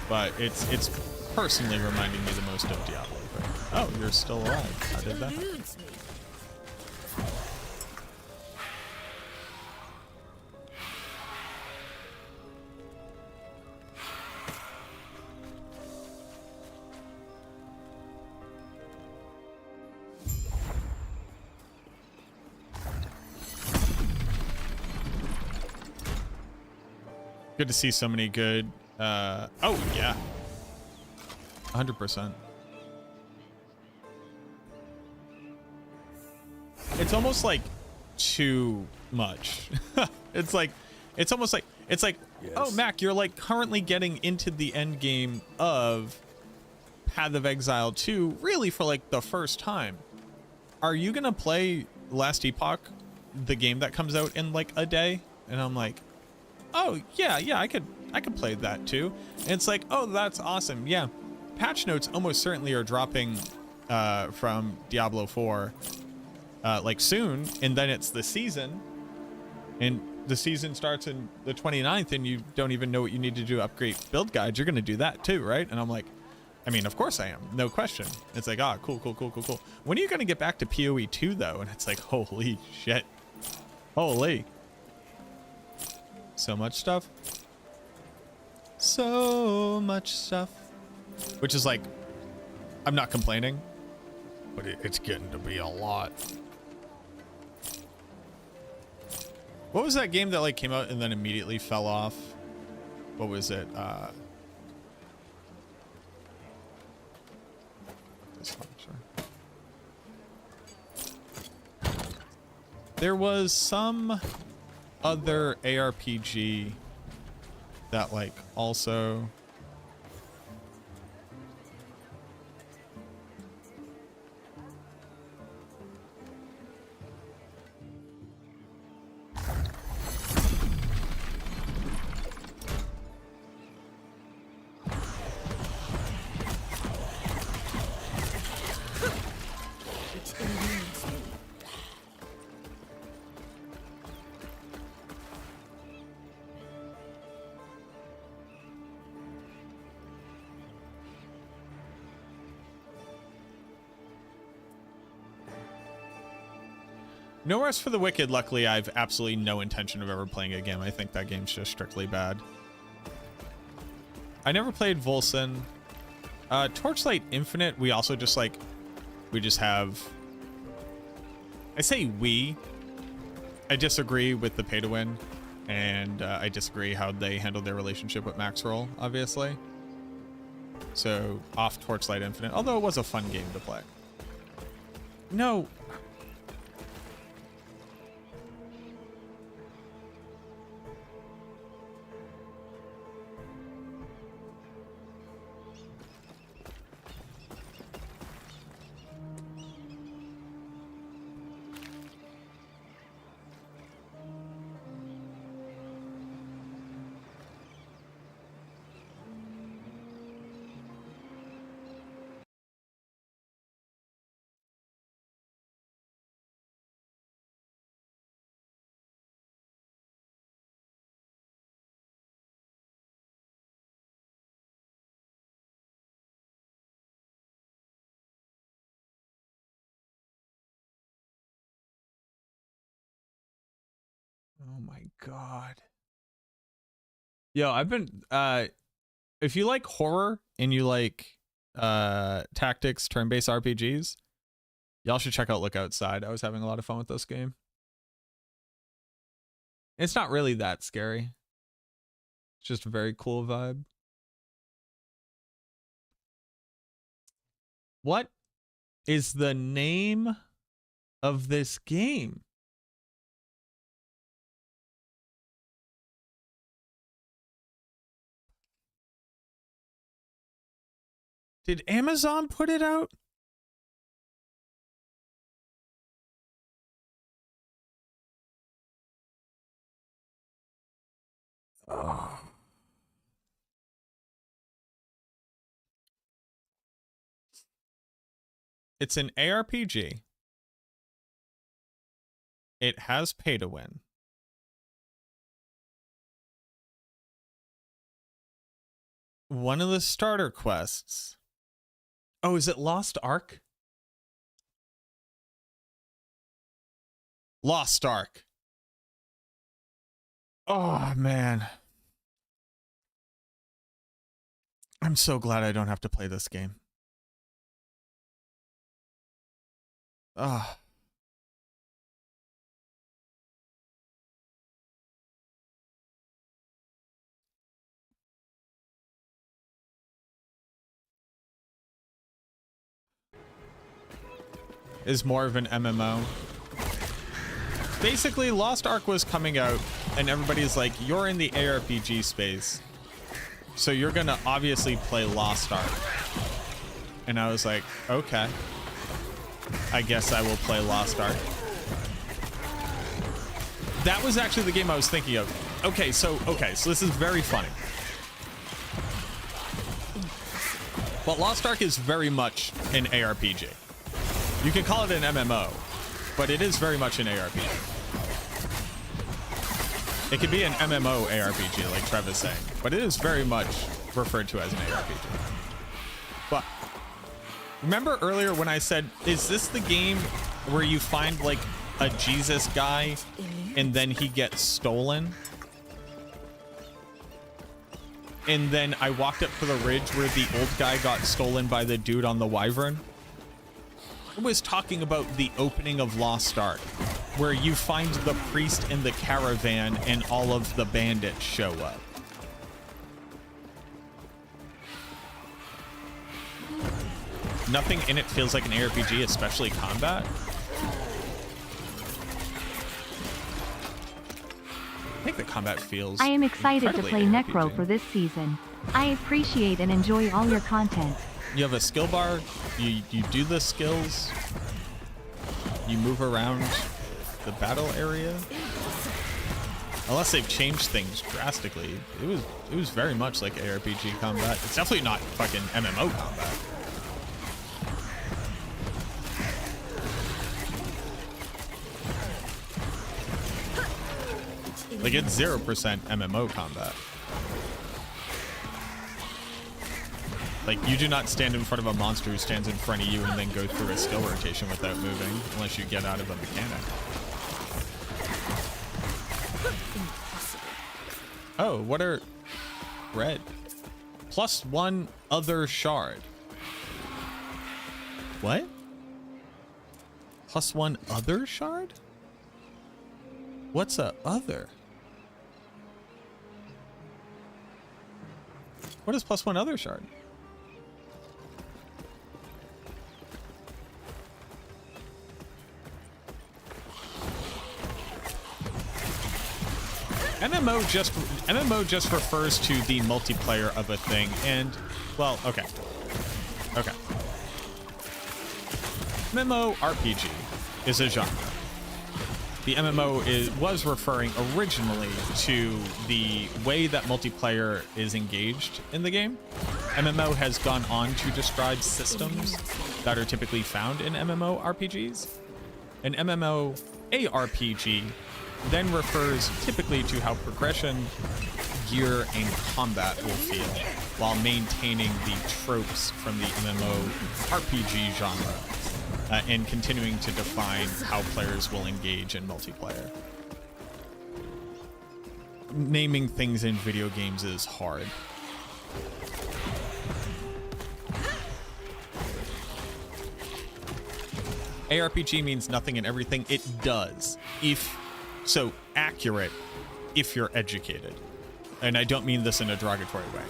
But it's personally reminding me the most of Diablo 3. Oh, you're still alive. How did that happen? Good to see so many good oh yeah, 100%. It's almost like too much. it's almost like yes. Oh Mac, you're like currently getting into the end game of Path of Exile 2 really for like the first time. Are you gonna play Last Epoch, the game that comes out in like a day? And I'm like, oh yeah, I could play that too. And it's like, oh, that's awesome. Yeah, patch notes almost certainly are dropping from Diablo 4 like soon, and then it's the season, and the season starts in the 29th, and you don't even know what you need to do to upgrade build guides. You're gonna do that too, right? And I'm like, I mean, of course I am, no question. It's like, ah, cool. When are you gonna get back to PoE 2 though? And it's like, holy shit, holy. So much stuff. So much stuff. Which is like, I'm not complaining, but it's getting to be a lot. What was that game that like came out and then immediately fell off? What was it? This one, sure. There was some other ARPG that like also No Rest for the Wicked, luckily, I have absolutely no intention of ever playing again. I think that game's just strictly bad. I never played Volson. Torchlight Infinite, we also just like, we just have, I say we, I disagree with the pay to win, and I disagree how they handle their relationship with Max Roll, obviously. So off Torchlight Infinite, although it was a fun game to play. No. Oh my god. Yo, I've been if you like horror and you like tactics, turn-based RPGs, y'all should check out Look Outside. I was having a lot of fun with this game. It's not really that scary. It's just a very cool vibe. What is the name of this game? Did Amazon put it out? Oh. It's an ARPG. It has pay to win. One of the starter quests. Oh, is it Lost Ark? Lost Ark. Oh, man. I'm so glad I don't have to play this game. Ah. Is more of an MMO. Basically, Lost Ark was coming out, and everybody's like, you're in the ARPG space, so you're gonna obviously play Lost Ark. And I was like, okay. I guess I will play Lost Ark. That was actually the game I was thinking of. Okay, so this is very funny. But Lost Ark is very much an ARPG. You can call it an MMO, but it is very much an ARPG. It could be an MMO ARPG, like Trev is saying, but it is very much referred to as an ARPG. But remember earlier when I said, is this the game where you find like a Jesus guy and then he gets stolen? And then I walked up to the ridge where the old guy got stolen by the dude on the wyvern. I was talking about the opening of Lost Ark, where you find the priest in the caravan and all of the bandits show up. Nothing in it feels like an ARPG, especially combat. I think the combat feels I am excited to play incredibly Necro RPG. for this season. I appreciate and enjoy all your content. You have a skill bar, you do the skills, you move around the battle area. Unless they've changed things drastically, it was very much like ARPG combat. It's definitely not fucking MMO combat. Like, it's 0% MMO combat. Like, you do not stand in front of a monster who stands in front of you and then go through a skill rotation without moving, unless you get out of a mechanic. Oh, what are red? +1 other shard. What? +1 other shard? What's a other? What is +1 other shard? MMO just refers to the multiplayer of a thing, and well, okay. MMORPG is a genre. The MMO was referring originally to the way that multiplayer is engaged in the game. MMO has gone on to describe systems that are typically found in MMORPGs. An MMOARPG then refers typically to how progression, gear, and combat will feel while maintaining the tropes from the MMORPG genre. And continuing to define how players will engage in multiplayer. Naming things in video games is hard. ARPG means nothing and everything. It does. So accurate if you're educated. And I don't mean this in a derogatory way.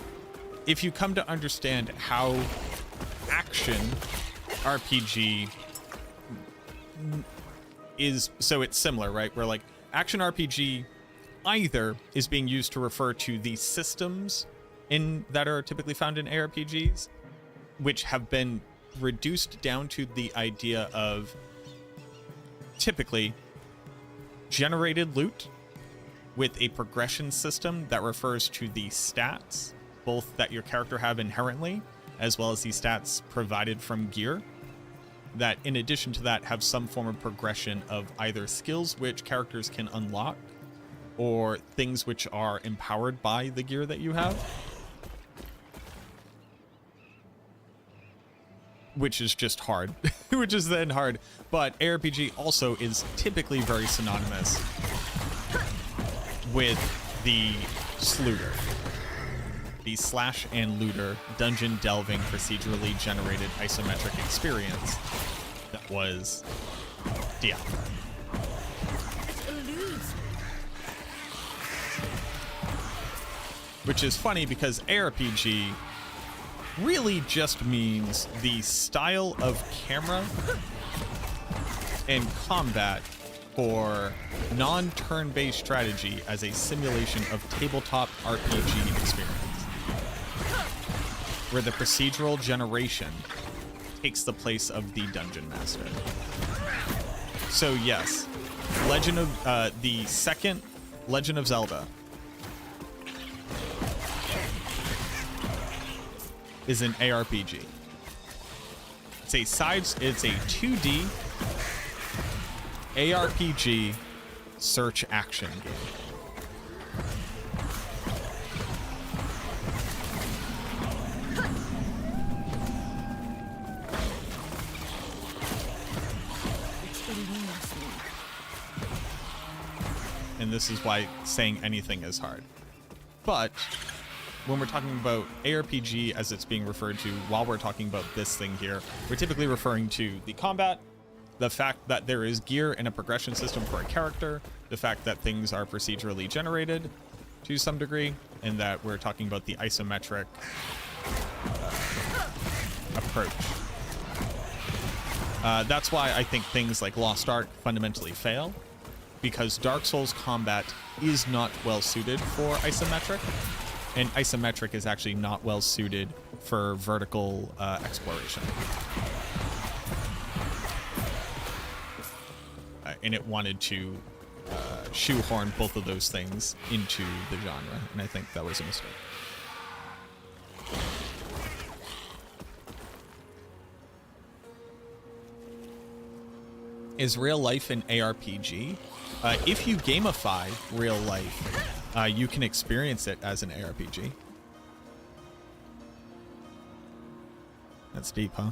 If you come to understand how action RPG is, so it's similar, right? Where like action RPG either is being used to refer to the systems that are typically found in ARPGs, which have been reduced down to the idea of typically generated loot with a progression system that refers to the stats, both that your character have inherently, as well as the stats provided from gear, that in addition to that have some form of progression of either skills which characters can unlock or things which are empowered by the gear that you have, which is just hard. Which is then hard. But ARPG also is typically very synonymous with the slooter, the slash and looter dungeon delving procedurally generated isometric experience that was Diablo. Which is funny because ARPG really just means the style of camera and combat for non-turn-based strategy as a simulation of tabletop RPG experience, where the procedural generation takes the place of the dungeon master. So yes, the second Legend of Zelda is an ARPG. It's a 2D ARPG search action game. And this is why saying anything is hard. But when we're talking about ARPG as it's being referred to while we're talking about this thing here, we're typically referring to the combat, the fact that there is gear and a progression system for a character, the fact that things are procedurally generated to some degree, and that we're talking about the isometric approach. That's why I think things like Lost Ark fundamentally fail, because Dark Souls combat is not well suited for isometric, and isometric is actually not well suited for vertical exploration. And it wanted to shoehorn both of those things into the genre, and I think that was a mistake. Is real life an ARPG? If you gamify real life, you can experience it as an ARPG. That's deep, huh?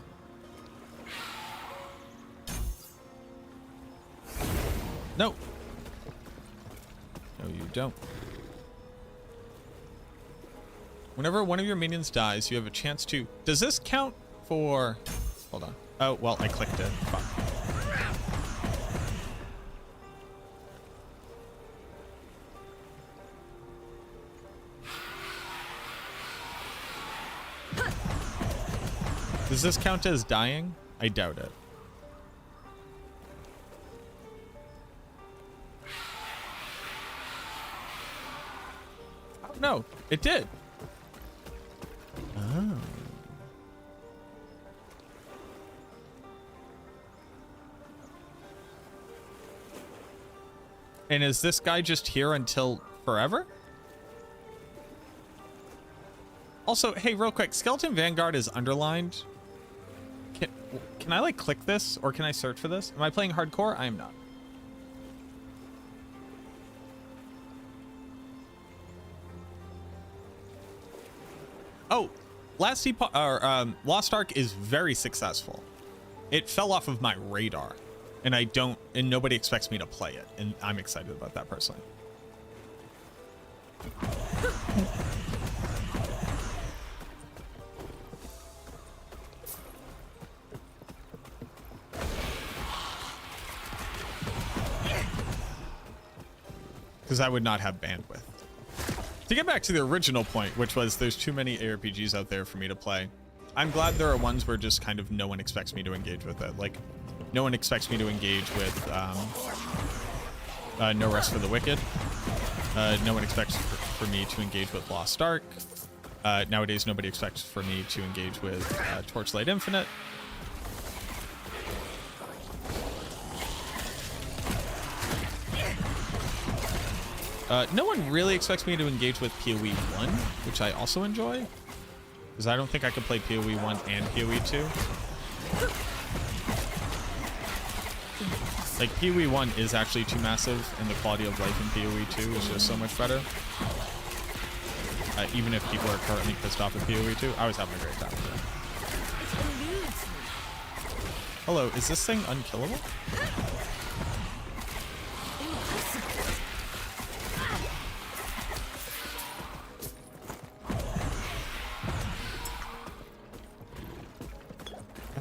No. No, you don't. Whenever one of your minions dies, you have a chance to... Does this count for... Hold on. Oh, well, I clicked it. Fuck. Does this count as dying? I doubt it. Oh, no, it did. Oh. And is this guy just here until forever? Also, hey, real quick, Skeleton Vanguard is underlined. Can I like click this or can I search for this? Am I playing hardcore? I am not. Oh, Lost Ark is very successful. It fell off of my radar, and nobody expects me to play it, and I'm excited about that personally. Because I would not have bandwidth. To get back to the original point, which was there's too many ARPGs out there for me to play. I'm glad there are ones where just kind of no one expects me to engage with it. Like, no one expects me to engage with No Rest for the Wicked. No one expects for me to engage with Lost Ark. Nowadays, nobody expects for me to engage with Torchlight Infinite. No one really expects me to engage with PoE 1, which I also enjoy. Because I don't think I could play PoE 1 and PoE 2. Like, PoE 1 is actually too massive, and the quality of life in PoE 2 is just so much better. Even if people are currently pissed off at PoE 2, I was having a great time with it. Hello, is this thing unkillable?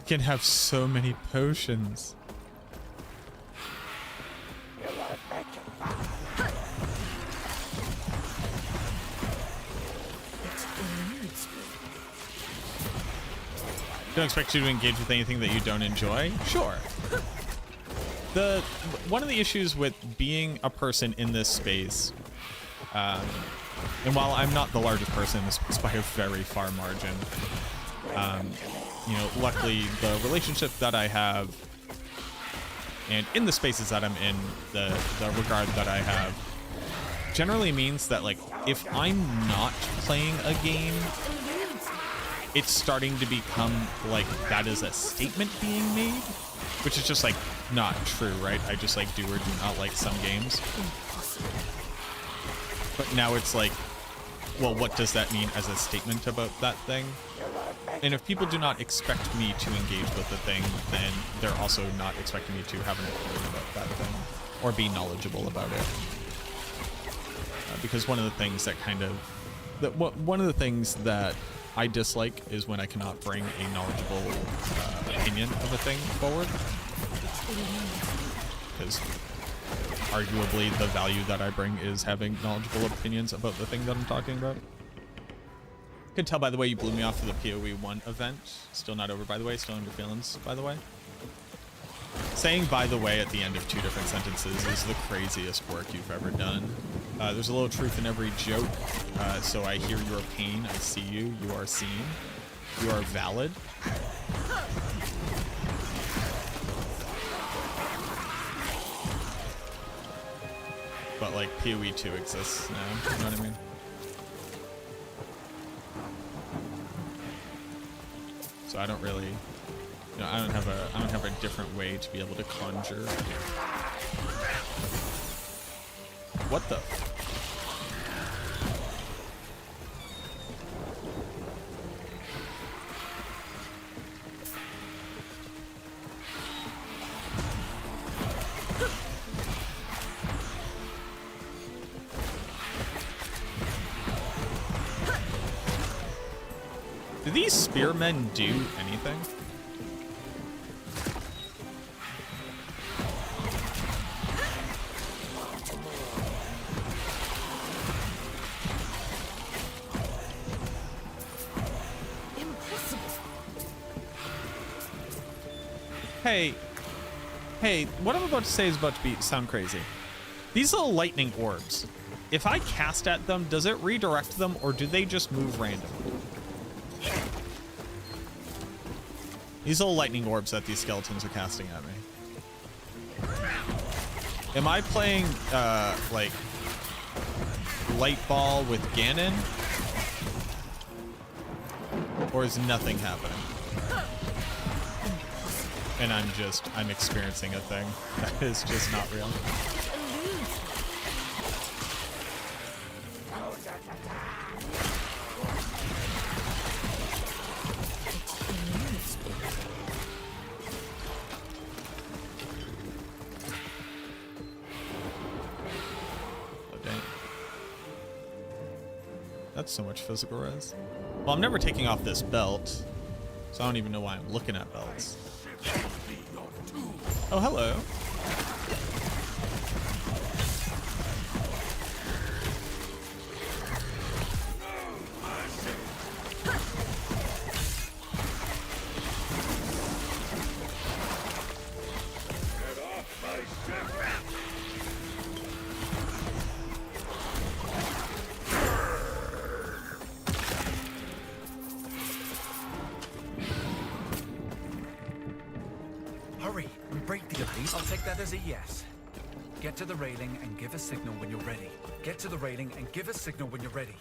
Can have so many potions. Don't expect you to engage with anything that you don't enjoy? Sure. One of the issues with being a person in this space, and while I'm not the largest person in this space by a very far margin, you know, luckily the relationship that I have and in the spaces that I'm in, the regard that I have generally means that, like, if I'm not playing a game, it's starting to become like that is a statement being made, which is just like not true, right? I just like do or do not like some games. But now it's like, well, what does that mean as a statement about that thing? And if people do not expect me to engage with the thing, then they're also not expecting me to have an opinion about that thing or be knowledgeable about it. Because one of the things that one of the things that I dislike is when I cannot bring a knowledgeable opinion of a thing forward. Because arguably the value that I bring is having knowledgeable opinions about the thing that I'm talking about. You can tell by the way you blew me off to the PoE 1 event. Still not over, by the way. Still in your feelings, by the way. Saying by the way at the end of two different sentences is the craziest work you've ever done. There's a little truth in every joke. So I hear your pain. I see you. You are seen. You are valid. But like PoE 2 exists now. You know what I mean? So I don't really, you know, I don't have a different way to be able to conjure. What the? these spearmen do anything? Hey, what I'm about to say is about to sound crazy. These little lightning orbs, if I cast at them, does it redirect them or do they just move randomly? These little lightning orbs that these skeletons are casting at me. Am I playing, like, light ball with Ganon? Or is nothing happening? And I'm experiencing a thing that is just not real. Oh, dang. That's so much physical res. Well, I'm never taking off this belt, so I don't even know why I'm looking at belts. Oh, hello. Hurry and break the ice. I'll take that as a yes. Get to the railing and give a signal when you're ready. Get to the railing and give a signal when you're ready.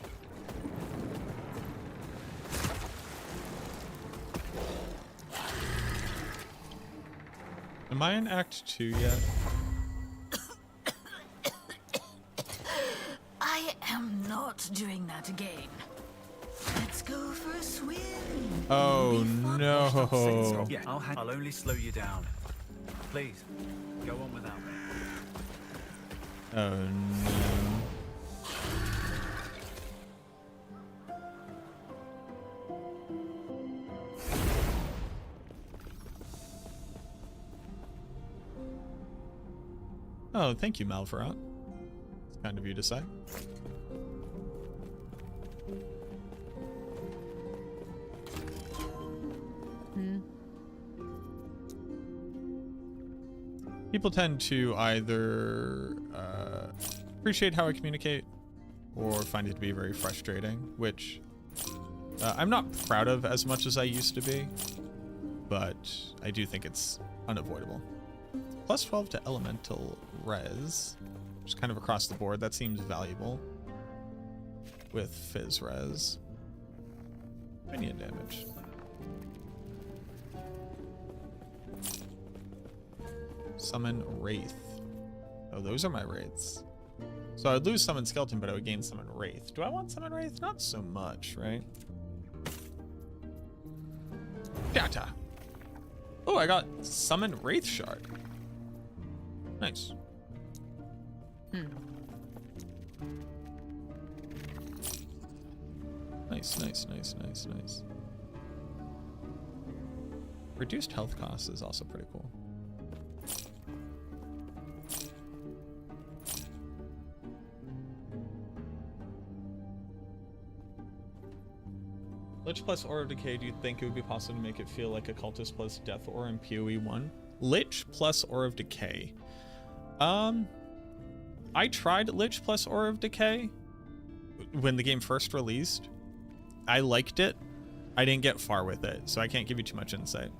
Am I in Act 2 yet? I am not doing that again. Let's go for a swim. Oh no. Yeah, I'll only slow you down. Please, go on without me. Oh no. Oh, thank you, Malvarot. It's kind of you to say. People tend to either appreciate how I communicate or find it to be very frustrating, which I'm not proud of as much as I used to be, but I do think it's unavoidable. Plus 12 to elemental res, just kind of across the board. That seems valuable with fizz res. Minion damage. Summon Wraith. Oh, those are my Wraiths. So I'd lose Summon Skeleton, but I would gain Summon Wraith. Do I want Summon Wraith? Not so much, right? Data. Oh, I got Summon Wraith Shard. Nice. Nice. Reduced health cost is also pretty cool. Lich plus Aura of Decay, do you think it would be possible to make it feel like a Cultist plus Death Aura in PoE 1? Lich plus Aura of Decay. I tried Lich plus Aura of Decay when the game first released. I liked it. I didn't get far with it, so I can't give you too much insight.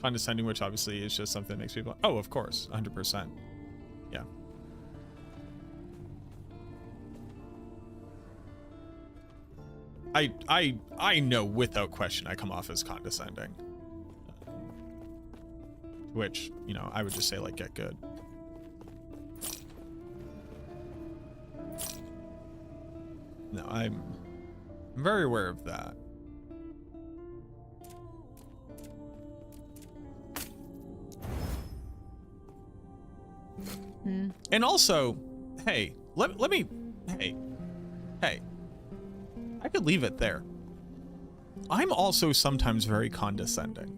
Condescending, which obviously is just something that makes people... Oh, of course, 100%. Yeah. I know without question I come off as condescending. Which, you know, I would just say, like, get good. No, I'm very aware of that. And also, hey, let me, hey, I I could leave it there. I'm also sometimes very condescending.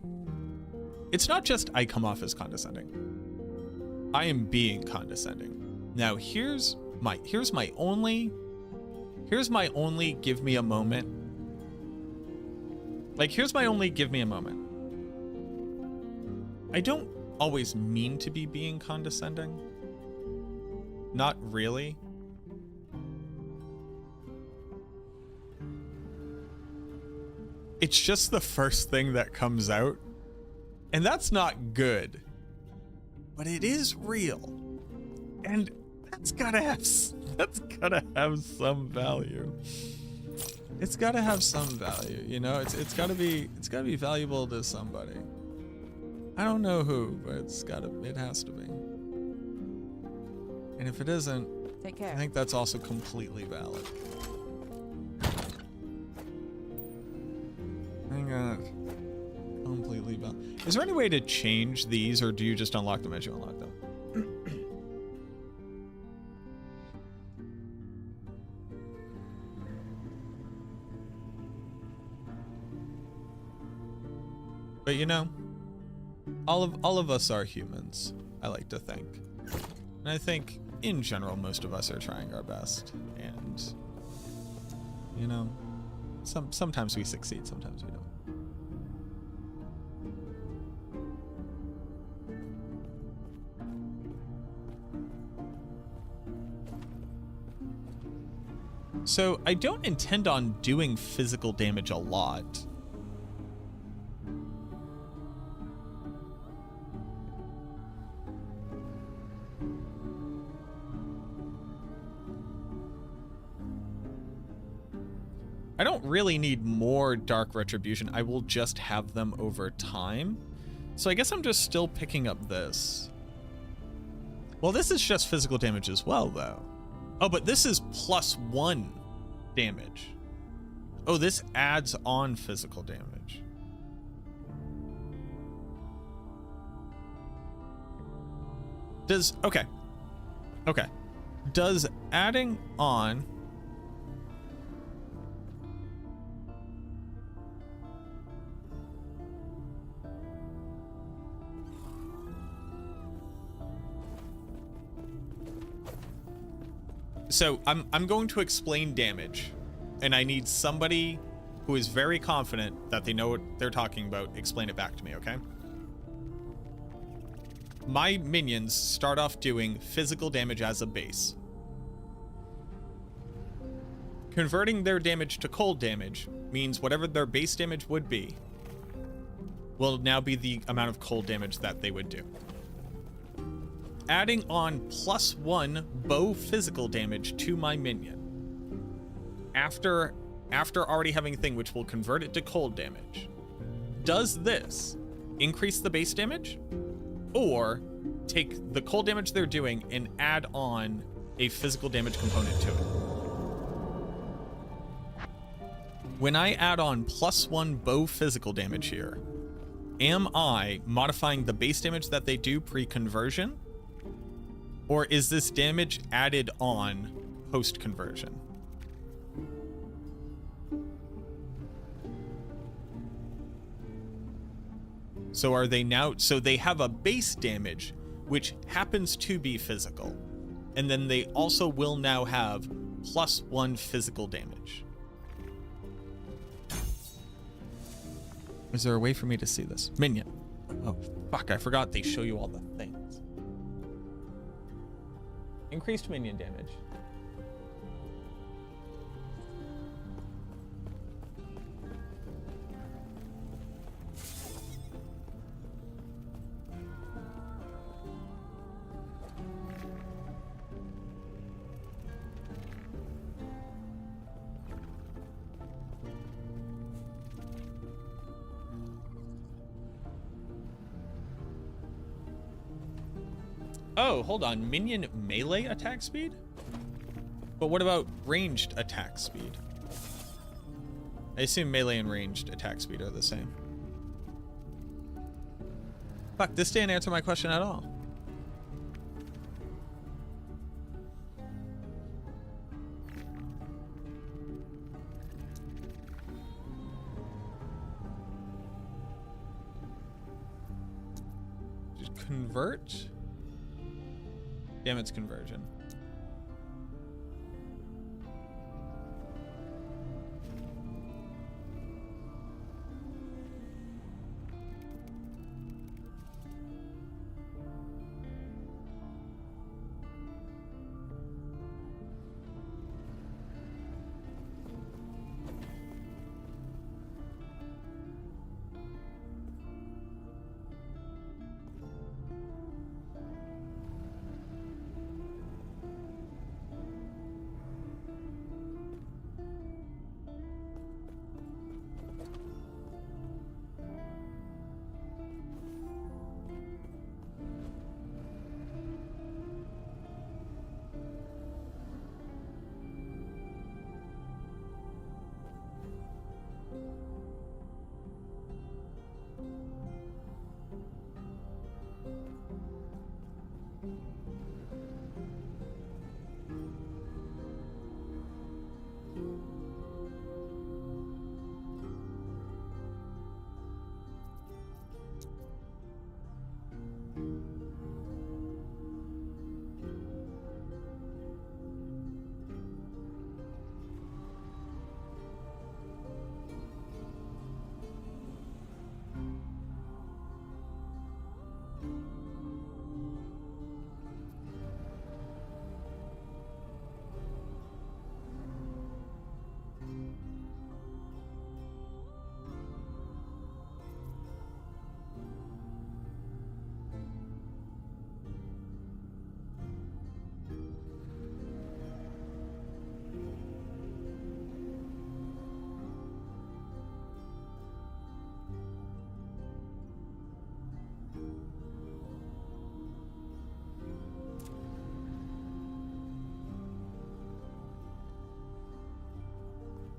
It's not just I come off as condescending. I am being condescending. Now here's my only give me a moment. Like, here's my only give me a moment. I don't always mean to be being condescending. Not really. It's just the first thing that comes out. And that's not good. But it is real. And that's gotta have some value. It's gotta have some value, you know? It's gotta be valuable to somebody. I don't know who, but it has to be. And if it isn't, Take care. I think that's also completely valid. Hang on. Completely valid. Is there any way to change these, or do you just unlock them as you unlock them? But you know, all of us are humans, I like to think. And I think in general most of us are trying our best, and you know, sometimes we succeed, sometimes we don't. So I don't intend on doing physical damage a lot. I don't really need more Dark Retribution. I will just have them over time. So I guess I'm just still picking up this. Well, this is just physical damage as well, though. Oh, but this is +1 damage. Oh, this adds on physical damage. Okay. Does adding on... So I'm going to explain damage, and I need somebody who is very confident that they know what they're talking about. Explain it back to me, okay? My minions start off doing physical damage as a base. Converting their damage to cold damage means whatever their base damage would be will now be the amount of cold damage that they would do. Adding on +1 bow physical damage to my minion after already having a thing which will convert it to cold damage. Does this increase the base damage, or take the cold damage they're doing and add on a physical damage component to it? When I add on +1 bow physical damage here, am I modifying the base damage that they do pre-conversion? Or is this damage added on post-conversion? So are they now... So they have a base damage, which happens to be physical. And then they also will now have +1 physical damage. Is there a way for me to see this? Minion. Oh, fuck, I forgot they show you all the things. Increased minion damage. Oh, hold on. Minion melee attack speed? But what about ranged attack speed? I assume melee and ranged attack speed are the same. Fuck, this didn't answer my question at all. convert? Damn, it's conversion.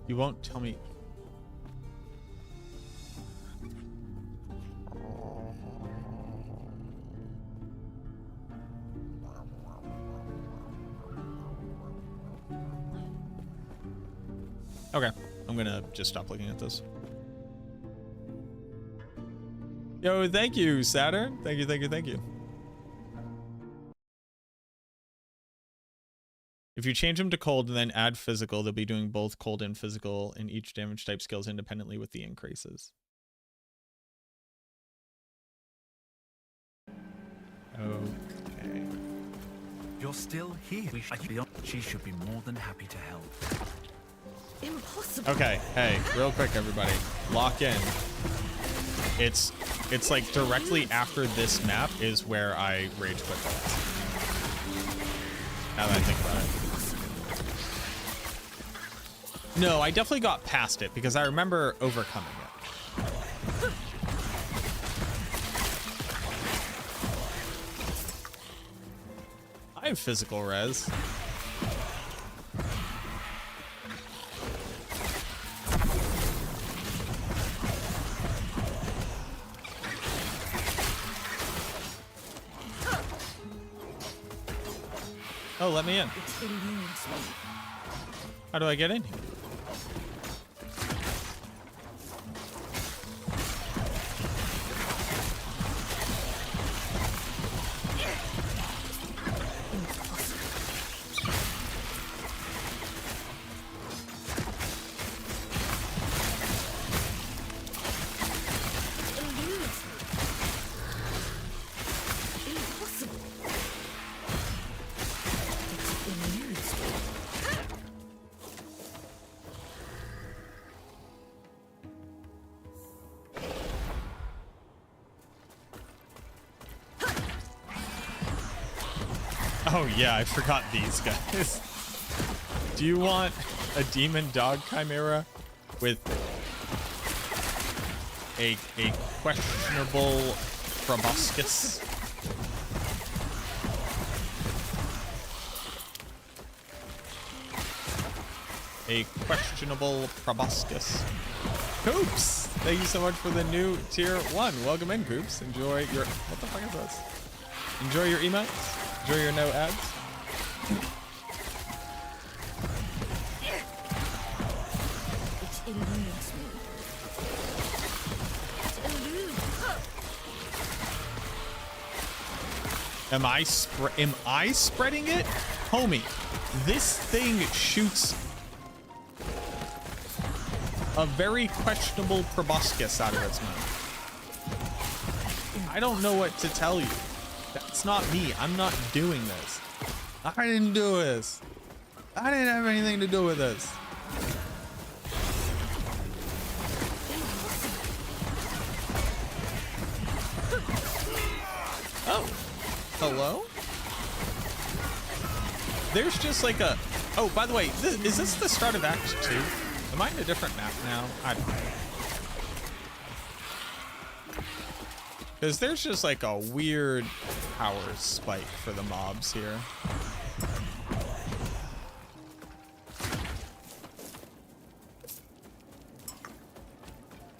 You won't tell me. Okay, I'm gonna just stop looking at this. Yo, thank you, Saturn. Thank you, thank you, thank you. If you change them to cold and then add physical, they'll be doing both cold and physical in each damage type skills independently with the increases. Okay. You're still here. She should be more than happy to help. Impossible. Okay, hey, real quick, everybody, lock in. It's like directly after this map is where I rage quit the last. Now that I think about it. No, I definitely got past it because I remember overcoming it. I have physical res. Oh, let me in. How do I get in here? Oh yeah, I forgot these guys. Do you want a demon dog chimera with a questionable proboscis? A questionable proboscis. Coops! Thank you so much for the new tier 1. Welcome in, Coops. Enjoy your... What the fuck is this? Enjoy your emotes. Enjoy your no ads. It eludes me. It eludes. Am I spreading it? Homie, this thing shoots a very questionable proboscis out of its mouth. I don't know what to tell you. That's not me. I'm not doing this. I didn't do this. I didn't have anything to do with this. Oh, hello? There's just like a... Oh, by the way, is this the start of Act 2? Am I in a different map now? I don't know. Because there's just like a weird power spike for the mobs here.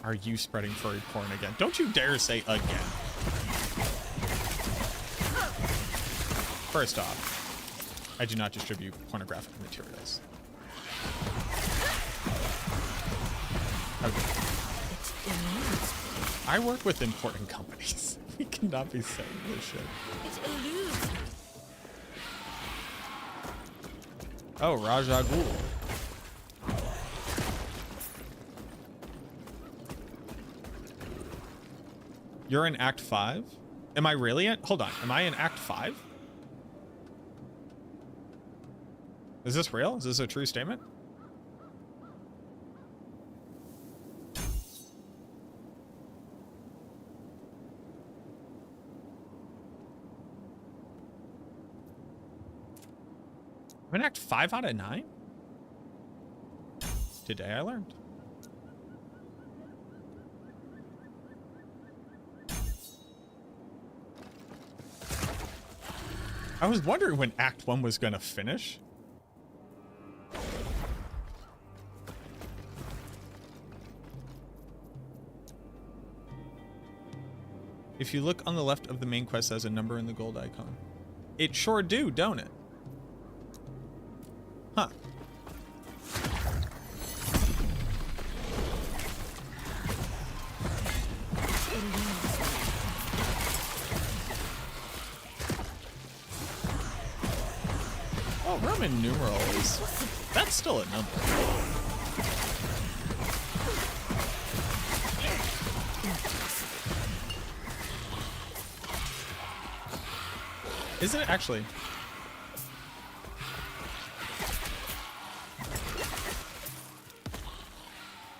Are you spreading furry porn again? Don't you dare say again. First off, I do not distribute pornographic materials. Okay. I work with important companies. We cannot be saying this shit. It eludes. Oh, Raja Ghul. You're in Act 5? Am I really in? Hold on. Am I in Act 5? Is this real? Is this a true statement? I'm in Act 5 out of 9? Today I learned. I was wondering when Act 1 was gonna finish. If you look on the left of the main quest, there's a number in the gold icon. It sure do, don't it? Huh. Oh, Roman numerals. That's still a number. Is it actually?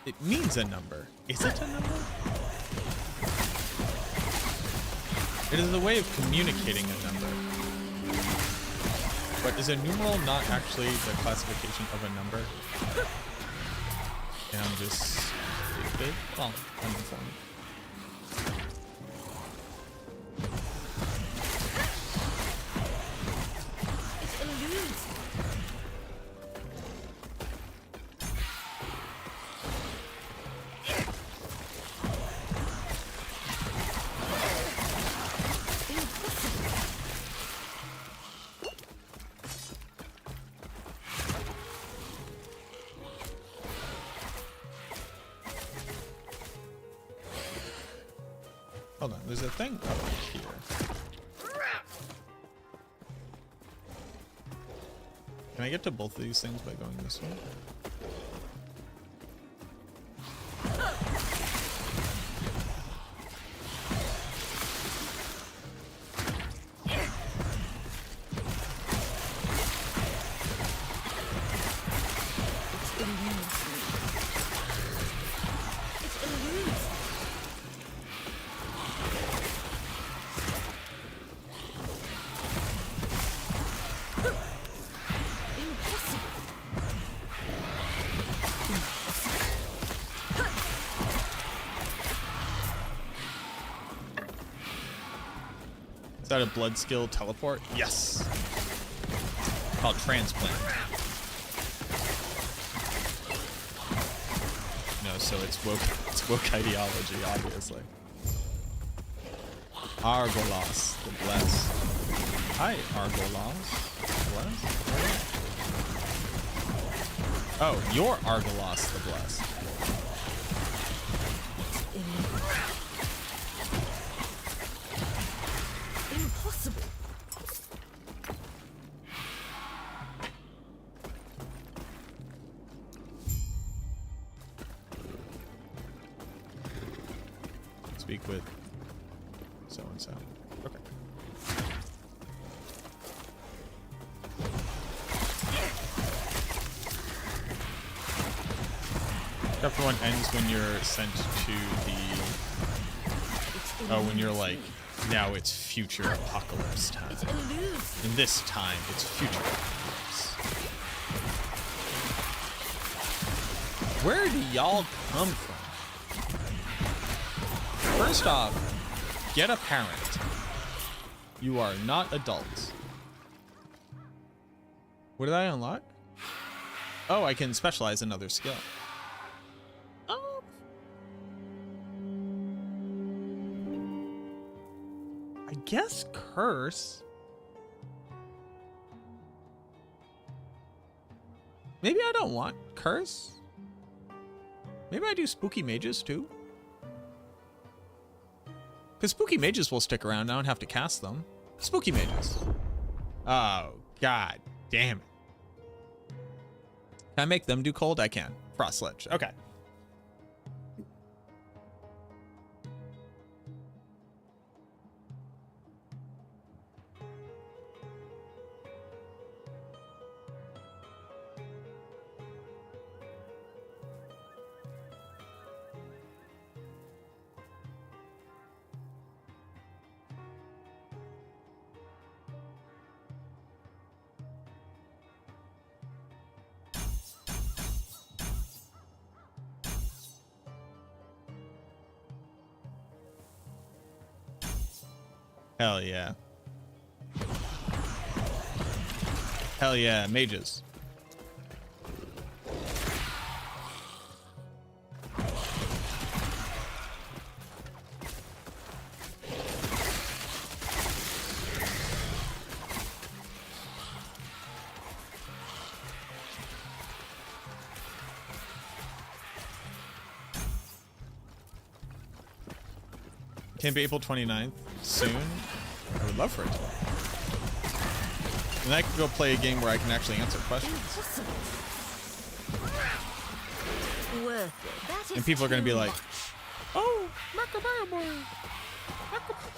It means a number. Is it a number? It is a way of communicating a number. But is a numeral not actually the classification of a number? And I'm just stupid? Well, I'm informed. Hold on, there's a thing up here. Can I get to both of these things by going this way? Is that a blood skill teleport? Yes. Called transplant. No, so it's woke ideology, obviously. Argolas, the blessed. Hi, Argolas. Blessed? Oh, you're Argolas, the blessed. Impossible. Speak with so and so. Okay. Chapter 1 ends when you're sent to the... Oh, when you're like, now it's future apocalypse time. In this time, it's future apocalypse. Where do y'all come from? First off, get a parent. You are not adults. What did I unlock? Oh, I can specialize another skill. I guess curse. Maybe I don't want curse. Maybe I do spooky mages too. Because spooky mages will stick around. I don't have to cast them. Spooky mages. Oh, god damn it. Can I make them do cold? I can. Frost Sledge. Okay. Hell yeah. Hell yeah, mages. Can be April 29th soon. I would love for it to. And I could go play a game where I can actually answer questions. And people are going to be like, oh, Macabara boy,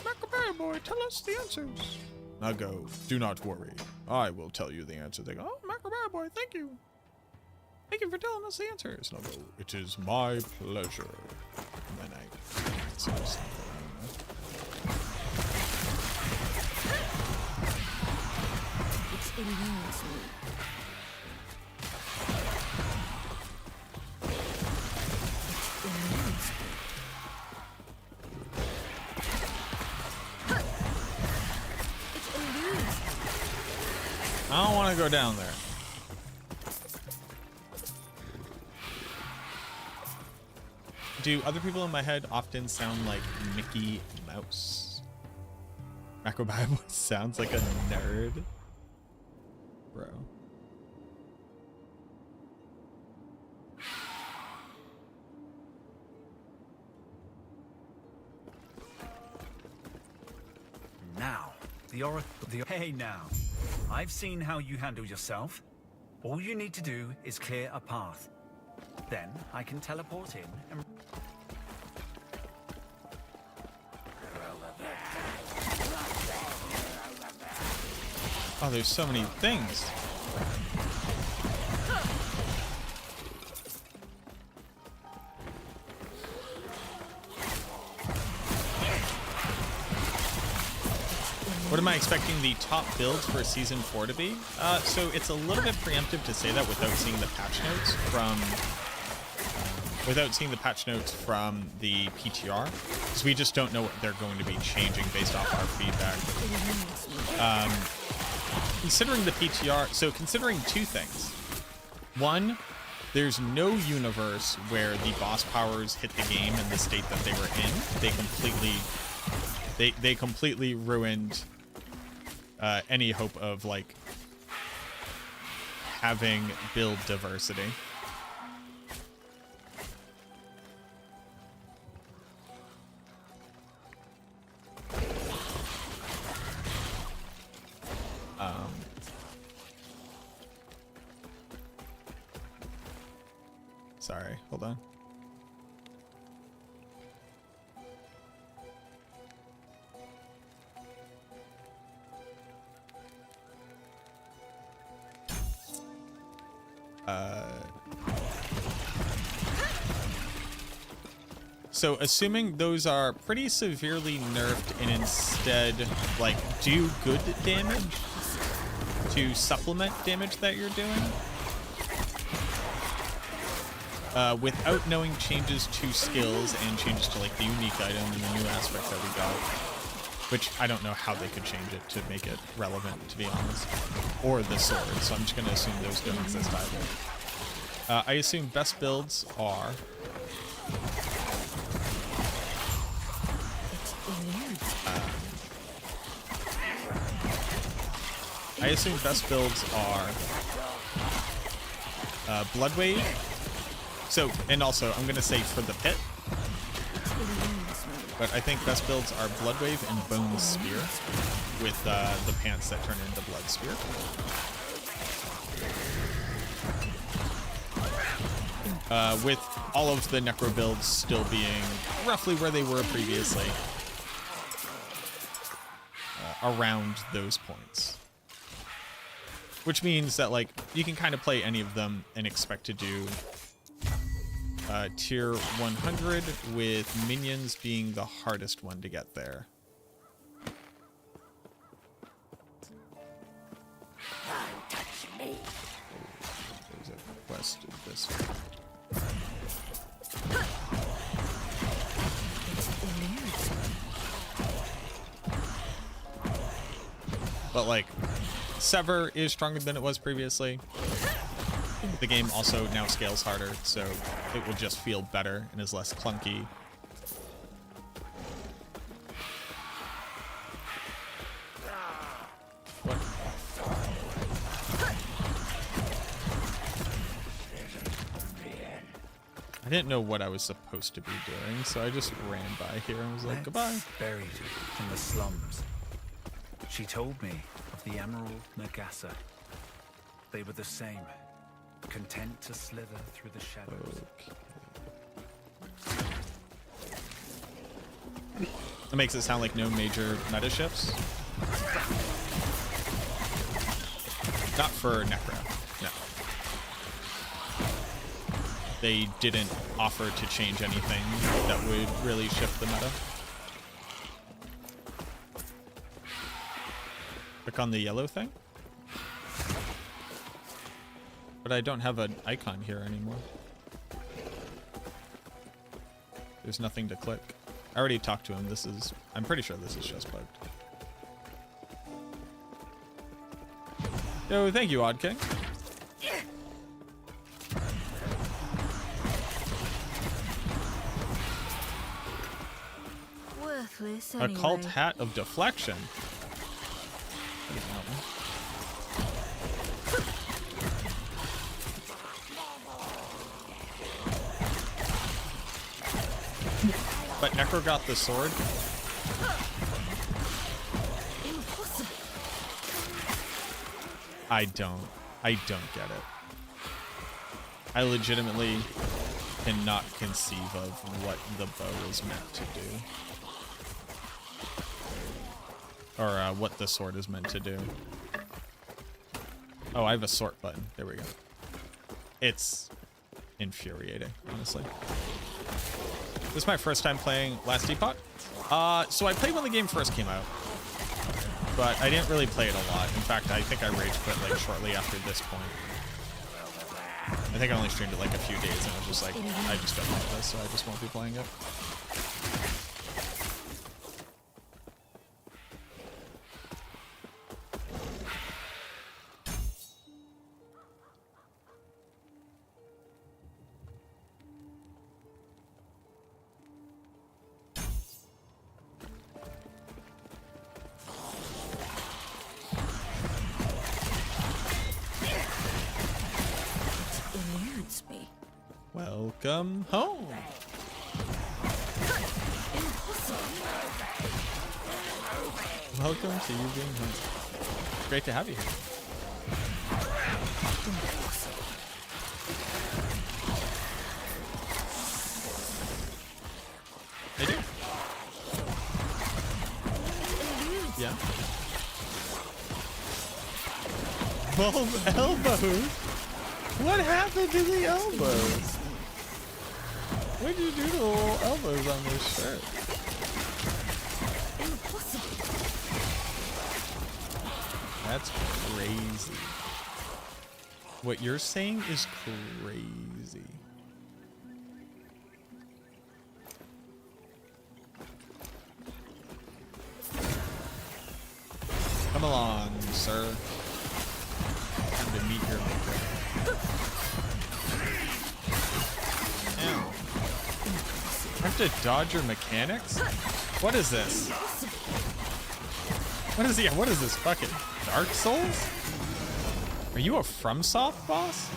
Macabara boy, tell us the answers. I'll go, do not worry. I will tell you the answer. They go, oh, Macabara boy, thank you. Thank you for telling us the answers. And I'll go, it is my pleasure. And then I answer something. It eludes me. It eludes me. It eludes me. I don't want to go down there. Do other people in my head often sound like Mickey Mouse? Macrobio sounds like a nerd. Bro. Now, hey now. I've seen how you handle yourself. All you need to do is clear a path. Then I can teleport in and... Oh, there's so many things. What am I expecting the top builds for Season 4 to be? So it's a little bit preemptive to say that without seeing the patch notes from... the PTR. So we just don't know what they're going to be changing based off our feedback. Considering the PTR... So considering two things. One, there's no universe where the boss powers hit the game in the state that they were in. They completely ruined any hope of like having build diversity. Sorry, hold on. So assuming those are pretty severely nerfed and instead like do good damage to supplement damage that you're doing, without knowing changes to skills and changes to like the unique item and the new aspect that we got, which I don't know how they could change it to make it relevant, to be honest, or the sword, so I'm just going to assume those don't exist either. I assume best builds are Blood Wave. So, and also, I'm going to say for the pit, but I think best builds are Blood Wave and Bone Spear with the pants that turn into Blood Spear. With all of the Necro builds still being roughly where they were previously, around those points. Which means that, like, you can kind of play any of them and expect to do tier 100, with minions being the hardest one to get there. There's a quest this way. But, like, Sever is stronger than it was previously. The game also now scales harder, so it will just feel better and is less clunky. What? I didn't know what I was supposed to be doing, so I just ran by here and was like, goodbye. Buried in the slums. She told me of the Emerald Nagasa. They were the same, content to slither through the shadows. Okay. That makes it sound like no major meta shifts. Not for Necro, no. They didn't offer to change anything that would really shift the meta. Click on the yellow thing. But I don't have an icon here anymore. There's nothing to click. I already talked to him. I'm pretty sure this is just bugged. Yo, thank you, Odd King. Worthless anyway. Occult Hat of Deflection. But Necro got the sword. I don't get it. I legitimately cannot conceive of what the bow is meant to do. Or what the sword is meant to do. Oh, I have a sort button. There we go. It's infuriating, honestly. This is my first time playing last Epoch. So I played when the game first came out, but I didn't really play it a lot. In fact, I think I rage quit like shortly after this point. I think I only streamed it like a few days and I was just like, I just don't like this, so I just won't be playing it. Welcome home. Welcome to you being home. Great to have you here. They do. Yeah. 12 elbows. What happened to the elbows? What did you do to the little elbows on this shirt? Impossible. That's crazy. What you're saying is crazy. Come along, sir. Time to meet your maker. Ow. I have to dodge your mechanics? What is this? What is he? What is this? Fucking Dark Souls? Are you a FromSoft boss?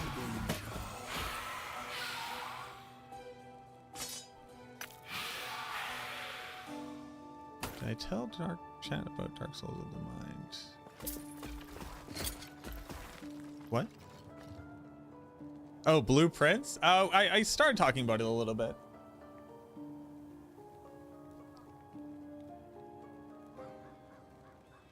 Did I tell Dark Chat about Dark Souls of the Mind? What? Oh, blueprints? Oh, I started talking about it a little bit.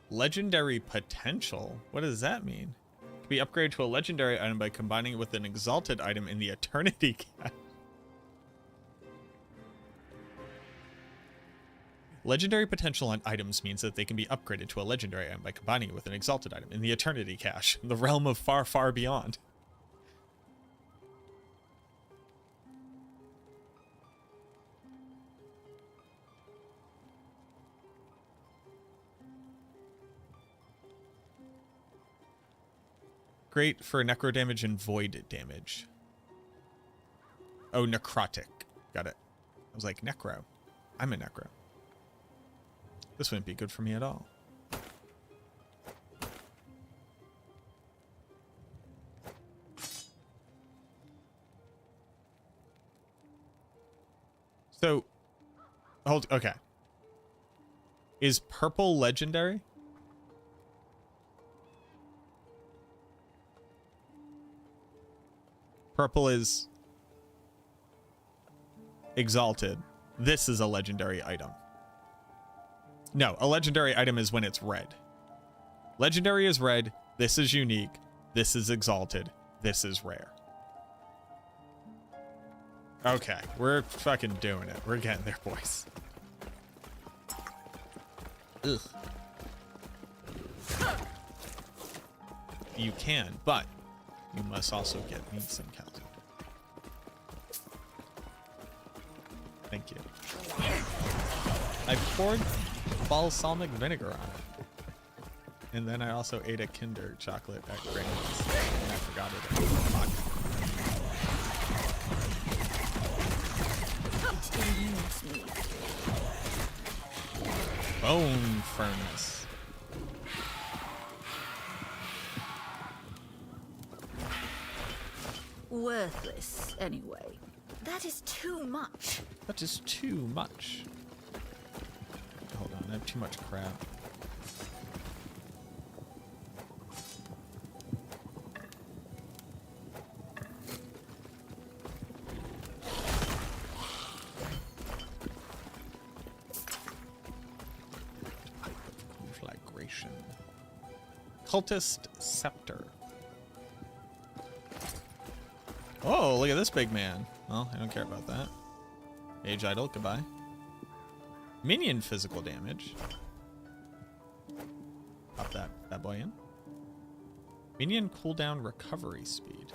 Legendary potential? What does that mean? Can be upgraded to a legendary item by combining it with an exalted item in the Eternity Cache. Legendary potential on items means that they can be upgraded to a legendary item by combining it with an exalted item in the Eternity Cache, the realm of far, far beyond. Great for necro damage and void damage. Oh, necrotic. Got it. I was like, necro. I'm a necro. This wouldn't be good for me at all. So, okay. Is purple legendary? Purple is exalted. This is a legendary item. No, a legendary item is when it's red. Legendary is red. This is unique. This is exalted. This is rare. Okay, we're fucking doing it. We're getting there, boys. Ugh. You can, but you must also get me some calcium. Thank you. I poured balsamic vinegar on it. And then I also ate a Kinder chocolate at Granny's. And I forgot it. Bone furnace. Worthless, anyway. That is too much. That is too much. Hold on, I have too much crap. Conflagration. Cultist Scepter. Oh, look at this big man. Well, I don't care about that. Age Idol, goodbye. Minion physical damage. Pop that bad boy in. Minion cooldown recovery speed.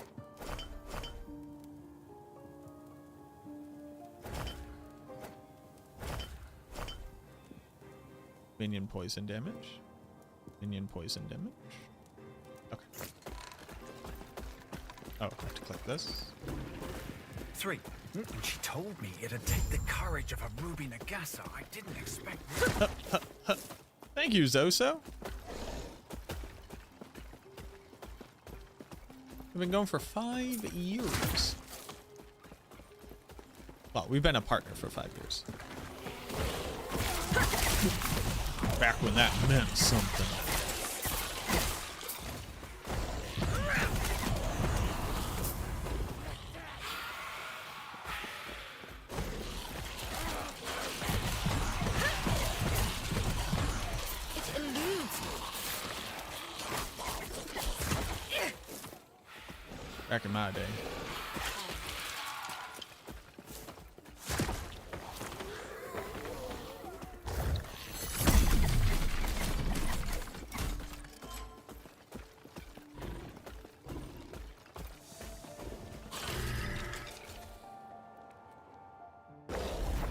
Minion poison damage. Minion poison damage. Okay. Oh, I have to click this. 3. And she told me it'd take the courage of a Ruby Nagasa. I didn't expect this. Thank you, Zoso. We've been going for 5 years. Well, we've been a partner for 5 years. Back when that meant something. Back in my day.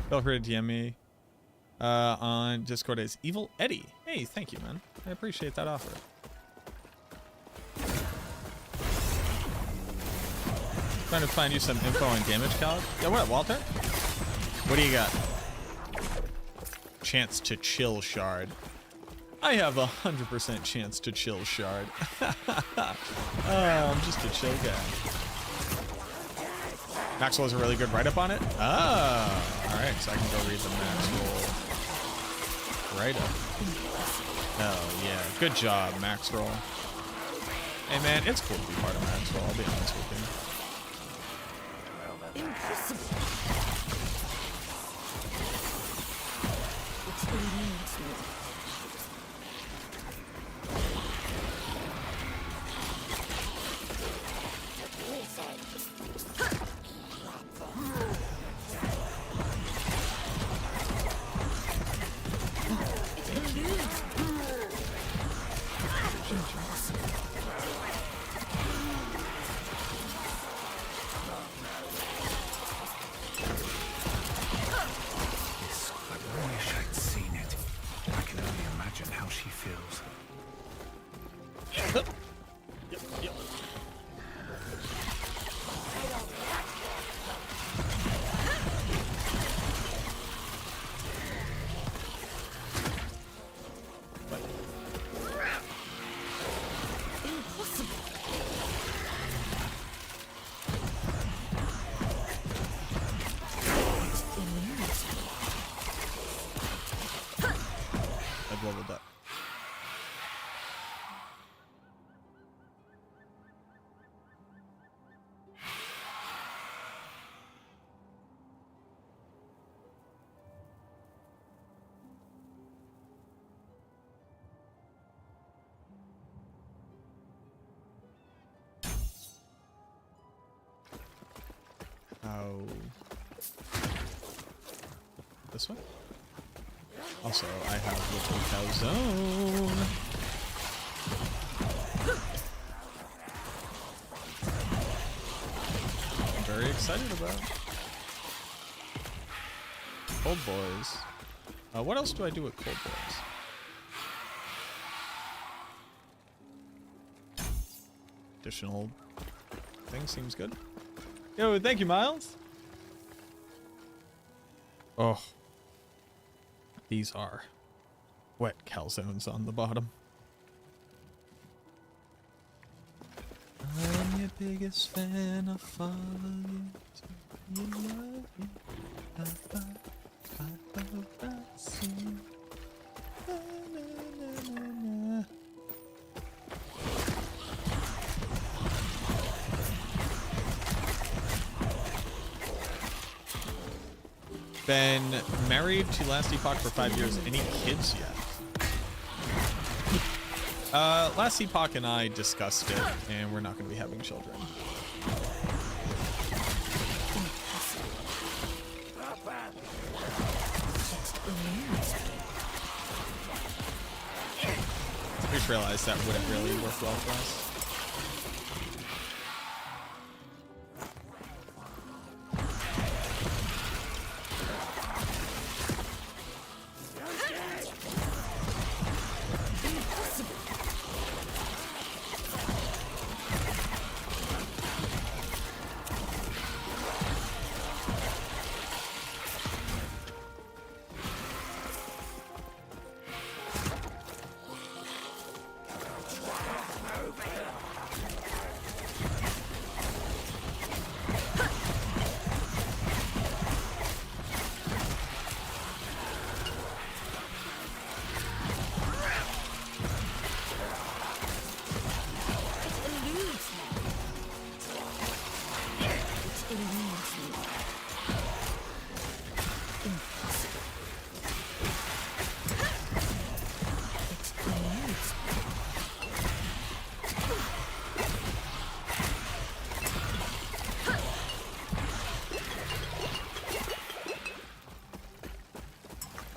Feel free to DM me on Discord as Evil Eddie. Hey, thank you, man. I appreciate that offer. Trying to find you some info on damage calc. Yeah, what up, Walter? What do you got? Chance to chill shard. I have 100% chance to chill shard. I'm just a chill guy. Maxwell has a really good write-up on it? Ah, alright, so I can go read the Maxwell write-up. Hell yeah, good job, Maxwell. Hey man, it's cool to be part of Maxwell, I'll be honest with you. Impossible. It's eludes me. Oh. This one? Also, I have Little Calzone. I'm very excited about. Cold Boys. What else do I do with Cold Boys? Additional thing seems good. Yo, thank you, Miles. Oh. These are wet calzones on the bottom. I'm your biggest fan. I follow you. You love you. Been married to last Epoch for 5 years. Any kids yet? Last Epoch and I discussed it, and we're not going to be having children. We just realized that wouldn't really work well for us.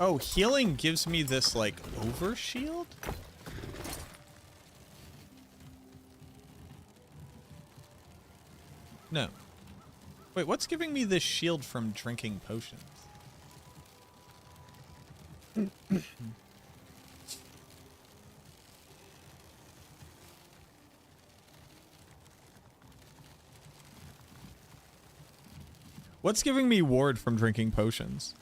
Oh, healing gives me this, like, overshield? No. Wait, what's giving me this shield from drinking potions? What's giving me ward from drinking potions?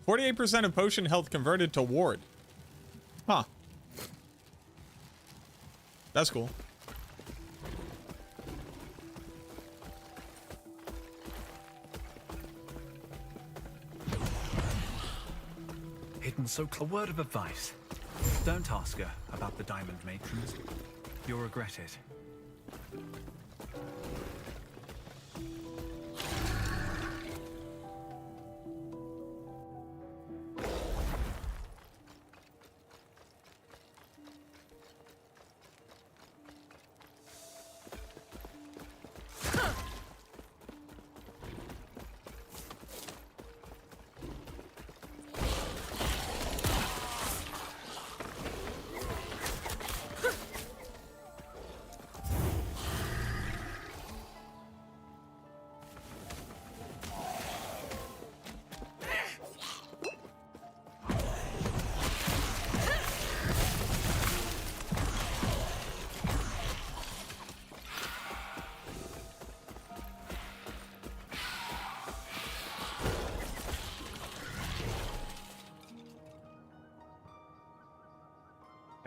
%of potion health converted to ward. Huh. That's cool. Hidden so a word of advice. Don't ask her about the diamond matrons. You'll regret it.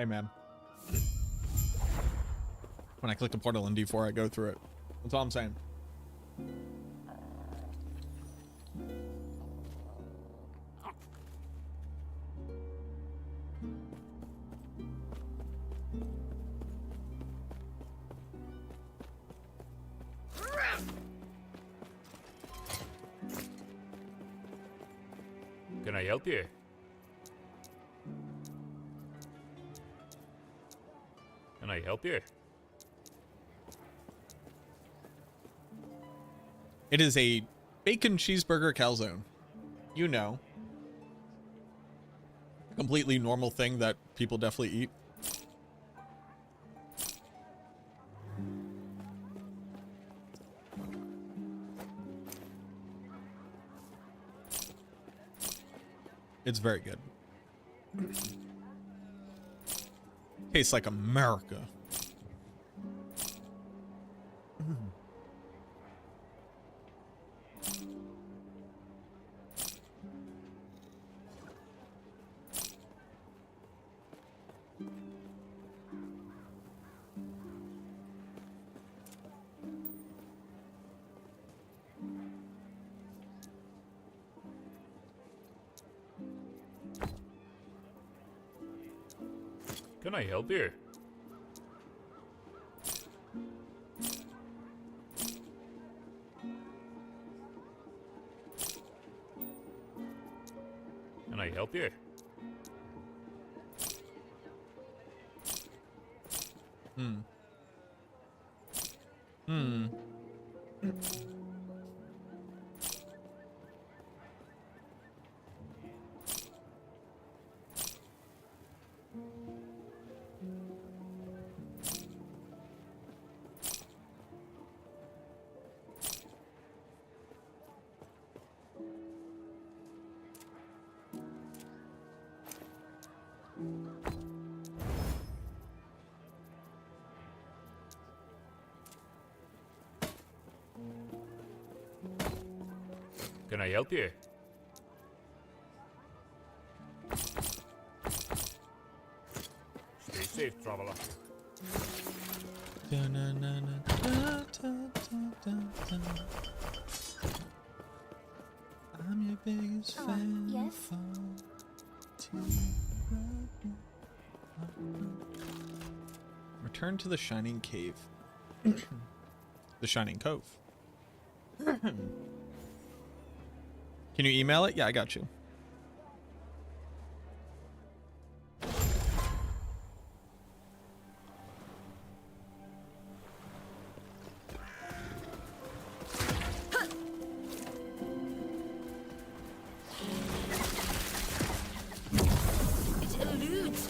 Hey, man. When I click a portal in D4, I go through it. That's all I'm saying. Can I help you? Can I help you? It is a bacon cheeseburger calzone. You know. A completely normal thing that people definitely eat. It's very good. Tastes like America. Can I help you? Can I help you? Can I help you? Stay safe, traveler. I'm your biggest fan. Yes? Return to the Shining Cave. The Shining Cove. Can you email it? Yeah, I got you. It eludes.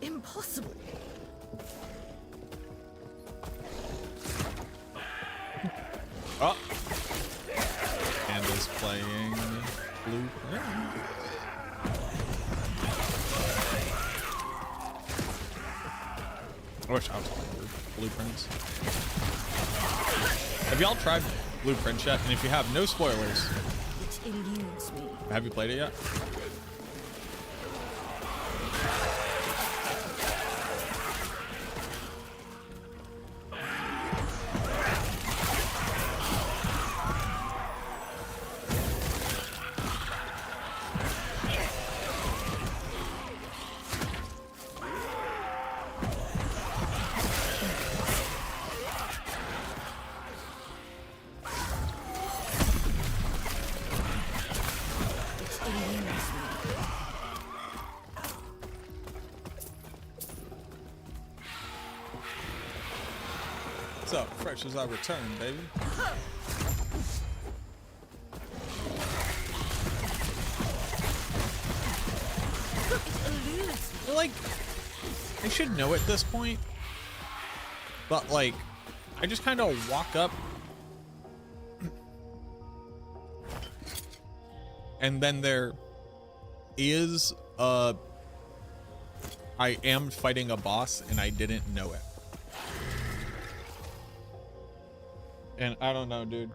Impossible. Oh. Panda's playing Blueprint. I wish I was playing Blueprints. Have y'all tried Blueprint yet? And if you have, no spoilers. It eludes me. Have you played it yet? What's up? Fresh as I return, baby. Like, I should know at this point, but like, I just kind of walk up and then there is I am fighting a boss and I didn't know it. And I don't know, dude.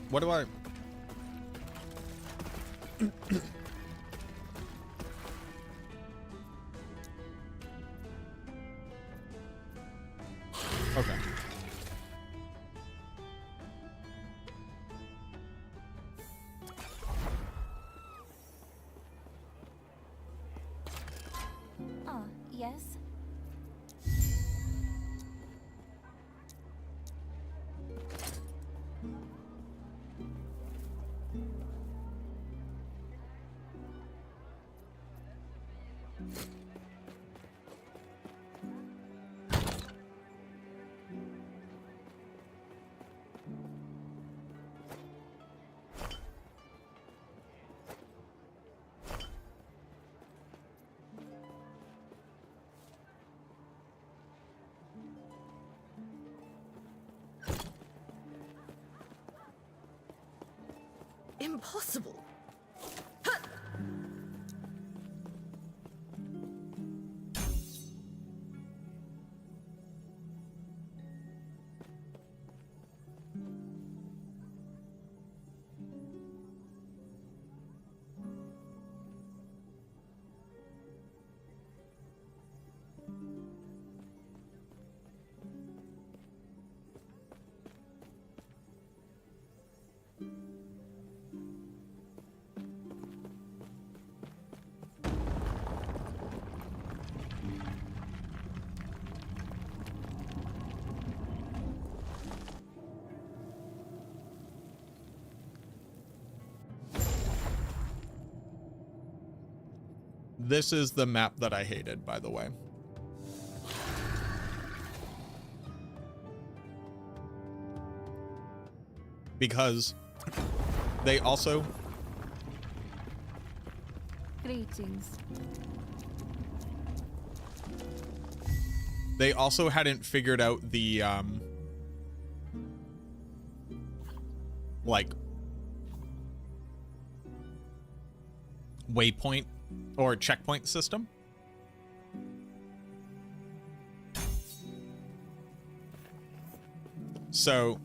What do I... Okay. Yes? Impossible. This is the map that I hated, by the way. Because they also... Greetings. They also hadn't figured out the, like, waypoint or checkpoint system. So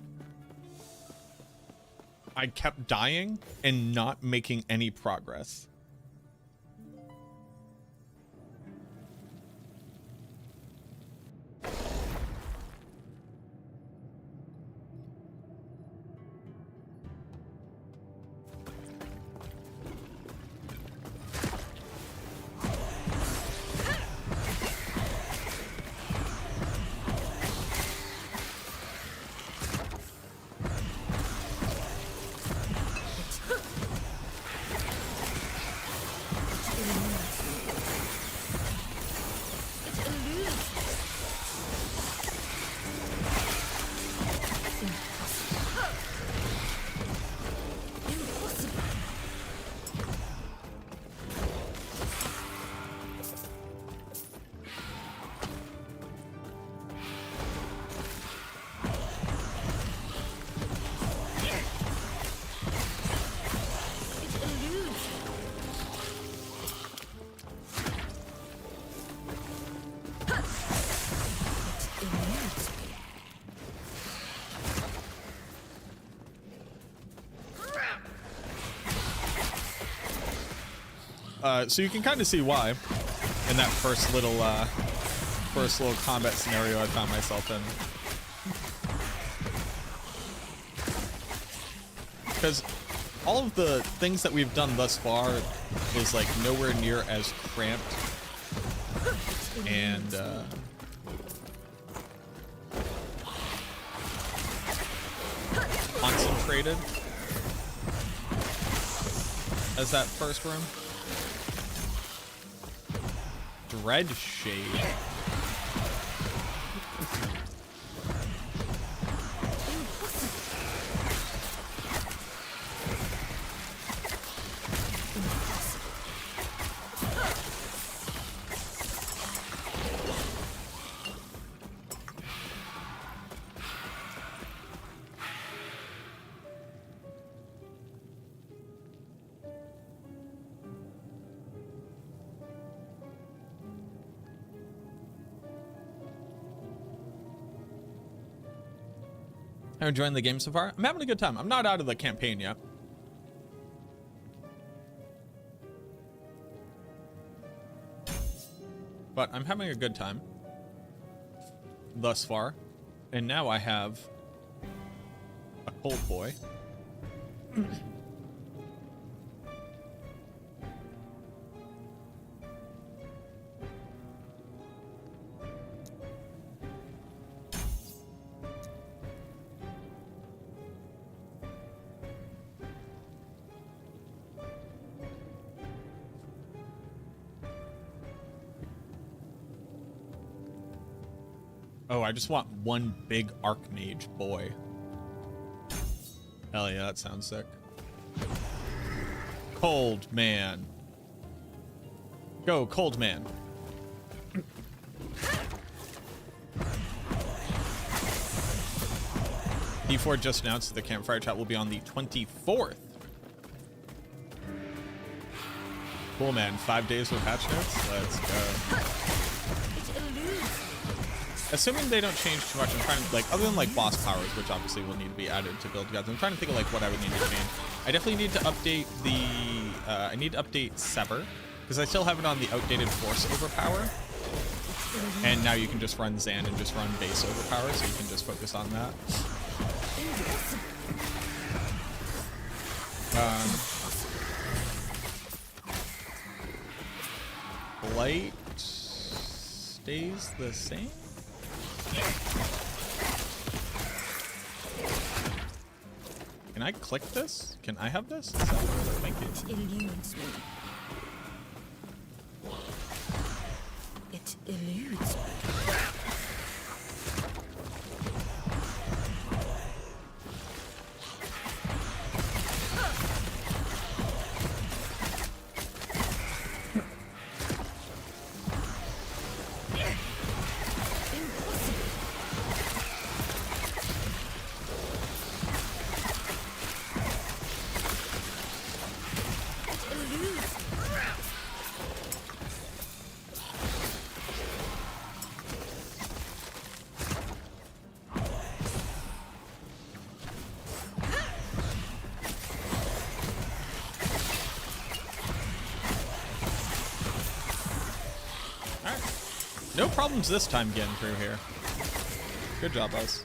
I kept dying and not making any progress. So you can kind of see why in that first little combat scenario I found myself in. Because all of the things that we've done thus far is like nowhere near as cramped and concentrated as that first room. Dread Shade. I'm enjoying the game so far. I'm having a good time. I'm not out of the campaign yet. But I'm having a good time thus far. And now I have a cold boy. Oh, I just want one big Archmage boy. Hell yeah, that sounds sick. Cold Man. Go, Cold Man. D4 just announced that the campfire chat will be on the 24th Cool, man. 5 days with patch notes. Let's go. Assuming they don't change too much, I'm trying to, like, other than, like, boss powers, which obviously will need to be added to build guides, I'm trying to think of, like, what I would need to change. I definitely need to update the, I need to update Sever, because I still have it on the outdated Force Overpower. And now you can just run Zan and just run base Overpower, so you can just focus on that. Blight stays the same? Can I click this? Can I have this? Thank you. It eludes me. It eludes me. No problems this time getting through here. Good job, us.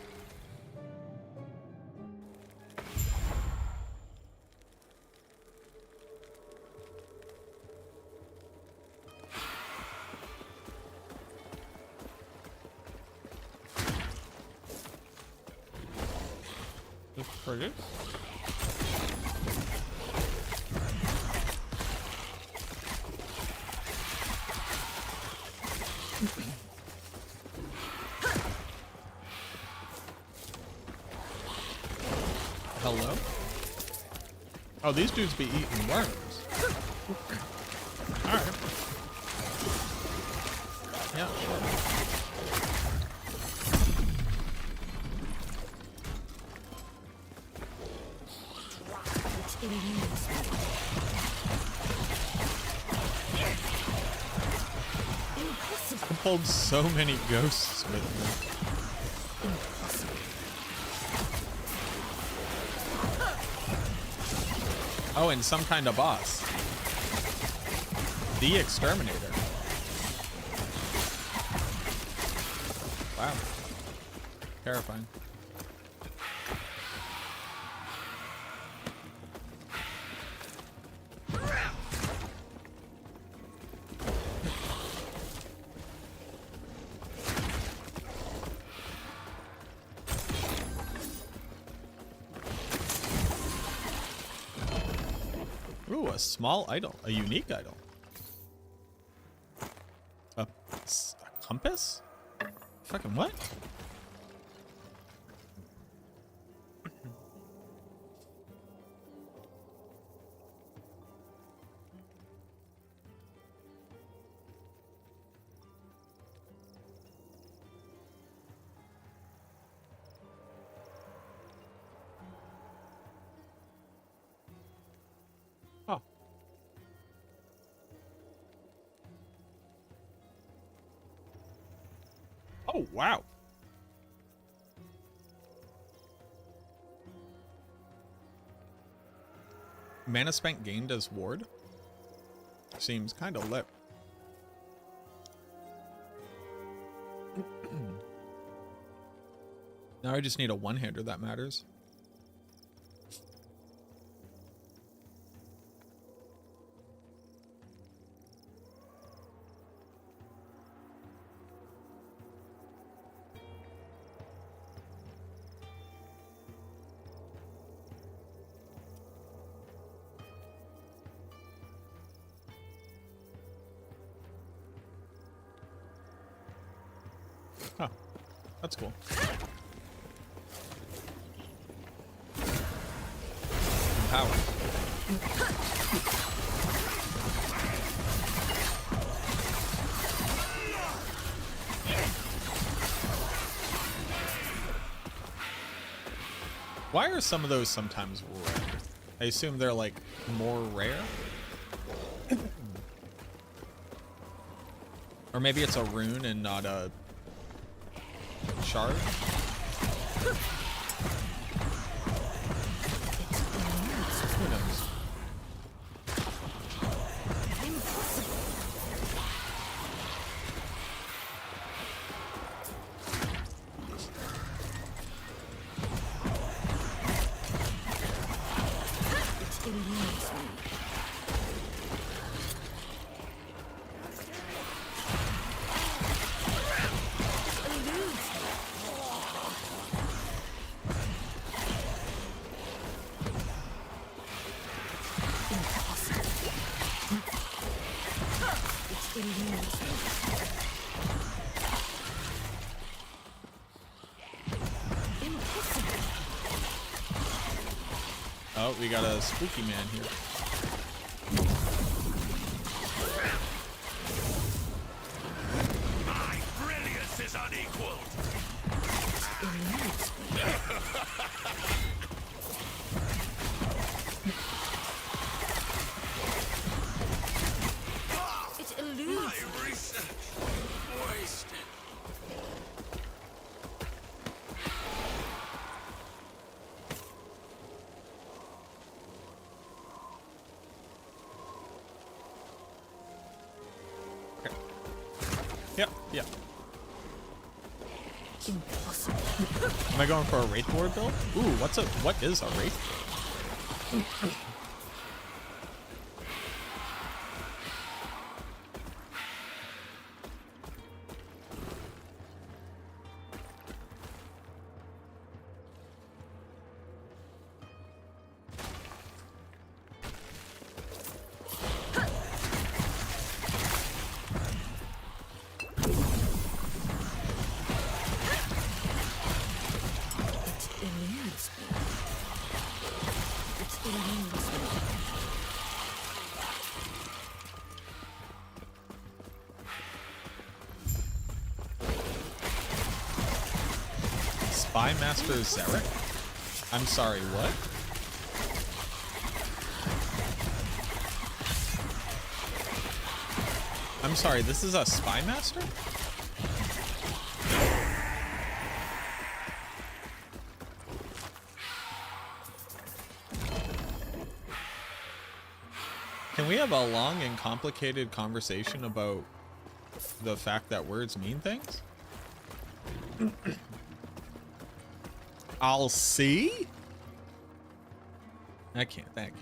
Just produce. Hello? Oh, these dudes be eating worms. Alright. Yeah, sure. I pulled so many ghosts with me. Oh, and some kind of boss. The Exterminator. Wow. Terrifying. Ooh, a small idol. A unique idol. A compass? Fucking what? Oh. Oh, wow. Mana spent gained as ward? Seems kind of lit. Now I just need a one-hander that matters. Huh. That's cool. Power. Why are some of those sometimes rare? I assume they're like more rare. Or maybe it's a rune and not a shard. Who knows? Oh, we got a spooky man here. My brilliance is unequaled. It eludes. My research wasted. Yep, yeah. Impossible. Am I going for a Wraith Board build? Ooh, what is a Wraith Board? Spy Master Zarek? I'm sorry, what? I'm sorry, this is a Spy Master? Can we have a long and complicated conversation about the fact that words mean things? I'll see? That can't be right.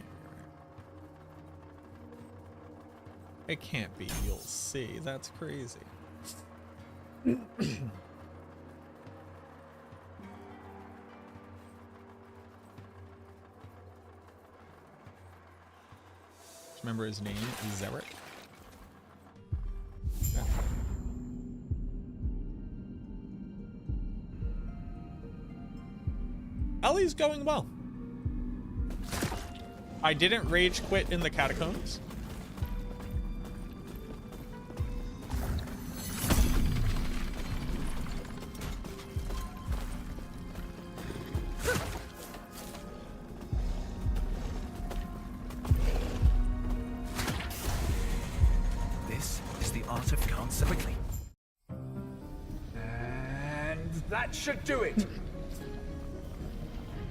It can't be you'll see. That's crazy. Remember his name? Zarek? Yeah. Ellie's going well. I didn't rage quit in the catacombs. This is the art of cancer quickly. And that should do it.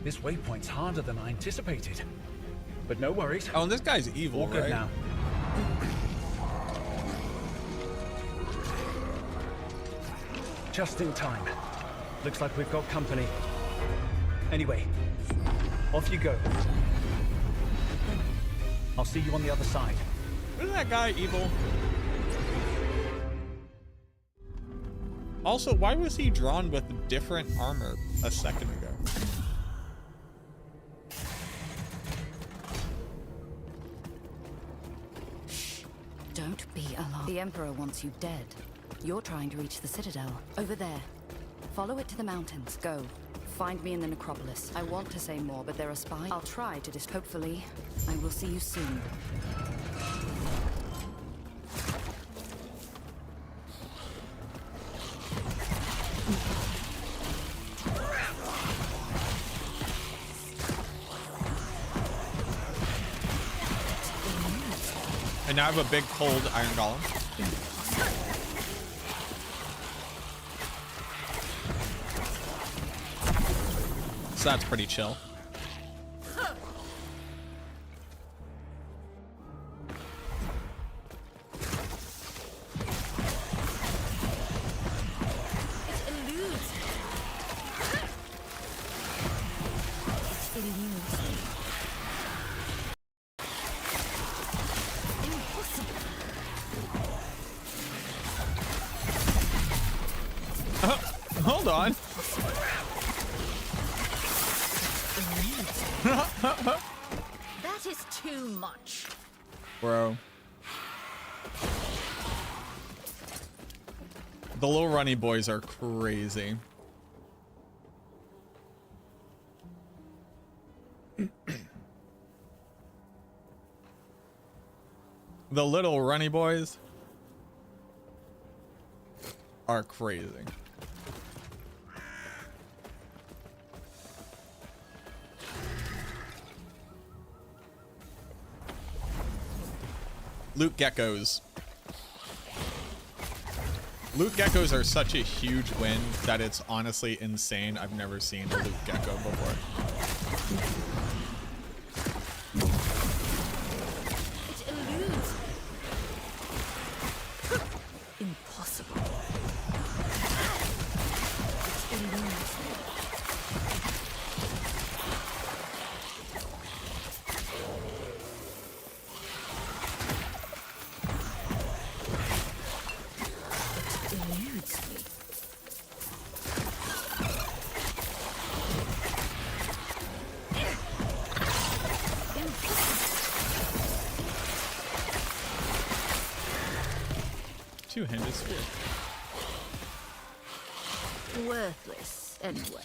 This waypoint's harder than I anticipated. But no worries. Oh, and this guy's evil, all good right? now. Just in time. Looks like we've got company. Anyway, off you go. I'll see you on the other side. Isn't that guy evil? Also, why was he drawn with different armor a second ago? Don't be alarmed. The Emperor wants you dead. You're trying to reach the Citadel. Over there. Follow it to the mountains. Go. Find me in the necropolis. I want to say more, but there are spies. I'll try to hopefully, I will see you soon. And now I have a big cold Iron Golem. So that's pretty chill. Hold on. That is too much. Bro. The little runny boys are crazy. The little runny boys are crazy. Loot geckos. Loot geckos are such a huge win that it's honestly insane. I've never seen a loot gecko before. It eludes. Impossible. It eludes me. Two-handed spear. Worthless, anyway.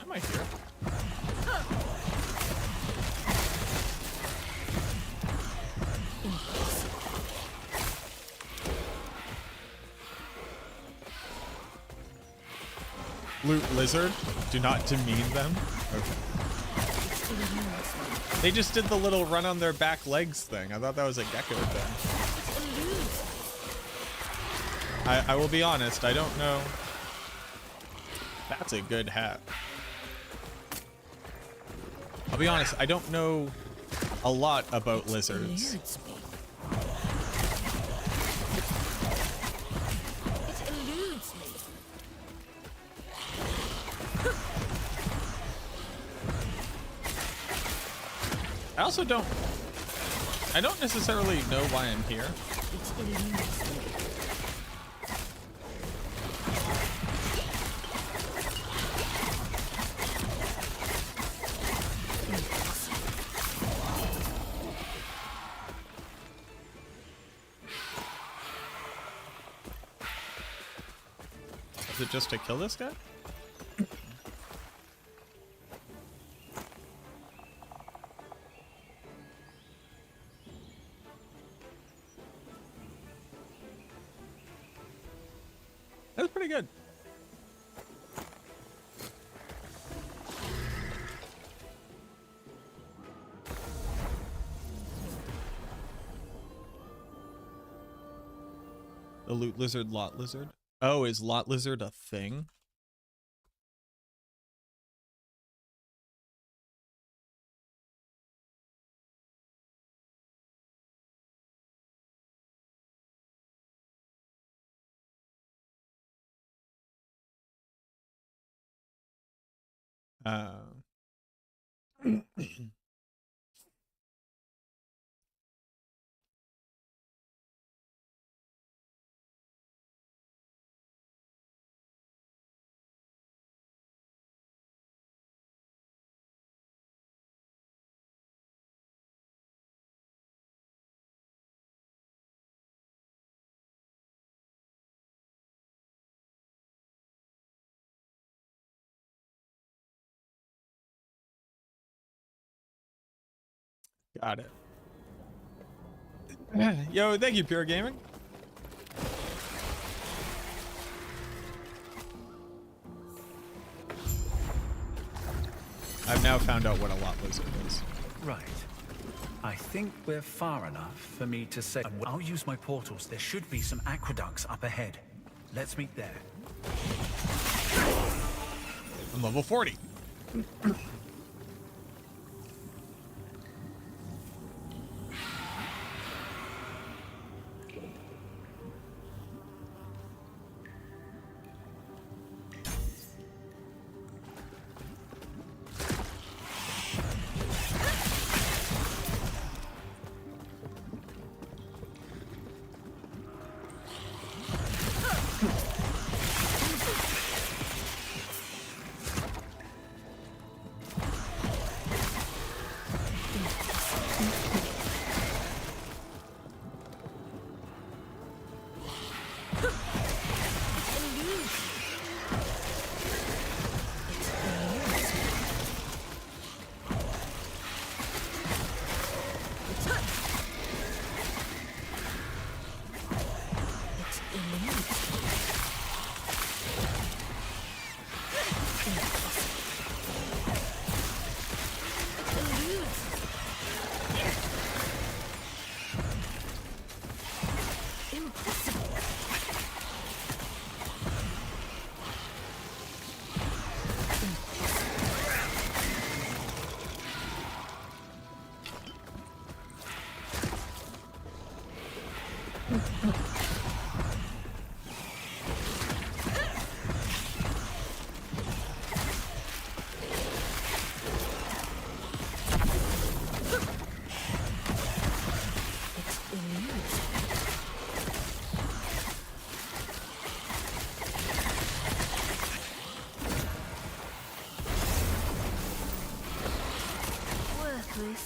Am I here? Loot lizard? Do not demean them? Okay. They just did the little run on their back legs thing. I thought that was a gecko thing. I will be honest, I don't know. That's a good hat. I'll be honest, I don't know a lot about lizards. I also don't necessarily know why I'm here. Is it just to kill this guy? That was pretty good. The loot lizard, lot lizard. Oh, is lot lizard a thing? Got it. Yo, thank you, Pure Gaming. I've now found out what a lot lizard is. Right. I think we're far enough for me to say... I'll use my portals. There should be some aqueducts up ahead. Let's meet there. I'm level 40.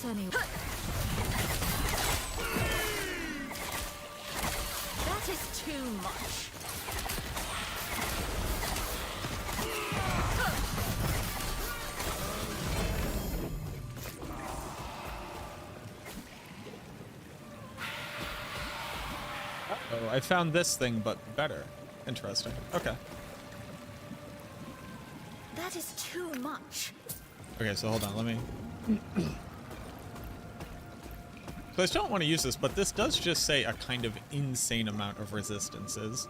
Anyway. That is too much. Oh, I found this thing, but better. Interesting. Okay. That is too much. Okay, so hold on, let me... So I still don't want to use this, but this does just say a kind of insane amount of resistances.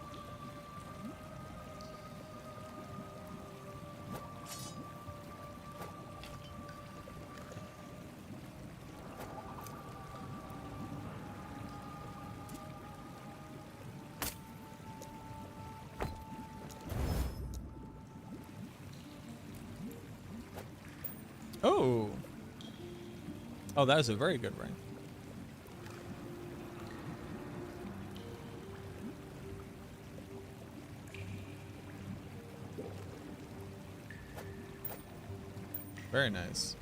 Oh! Oh, that is a very good ring. Very nice.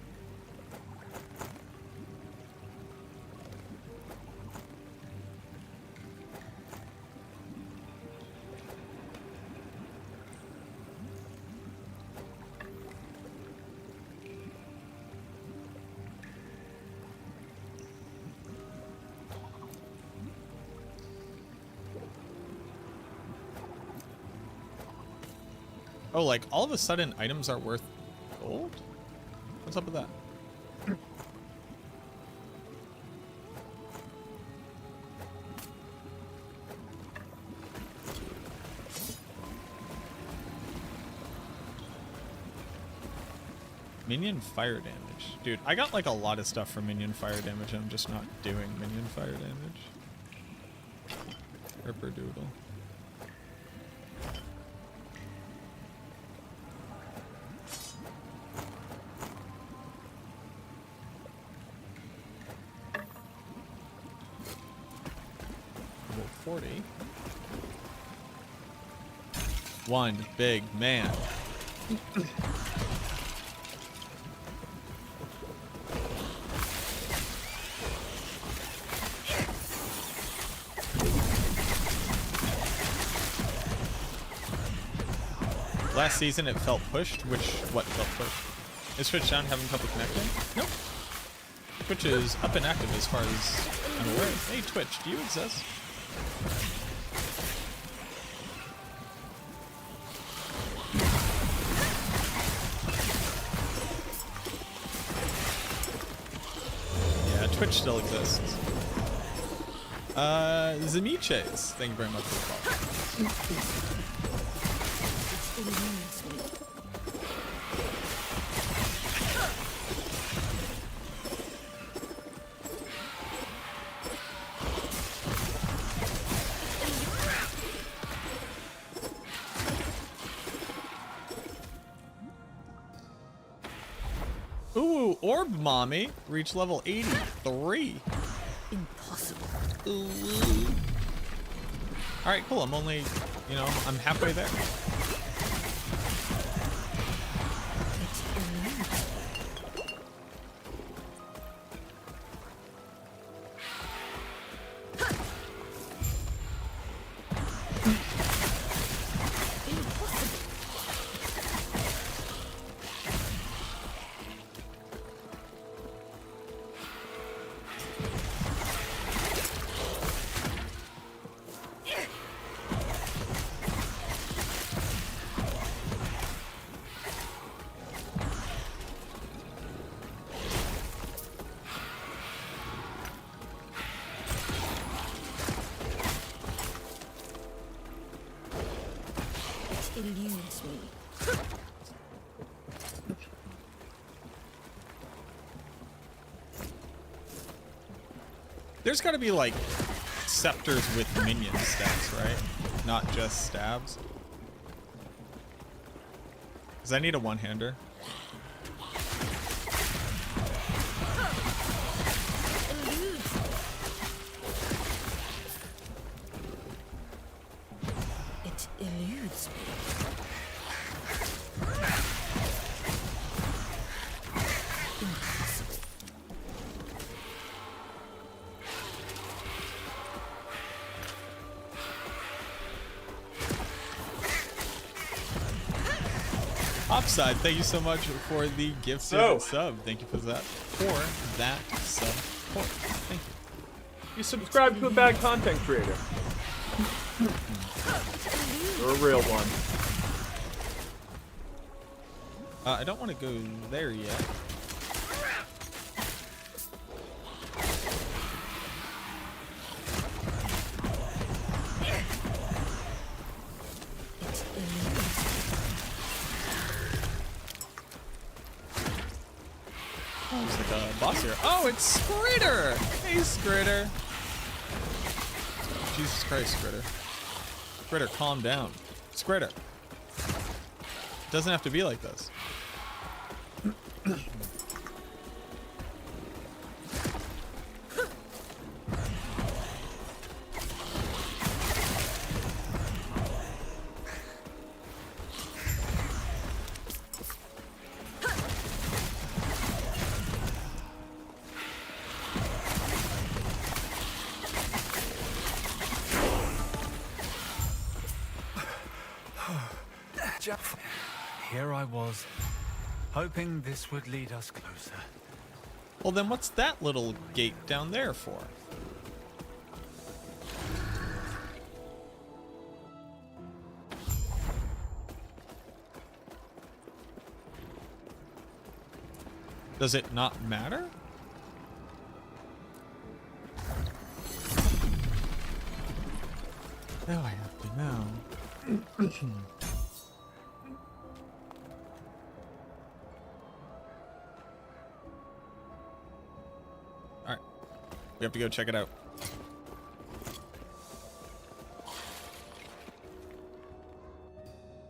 Oh, like all of a sudden items are worth gold? What's up with that? Minion fire damage. Dude, I got like a lot of stuff for minion fire damage. I'm just not doing minion fire damage. Ripper doodle. Level 40. One big man. Last season it felt pushed, what felt pushed? Is Twitch down having trouble connecting? Nope. Twitch is up and active as far as I'm aware. Hey Twitch, do you exist? Twitch still exists. Zemiches, thank you very much for the follow. Ooh, Orb Mommy reached level 83. Impossible. Ooh. All right, cool. I'm only, you know, I'm halfway there. Eludes me. There's got to be like scepters with minion stats, right? Not just stabs. Because I need a one-hander. It eludes me. Impossible. Upside, thank you so much for the gift sub. Thank you for that support. Thank you. You subscribe to a bad content creator. You're a real one. I don't want to go there yet. Oh, looks like a boss here. Oh, it's Skritter! Hey, Skritter. Jesus Christ, Skritter. Skritter, calm down. Skritter. Doesn't have to be like this. Here I was, hoping this would lead us closer. Well, then what's that little gate down there for? Does it not matter? Now I have to know. Alright. We have to go check it out.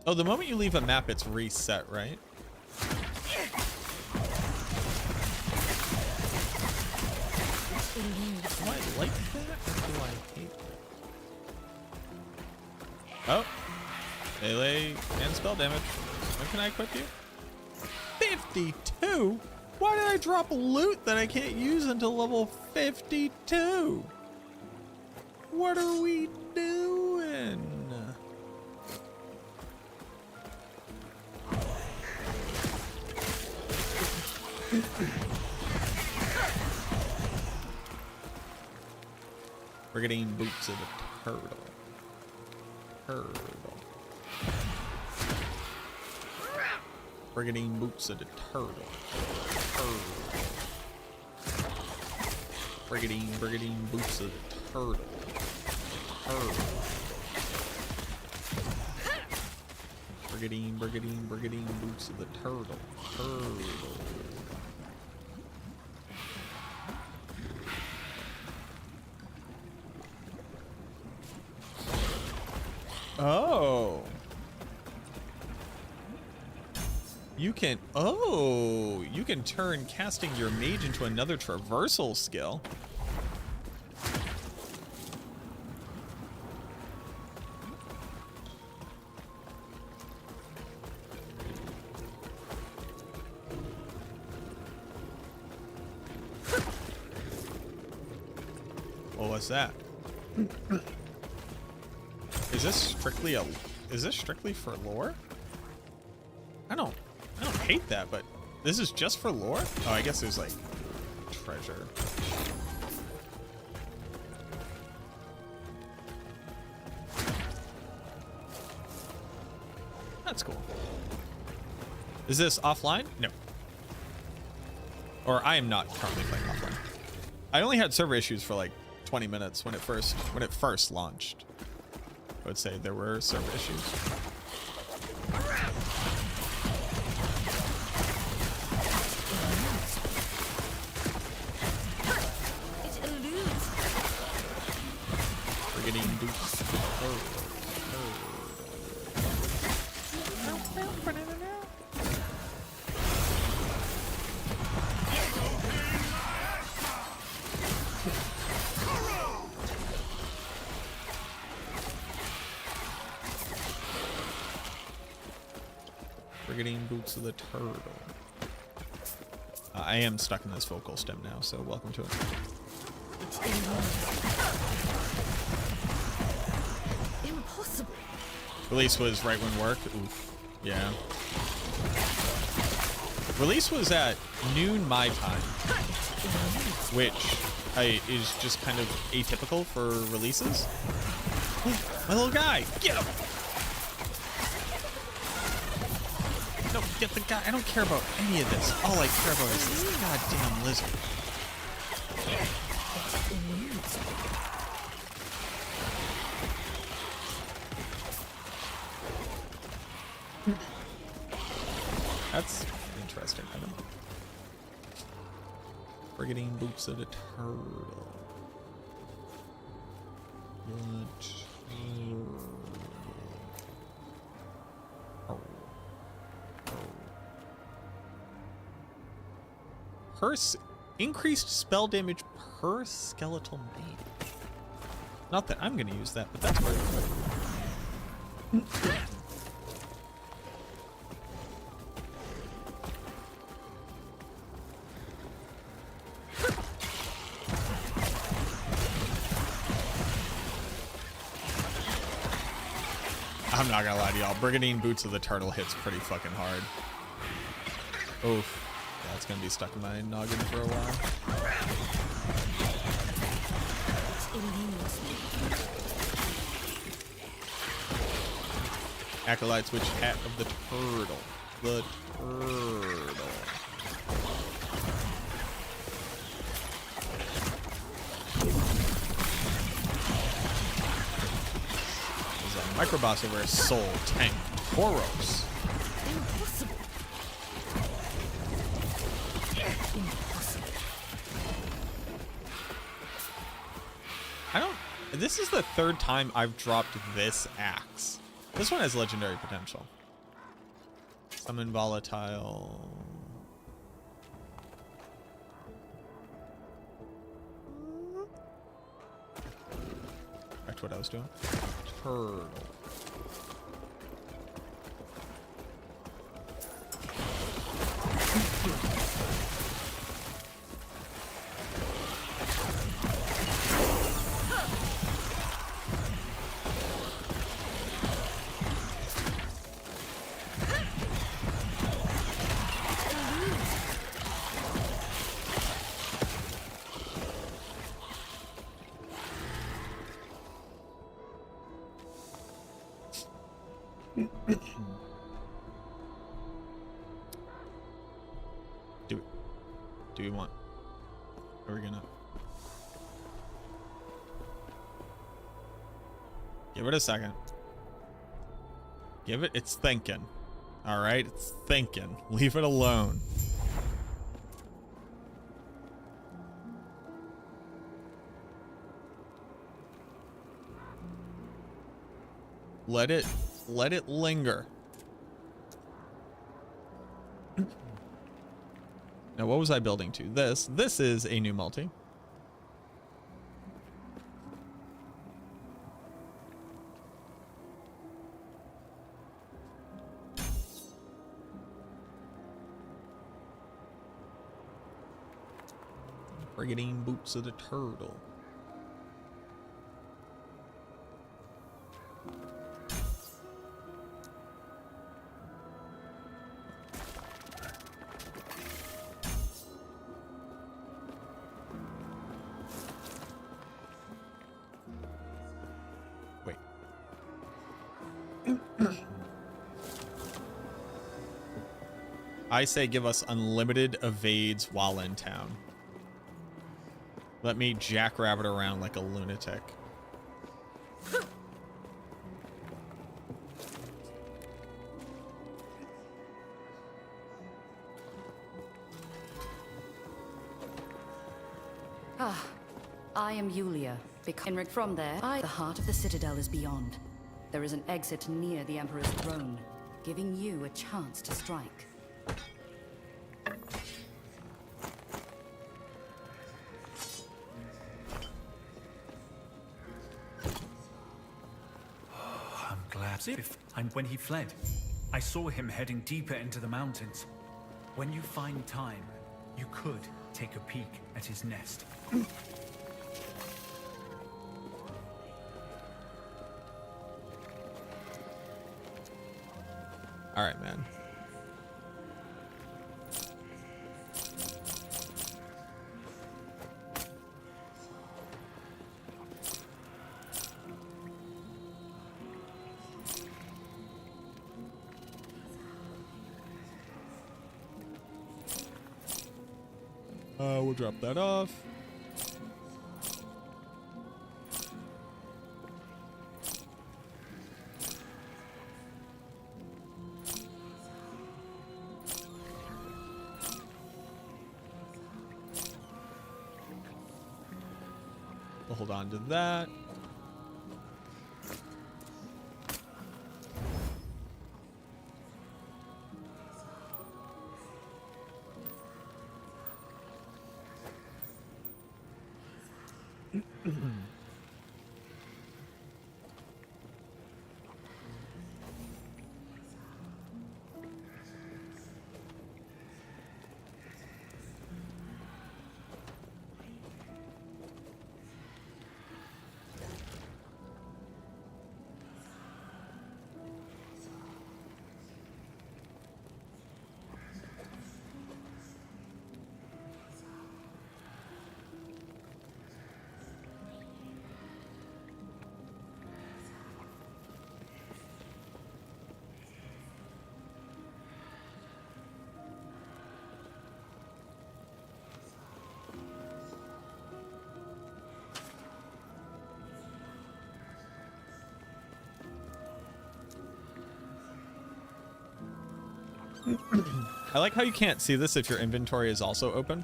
Oh, the moment you leave a map, it's reset, right? Do I like that or do I hate that? Oh. Melee and spell damage. When can I equip you? 52? Why did I drop loot that I can't use until level 52? What are we doing? We're getting boots of the turtle. We're getting boots of the turtle. Brigadine boots of the turtle. Brigadine boots of the turtle. Oh. You can turn casting your mage into another traversal skill. Well, what's that? Is this strictly for lore? I don't hate that, but this is just for lore? Oh, I guess there's like treasure. That's cool. Is this offline? No. Or I am not currently playing offline. I only had server issues for like 20 minutes when it first launched. I would say there were server issues. We're getting dupes. Brigadine boots of the turtle. I am stuck in this vocal stem now, so welcome to it. Impossible. Release was right when work. Oof. Yeah. Release was at noon my time, which is just kind of atypical for releases. My little guy, get him! No, get the guy. I don't care about any of this. All I care about is this goddamn lizard. That's interesting. I don't know. Brigadine boots of the turtle. Increased spell damage per skeletal mage. Not that I'm gonna use that, but that's very good. I'm not gonna lie to y'all. Brigadine Boots of the Turtle hits pretty fucking hard. Oof. Yeah, it's gonna be stuck in my noggin for a while. Acolyte Switch Hat of the Turtle. The Turtle. There's a microboss over a soul tank. Tauros. Impossible. This is the third time I've dropped this axe. This one has legendary potential. Summon volatile. Back to what I was doing. Turtle. Do we want? Are we gonna? Give it a second. Give it, it's thinking. All right, it's thinking. Leave it alone. Let it linger. Now, what was I building to? This is a new multi. Brigandine boots of the turtle. Wait. I say give us unlimited evades while in town. Let me jackrabbit around like a lunatic. Ah, I am Yulia. From there, the heart of the citadel is beyond. There is an exit near the Emperor's throne, giving you a chance to strike. And when he fled, I saw him heading deeper into the mountains. When you find time, you could take a peek at his nest. All right, man. We'll drop that off. We'll hold on to that. I like how you can't see this if your inventory is also open.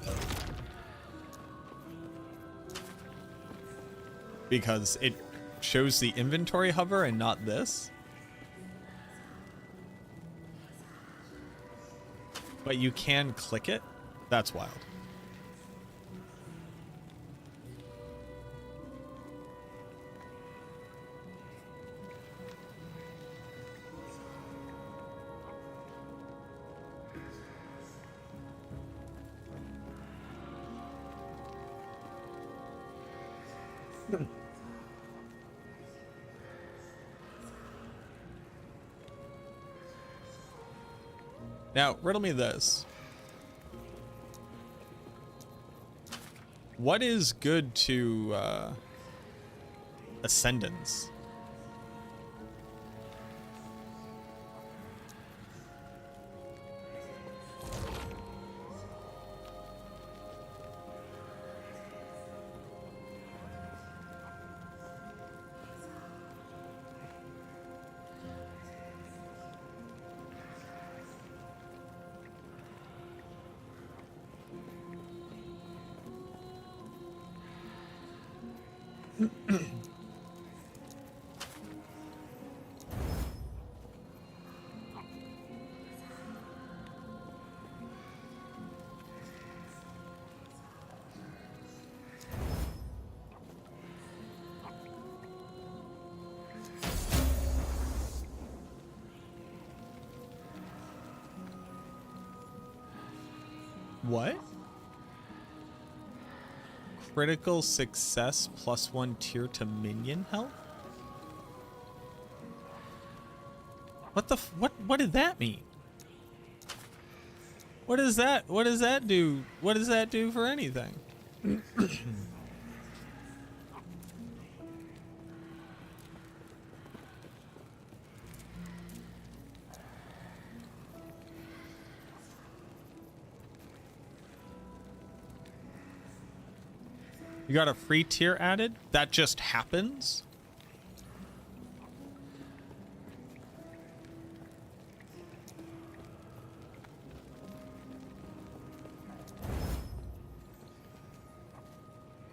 Because it shows the inventory hover and not this. But you can click it. That's wild. Now, riddle me this. What is good to Ascendants? What? Critical success +1 tier to minion health? What the what did that mean? What does that do? What does that do for anything? You got a free tier added? That just happens?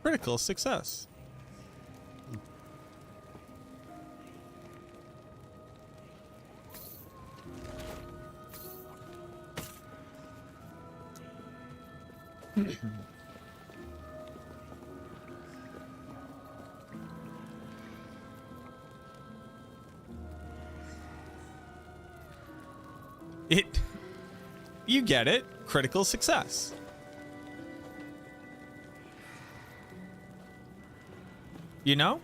Critical success. You get it. Critical success. You know?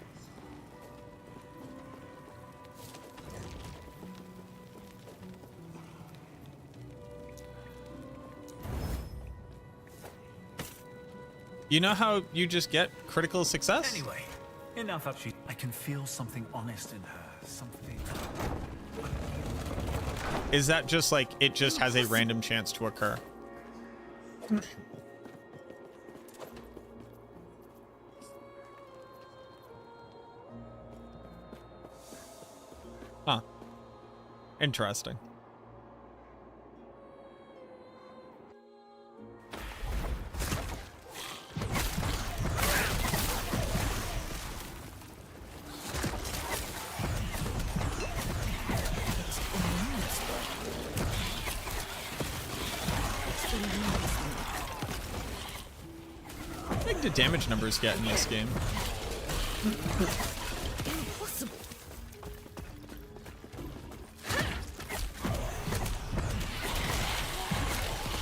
You know how you just get critical success? Anyway, enough up. I can feel something honest in her. Something. Is that just like it just has a random chance to occur? Huh. Interesting. How big do damage numbers get in this game? Impossible.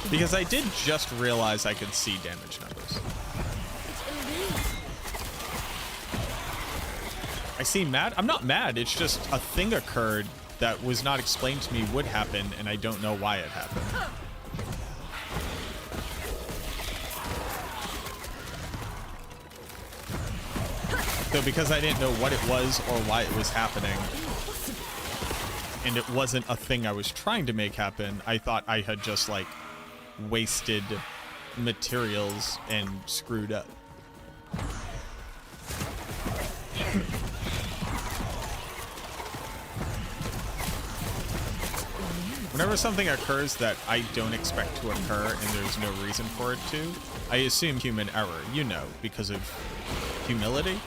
Because I did just realize I could see damage numbers. I seem mad? I'm not mad. It's just a thing occurred that was not explained to me would happen, and I don't know why it happened. So because I didn't know what it was or why it was happening, and it wasn't a thing I was trying to make happen, I thought I had just, like, wasted materials and screwed up. Whenever something occurs that I don't expect to occur and there's no reason for it to, I assume human error, you know, because of humility.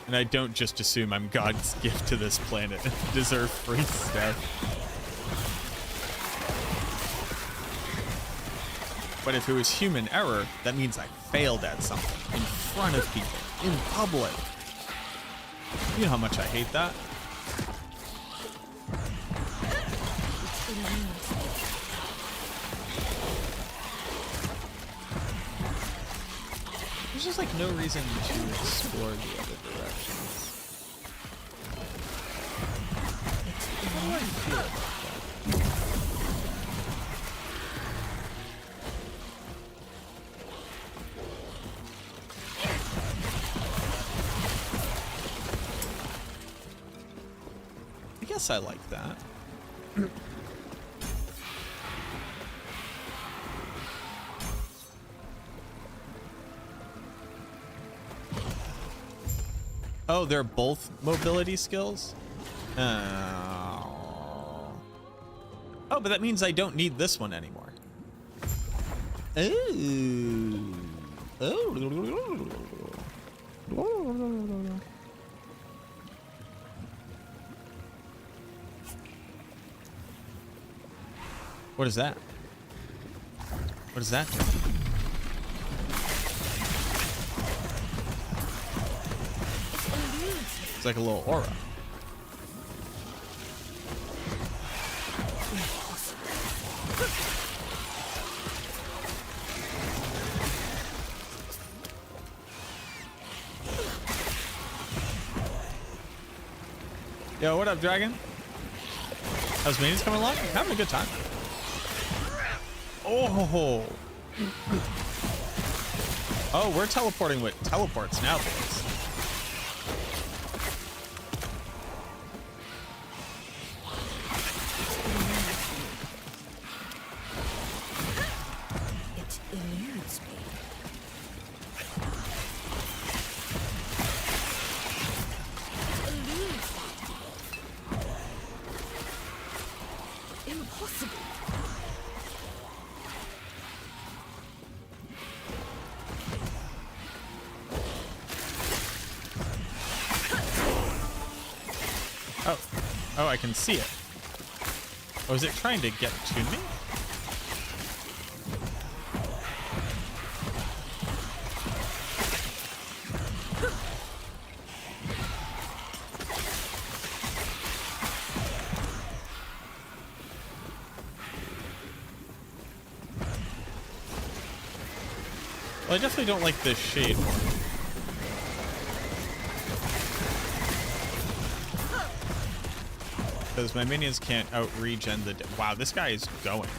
And I don't just assume I'm God's gift to this planet and deserve free stuff. But if it was human error, that means I failed at something in front of people, in public. You know how much I hate that. There's just like no reason to explore the other directions. How do I feel about that? I guess I like that. Oh, they're both mobility skills? Oh, but that means I don't need this one anymore. Oh. What is that? What is that? It's like a little aura. Yo, what up, Dragon? How's Manies coming along? Having a good time. Oh. Oh, we're teleporting with teleports now, boys. It eludes me. It eludes me. Impossible. Oh, I can see it. Oh, is it trying to get to me? Well, I definitely don't like this shade one. Because my minions can't out-regen the... Wow, this guy is going.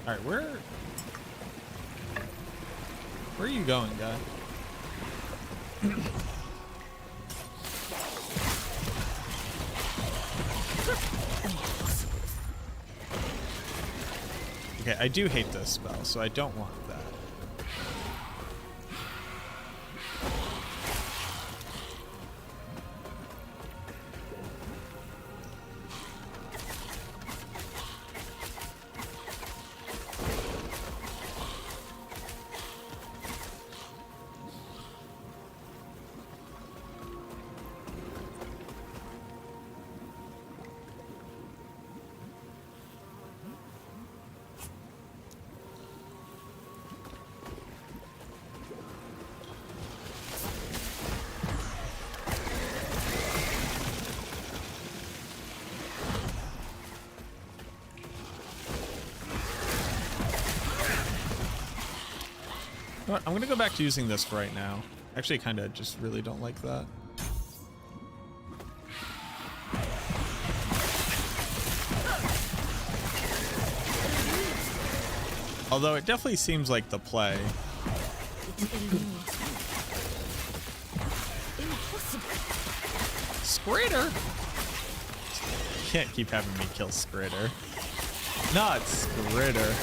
Alright, where are you going, guy? Okay, I do hate this spell, so I don't want that. You know what? I'm gonna go back to using this right now. Actually, kind of just really don't like that. Although it definitely seems like the play. Scritter? You can't keep having me kill Scritter. Not Scritter.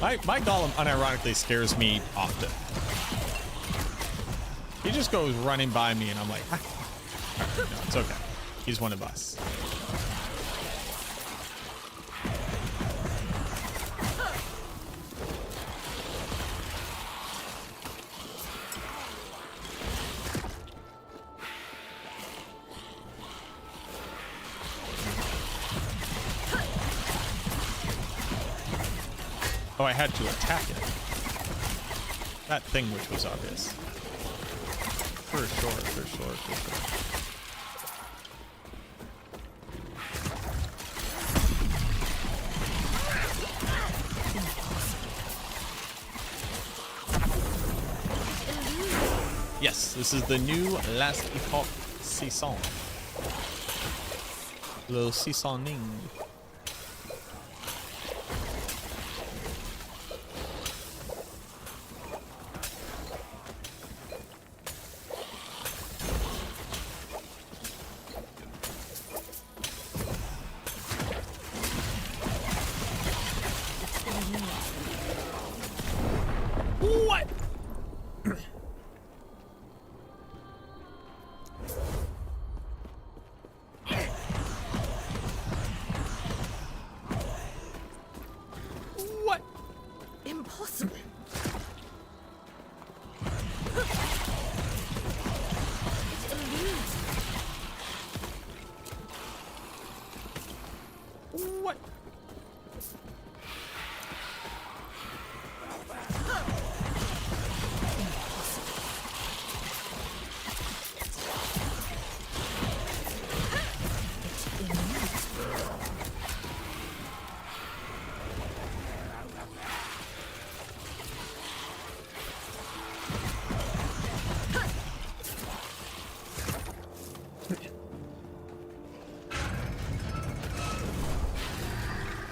My golem unironically scares me often. He just goes running by me and I'm like, ah. Right, no, it's okay. He's one of us. Oh, I had to attack it. That thing which was obvious. For sure, for sure, for sure. Yes, this is the new last Epoch season. Le seasoning. What? What? Impossible. It eludes. What?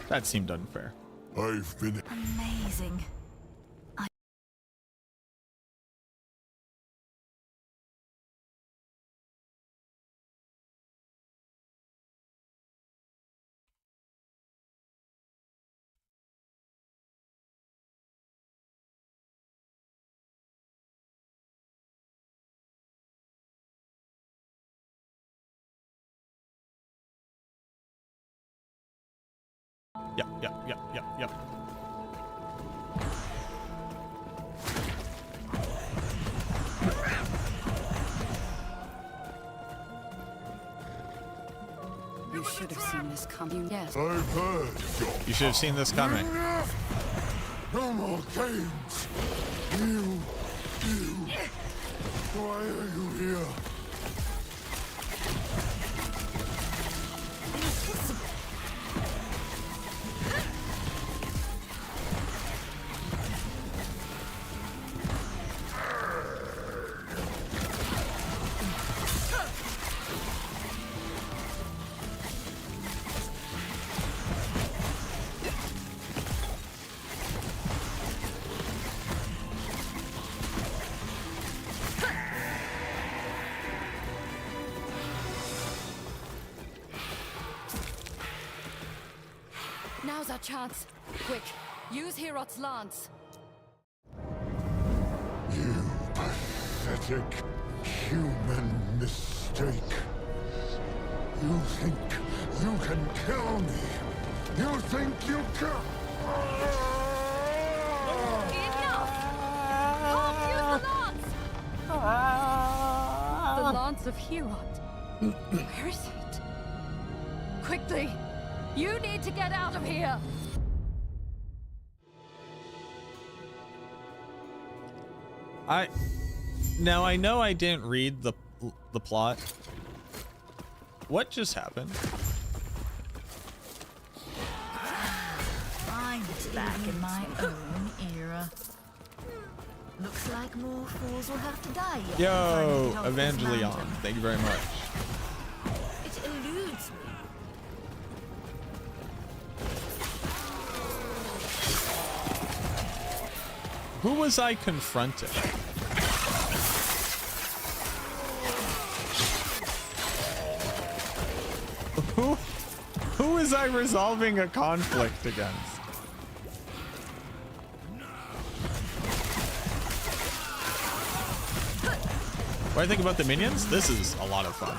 That seemed unfair. I've been Amazing. Yep. You should have seen this coming. Yes. I've heard. You should have seen this coming. No more games. You. Why are you here? Now's our chance. Quick, use Herot's lance. You pathetic human mistake. You think you can kill me? You think you can? Enough! Can't use the lance! The lance of Herot. Where is it? Quickly! You need to get out of here! Now I know I didn't read the plot. What just happened? I'm back in my own era. Looks like more fools will have to die yet. Yo, Evangelion, thank you very much. It eludes me. Who was I confronting? Who is I resolving a conflict against? What do I think about the minions? This is a lot of fun.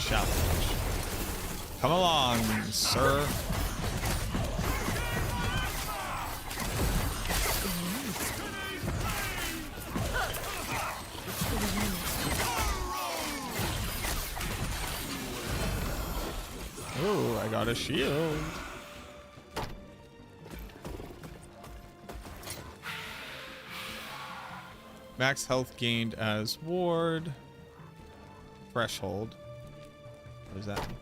Challenge. Come along, sir. Oh, I got a shield. Max health gained as ward. Threshold. What does that mean?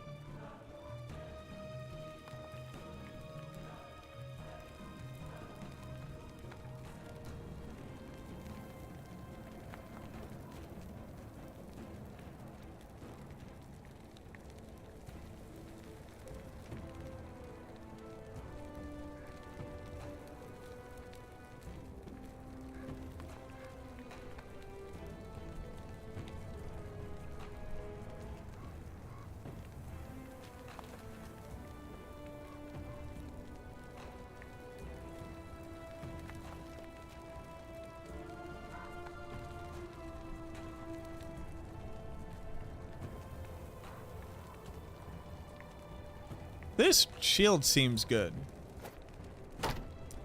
This shield seems good.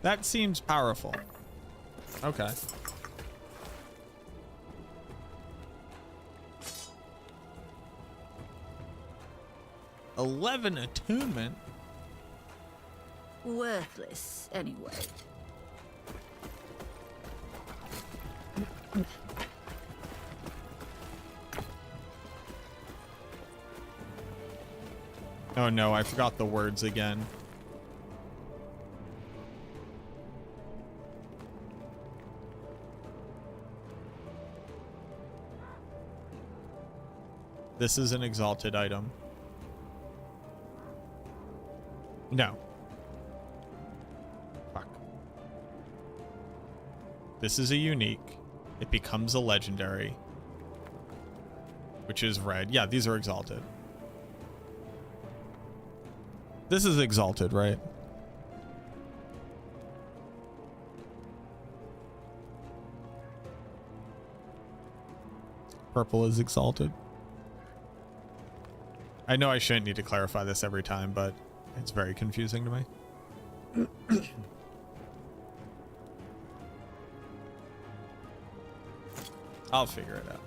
That seems powerful. Okay. $11 attunement. Worthless, anyway. Oh no, I forgot the words again. This is an exalted item. No. Fuck. This is a unique. It becomes a legendary. Which is red. Yeah, these are exalted. This is exalted, right? Purple is exalted. I know I shouldn't need to clarify this every time, but it's very confusing to me. I'll figure it out.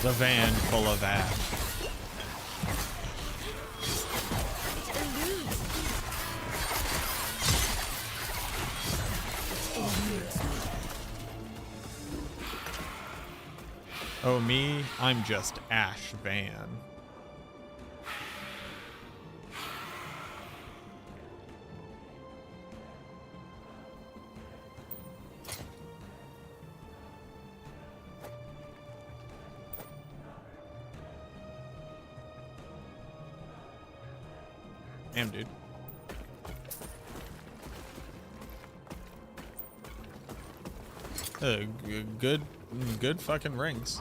The van full of ash. Oh, me? I'm just Ash Van. Damn, dude. Good fucking rings.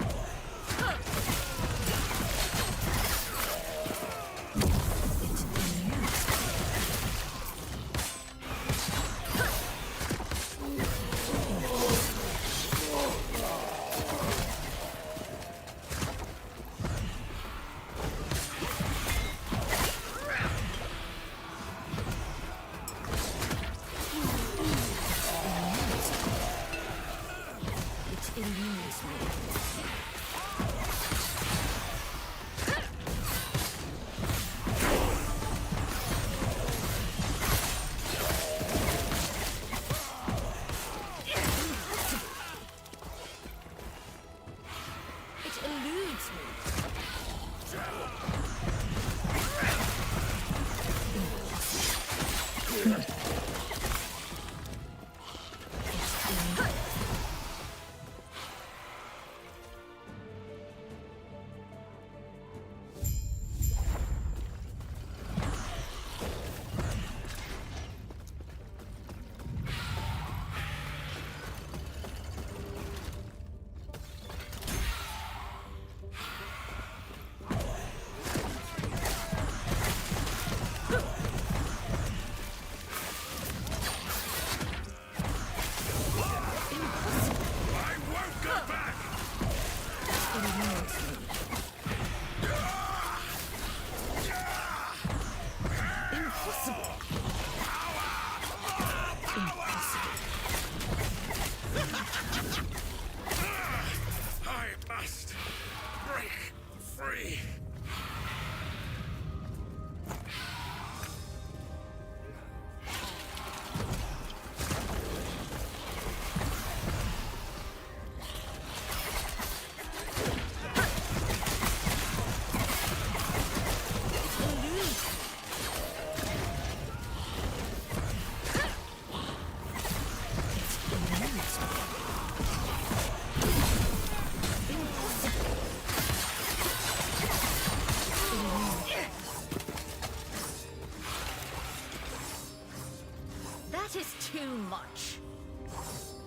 That is too much.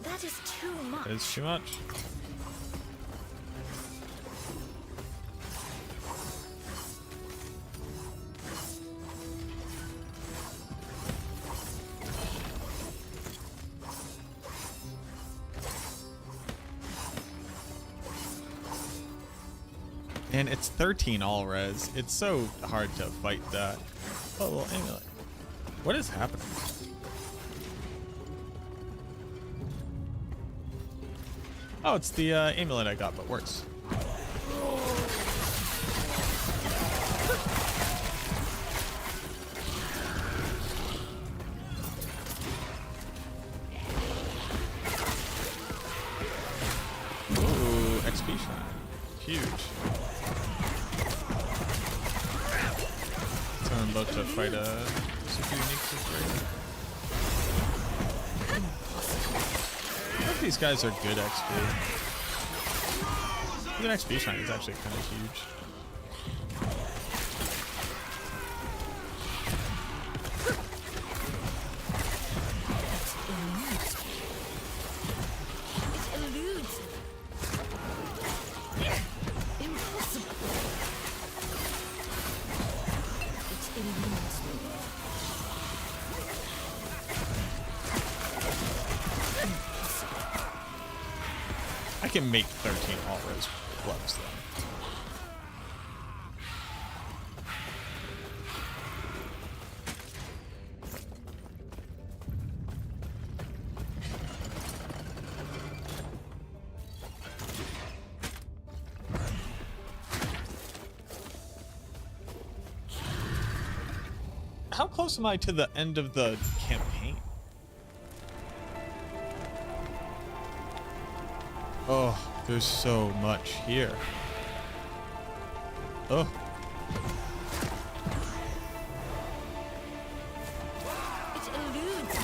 That is too much. It's too much. And it's 13 all res. It's so hard to fight that. Oh, little amulet. What is happening? Oh, it's the amulet I got, but worse. Ooh, XP shrine. Huge. So I'm about to fight a super unique situation. I hope these guys are good XP. Even XP shrine is actually kind of huge. I can make 13 all-res gloves though. How close am I to the end of the campaign? Oh, there's so much here. Oh. It eludes.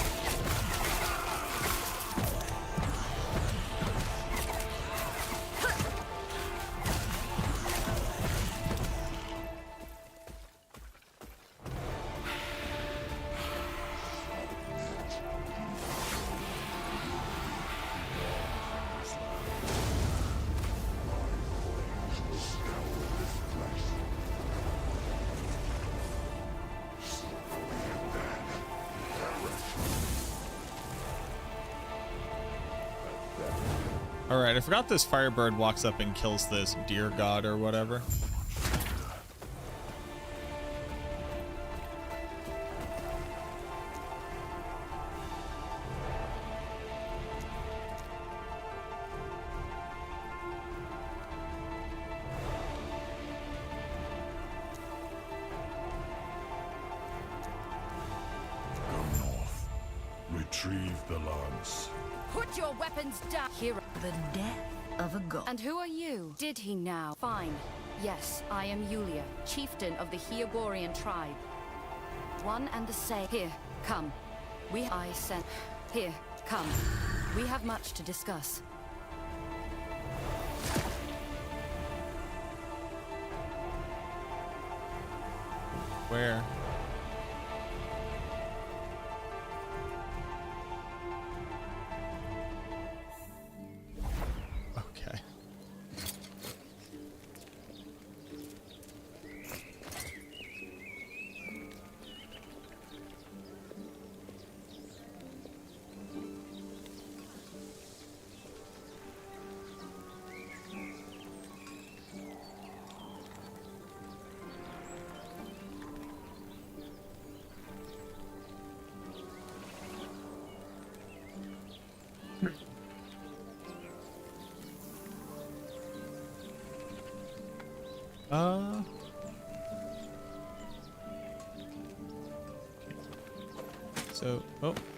Alright, I forgot this Firebird walks up and kills this deer god or whatever. Go north. Retrieve the lance. Put your weapons down, hero. The death of a god. And who are you? Did he now? Fine. Yes, I am Yulia, chieftain of the Hyoborian tribe. One and the same. Here, come. I sent. Here, come. We have much to discuss. Where? Okay.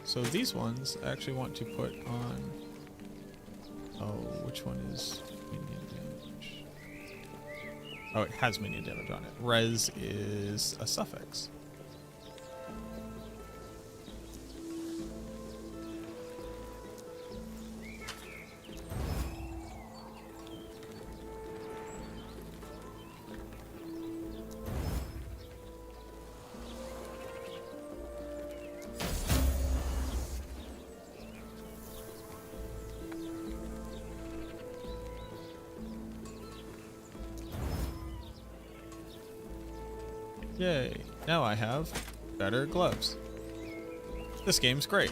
So these ones I actually want to put on. Oh, which one is minion damage? Oh, it has minion damage on it. Res is a suffix. Yay, now I have better gloves. This game's great.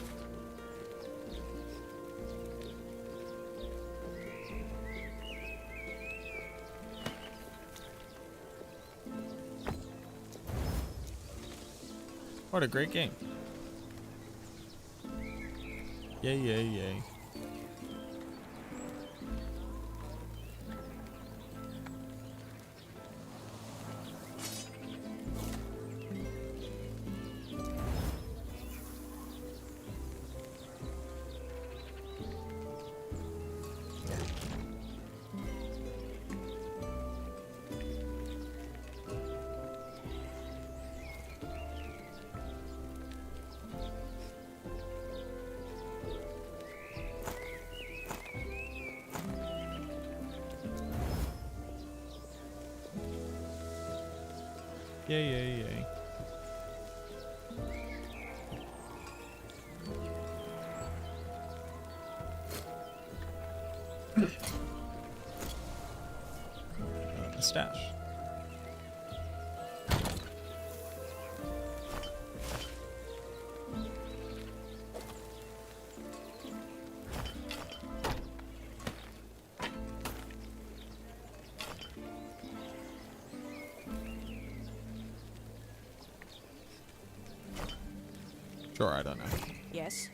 What a great game. Yay, yay, yay. Yay, yay, yay. A stash. Sure, I don't know. Yes.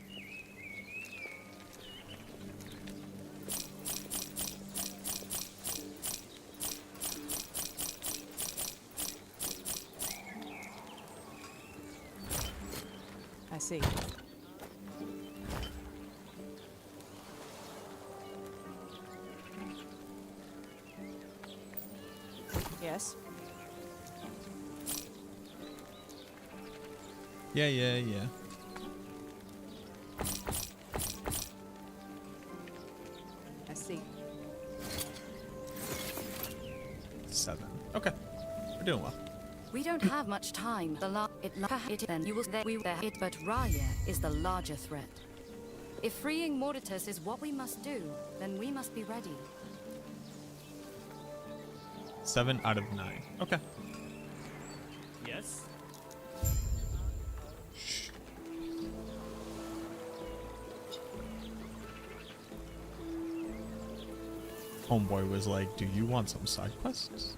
I see. Yes. Yeah, yeah, yeah. I see. 7. Okay. We're doing well. We don't have much time. Then you will there we there it, but Raya is the larger threat. If freeing Mortitus is what we must do, then we must be ready. 7 out of 9. Okay. Yes? Homeboy was like, do you want some side quests?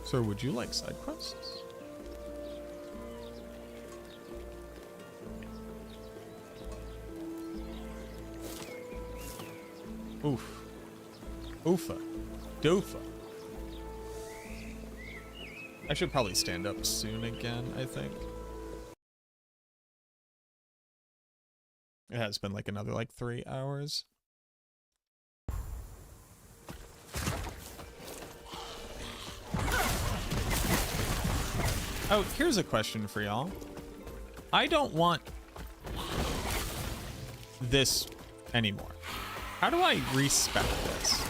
Sir, would you like side quests? Oof. Oofa. Doofa. I should probably stand up soon again, I think. It has been like another 3 hours. Oh, here's a question for y'all. I don't want this anymore. How do I respec this?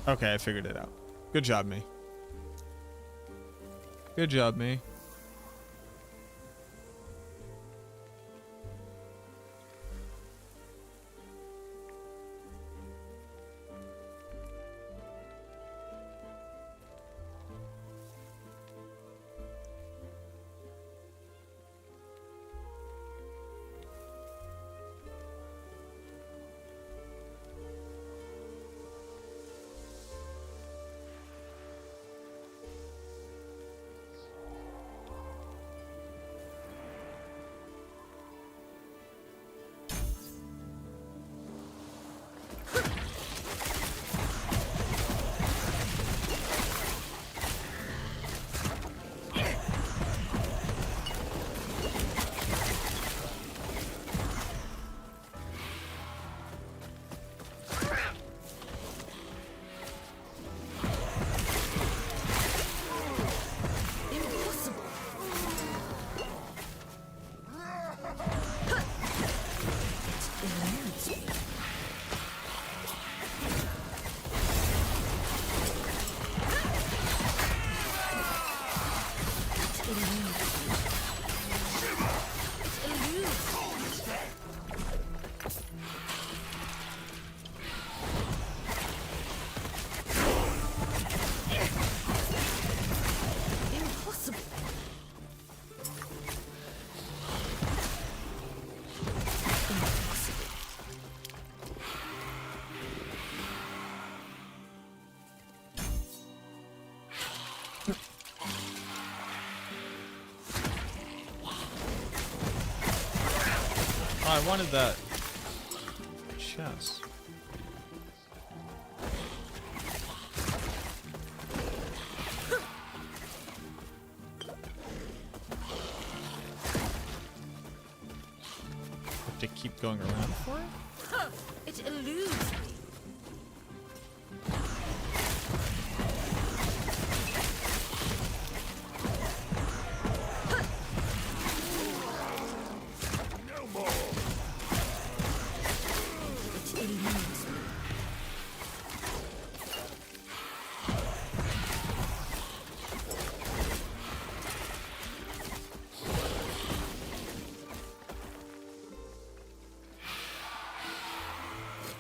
Okay, I figured it out. Good job, me. Good job, me. I wanted that chest. Have to keep going around for it? It eludes me.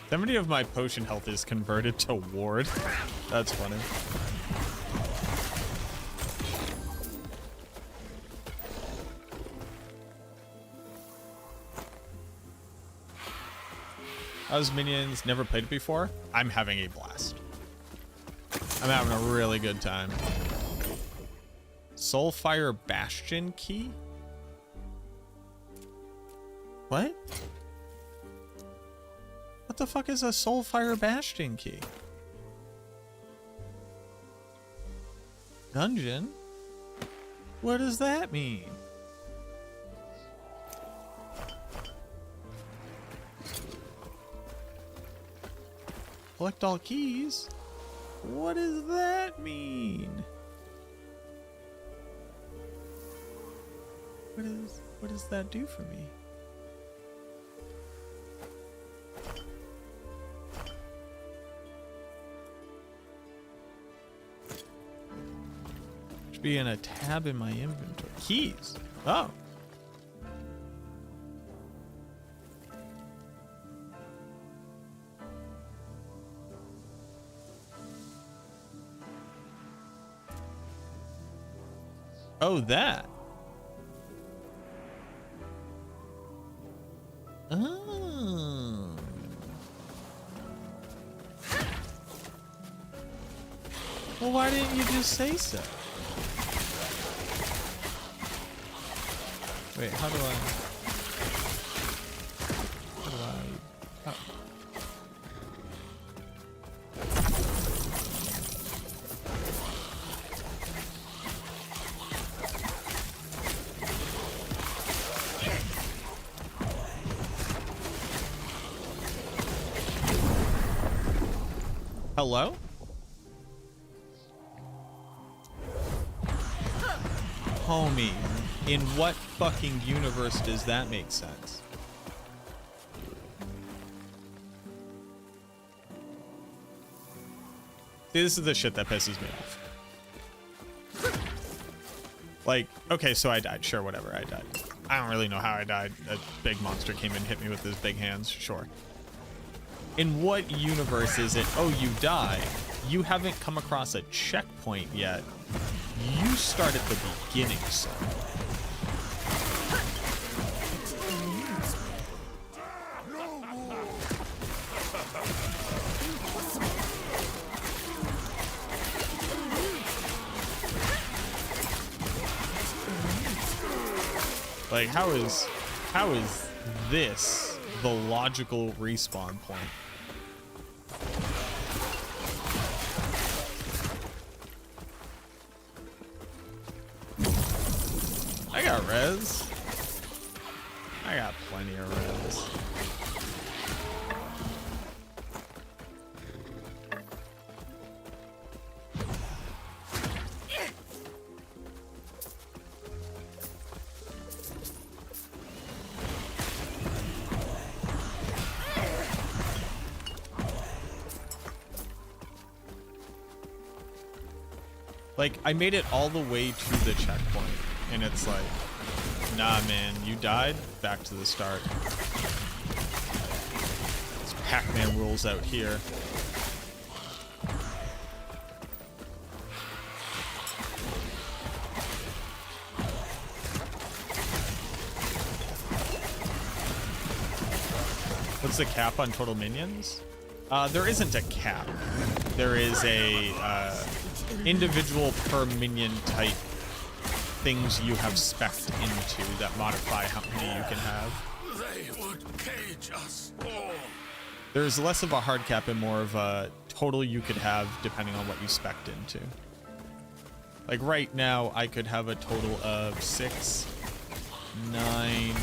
How many of my potion health is converted to ward? That's funny. How's Minions? Never played it before? I'm having a blast. I'm having a really good time. Soulfire Bastion key? What? What the fuck is a Soulfire Bastion key? Dungeon? What does that mean? Collect all keys? What does that mean? What does that do for me? Should be in a tab in my inventory. Keys. Oh. Oh, that. Oh. Well, why didn't you just say so? Wait, how do I... Oh. Hello? Homie, in what fucking universe does that make sense? See, this is the shit that pisses me off. Like, okay, so I died. Sure, whatever, I died. I don't really know how I died. A big monster came and hit me with his big hands. Sure. In what universe is it, oh, you die, you haven't come across a checkpoint yet, you start at the beginning, sir. Like, how is this the logical respawn point? I got res. I got plenty of res. Like, I made it all the way to the checkpoint, and it's like, nah, man, you died? Back to the start. It's Pac-Man rules out here. What's the cap on total minions? There isn't a cap. There is a individual per minion type things you have spec'd into that modify how many you can have. They would cage us all. There's less of a hard cap and more of a total you could have depending on what you spec'd into. Like right now, I could have a total of 6, 9,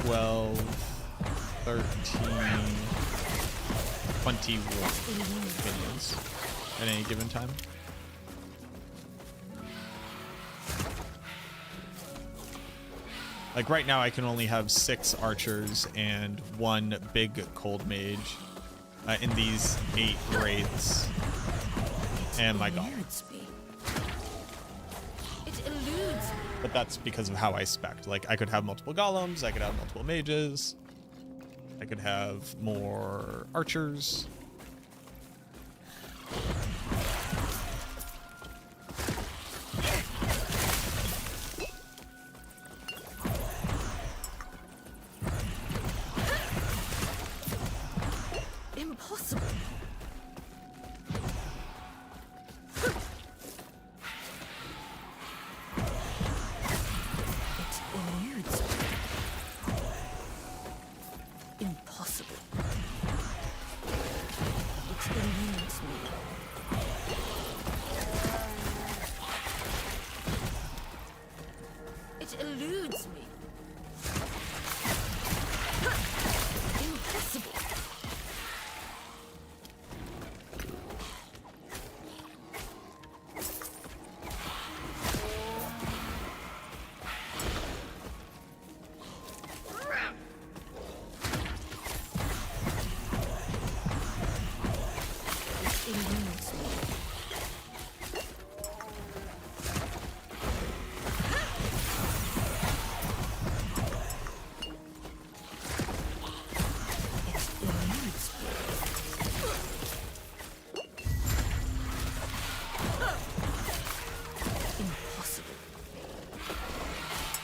12, 13, 21 minions at any given time. Like right now I can only have 6 archers and 1 big cold mage in these 8 raids. And my golem. But that's because of how I spec'd. Like I could have multiple golems, I could have multiple mages, I could have more archers. Impossible. It eludes me. Impossible. It eludes me. It eludes me. Impossible.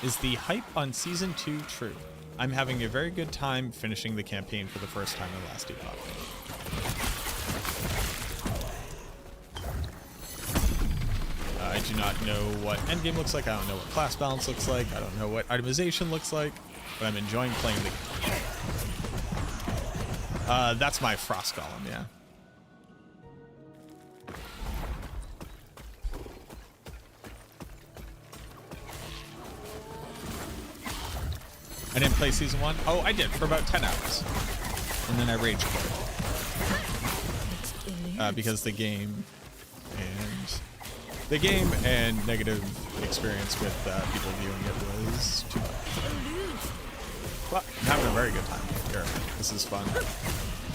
Is the hype on Season 2 true? I'm having a very good time finishing the campaign for the first time in last Epoch. I do not know what endgame looks like, I don't know what class balance looks like, I don't know what itemization looks like, but I'm enjoying playing the game. That's my Frost Golem, yeah. I didn't play Season 1? Oh, I did, for about 10 hours. And then I rage quit. because the game and negative experience with people viewing it was too much. Well, I'm having a very good time here. This is fun.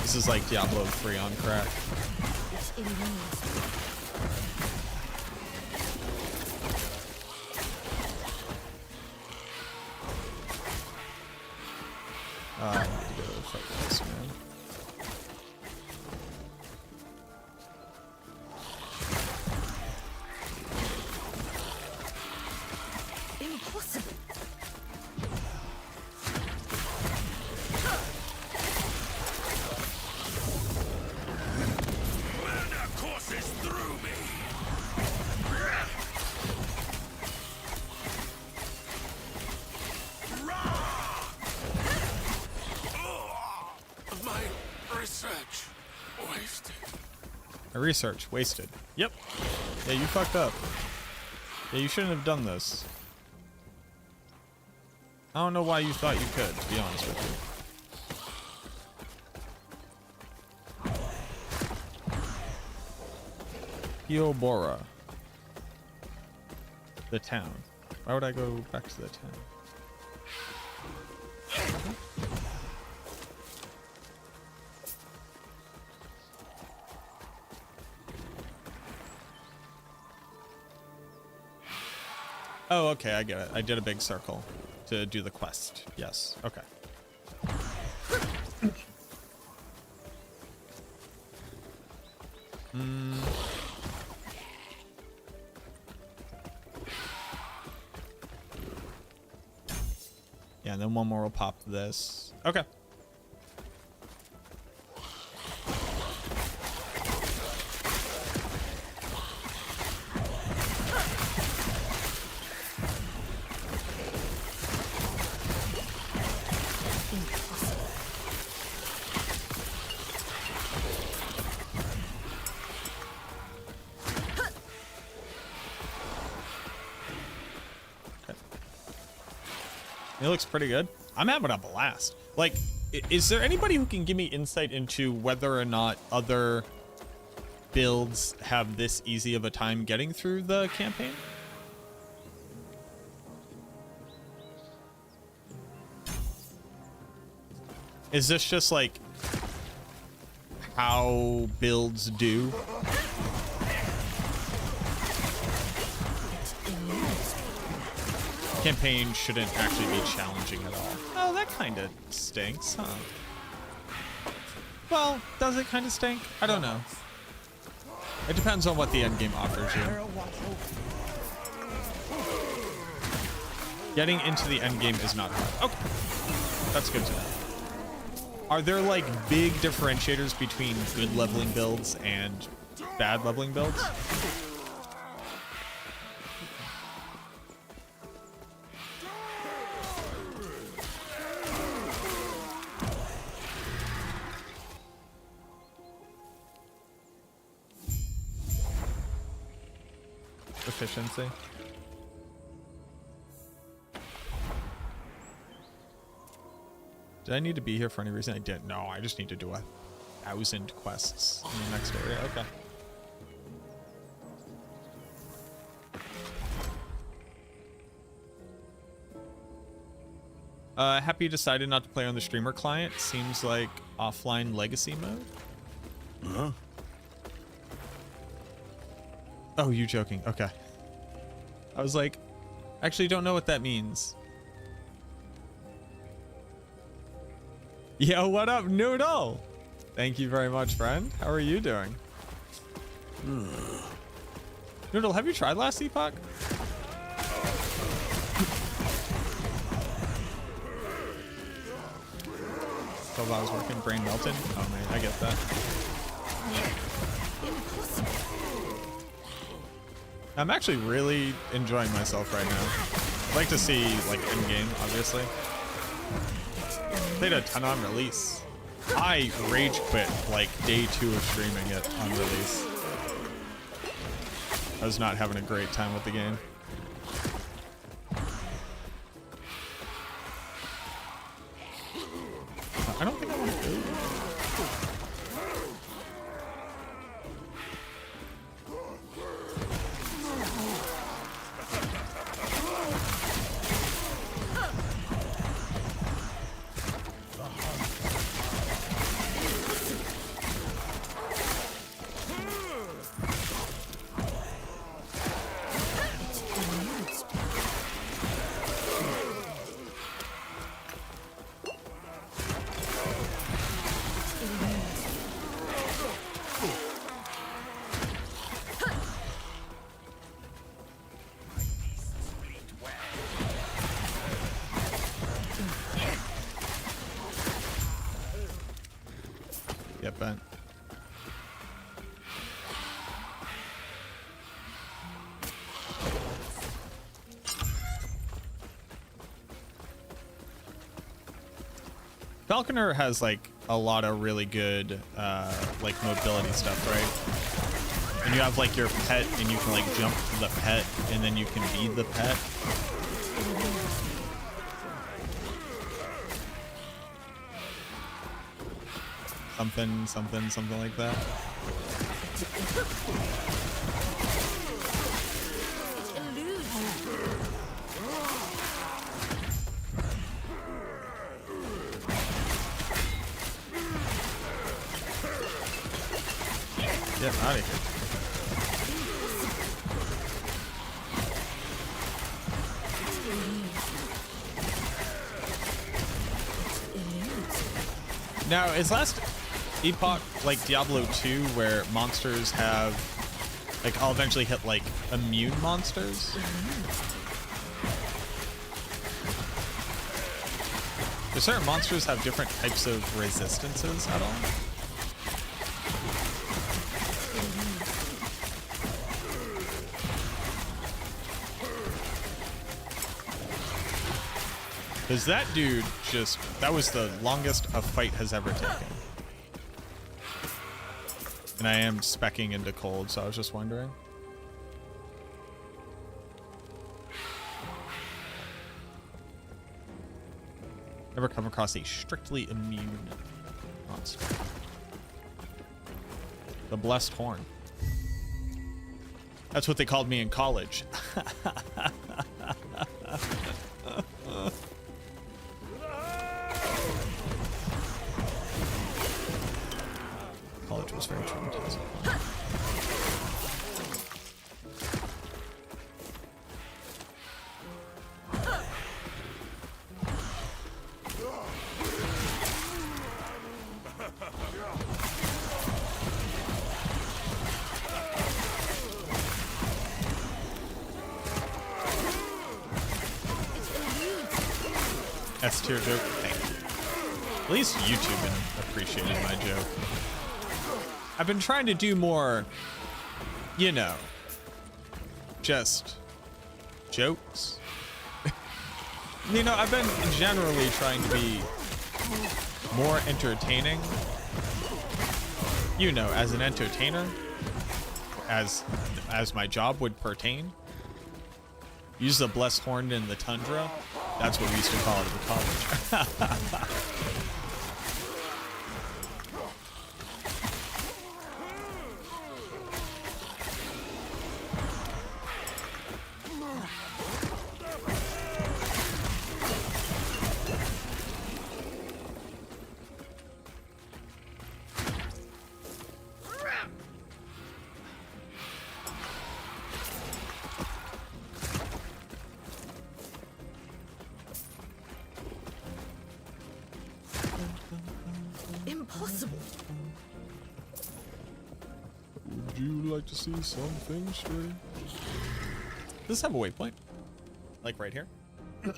This is like Diablo 3 on crack. I need to go fight this man. Impossible. Murder courses through me. My research wasted. My research wasted. Yep. Yeah, you fucked up. Yeah, you shouldn't have done this. I don't know why you thought you could, to be honest with you. Piobora. The town. Why would I go back to the town? Oh, okay, I get it. I did a big circle to do the quest. Yes, okay. Yeah, and then one more will pop this. Okay. It looks pretty good. I'm having a blast. Like, is there anybody who can give me insight into whether or not other builds have this easy of a time getting through the campaign? Is this just like how builds do? Campaign shouldn't actually be challenging at all. Oh, that kind of stinks, huh? Well, does it kind of stink? I don't know. It depends on what the end game offers you. Getting into the end game is not hard. Okay, that's good to know. Are there like big differentiators between good leveling builds and bad leveling builds? Efficiency. Did I need to be here for any reason? I didn't. No, I just need to do 1,000 quests in the next area. Okay. Happy you decided not to play on the streamer client. Seems like offline legacy mode. Huh? Oh, you joking? Okay. I was like, actually don't know what that means. Yo, what up, Noodle? Thank you very much, friend. How are you doing? Noodle, have you tried last Epoch? 12 hours working, brain melted. Oh man, I get that. I'm actually really enjoying myself right now. I'd like to see like end game, obviously. Played a ton on release. I rage quit like day 2 of streaming it on release. I was not having a great time with the game. I don't think I want to go. Falconer has like a lot of really good like mobility stuff, right? And you have like your pet and you can like jump to the pet and then you can feed the pet. Something like that. Get out of here. Now, is last Epoch like Diablo 2 where monsters have like I'll eventually hit like immune monsters? Do certain monsters have different types of resistances at all? Because that dude just, that was the longest a fight has ever taken. And I am speccing into cold, so I was just wondering. Never come across a strictly immune monster. The Blessed Horn. That's what they called me in college. College was very traumatizing. S tier joke. Thank you. At least YouTube appreciated my joke. I've been trying to do more, you know, just jokes. You know, I've been generally trying to be more entertaining, you know, as an entertainer, as my job would pertain. Use the Blessed Horn in the tundra. That's what we used to call it in college. Impossible. Would you like to see something strange? Does this have a waypoint? Like right here? It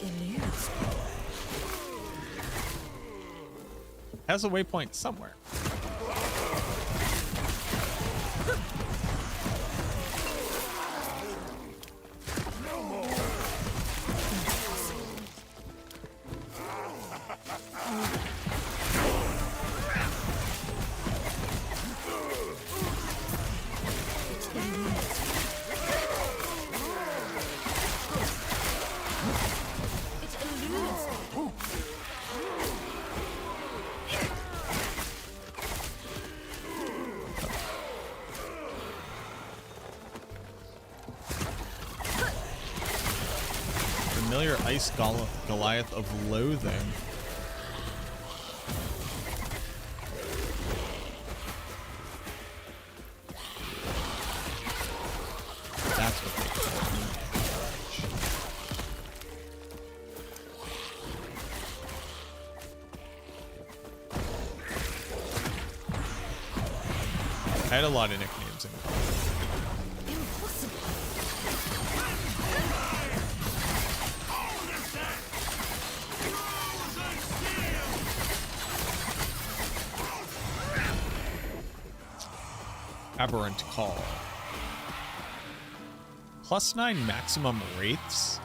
eludes. Has a waypoint somewhere. Familiar Ice Goliath of Loathing. That's what they call it. I had a lot of nicknames in college. Aberrant Call. +9 maximum wraiths?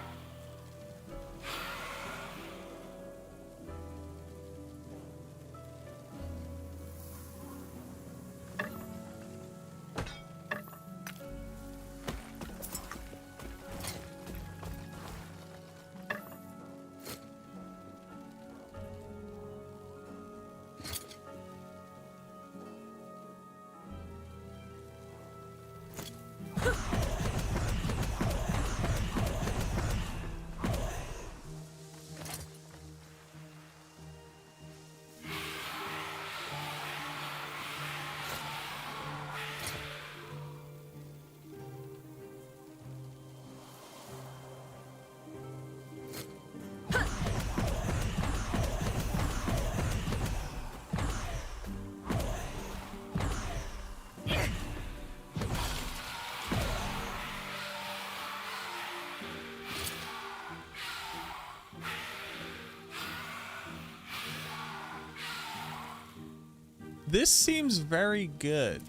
This seems very good.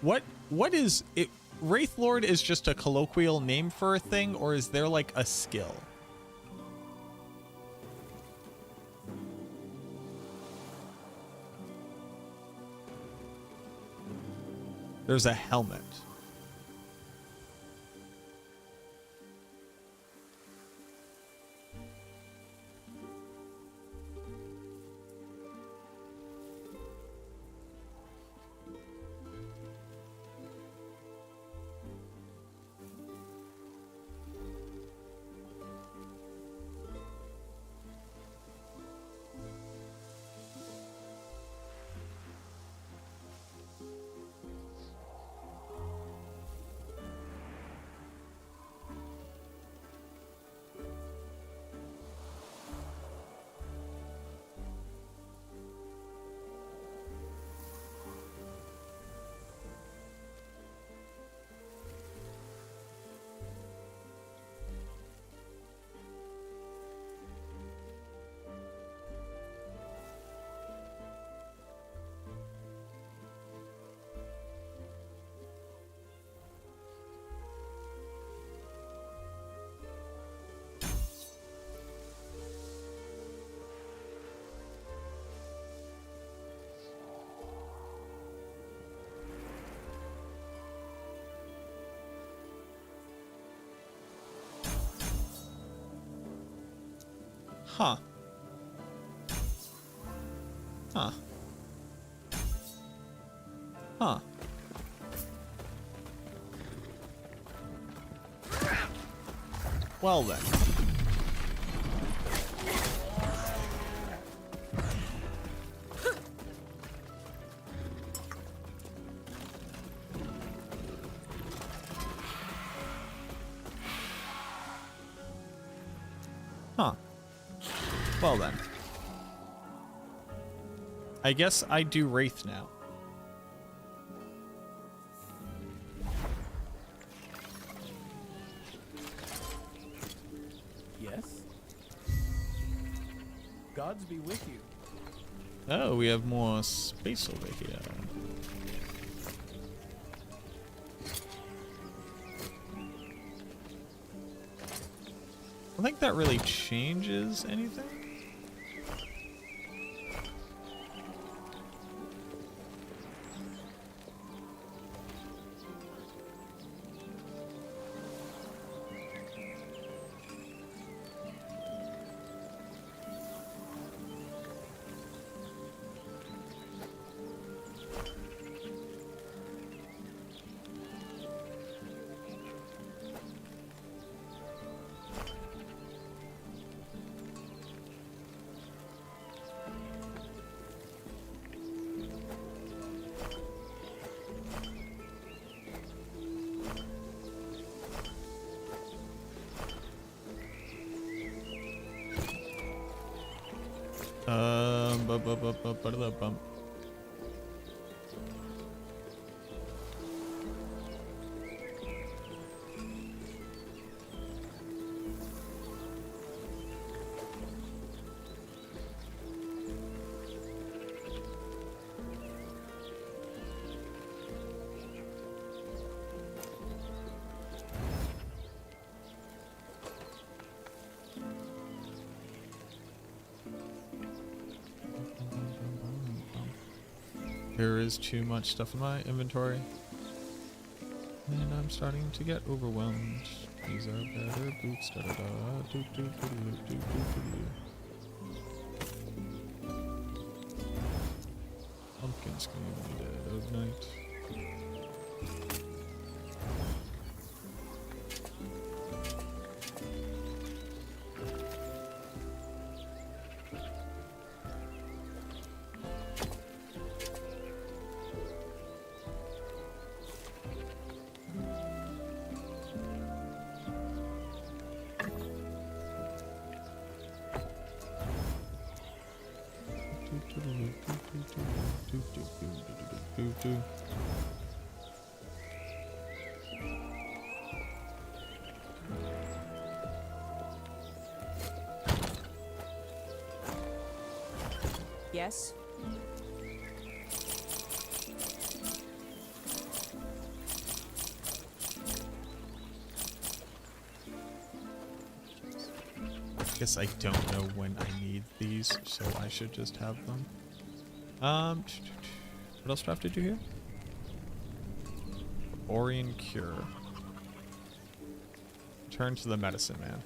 What is it? Wraith Lord is just a colloquial name for a thing, or is there like a skill? There's a helmet. Huh. Huh. Huh. Well then. Huh. Well then. I guess I do Wraith now. Yes? Gods be with you. Oh, we have more space over here. I don't think that really changes anything. Bum. There is too much stuff in my inventory. And I'm starting to get overwhelmed. These are better boots. Da, da, da, do, do, do, do, do, do, do. Pumpkins can even be dead of night. Yes? I guess I don't know when I need these, so I should just have them. What else do I have to do here? Orion Cure. Turn to the medicine man.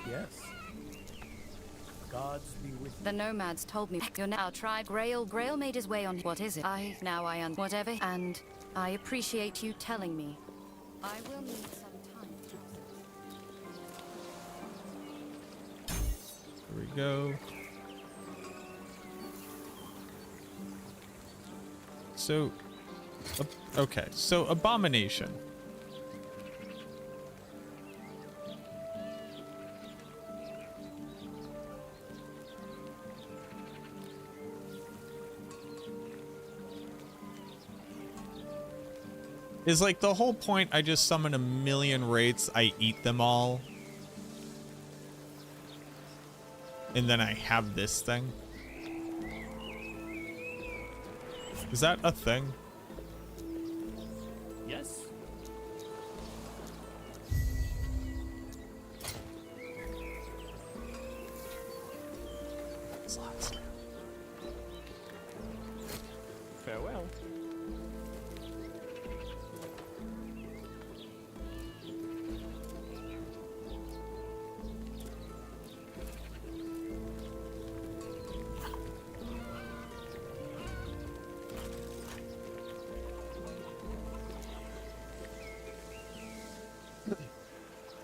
Yes. Gods be with you. The nomads told me you're now tried. Grail made his way on. What is it? I whatever. And I appreciate you telling me. I will need some time. Here we go. So, okay. So Abomination. Is like the whole point I just summon a million wraiths, I eat them all, and then I have this thing? Is that a thing? Yes. Farewell.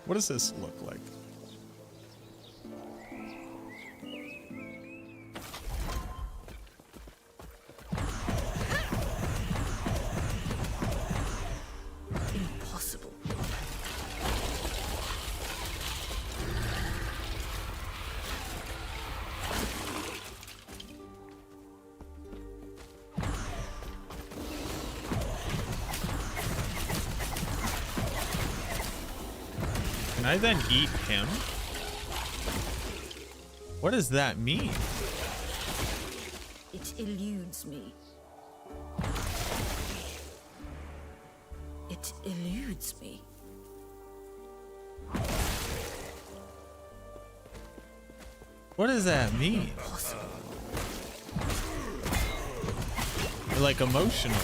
What does this look like? Impossible. Can I then eat him? What does that mean? It eludes me. It eludes me. What does that mean? Impossible. Like emotional.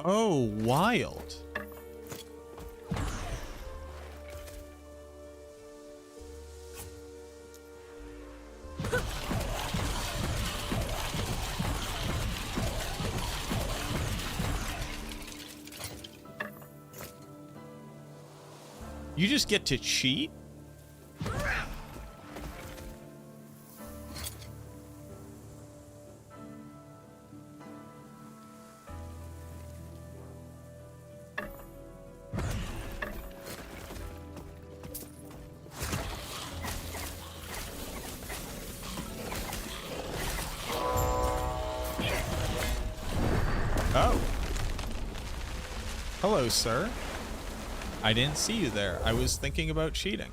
Oh, wild. You just get to cheat? Oh. Hello, sir. I didn't see you there. I was thinking about cheating.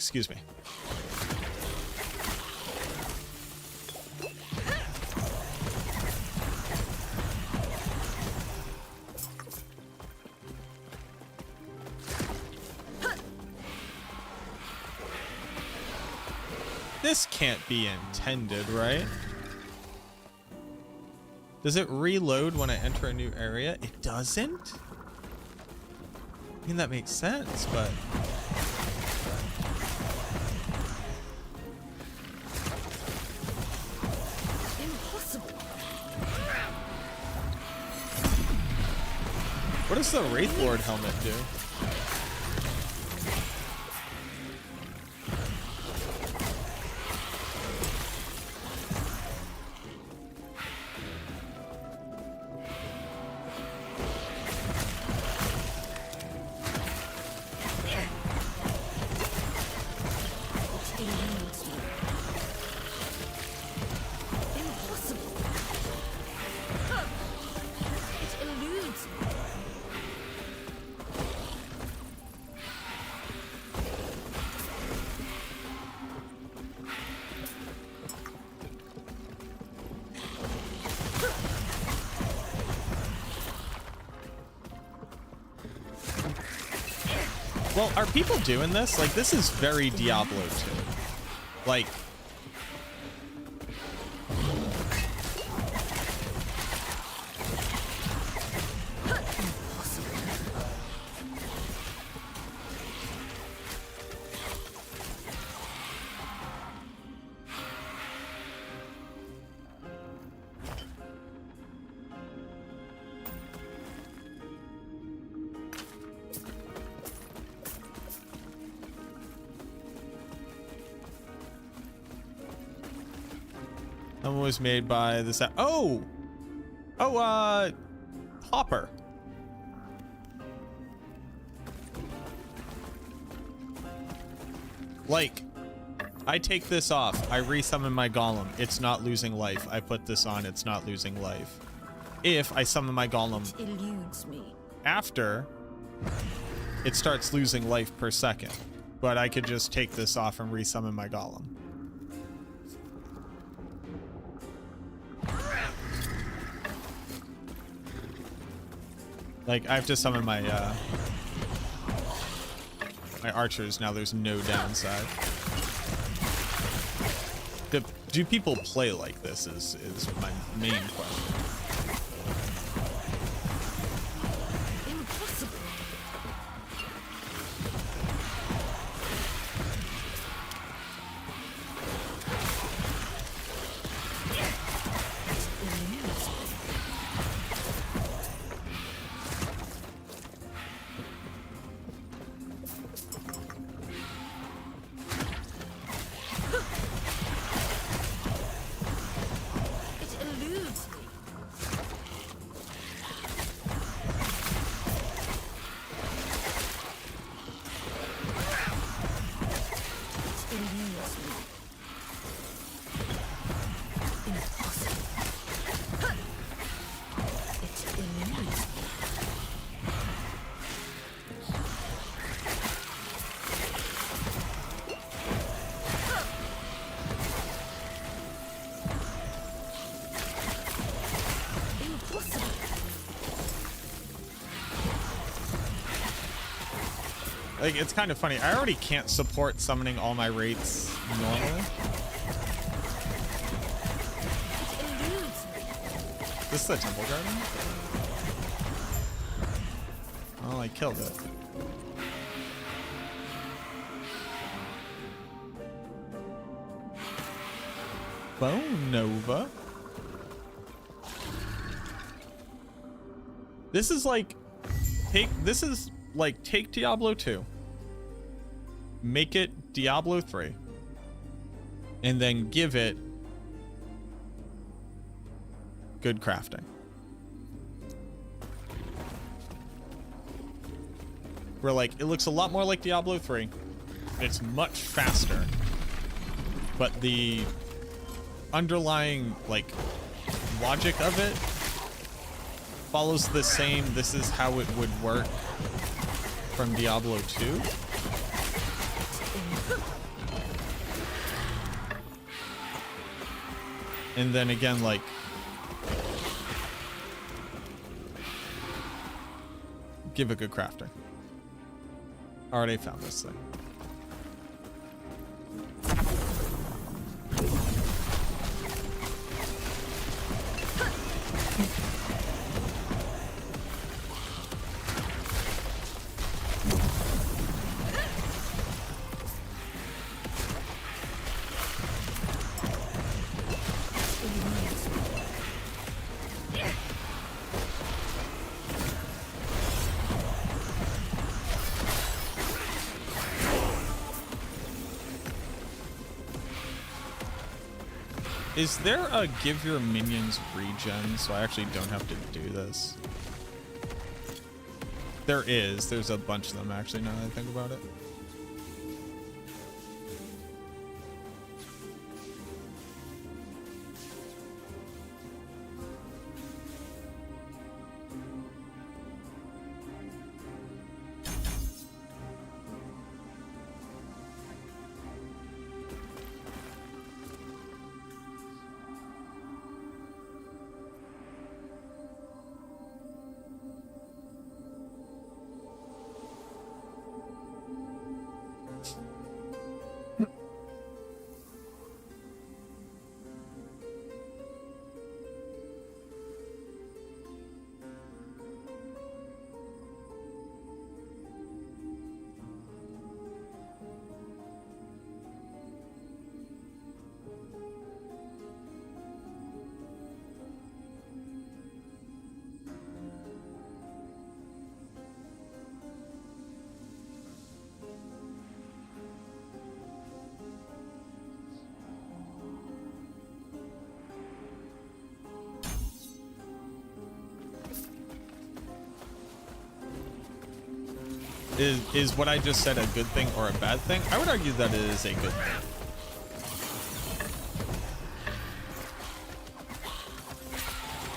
Excuse me. This can't be intended, right? Does it reload when I enter a new area? It doesn't? I mean, that makes sense, but... Impossible. What does the Wraith Lord helmet do? Well, are people doing this? Like, this is very Diablo 2. Like... That one was made by this. Hopper. Like, I take this off. I resummon my golem. It's not losing life. I put this on. It's not losing life. If I summon my golem It eludes me. after, it starts losing life per second. But I could just take this off and resummon my golem. Like, I have to summon my my archers. Now there's no downside. Do people play like this is my main question. Impossible. Like, it's kind of funny. I already can't support summoning all my wraiths normally. This is the Temple Garden? Oh, I killed it. Bone Nova. This is like take Diablo 2, make it Diablo 3, and then give it good crafting. Where, like, it looks a lot more like Diablo 3. It's much faster, but the underlying, like, logic of it follows the same, this is how it would work from Diablo 2. And then again, like, give a good crafting. Already found this thing. Is there a give your minions regen so I actually don't have to do this? There is. There's a bunch of them actually now that I think about it. Is what I just said a good thing or a bad thing? I would argue that it is a good thing.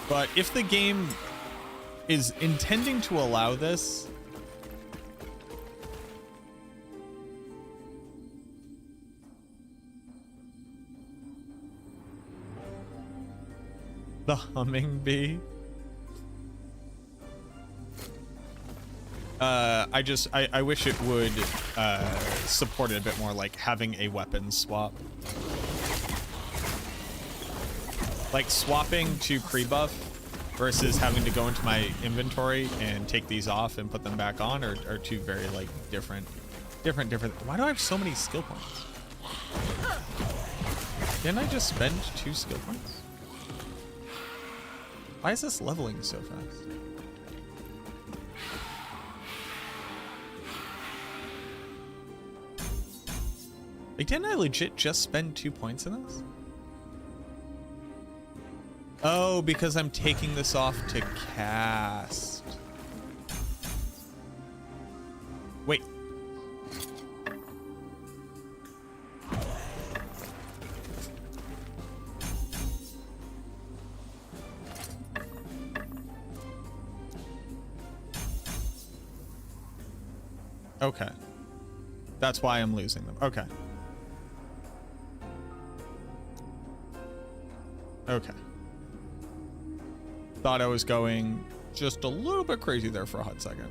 But if the game is intending to allow this, the humming bee. I wish it would support it a bit more, like having a weapon swap. Like swapping to pre-buff versus having to go into my inventory and take these off and put them back on are two very like different. Why do I have so many skill points? Didn't I just spend 2 skill points? Why is this leveling so fast? Like, didn't I legit just spend 2 points in this? Oh, because I'm taking this off to cast. Wait. Okay. That's why I'm losing them. Okay. Okay. Thought I was going just a little bit crazy there for a hot second.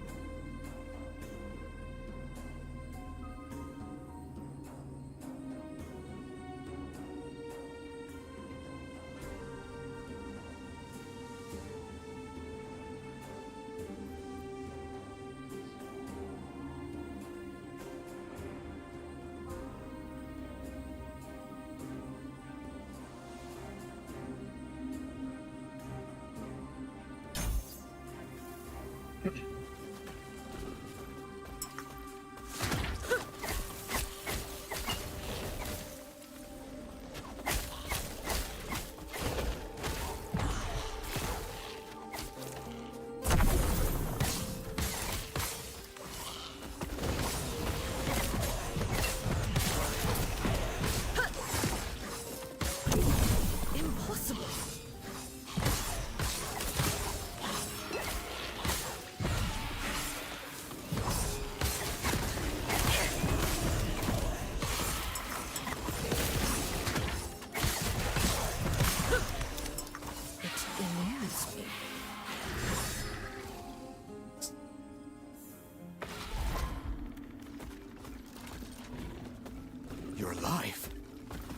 alive.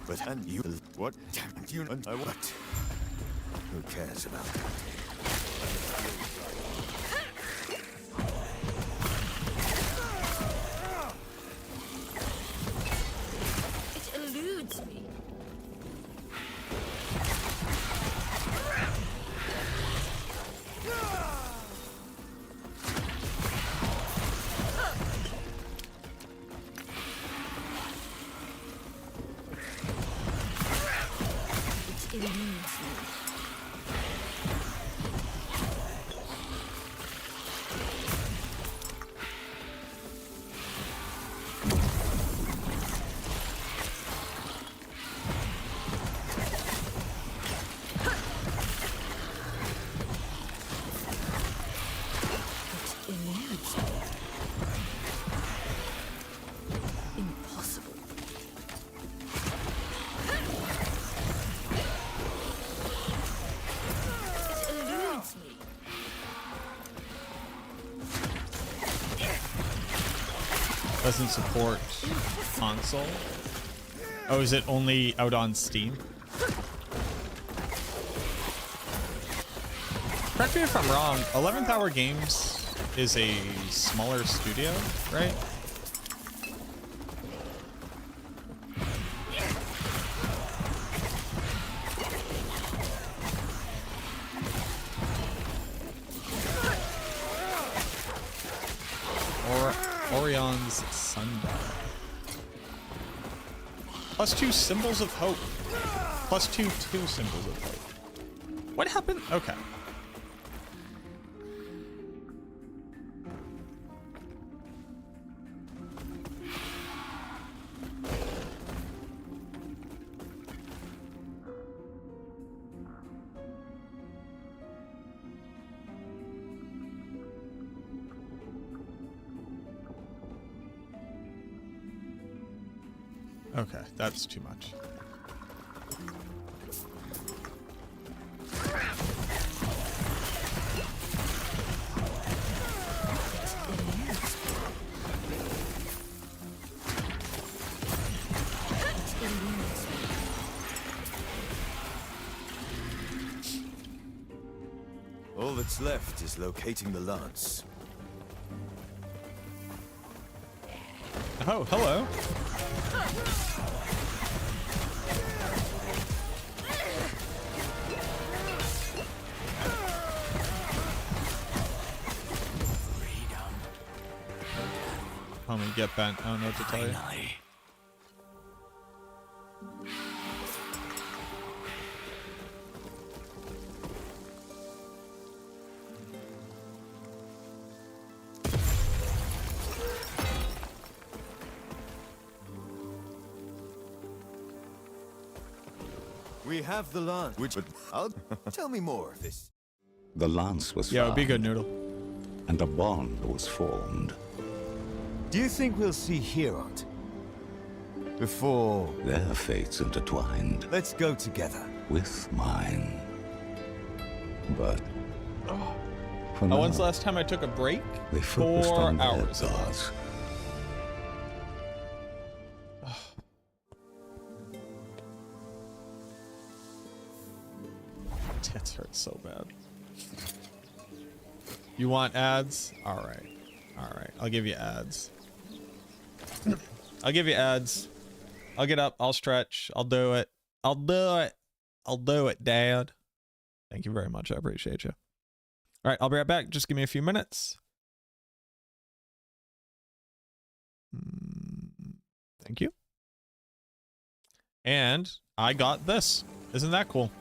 But and you, what? Damn you and I what? Who cares about that? It eludes me. It eludes me. It eludes me. Impossible. It eludes me. Doesn't support console. Oh, is it only out on Steam? Correct me if I'm wrong, 11th Hour Games is a smaller studio, right? Orion's Sundial. +2 Symbols of Hope. +2 Symbols of Hope. What happened? Okay. Okay, that's too much. All that's left is locating the lance. Oh, hello. Homie, get bent. I don't know what to tell you. We have the lance, which I'll tell me more of this. The lance was Yo, be found, good, Noodle. and a bond was formed. Do you think we'll see Herod before Their fates intertwined let's go together with mine. But for Oh, now, when's the last time I took a break? they focused 4 on their hours. gods. Tits hurt so bad. You want ads? All right. All right. I'll give you ads. I'll give you ads. I'll get up. I'll stretch. I'll do it. I'll do it. I'll do it, Dad. Thank you very much. I appreciate you. All right. I'll be right back. Just give me a few minutes. Thank you. And I got this. Isn't that cool?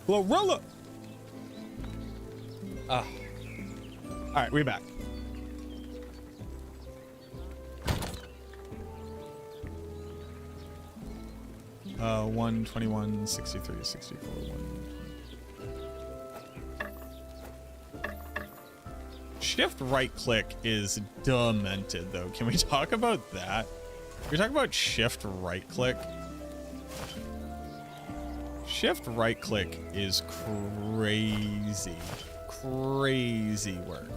Glorilla. All right, we back. Uh, 121, 63, 64, 1. Shift right click is demented though. Can we talk about that? Can we talk about shift right click? Shift right click is crazy. Crazy work.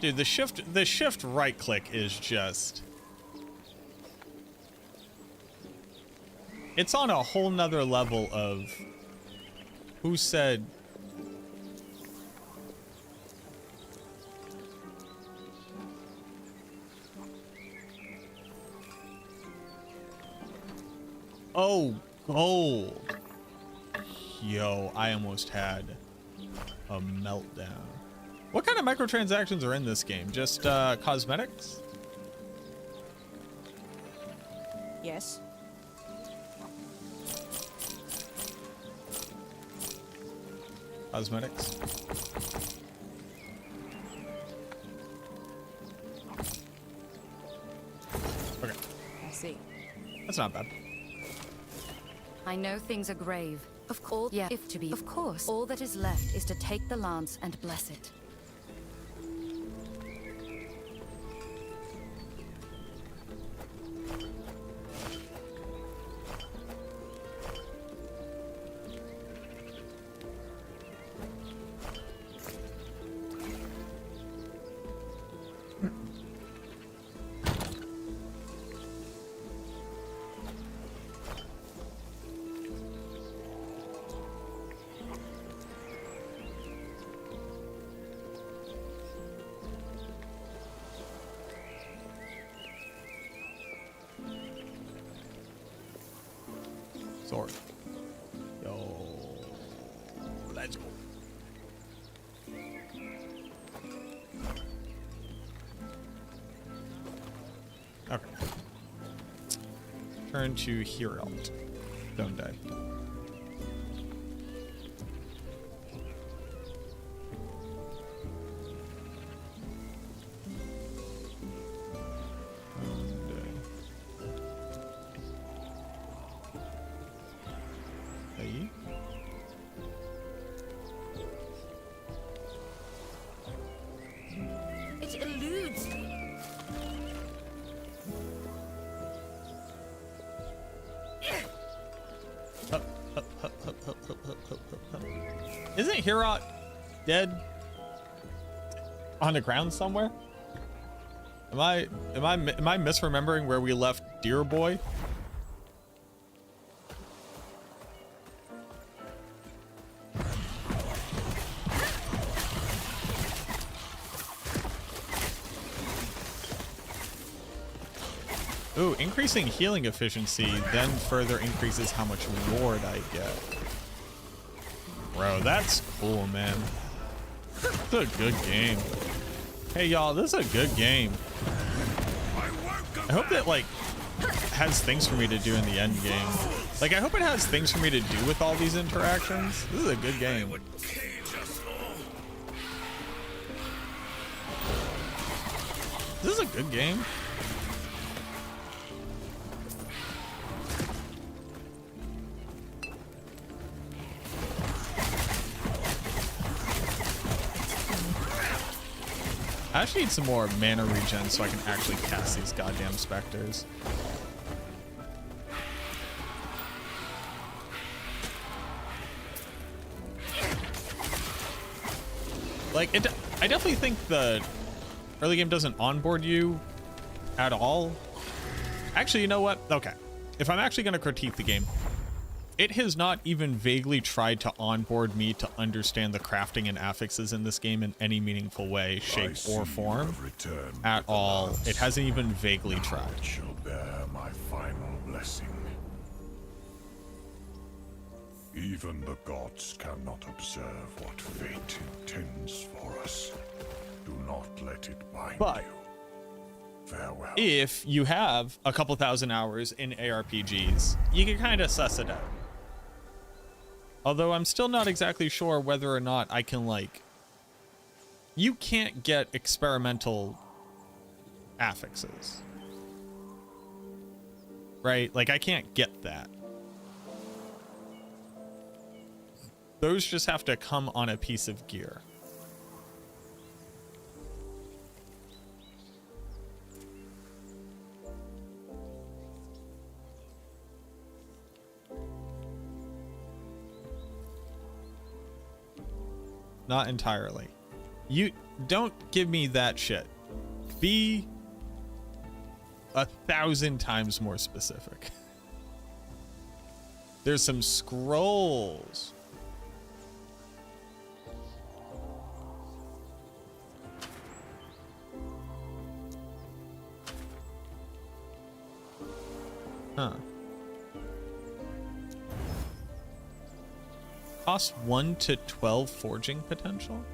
Dude, the shift right click is just, it's on a whole nother level of who said oh, gold. Yo, I almost had a meltdown. What kind of microtransactions are in this game? Just cosmetics? Yes. Cosmetics. Okay. I see. That's not bad. I know things are grave. Of course, yeah, if to be. Of course, all that is left is to take the lance and bless it. Sword. Yo, let's go. Okay. Turn to Herald. Don't die. It eludes. Isn't Herald dead on the ground somewhere? Am I misremembering where we left Deer Boy? Ooh, increasing healing efficiency then further increases how much ward I get. Bro, that's cool, man. This is a good game. Hey, y'all, this is a good game. I hope that, like, has things for me to do in the end game. Like, I hope it has things for me to do with all these interactions. This is a good game. This is a good game. I actually need some more mana regen so I can actually cast these goddamn specters. Like, I definitely think the early game doesn't onboard you at all. Actually, you know what? Okay. If I'm actually going to critique the game, it has not even vaguely tried to onboard me to understand the crafting and affixes in this game in any meaningful way, shape, or form at all. It hasn't even vaguely tried. I shall bear my final blessing. Even the gods cannot observe what fate intends for us. Do not let it bind you. Farewell. If you have a couple thousand hours in ARPGs, you can kind of suss it out. Although I'm still not exactly sure whether or not I can, like... You can't get experimental affixes. Right? Like, I can't get that. Those just have to come on a piece of gear. Not entirely. You don't give me that shit. Be 1,000 times more specific. There's some scrolls. Huh. Costs 1 to 12 forging potential?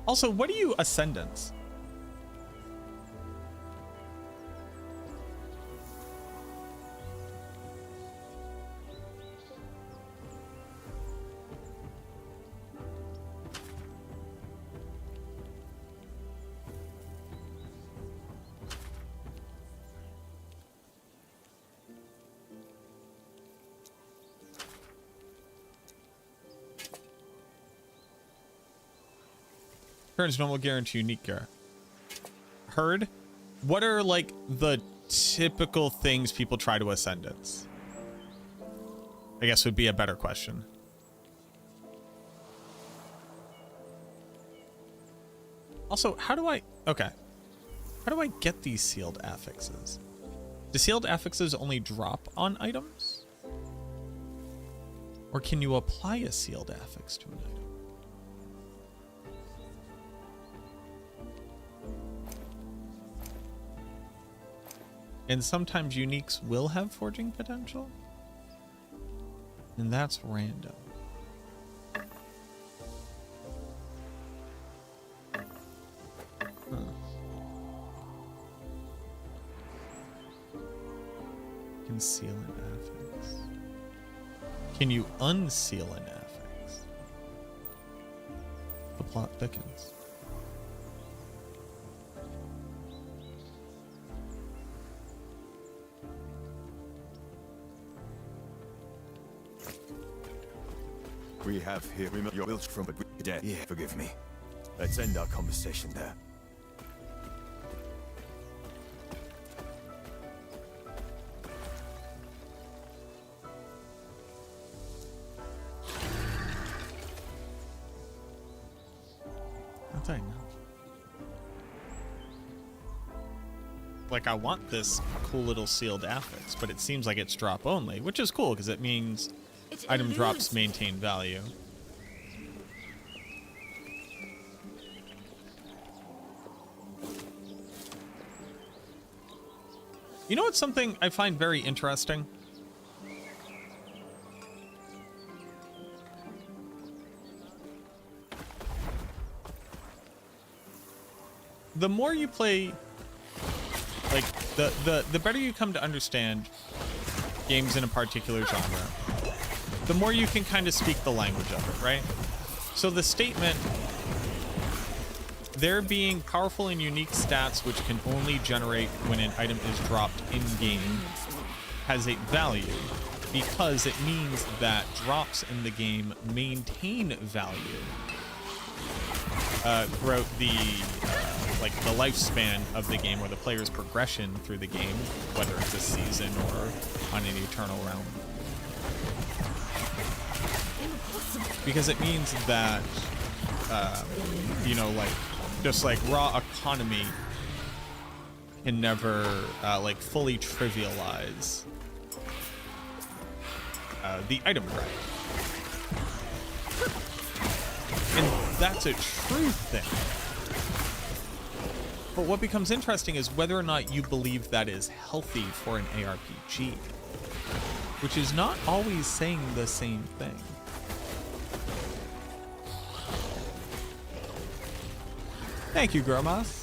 Also, what are you ascendants? Turns normal gear into unique gear. Heard? What are like the typical things people try to ascendants? I guess would be a better question. Also, how do I... Okay. How do I get these sealed affixes? Do sealed affixes only drop on items? Or can you apply a sealed affix to an item? And sometimes uniques will have forging potential. And that's random. Huh. Conceal an affix. Can you unseal an affix? The plot thickens. We have here your bilge from death. Yeah, forgive me. Let's end our conversation there. How'd I know? Like, I want this cool little sealed affix, but it seems like it's drop only, which is cool because it means item drops maintain value. You know what's something I find very interesting? The more you play, like, the better you come to understand games in a particular genre, the more you can kind of speak the language of it, right? So the statement, there being powerful and unique stats which can only generate when an item is dropped in-game, has a value because it means that drops in the game maintain value throughout the like the lifespan of the game or the player's progression through the game, whether it's a season or on an eternal realm. Because it means that you know, like just like raw economy can never like fully trivialize the item right. And that's a true thing. But what becomes interesting is whether or not you believe that is healthy for an ARPG, which is not always saying the same thing. Thank you, Gromas.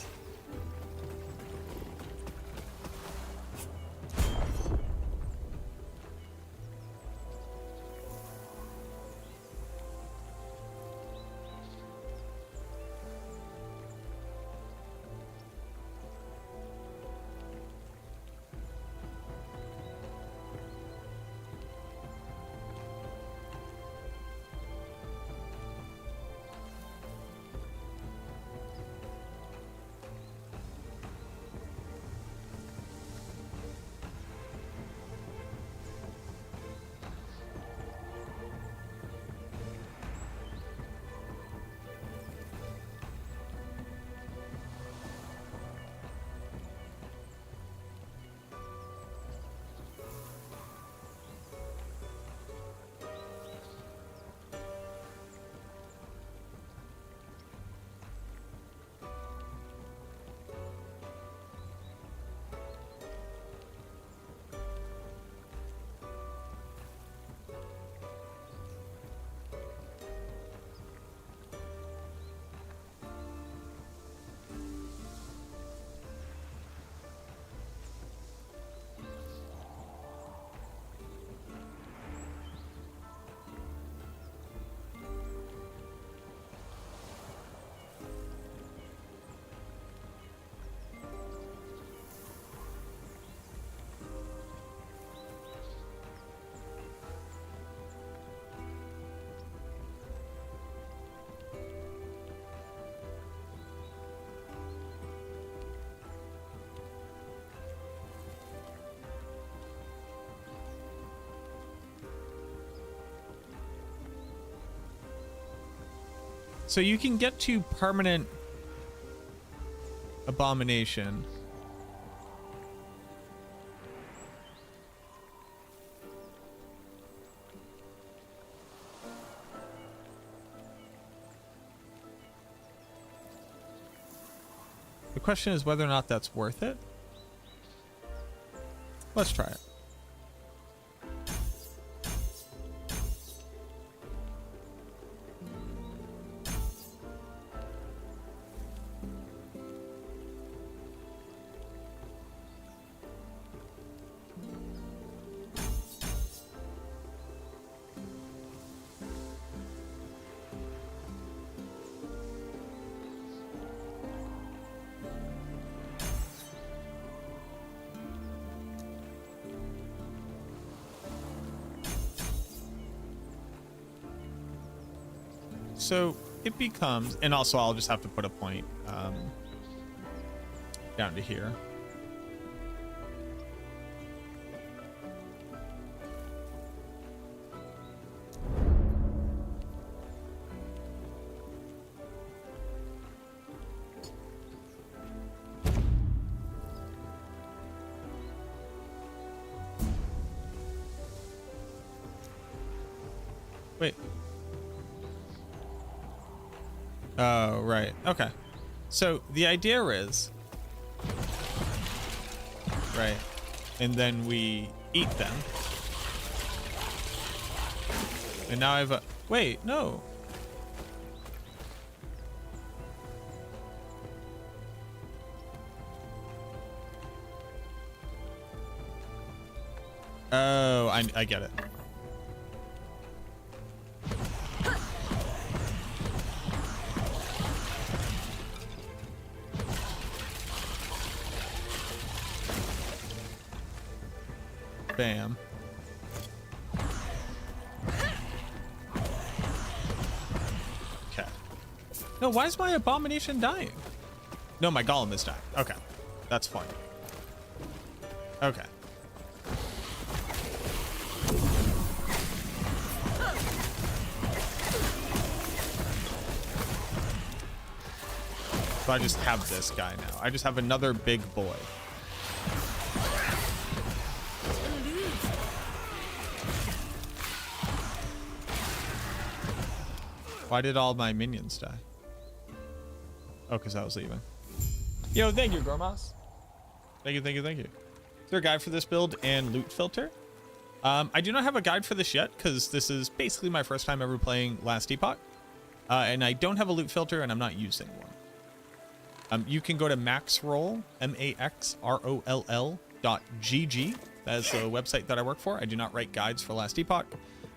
So you can get to permanent abomination. The question is whether or not that's worth it. Let's try it. So it becomes, and also I'll just have to put a point down to here. Wait. Oh, right. Okay. So the idea is, right, and then we eat them. And now I have a, wait, no. Oh, I get it. Bam. Okay. No, why is my abomination dying? No, my golem is dying. Okay. That's fine. Okay. So I just have this guy now. I just have another big boy. Why did all my minions die? Oh, because I was leaving. Yo, thank you, Gormas. Thank you, thank you, thank you. Is there a guide for this build and loot filter? I do not have a guide for this yet, because this is basically my first time ever playing Last Epoch. And I don't have a loot filter, and I'm not using one. You can go to maxroll, maxroll.gg. That is the website that I work for. I do not write guides for Last Epoch,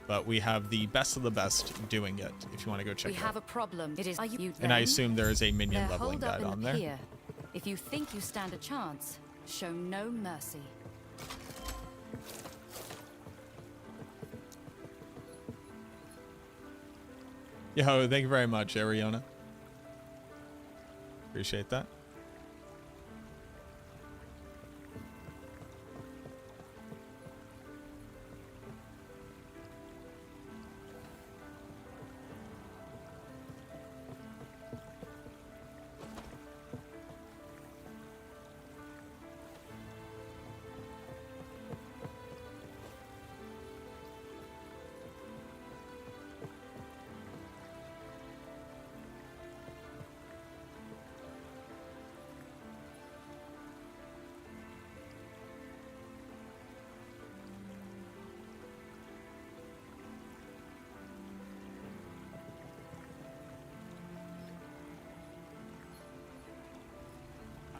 but we have the best of the best doing it, if you want to go check it out. We have a problem. It is you And I assume there is a minion They're leveling holed up guide in on the there. pier. If you think you stand a chance, show no mercy. Yo, thank you very much, Ariana. Appreciate that.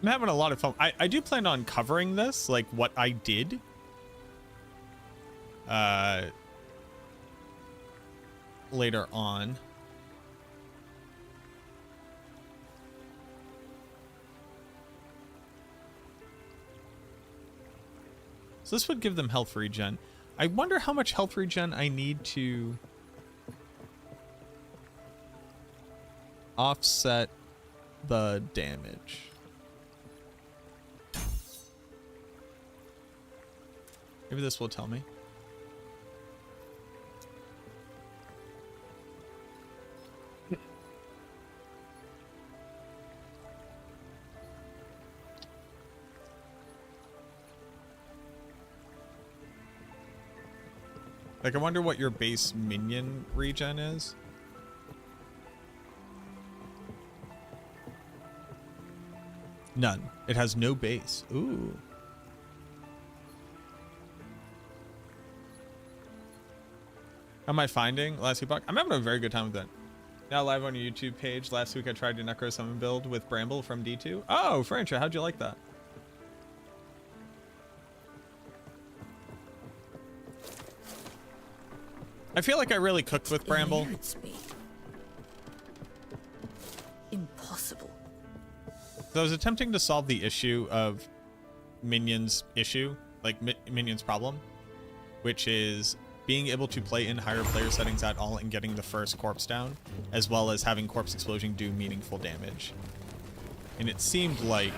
I'm having a lot of fun. I do plan on covering this, like what I did. Later on. So this would give them health regen. I wonder how much health regen I need to offset the damage. Maybe this will tell me. Like, I wonder what your base minion regen is. None. It has no base. Ooh. How am I finding Last Epoch? I'm having a very good time with it. Now live on your YouTube page. Last week I tried your Necro Summon build with Bramble from D2. Oh, Francha, how'd you like that? I feel like I really cooked with Bramble. Impossible. So I was attempting to solve the issue of Minion's issue, like Minion's problem, which is being able to play in higher player settings at all and getting the first corpse down, as well as having corpse explosion do meaningful damage. And it seemed like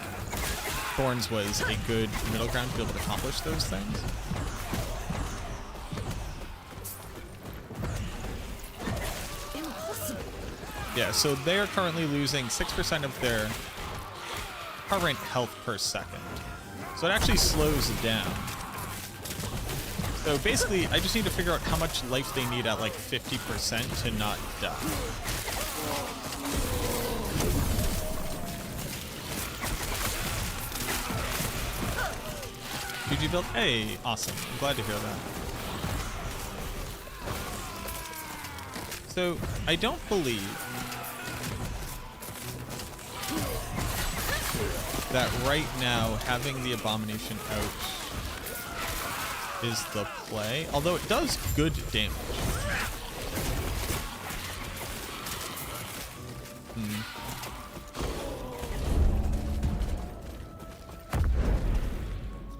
Thorns was a good middle ground to be able to accomplish those things. Impossible. Yeah, so they are currently losing 6% of their current health per second. So it actually slows down. So basically, I just need to figure out how much life they need at like 50% to not die. GG build? Hey, awesome. I'm glad to hear that. So, I don't believe that right now having the Abomination out is the play, although it does good damage.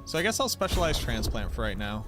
So I guess I'll specialize Transplant for right now.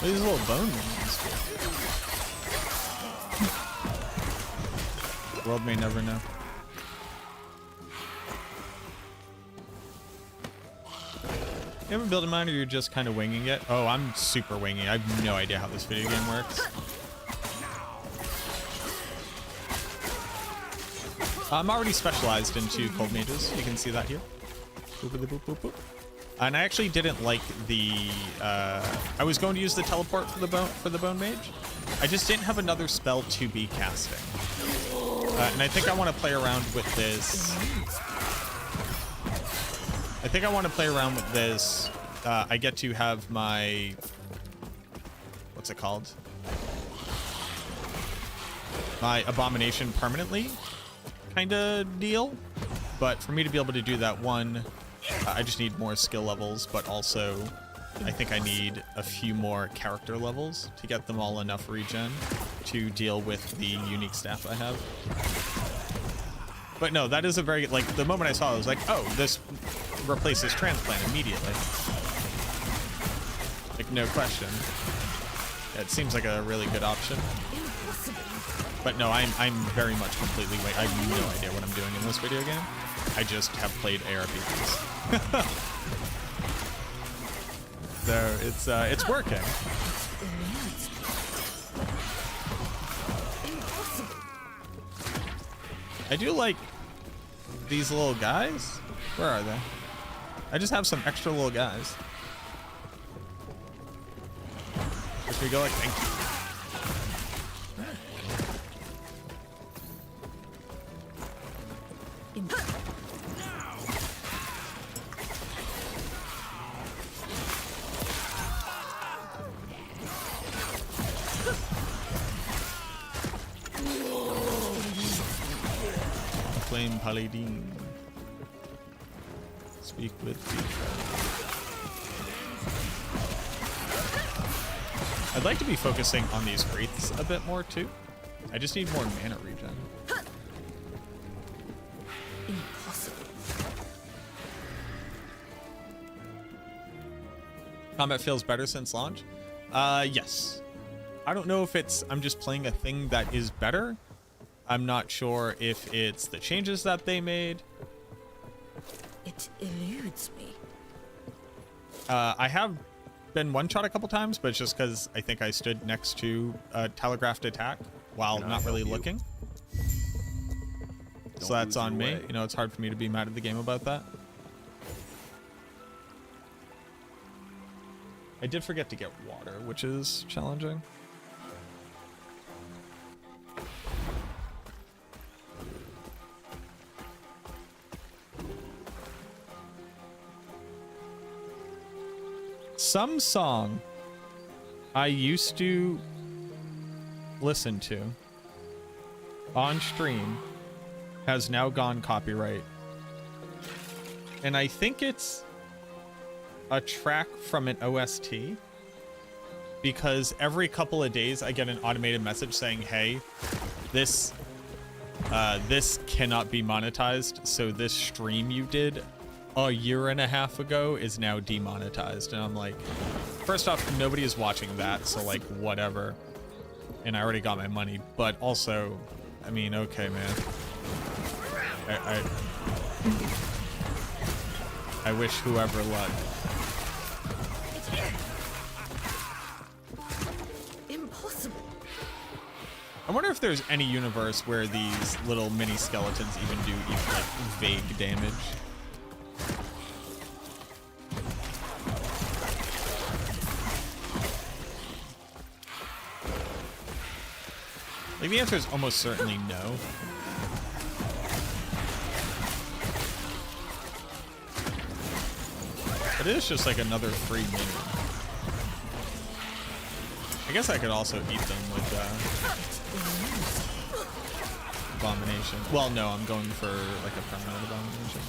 These little bone minions. The world may never know. You have a build in mind, or you're just kind of winging it? Oh, I'm super winging. I have no idea how this video game works. I'm already specialized into cold mages. You can see that here. Boop, boop, boop, boop, boop. And I actually didn't like the. I was going to use the teleport for the bone mage. I just didn't have another spell to be casting. And I think I want to play around with this. I think I want to play around with this. I get to have my, what's it called? My abomination permanently kind of deal. But for me to be able to do that, one, I just need more skill levels, but also I think I need a few more character levels to get them all enough regen to deal with the unique staff I have. But no, that is a very, like, the moment I saw it, I was like, oh, this replaces transplant immediately. Like, no question. Yeah, it seems like a really good option. But no, I'm very much completely wait. I have no idea what I'm doing in this video game. I just have played ARPGs. So it's working. I do like these little guys. Where are they? I just have some extra little guys. Should we go like, thank you. Flame Paladin. Speak with the. I'd like to be focusing on these wraiths a bit more too. I just need more mana regen. Impossible. Combat feels better since launch. Yes. I don't know if it's I'm just playing a thing that is better. I'm not sure if it's the changes that they made. It eludes me. I have been one-shot a couple times, but it's just because I think I stood next to a telegraphed attack while not really looking. So that's on me. You know, it's hard for me to be mad at the game about that. I did forget to get water, which is challenging. Some song I used to listen to on stream has now gone copyright. And I think it's a track from an OST, because every couple of days I get an automated message saying, hey, this cannot be monetized, so this stream you did a year and a half ago is now demonetized. And I'm like, first off, nobody is watching that, so like whatever. And I already got my money, but also, I mean, okay, man. I wish whoever luck. Impossible. I wonder if there's any universe where these little mini skeletons even do like vague damage. Like, the answer is almost certainly no. But it is just like another free minion. I guess I could also eat them with abomination. Well, no, I'm going for like a permanent abomination.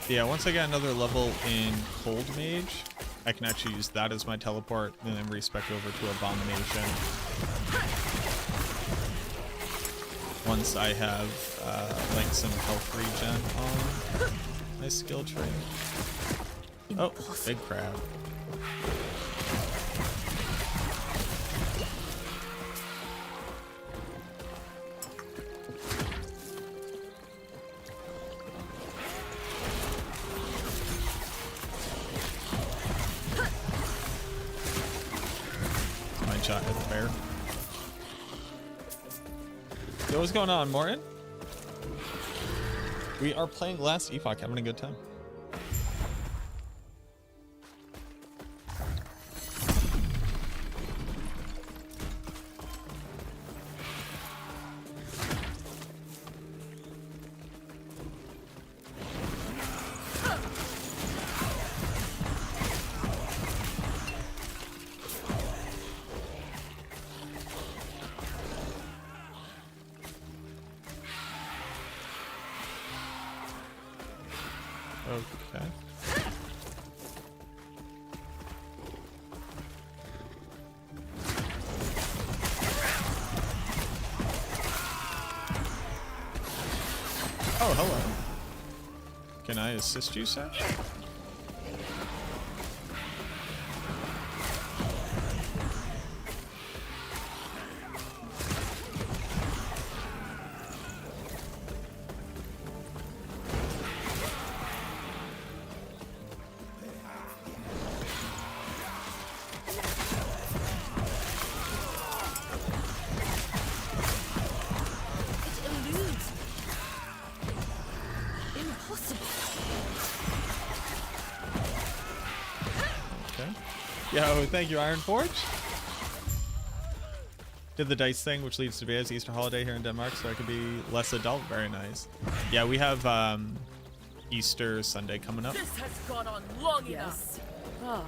Yeah, once I get another level in Cold Mage, I can actually use that as my teleport and then respec over to Abomination. Once I have like some health regen on my skill tree. Oh, big crab. Mine shot at the bear. Yo, what's going on, Morton? We are playing last Epoch, having a good time. Okay. Oh, hello. Can I assist you, sir? Yo, thank you, Iron Forge. Did the dice thing, which leads to be as Easter holiday here in Denmark, so I could be less adult. Very nice. Yeah, we have Easter Sunday coming up. This has gone on long enough. Ah,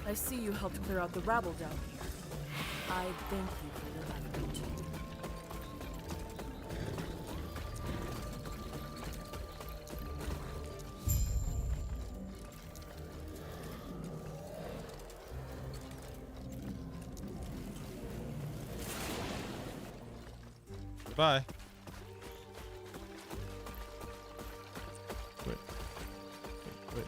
I see you helped clear out the rabble down here. I thank you for your language. Bye. Wait. Wait.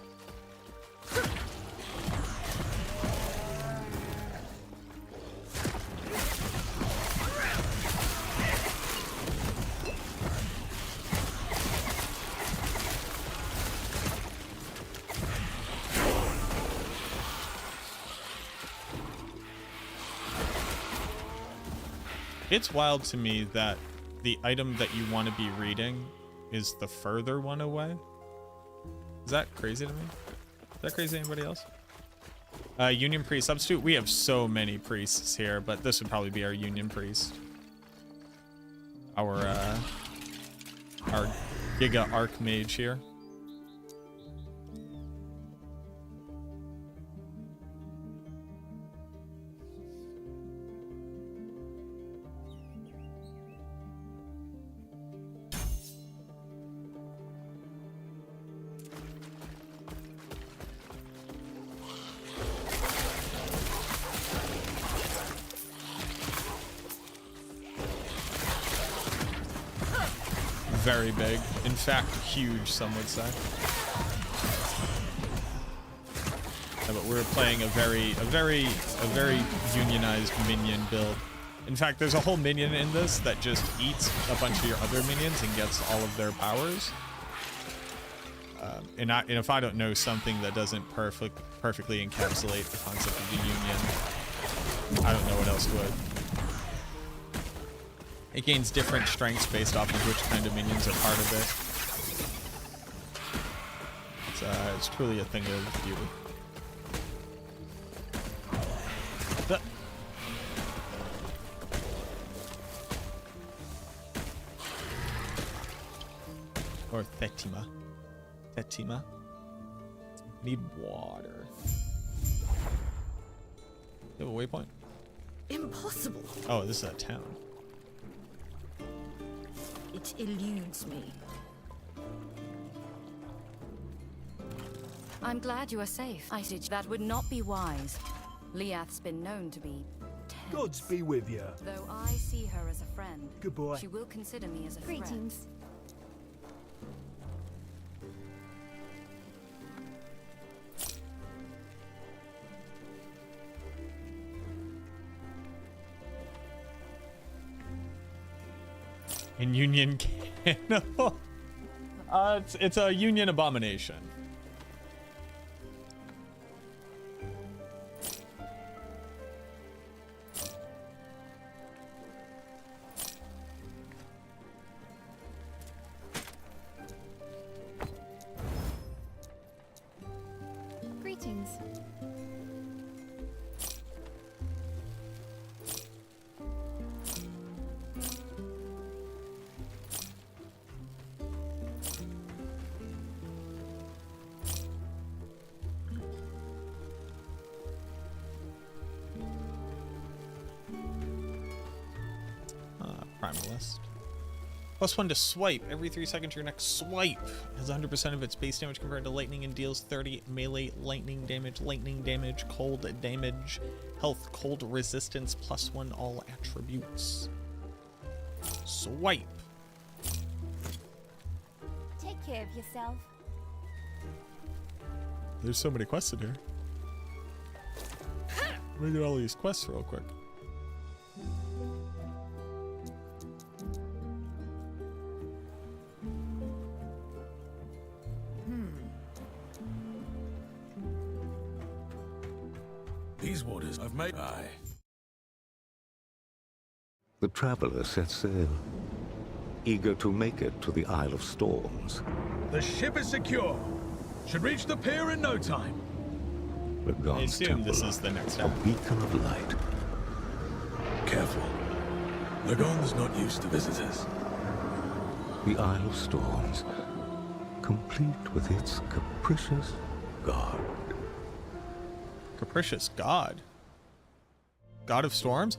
It's wild to me that the item that you want to be reading is the further one away. Is that crazy to me? Is that crazy to anybody else? Union priest substitute. We have so many priests here, but this would probably be our union priest. Our Giga Archmage here. Very big. In fact, huge, some would say. Yeah, but we're playing a very unionized minion build. In fact, there's a whole minion in this that just eats a bunch of your other minions and gets all of their powers. And if I don't know something that doesn't perfectly encapsulate the concept of the union, I don't know what else would. It gains different strengths based off of which kind of minions are part of it. It's truly a thing of beauty. Or Thetima. Thetima. Need water. You have a waypoint? Impossible. Oh, this is a town. It eludes me. I'm glad you are safe. That would not be wise. Liath's been known to be tense. Gods be with you. Though I see her as a friend, Good boy. she will consider me as a Greetings. In Union Cannibal. It's a Union abomination. Greetings. Primalist. +1 to swipe. Every 3 seconds, your next swipe has 100% of its base damage converted to lightning and deals 30 melee lightning damage, cold damage, health, cold resistance, +1 all attributes. Swipe. Take care of yourself. There's so many quests in here. Let me get all these quests real quick. These waters I've made. Aye. The traveler set sail, eager to make it to the Isle of Storms. The ship is secure. Should reach the pier in no time. The I God's assume temple, this is the next a step. beacon of light. Careful. Lagon's not used to visitors. The Isle of Storms, complete with its capricious god. Capricious god. God of storms?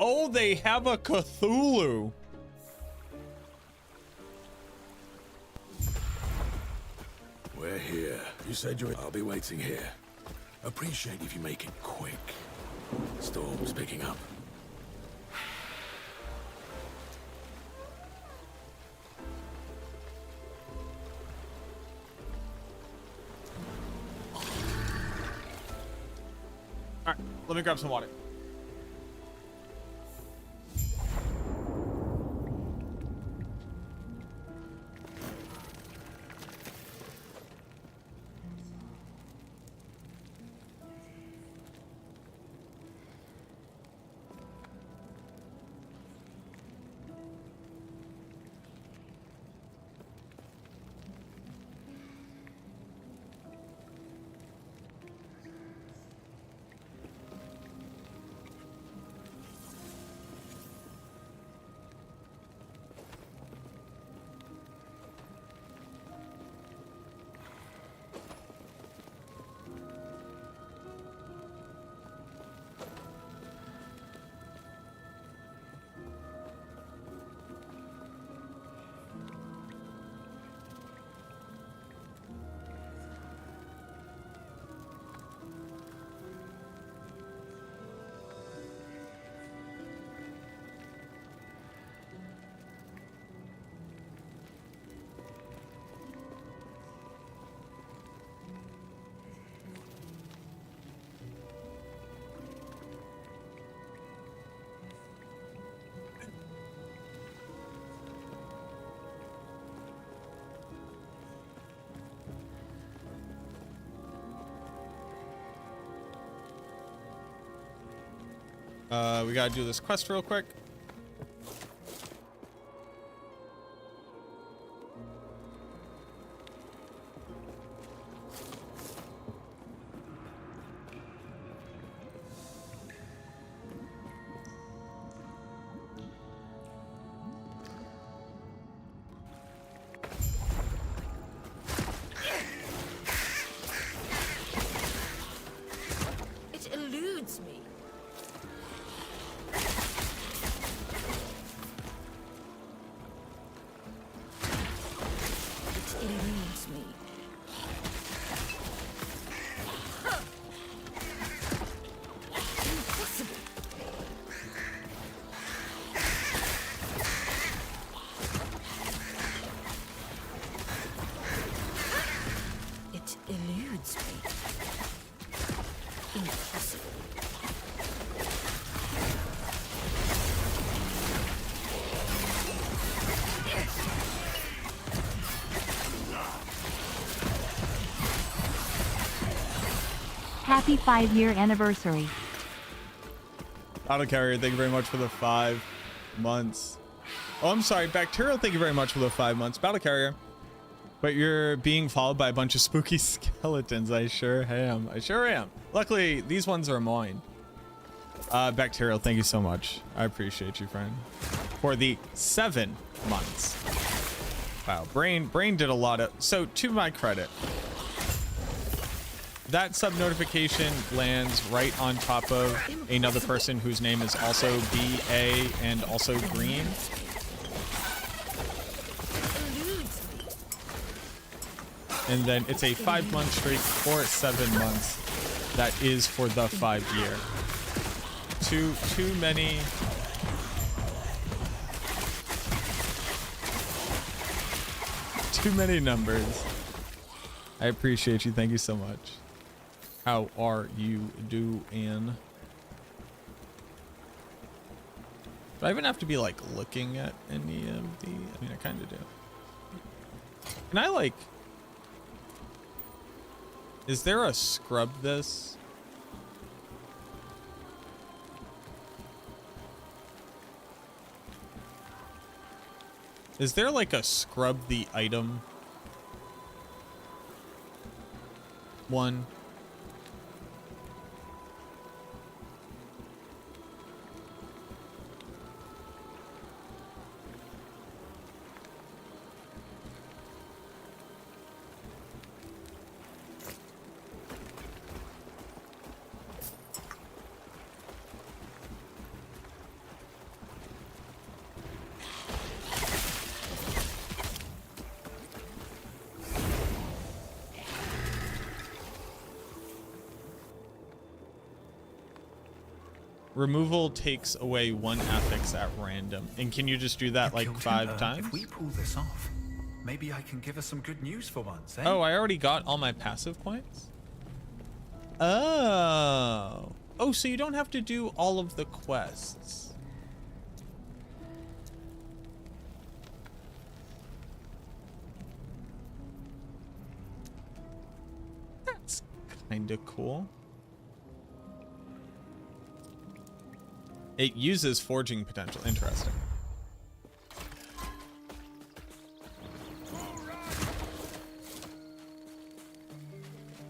Oh, they have a Cthulhu. We're here. You said you were... I'll be waiting here. Appreciate if you make it quick. Storm's picking up. Alright, let me grab some water. We gotta do this quest real quick. It eludes me. Happy 5-year anniversary. Auto Carrier, thank you very much for the 5 months. Oh, I'm sorry. Bacterial, thank you very much for the 5 months. Battle Carrier. But you're being followed by a bunch of spooky skeletons. I sure am. I sure am. Luckily, these ones are mine. Bacterial, thank you so much. I appreciate you, friend. For the 7 months. Wow, Brain did a lot of... So, to my credit, that sub notification lands right on top of another person whose name is also BA and also Green. And then it's a 5-month streak for 7 months. That is for the 5-year. Too many. Too many numbers. I appreciate you. Thank you so much. How are you doing? Do I even have to be like looking at any of the... I mean, I kind of do. Can I like... Is there a scrub this? Is there like a scrub the item one? Removal takes away 1 affix at random. And can you just do that like 5 times? If we pull this off, maybe I can give us some good news for once, eh? Oh, I already got all my passive points? Oh. Oh, so you don't have to do all of the quests. That's kind of cool. It uses forging potential. Interesting.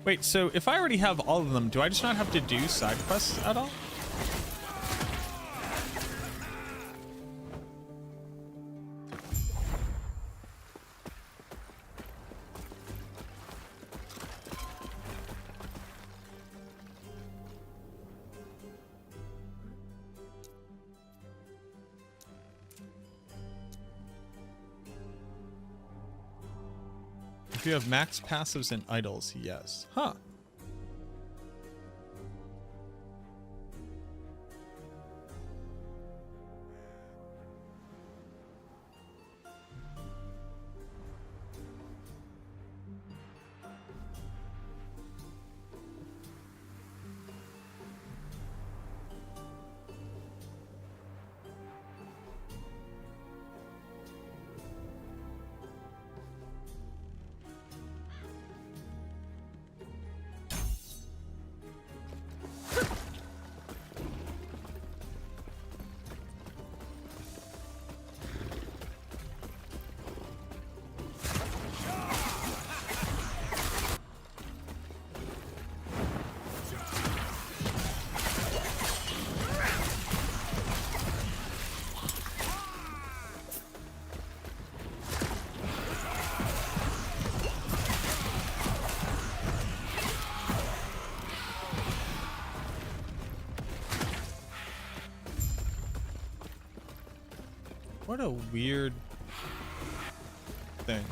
Wait, so if I already have all of them, do I just not have to do side quests at all? If you have max passives and idols, yes. Huh. What a weird thing.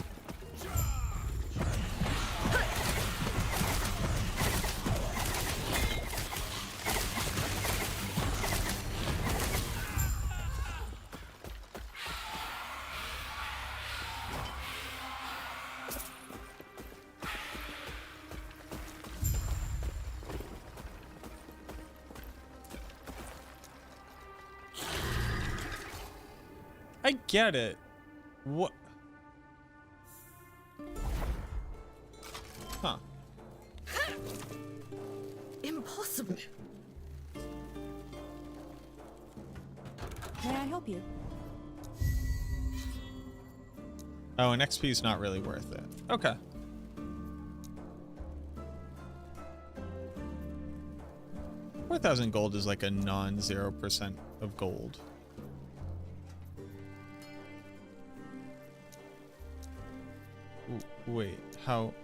I get it. What? Huh. Impossible. May I help you? Oh, an XP is not really worth it. Okay. $4,000 gold is like a non-0% of gold. Wait, how?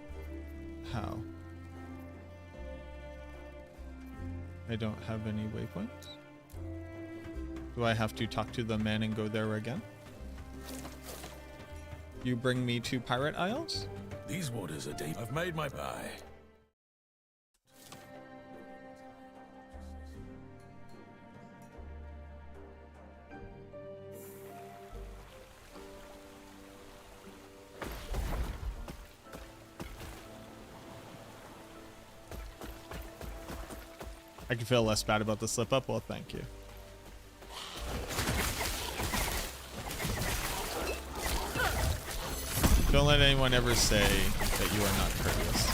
I don't have any waypoints? Do I have to talk to the man and go there again? You bring me to Pirate Isles? These waters are deep. I've made my pie. I can feel less bad about the slip up. Well, thank you. Don't let anyone ever say that you are not courteous.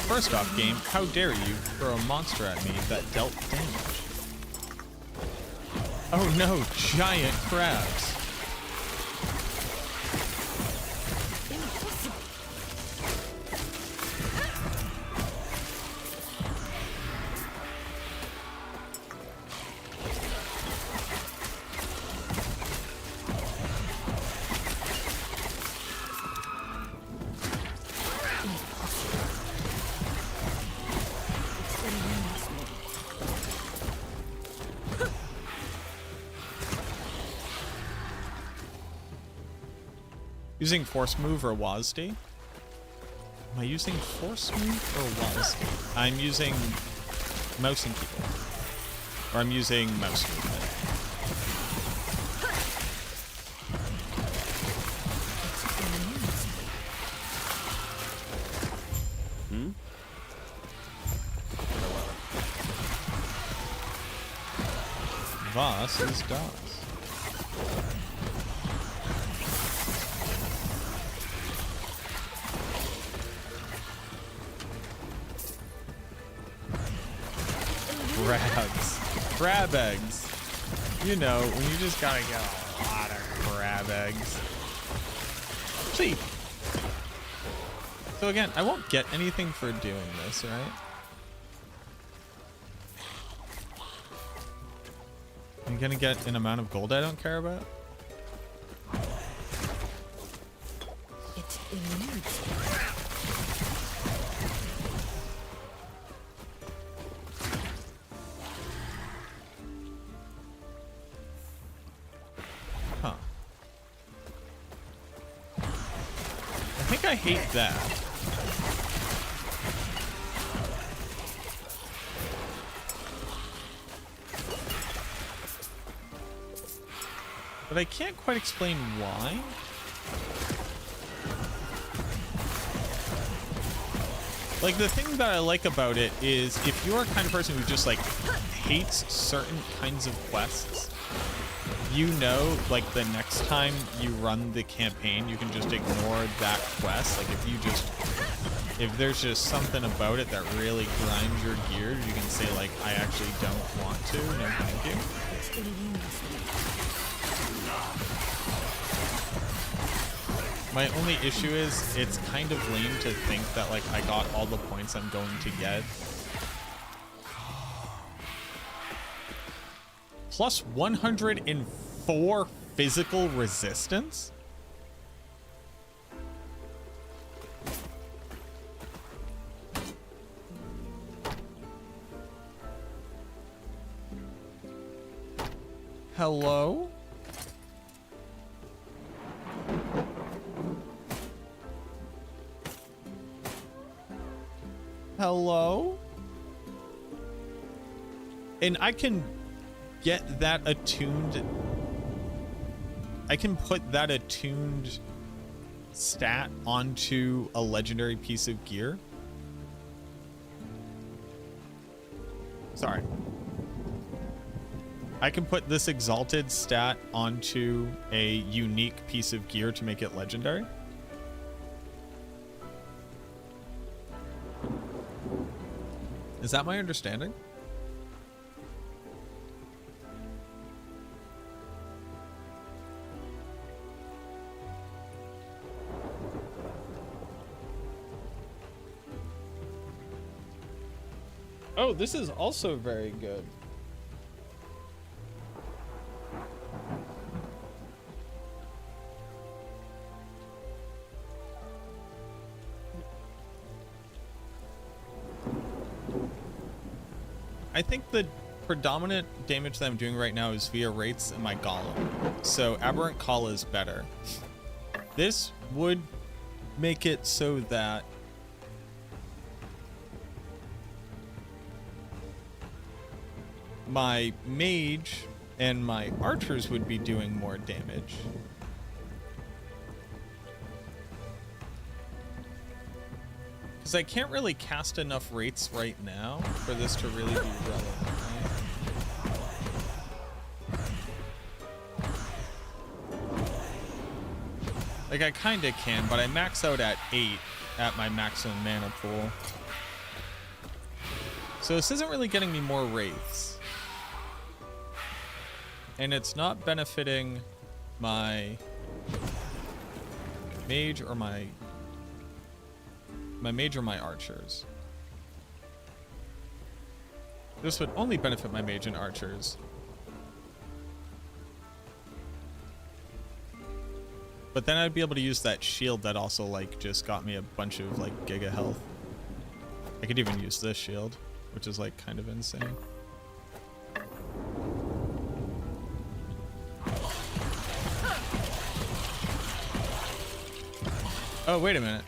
First off, game, how dare you throw a monster at me that dealt damage? Oh no, giant crabs. Using force move or WASD? Am I using force move or WASD? I'm using mouse and keyboard. Or I'm using mouse movement. Was ist das? Crabs. Crab eggs. You know, when you just gotta get a lot of crab eggs. Cheap. So again, I won't get anything for doing this, right? I'm gonna get an amount of gold I don't care about? It eludes. Huh. I think I hate that. But I can't quite explain why. Like, the thing that I like about it is if you're a kind of person who just, like, hates certain kinds of quests, you know, like, the next time you run the campaign, you can just ignore that quest. Like, if there's just something about it that really grinds your gears, you can say, like, I actually don't want to. No, thank you. My only issue is it's kind of lame to think that, like, I got all the points I'm going to get. Plus 104 physical resistance? Hello? Hello? And I can get that attuned. I can put that attuned stat onto a legendary piece of gear. Sorry. I can put this exalted stat onto a unique piece of gear to make it legendary. Is that my understanding? Oh, this is also very good. I think the predominant damage that I'm doing right now is via rates and my golem. So Aberrant Call is better. This would make it so that my mage and my archers would be doing more damage. Because I can't really cast enough rates right now for this to really be relevant. Like, I kind of can, but I max out at 8 at my maximum mana pool. So this isn't really getting me more wraiths. And it's not benefiting my mage or my mage or my archers. This would only benefit my mage and archers. But then I'd be able to use that shield that also, like, just got me a bunch of, like, giga health. I could even use this shield, which is, like, kind of insane. Oh, wait a minute.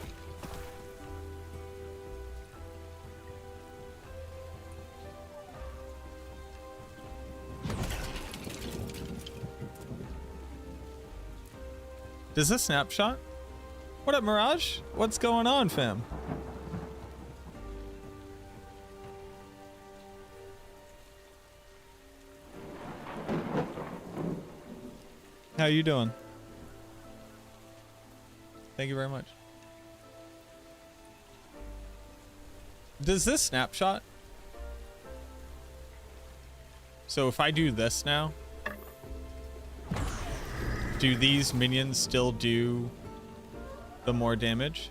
Does this snapshot? What up, Mirage? What's going on, fam? How you doing? Thank you very much. Does this snapshot? So if I do this now, do these minions still do the more damage?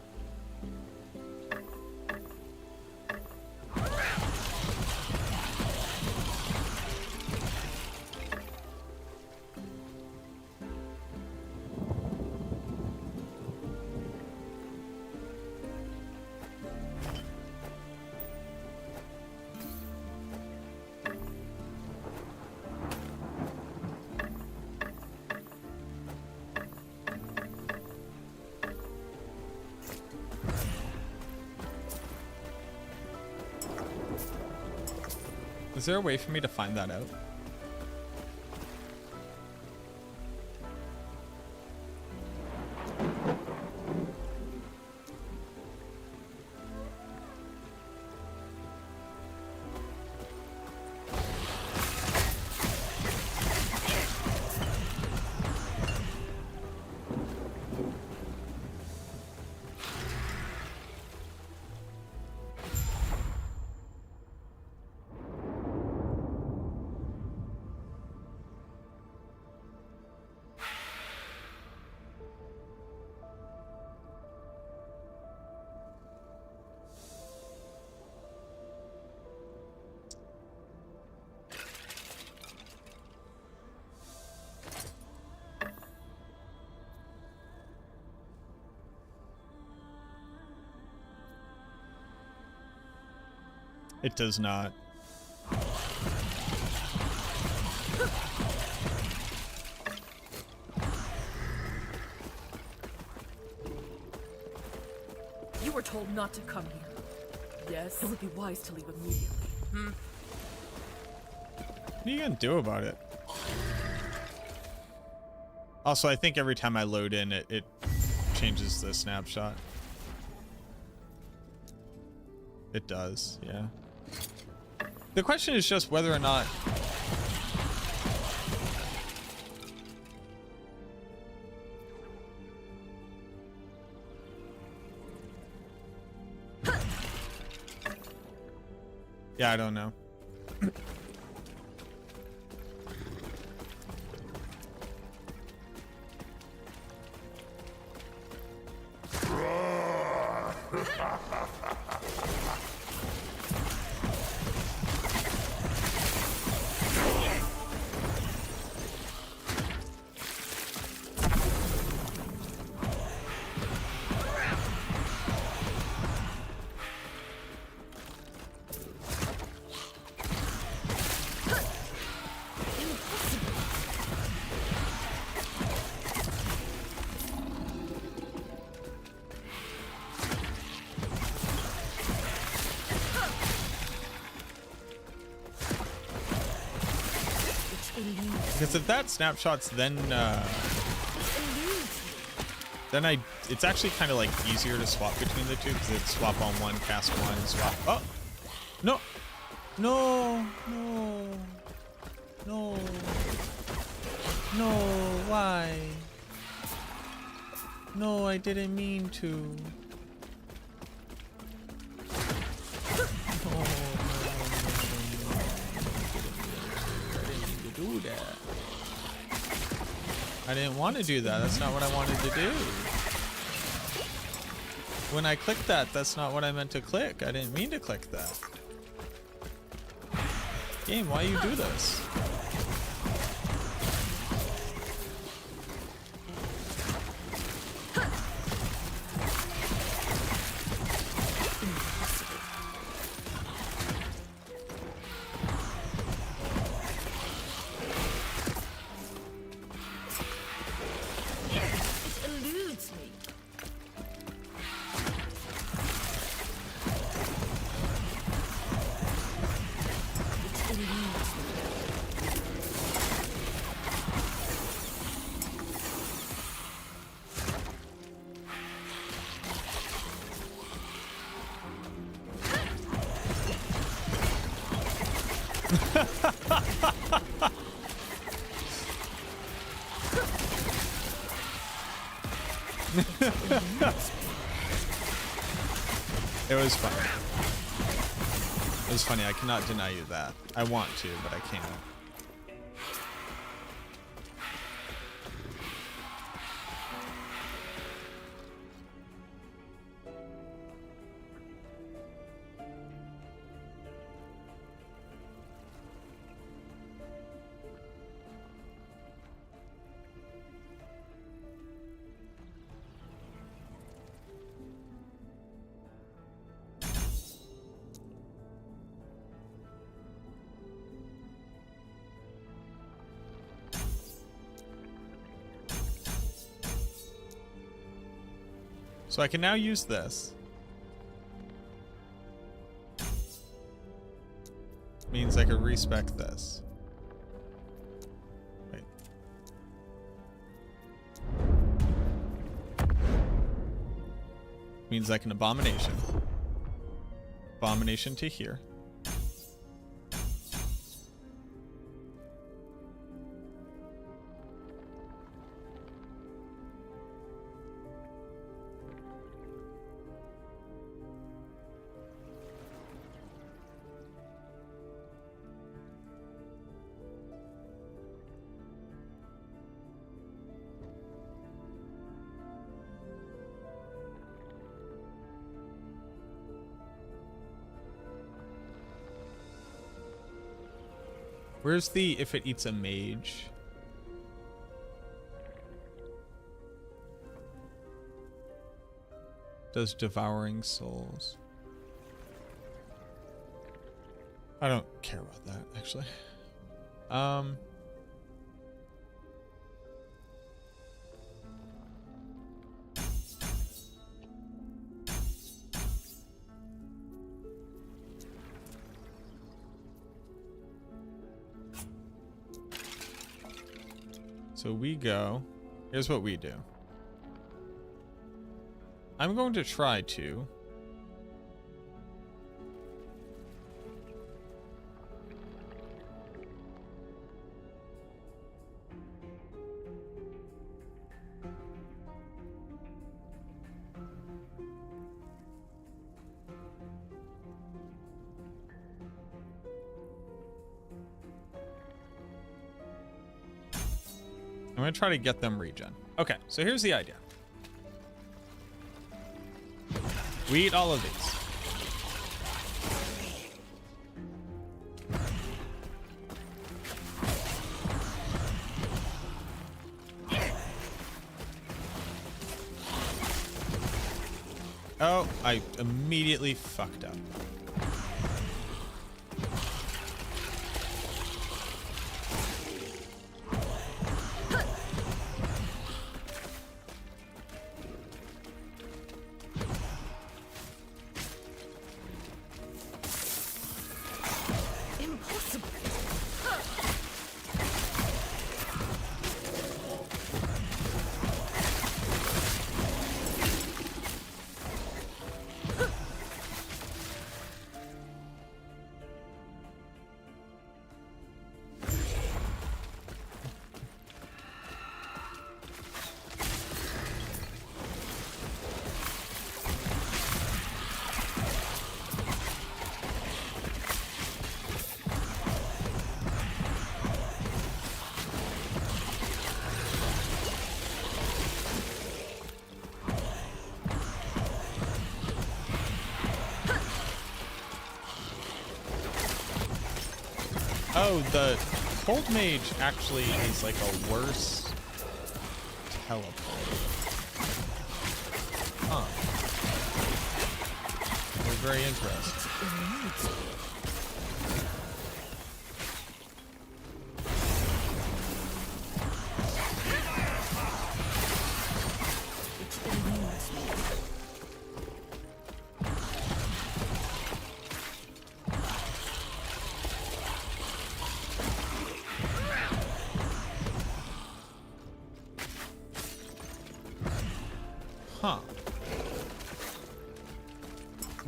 Is there a way for me to find that out? It does not. You were told not to come here. Yes? It would be wise to leave immediately. What are you gonna do about it? Also, I think every time I load in, it changes the snapshot. It does, yeah. The question is just whether or not... Yeah, I don't know. Because if that snapshots, then it's actually kind of like easier to swap between the two because it's swap on one, cast one, swap. Oh, no, no, no, no, no! Why? No, I didn't mean to. Do that. I didn't want to do that. That's not what I wanted to do. When I clicked that, that's not what I meant to click. I didn't mean to click that. Game, why you do this? It was funny. It was funny. I cannot deny you that. I want to, but I can't. So I can now use this. Means I can respec this. Wait. Means I can abomination. Abomination to here. Where's the if it eats a mage? Does devouring souls? I don't care about that actually. So we go, here's what we do. I'm going to try to. I'm going to try to get them regen. Okay, so here's the idea. We eat all of these. Oh, I immediately fucked up. Oh, the Cold Mage actually is like a worse teleport. Huh. They're very interesting. Huh.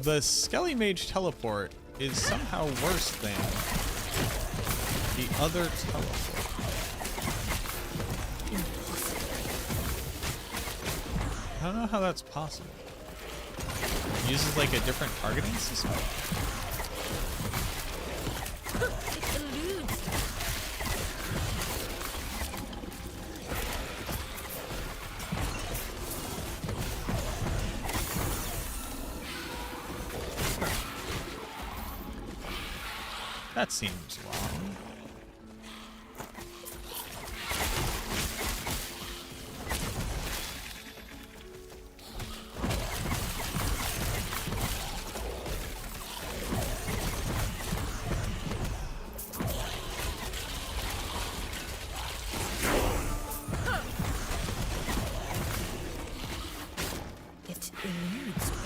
The Skelly Mage teleport is somehow worse than the other teleport. I don't know how that's possible. It uses like a different targeting system. That seems wrong. It eludes me.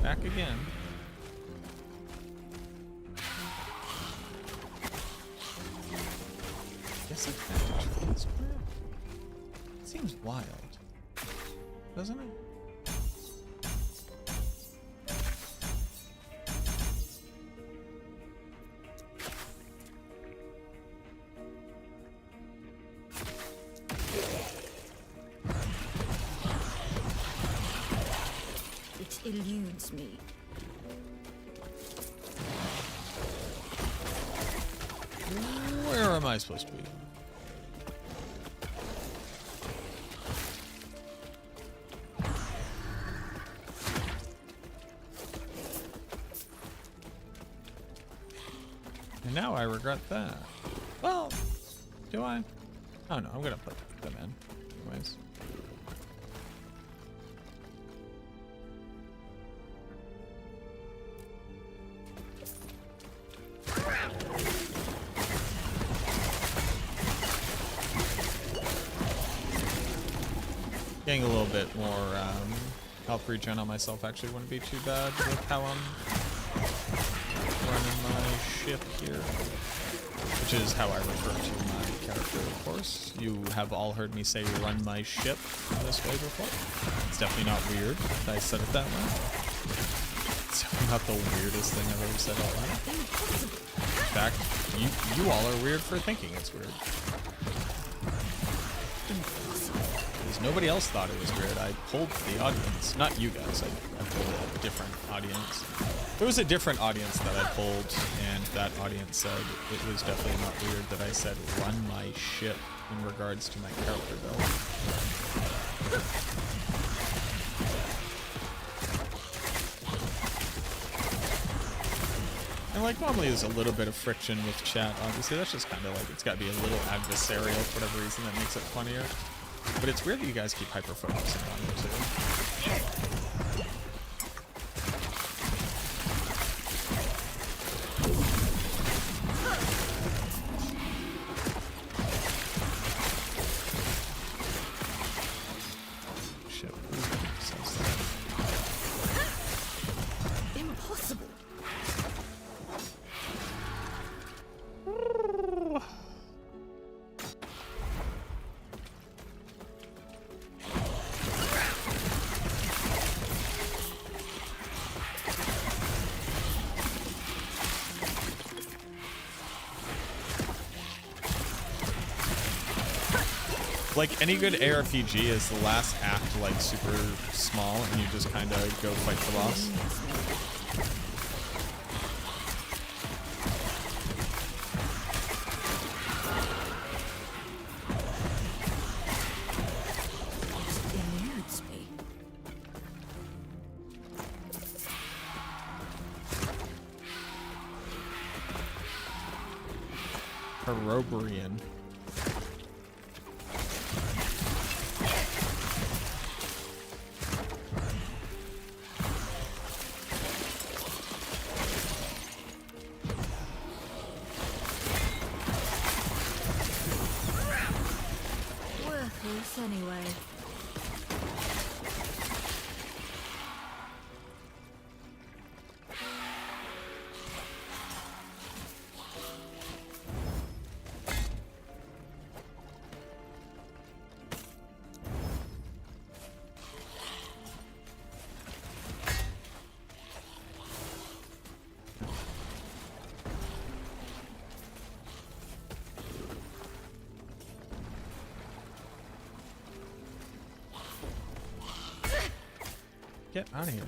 Back again. Guess I can't transfer. It seems wild, doesn't it? It eludes me. Where am I supposed to be? And now I regret that. Well, do I? Oh no, I'm gonna put them in anyways. Getting a little bit more health regen on myself actually wouldn't be too bad with how I'm running my ship here. Which is how I refer to my character, of course. You have all heard me say run my ship this way before. It's definitely not weird that I said it that way. It's definitely not the weirdest thing I've ever said out loud. In fact, you all are weird for thinking it's weird. Because nobody else thought it was weird. I polled the audience. Not you guys. I polled a different audience. There was a different audience that I polled, and that audience said it was definitely not weird that I said run my ship in regards to my character build. And like normally there's a little bit of friction with chat, obviously. That's just kind of like, it's got to be a little adversarial for whatever reason that makes it funnier. But it's weird that you guys keep hyper-focusing on it too. Impossible. Like any good ARPG is the last act like super small and you just kind of go fight the boss. Eludes me. Herobrian. Worthless anyway. Get out of here.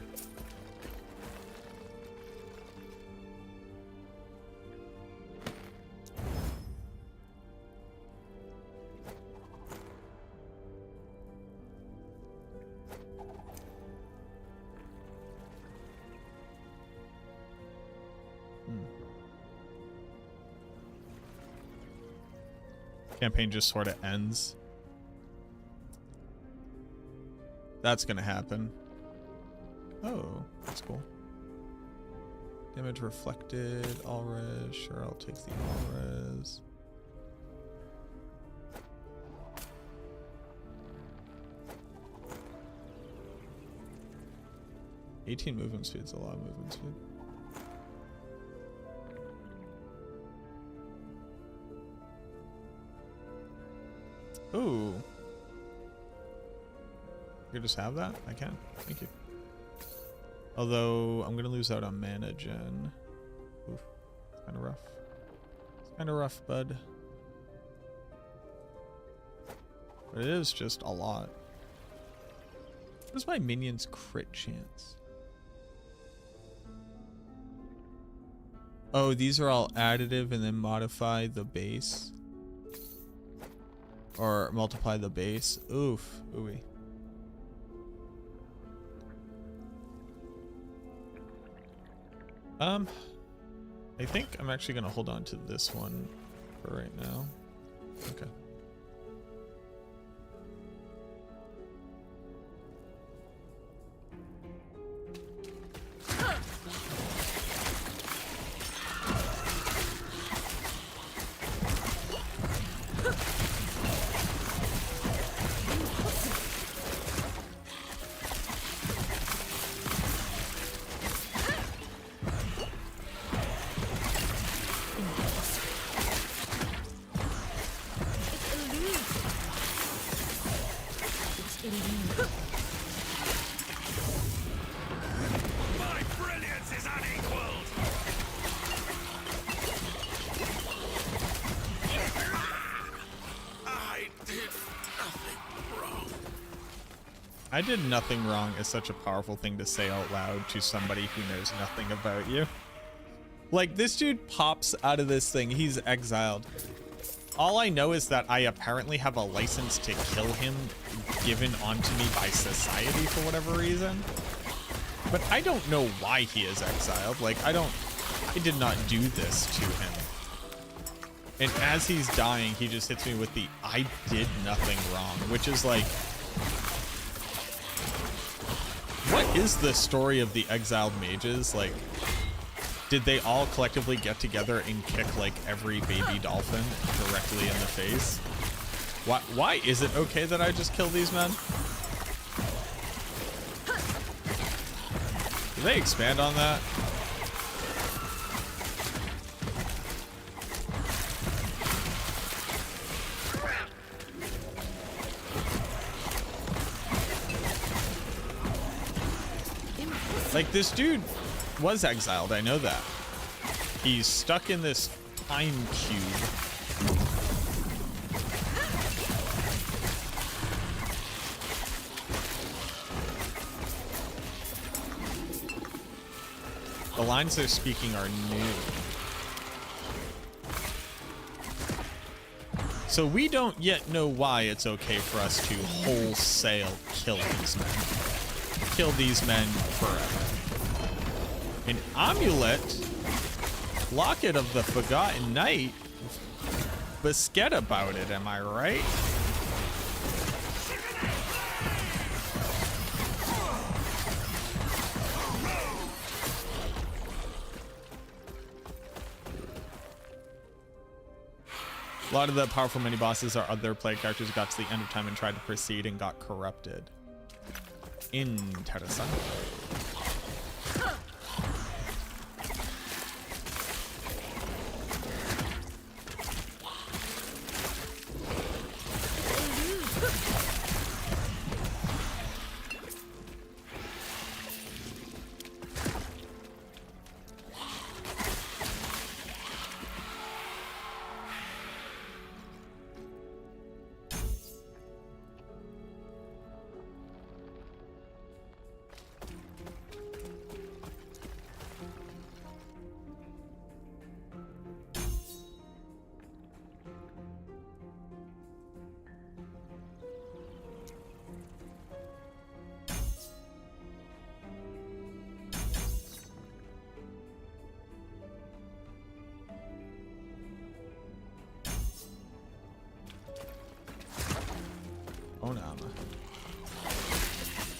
Campaign just sort of ends. That's gonna happen. Oh, that's cool. Damage reflected, all res. Sure, I'll take the all res. $18 movement speed is a lot of movement speed. Ooh. You just have that? I can. Thank you. Although, I'm going to lose out on mana gen. Oof. It's kind of rough. It's kind of rough, bud. But it is just a lot. What is my minion's crit chance? Oh, these are all additive and then modify the base. Or multiply the base. Oof. Ooey. I think I'm actually gonna hold on to this one for right now. Okay. My brilliance is unequaled! I did nothing wrong. I did nothing wrong is such a powerful thing to say out loud to somebody who knows nothing about you. Like, this dude pops out of this thing. He's exiled. All I know is that I apparently have a license to kill him given onto me by society for whatever reason. But I don't know why he is exiled. Like, I did not do this to him. And as he's dying, he just hits me with the I did nothing wrong, which is like, what is the story of the exiled mages? Like, did they all collectively get together and kick like every baby dolphin directly in the face? Why is it okay that I just kill these men? Do they expand on that? Like, this dude was exiled, I know that. He's stuck in this time cube. The lines they're speaking are new. So we don't yet know why it's okay for us to wholesale kill these men. Kill these men forever. An amulet, locket of the forgotten night, biscuit about it, am I right? A lot of the powerful mini bosses are other player characters who got to the end of time and tried to proceed and got corrupted. Interesting.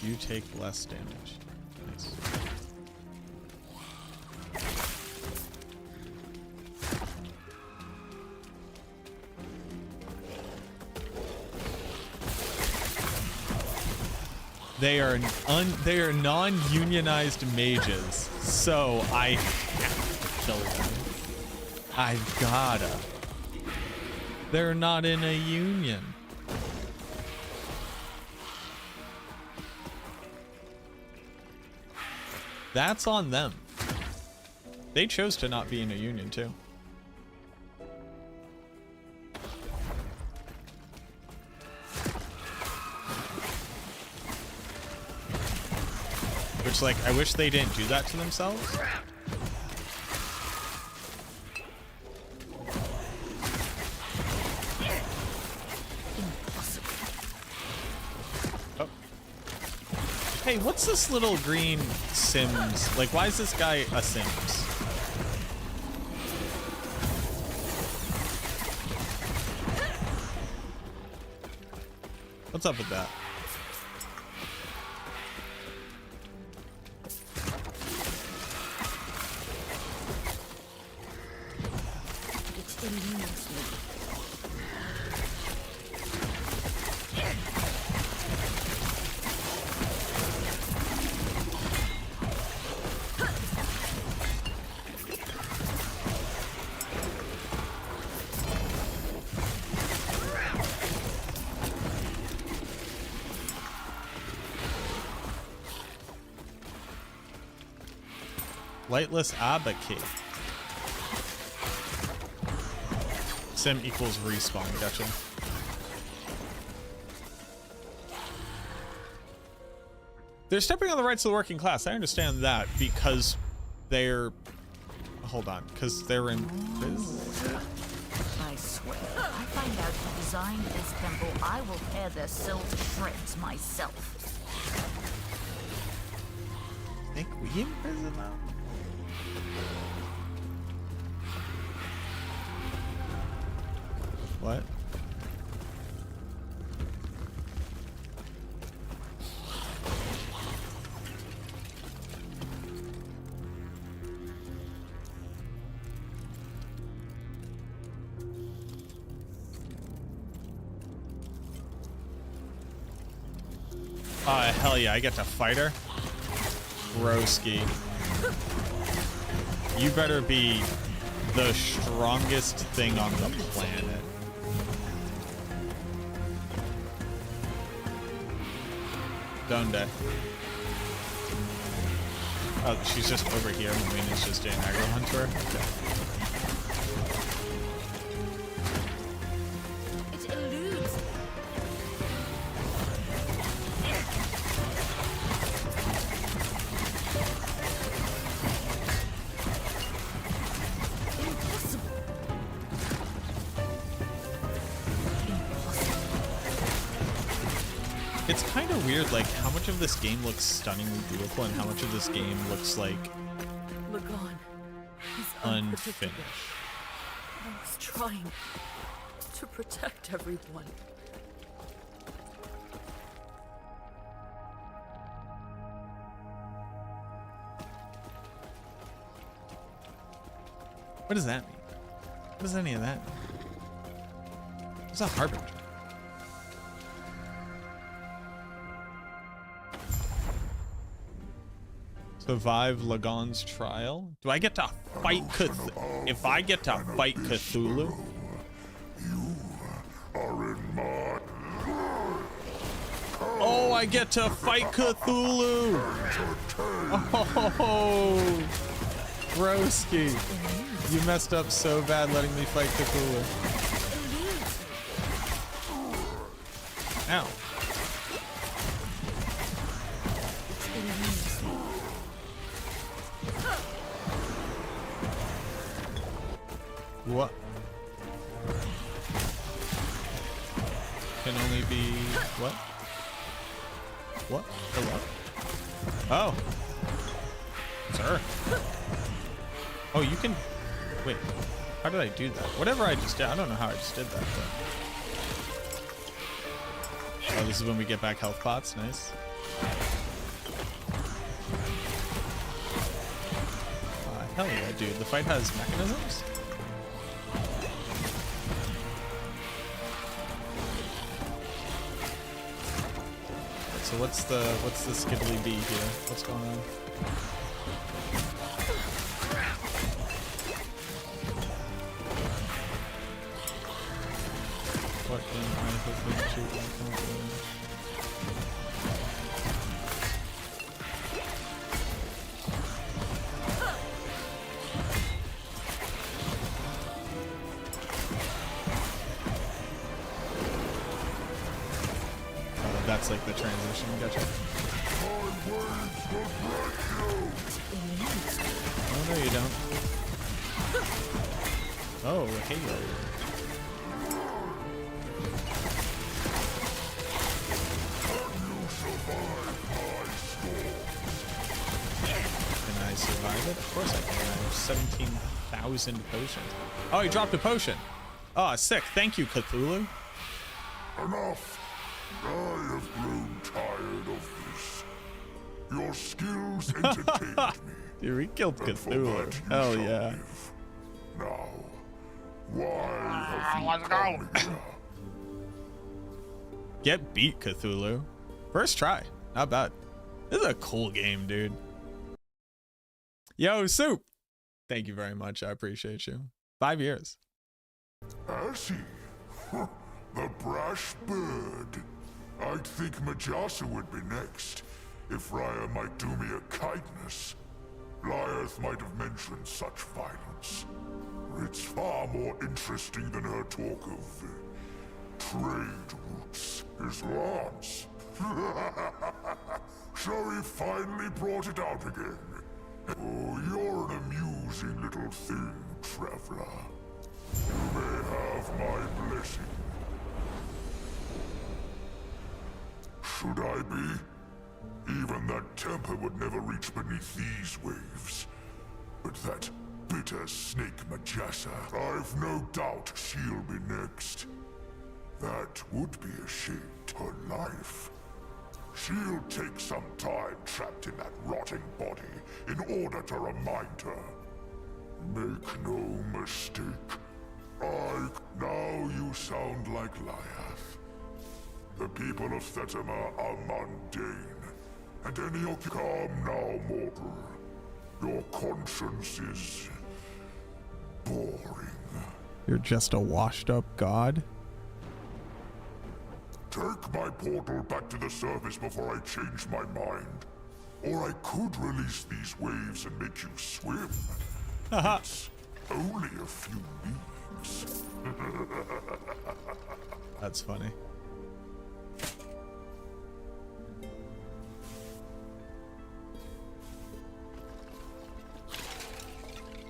You take less damage. Nice. They are non-unionized mages, so I have to kill them. I've gotta. They're not in a union. That's on them. They chose to not be in a union too. Which, like, I wish they didn't do that to themselves. Oh. Hey, what's this little green Sims? Like, why is this guy a Sims? What's up with that? Lightless Abaki. Sim equals respawn. Gotcha. They're stepping on the rights of the working class. I understand that because they're... Hold on. Because they're in prison? I swear, if I find out who designed this temple, I will tear their soul to shreds myself. Think we in prison now? What? Hell yeah, I get to fight her. Broski. You better be the strongest thing on the planet. Donde? Oh, she's just over here. Melina's just doing aggro hunt to her. Okay. It's kind of weird, like, how much of this game looks stunningly beautiful and how much of this game looks like Lagon, he's unfinished. I was trying to protect everyone. What does that mean? What does any of that mean? What's a harbinger? Survive Lagon's trial? Do I get to fight Cthulhu? If I get to fight Cthulhu? Oh, I get to fight Cthulhu! Oh, Broski. You messed up so bad letting me fight Cthulhu. Ow. What? Can only be what? What? Or what? Oh. Sir. Oh, you can... Wait. How did I do that? Whatever I just did. I don't know how I just did that. But... Oh, this is when we get back health pots. Nice. Hell yeah, dude. The fight has mechanisms? So what's the skiddly bee here? What's going on? What am I hoping to accomplish? That's like the transition. Gotcha. Oh no, you don't. Oh, hey. Can I survive it? Of course I can. I have 17,000 potions. Oh, he dropped a potion. Oh, sick. Thank you, Cthulhu. Enough. I have grown tired of this. Your skills entertained me. Dude, we killed Cthulhu. Hell yeah. Live. Now, why have you come here? Get beat, Cthulhu. First try. Not bad. This is a cool game, dude. Yo, Soup. Thank you very much. I appreciate you. 5 years. Has he? The brash bird. I'd think Majasa would be next, if Raya might do me a kindness. Lyath might have mentioned such violence. It's far more interesting than her talk of trade routes. His lance. So he finally brought it out again. Oh, you're an amusing little thing, traveler. You may have my blessing. Should I be? Even that temper would never reach beneath these waves. But that bitter snake Majasa, I've no doubt she'll be next. That would be a shame to her life. She'll take some time trapped in that rotting body in order to remind her. Make no mistake. Now you sound like Lyath. The people of Thetimer are mundane, and any calm now, mortal. Your conscience is boring. You're just a washed-up god? Take my portal back to the surface before I change my mind. Or I could release these waves and make you swim. It's only a few leagues. That's funny.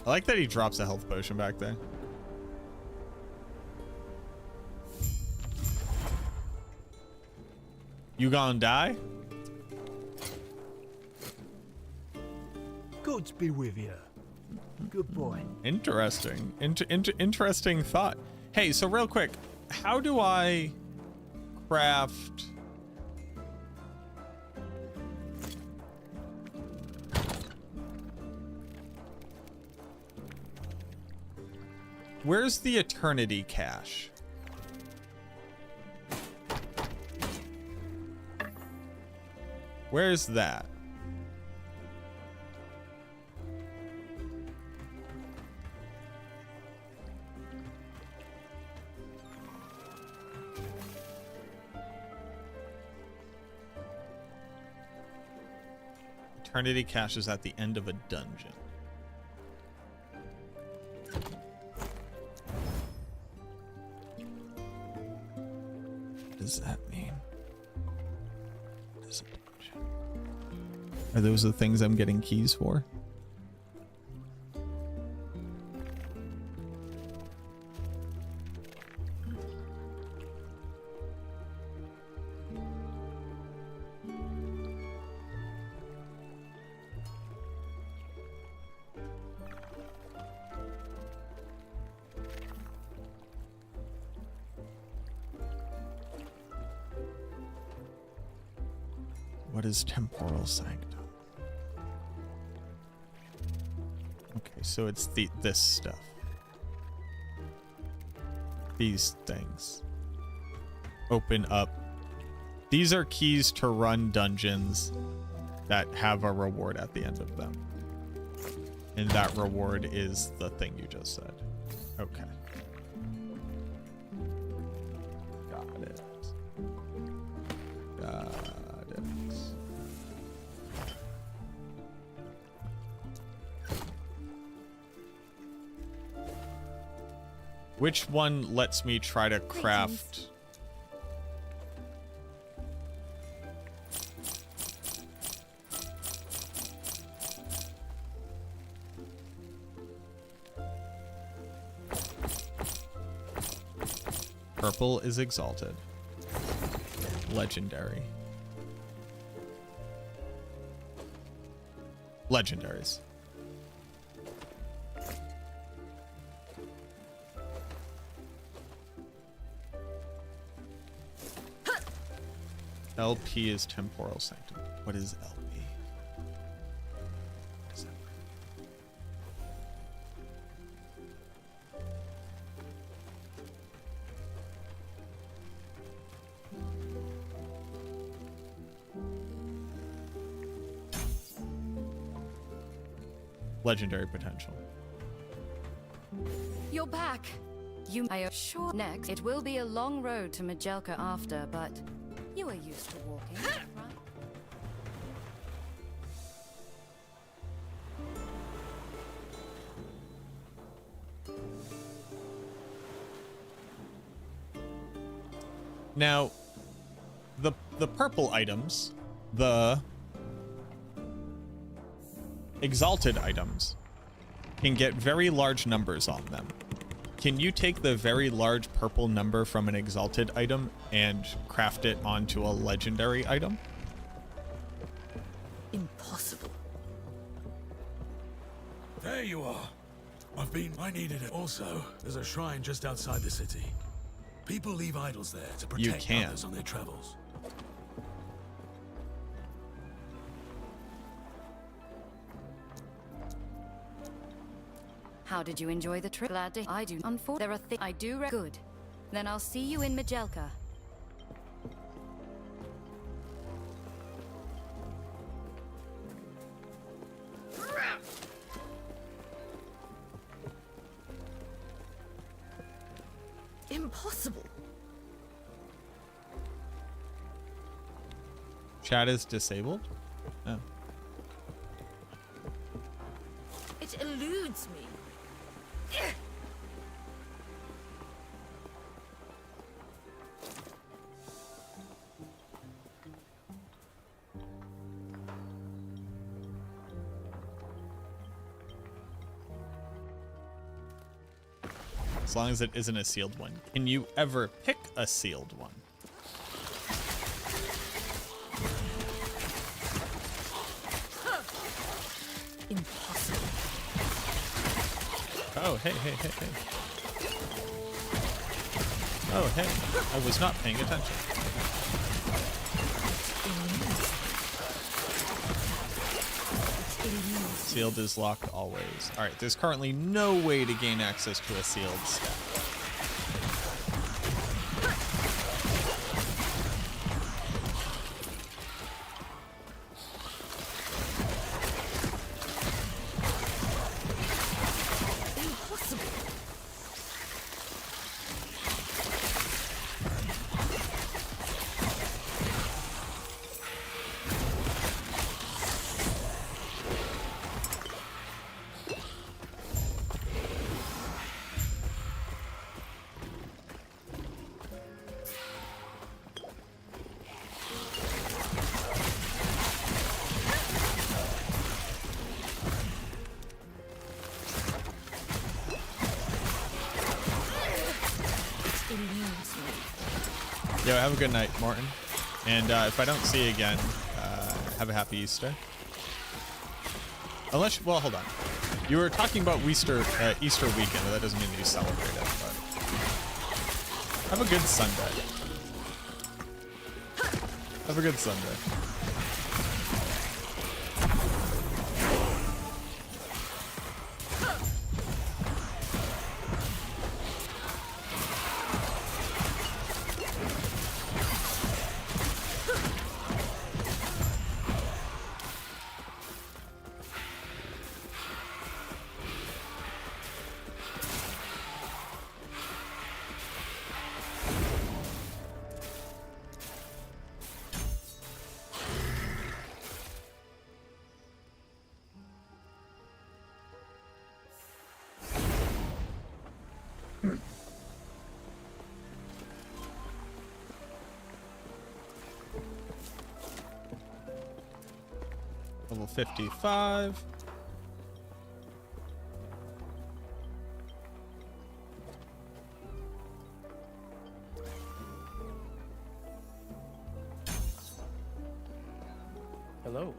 I like that he drops a health potion back there. You gonna die? Gods be with you. Good boy. Interesting. Interesting thought. Hey, so real quick, how do I craft... Where's the Eternity Cache? Where's that? Eternity Cache is at the end of a dungeon. What does that mean? What is a dungeon? Are those the things I'm getting keys for? What is temporal sanctum? Okay, so it's this stuff. These things. Open up. These are keys to run dungeons that have a reward at the end of them. And that reward is the thing you just said. Okay. Got it. Got it. Which one lets me try to craft? Purple is exalted. Legendary. Legendaries. LP is temporal sanctum. What is LP? What is that? Legendary potential. You're back. I am sure next it will be a long road to Majelka after, but you are used to walking, right? Now, the purple items, the exalted items, can get very large numbers on them. Can you take the very large purple number from an exalted item and craft it onto a legendary item? Impossible. There you are. I needed it. Also, there's a shrine just outside the city. People leave idols there to protect others on their travels. How did you enjoy the trip? Glad to. I do. There are things I do. Good. Then I'll see you in Majelka. Impossible. Chat is disabled? Oh. It eludes me. As long as it isn't a sealed one. Can you ever pick a sealed one? Impossible. Oh, hey. Oh, hey. I was not paying attention. Sealed is locked always. All right, there's currently no way to gain access to a sealed stack. Yo, have a good night, Morton. And if I don't see you again, have a happy Easter. Unless, well, hold on. You were talking about Easter weekend, but that doesn't mean that you celebrate it. But have a good Sunday. Have a good Sunday. Level 55. Hello.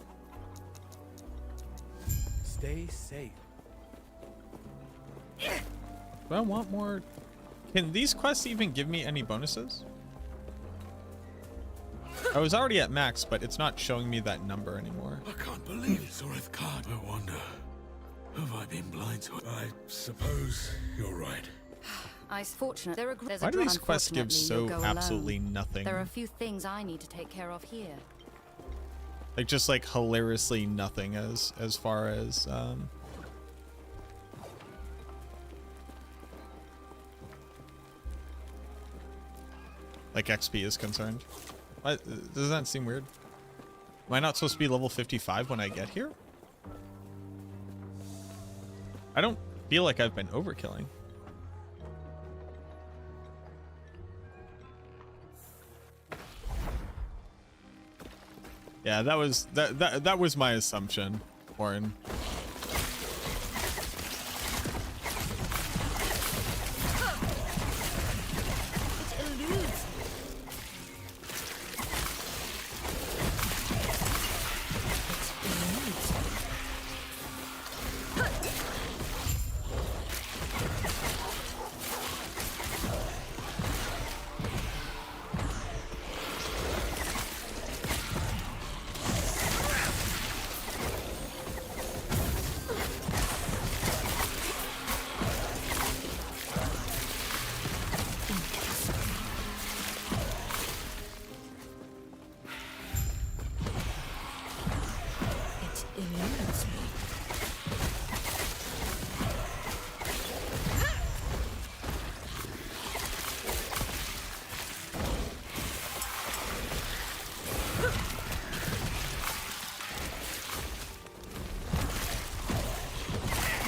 Stay safe. Do I want more? Can these quests even give me any bonuses? I was already at max, but it's not showing me that number anymore. I can't believe it, Zoreth Khan. I wonder, have I been blind to it? I suppose you're right. Fortunate. Why do these quests give so absolutely nothing? There are a few things I need to take care of here. Like just like hilariously nothing as far as like XP is concerned. What? Doesn't that seem weird? Am I not supposed to be level 55 when I get here? I don't feel like I've been overkilling. Yeah, that was my assumption, Warren.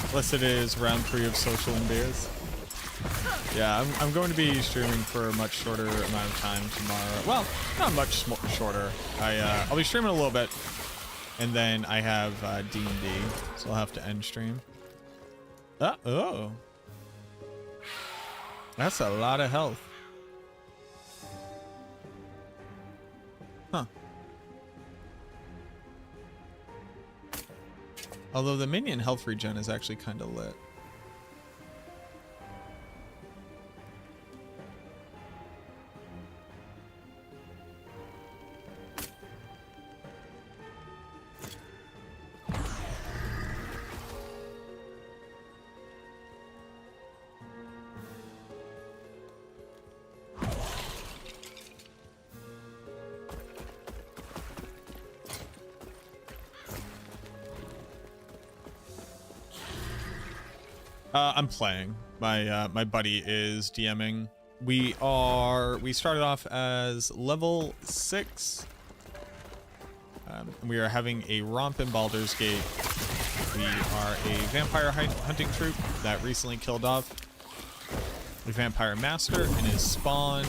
Unless it is round 3 of social endears. Yeah, I'm going to be streaming for a much shorter amount of time tomorrow. Well, not much shorter. I'll be streaming a little bit, and then I have D&D, so I'll have to end stream. Oh, that's a lot of health. Huh. Although the minion health regen is actually kind of lit. I'm playing. My buddy is DMing. We started off as level 6. We are having a romp in Baldur's Gate. We are a vampire hunting troop that recently killed off the vampire master, and his spawn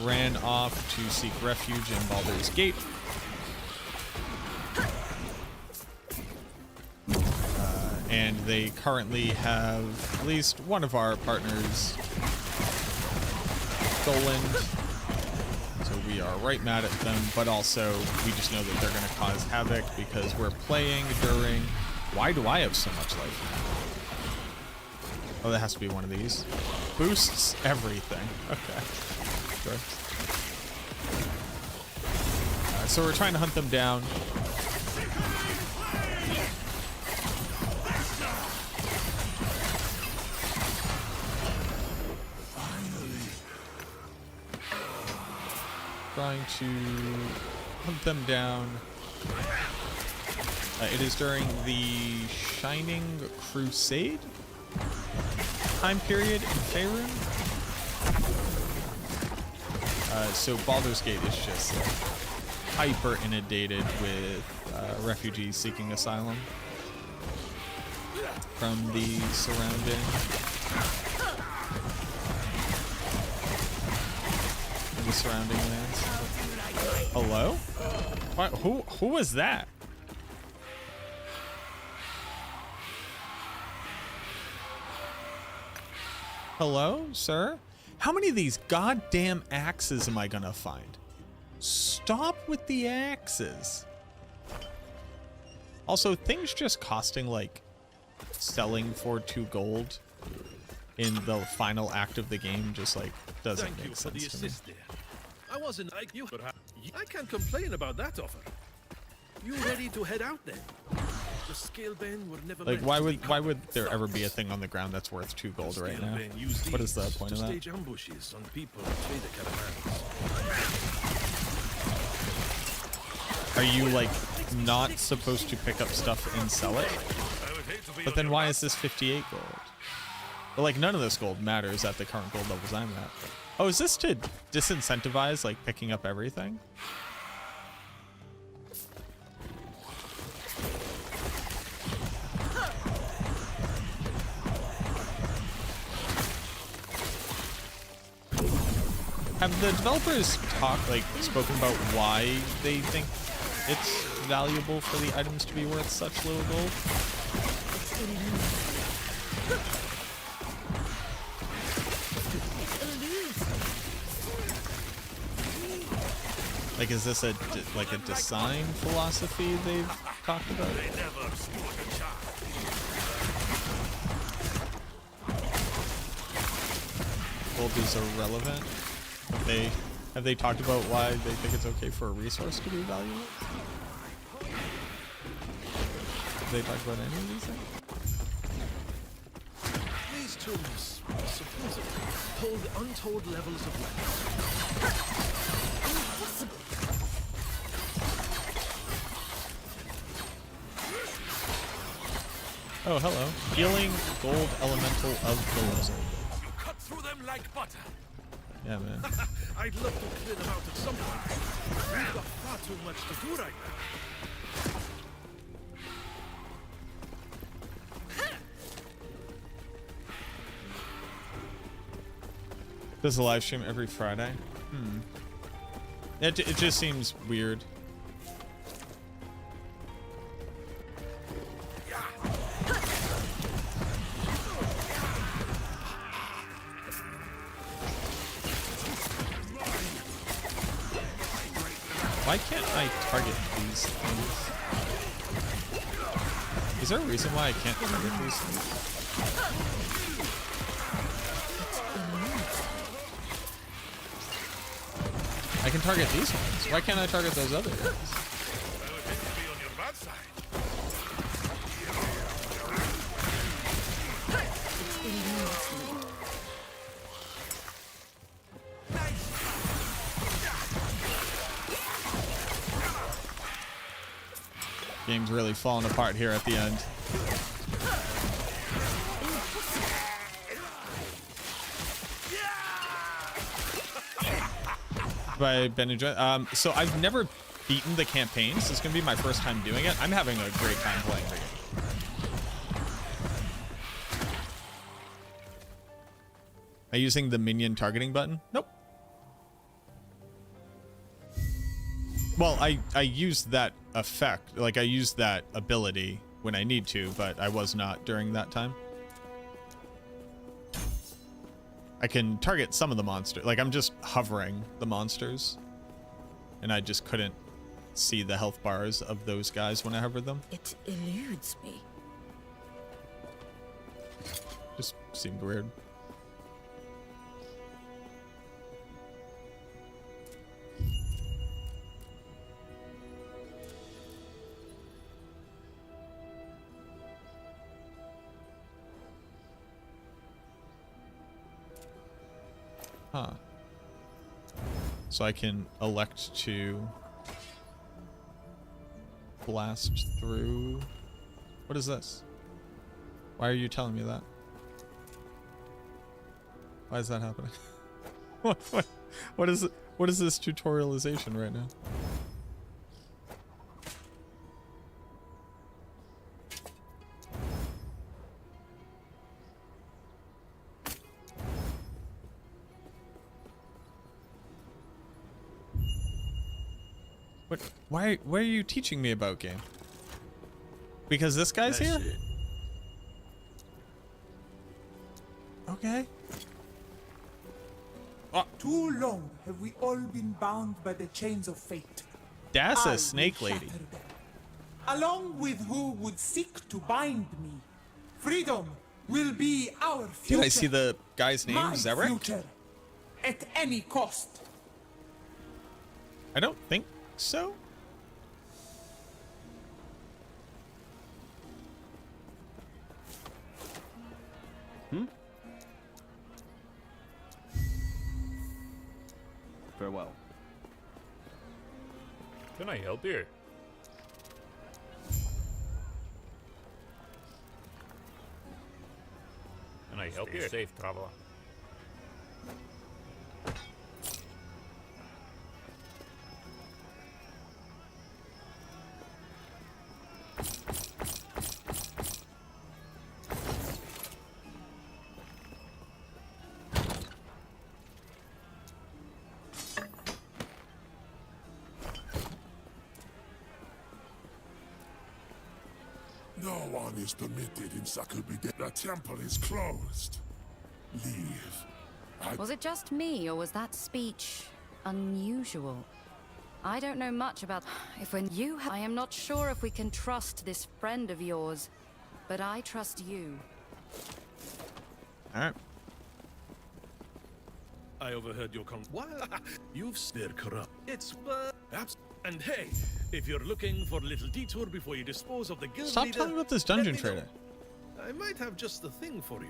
ran off to seek refuge in Baldur's Gate. And they currently have at least one of our partners stolen. So we are right mad at them, but also we just know that they're going to cause havoc because we're playing during... Why do I have so much life? Oh, that has to be one of these. Boosts everything. Okay. Sure. So we're trying to hunt them down. Trying to hunt them down. It is during the Shining Crusade time period in Faerun. So Baldur's Gate is just hyper inundated with refugees seeking asylum from the surrounding lands. Hello? What? Who was that? Hello, sir? How many of these goddamn axes am I gonna find? Stop with the axes. Also, things just costing like selling for 2 gold in the final act of the game just like doesn't make sense to me. I wasn't like you, but I can't complain about that offer. You ready to head out then? The scale bend were never like why would there ever be a thing on the ground that's worth 2 gold right now? What is the point of that? Stage ambushes on people who trade the caravans. Are you like not supposed to pick up stuff and sell it? But then why is this 58 gold? But like none of this gold matters at the current gold levels I'm at. Oh, is this to disincentivize like picking up everything? Have the developers spoken about why they think it's valuable for the items to be worth such little gold. Like, is this a design philosophy they've talked about? Gold is irrelevant. Have they talked about why they think it's okay for a resource to be valuable? Have they talked about any of these things? These tombs supposedly hold untold levels of wealth. Impossible. Oh, hello. Healing gold elemental of the lizard. You cut through them like butter. Yeah, man. I'd love to clear them out at some point. We've got far too much to do right now. Does a live stream every Friday? It just seems weird. Why can't I target these things? Is there a reason why I can't target these things? I can target these ones. Why can't I target those other ones? Game's really falling apart here at the end. I've been enjoying. So I've never beaten the campaign, so it's gonna be my first time doing it. I'm having a great time playing the game. Am I using the minion targeting button? Nope. Well, I use that effect, like I use that ability when I need to, but I was not during that time. I can target some of the monsters, like I'm just hovering the monsters, and I just couldn't see the health bars of those guys when I hovered them. It eludes me. Just seemed weird. Huh. So I can elect to blast through. What is this? Why are you telling me that? Why is that happening? What is it? What is this tutorialization right now? Why are you teaching me about game? Because this guy's here? Okay. Too long have we all been bound by the chains of fate. That's I a snake will lady. shatter them, along with who would seek to bind me. Freedom will be our future. Did I see the guy's name? My Zarek? future, at any cost. I don't think so. Farewell. Can I help you? Can I help you? Safe, traveler. No one is permitted in Sakubi. The temple is closed. Leave. Was it just me, or was that speech unusual? I don't know much about... I am not sure if we can trust this friend of yours, but I trust you. Alright. I overheard your What? You've steered corrupt. It's perhaps. And hey, if you're looking for a little detour before you dispose of the guild Stop leader, talking about this dungeon trader. I might have just the thing for you.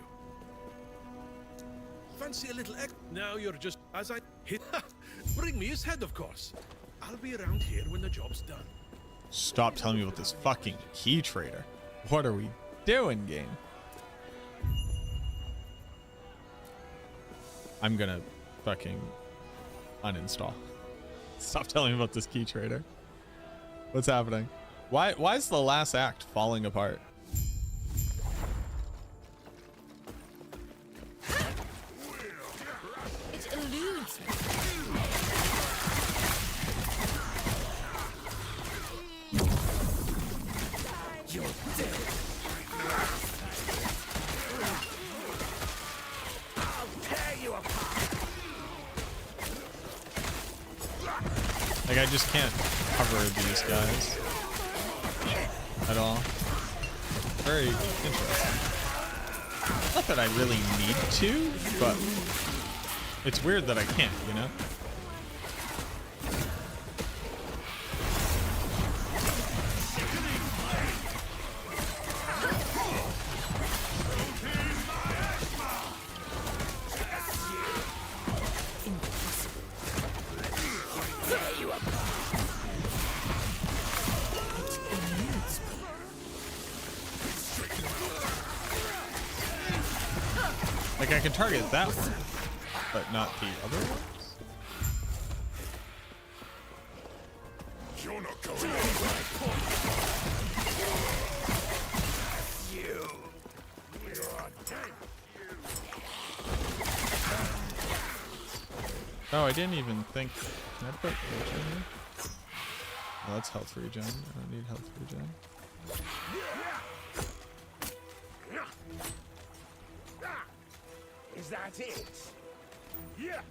Fancy a little egg? Now you're just as I hit. Bring me his head, of course. I'll be around here when the job's done. Stop telling me about this fucking key trader. What are we doing, game? I'm gonna fucking uninstall. Stop telling me about this key trader. What's happening? Why is the last act falling apart? It eludes me. You're dead. I'll tear you apart. Like, I just can't cover these guys at all. Very interesting. Not that I really need to, but it's weird that I can't, you know? Like, I can target that one, but not the other ones. You're not going anywhere. You are dead. Oh, I didn't even think. Can I put regen here? Oh, that's health regen. I don't need health regen. Is that it? Yeah.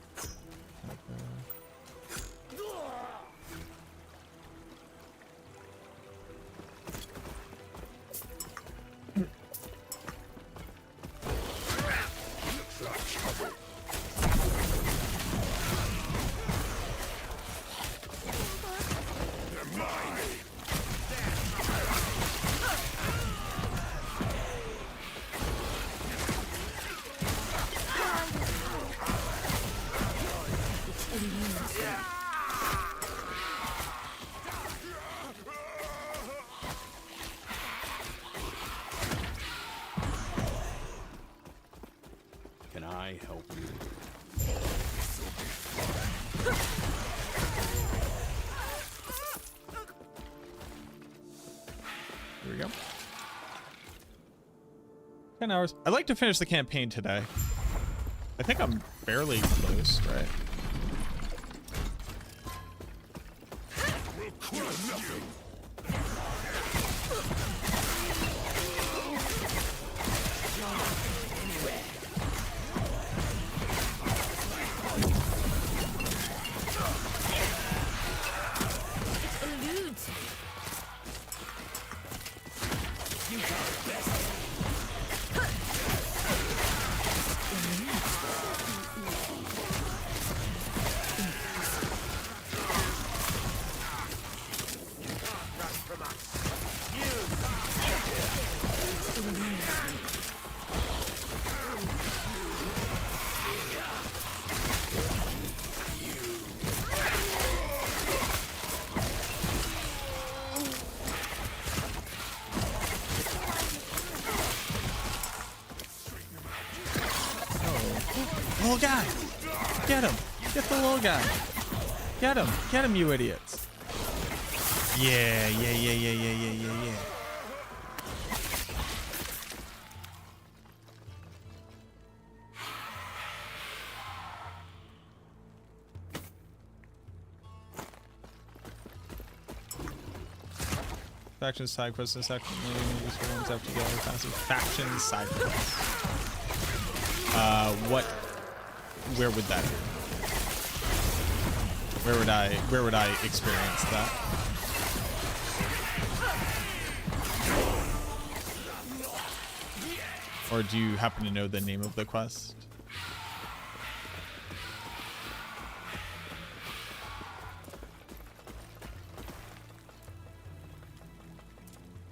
Can I help you? Here we go. 10 hours. I'd like to finish the campaign today. I think I'm fairly close, right? Little guy! Get him! Get the little guy! Get him! Get him, you idiots! Yeah. Factions side quests and section useful ones after together. Factions side quests. Where would that be? Where would I experience that? Or do you happen to know the name of the quest?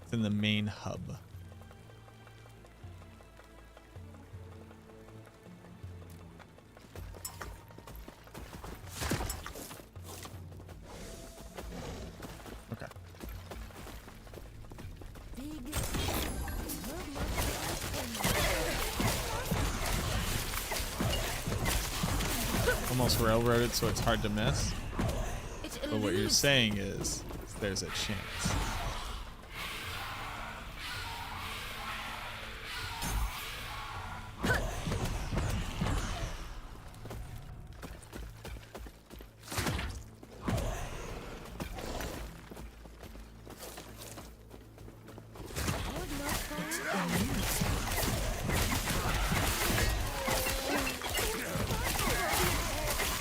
It's in the main hub. Okay. Almost railroaded, so it's hard to miss. But what you're saying is there's a chance.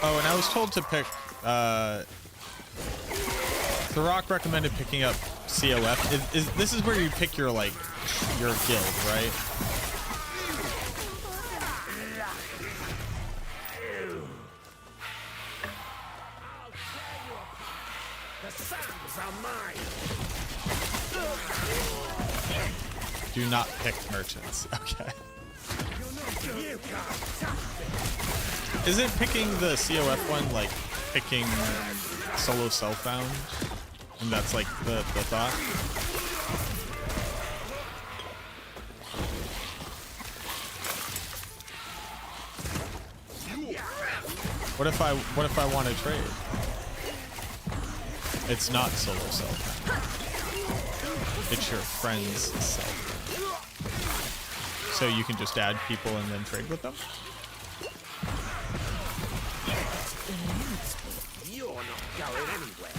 Oh, and I was told to pick, The Rock recommended picking up COF. This is where you pick your, like, your guild, right? The sands are mine. Do not pick merchants. Okay. You can't touch me. Isn't picking the COF one like picking solo self-found? And that's like the thought? What if I want to trade? It's not solo self-found. It's your friend's self-found. So you can just add people and then trade with them? You're not going anywhere.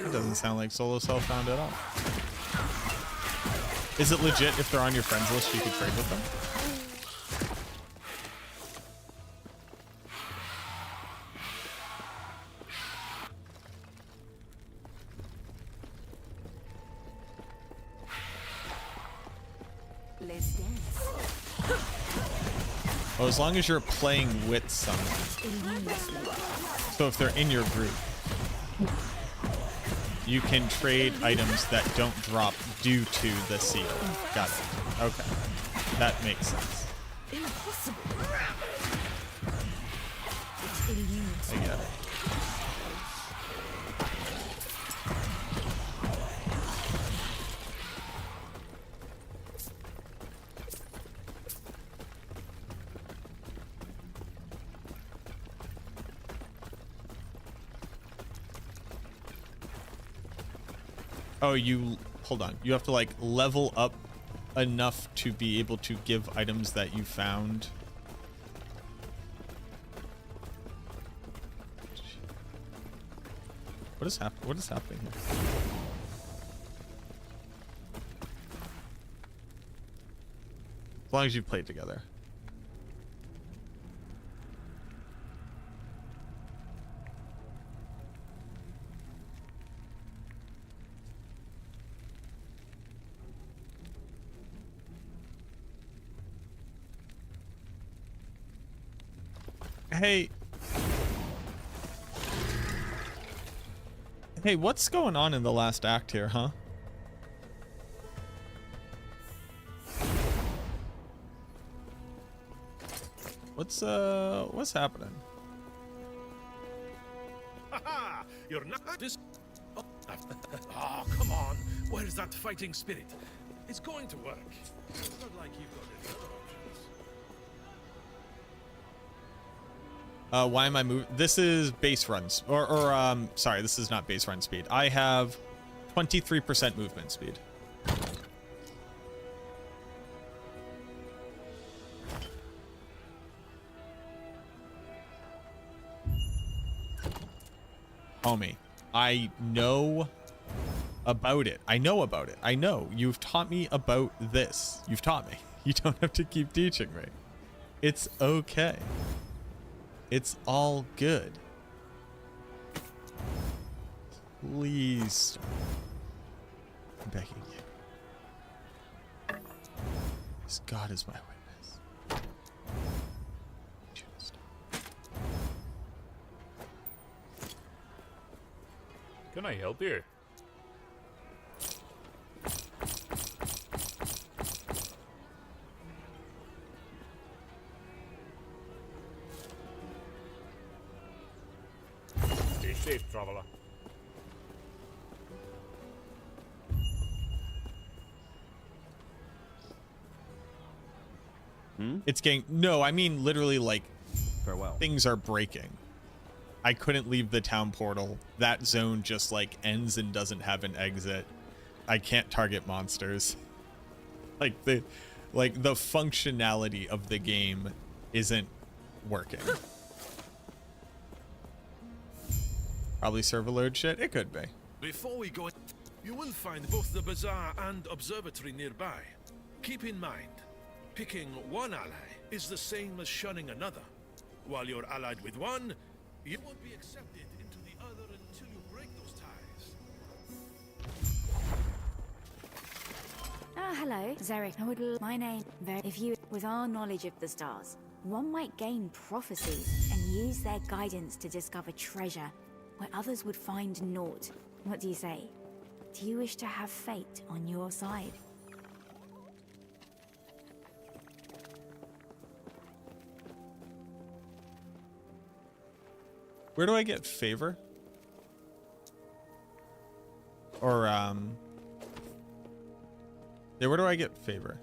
It doesn't sound like solo self-found at all. Is it legit if they're on your friends list you could trade with them? Let's dance. Well, as long as you're playing with someone. So if they're in your group, you can trade items that don't drop due to the seal. Got it. Okay. That makes sense. Impossible. I get it. Oh, hold on. You have to like level up enough to be able to give items that you found. What is happening here? As long as you've played together. Hey, what's going on in the last act here, huh? What's happening? Haha! You're not this. Oh, come on! Where's that fighting spirit? It's going to work. It's not like you've got any other options. Why am I moving? This is base runs, sorry, this is not base run speed. I have 23% movement speed. Homie, I know about it. I know about it. I know. You've taught me about this. You've taught me. You don't have to keep teaching me. It's okay. It's all good. Please. I'm begging you. This God is my witness. Just. Can I help you? Stay safe, traveler. It's getting no, I mean literally like farewell. Things are breaking. I couldn't leave the town portal. That zone just like ends and doesn't have an exit. I can't target monsters. Like the functionality of the game isn't working. Probably server load shit. It could be. Before we go, you will find both the bazaar and observatory nearby. Keep in mind, picking one ally is the same as shunning another. While you're allied with one, you won't be accepted into the other until you break those ties. Ah, hello, Zarek. My name. If you, with our knowledge of the stars, one might gain prophecies and use their guidance to discover treasure where others would find naught. What do you say? Do you wish to have fate on your side? Where do I get favor? Or yeah, where do I get favor?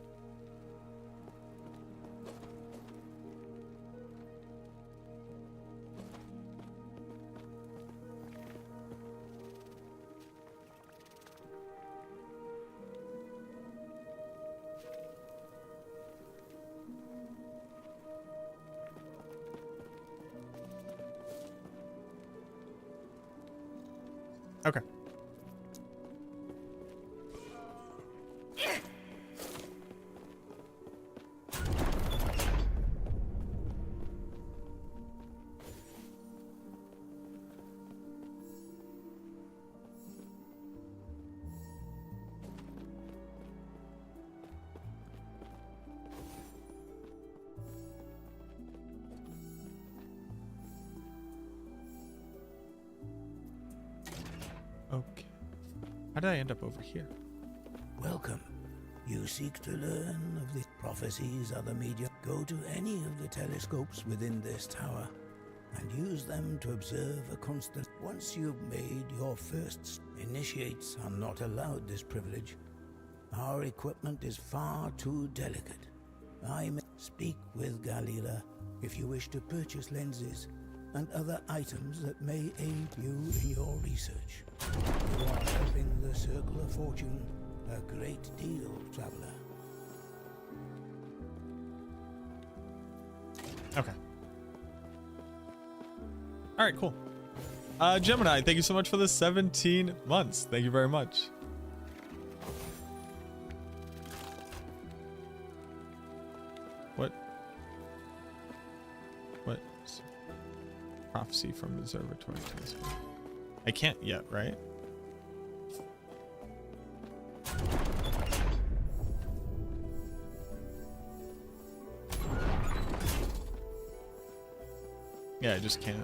Okay. Okay. How did I end up over here? Welcome. You seek to learn of the prophecies other media. Go to any of the telescopes within this tower and use them to observe a constant. Once you've made your first, initiates are not allowed this privilege. Our equipment is far too delicate. I may speak with Galila if you wish to purchase lenses and other items that may aid you in your research. You are helping the Circle of Fortune a great deal, traveler. Okay. All right, cool. Gemini, thank you so much for the 17 months. Thank you very much. What? Prophecy from Observatory Telescope. I can't yet, right? Yeah, I just can't.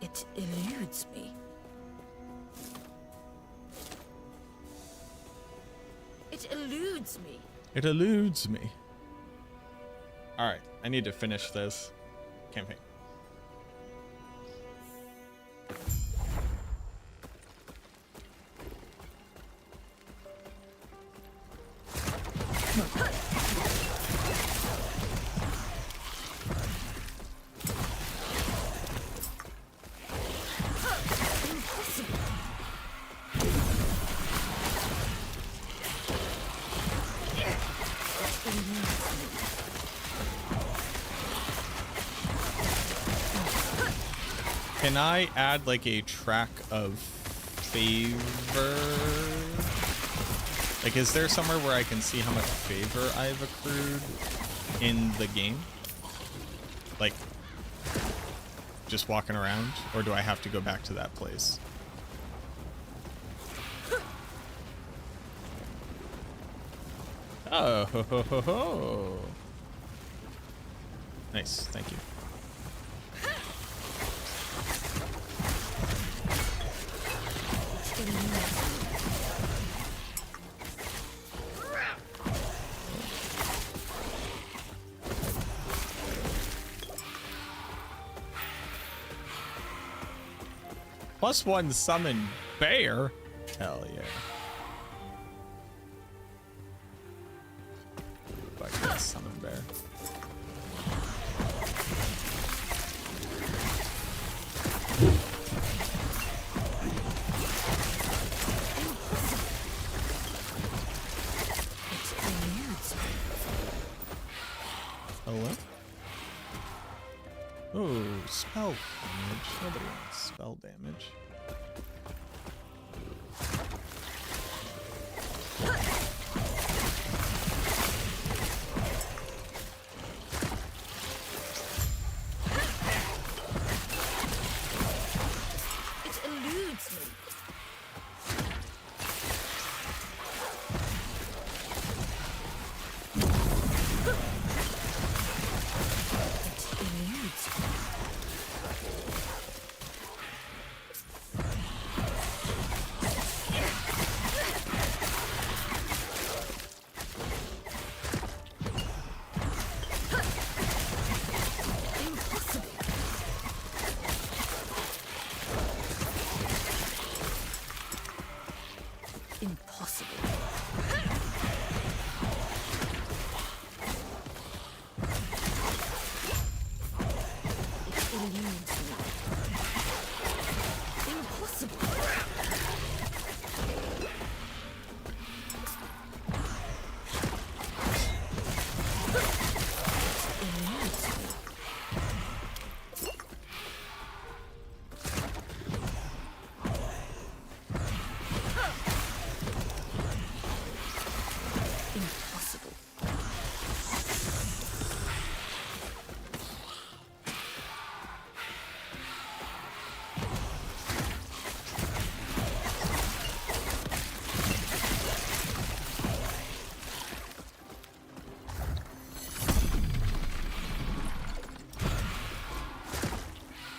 It eludes me. It eludes me. It eludes me. All right, I need to finish this campaign. Can I add like a track of favor? Like, is there somewhere where I can see how much favor I've accrued in the game? Like, just walking around? Or do I have to go back to that place? Oh, ho, ho, ho, ho. Nice, thank you. +1 summon bear? Hell yeah. Fuck that summon bear. Hello? Ooh, spell damage. Nobody wants spell damage. It eludes me.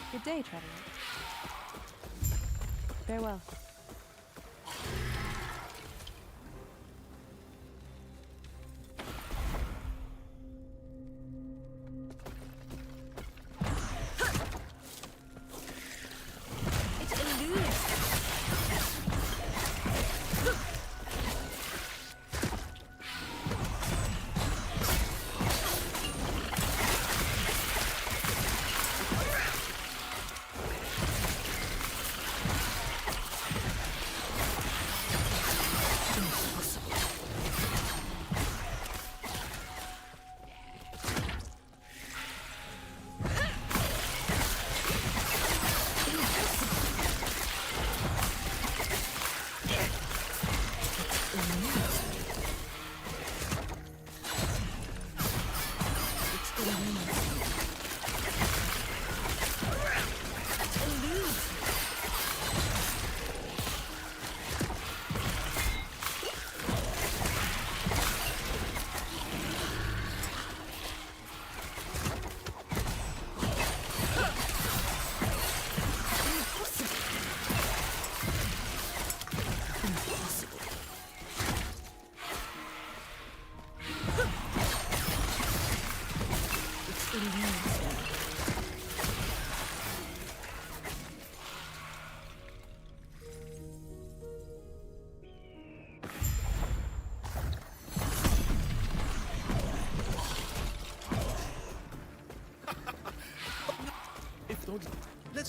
Good day, traveler. Farewell.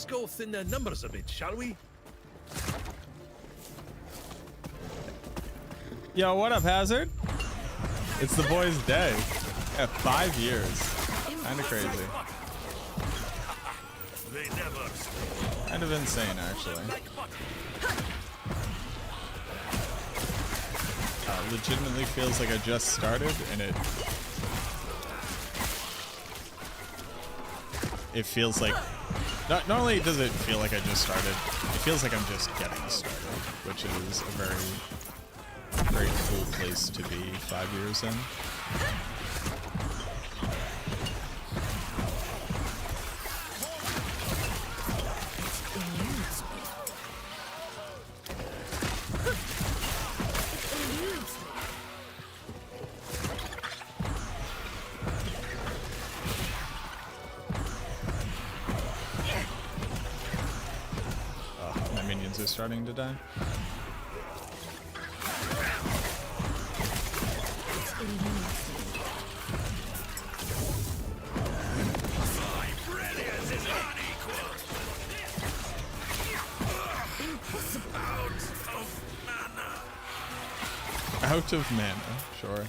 go thin their numbers a bit, shall we? Yo, what up, Hazard? It's the boy's day. Yeah, 5 years. Kinda crazy. They never. Kind of insane, actually. Legitimately feels like I just started, and it feels like not only does it feel like I just started, it feels like I'm just getting started, which is a very cool place to be 5 years in. Starting to die. Out of mana, sure.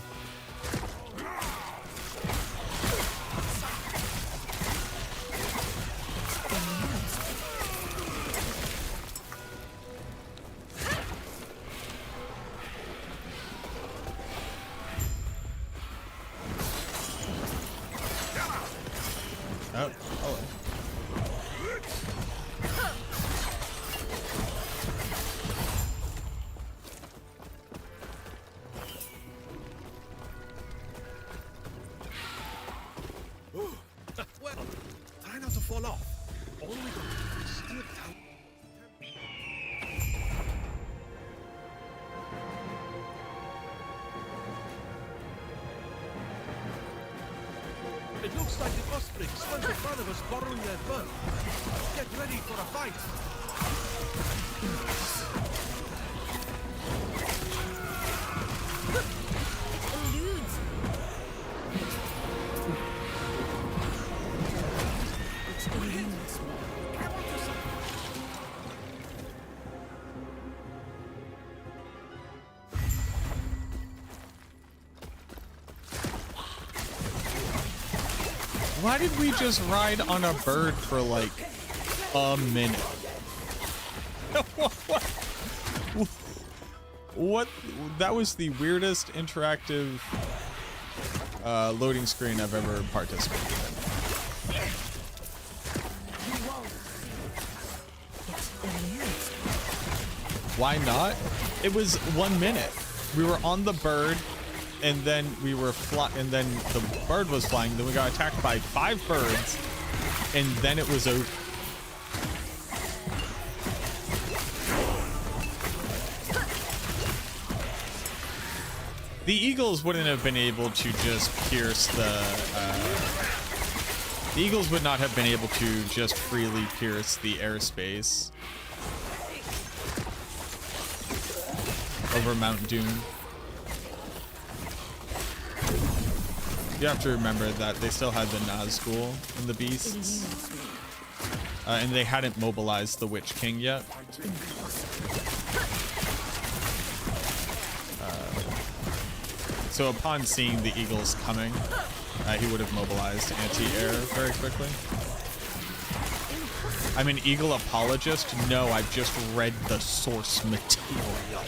It looks like the Ospreys went in front of us borrowing their boat. Get ready for a fight. Why did we just ride on a bird for like a minute? What? That was the weirdest interactive loading screen I've ever participated in. Why not? It was 1 minute. We were on the bird, and then we were and then the bird was flying. Then we got attacked by 5 birds, and then it was over. The Eagles wouldn't have been able to just pierce the. The Eagles would not have been able to just freely pierce the airspace over Mount Doom. You have to remember that they still had the Nazgul and the beasts, and they hadn't mobilized the Witch King yet. So upon seeing the Eagles coming, he would have mobilized anti-air very quickly. I'm an Eagle apologist? No, I've just read the source material.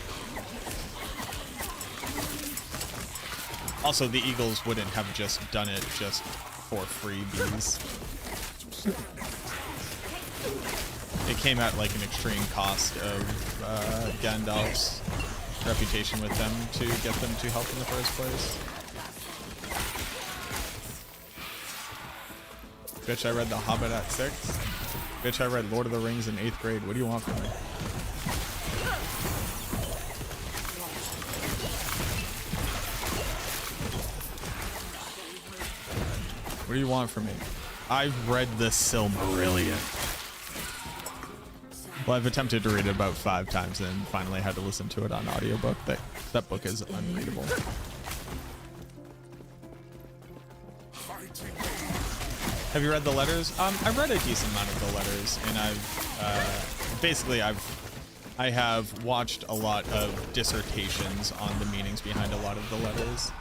Also, the Eagles wouldn't have just done it just for freebies. It came at like an extreme cost of Gandalf's reputation with them to get them to help in the first place. Bitch, I read The Hobbit at 6. Bitch, I read Lord of the Rings in 8th grade. What do you want from me? What do you want from me? I've read the Silmarillion. Well, I've attempted to read it about 5 times and finally had to listen to it on audiobook. That book is unreadable. Have you read the letters? I've read a decent amount of the letters, and I've basically I have watched a lot of dissertations on the meanings behind a lot of the letters.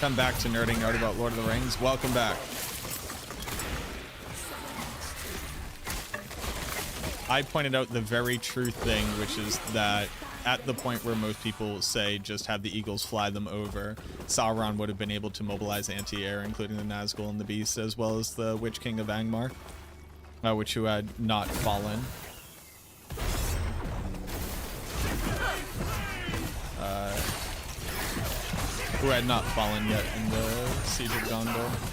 Come back to Nerding Nerd about Lord of the Rings. Welcome back. I pointed out the very true thing, which is that at the point where most people say just have the eagles fly them over, Sauron would have been able to mobilize anti-air, including the Nazgul and the Beast, as well as the Witch King of Angmar, which who had not fallen. Who had not fallen yet in the Siege of Gondor.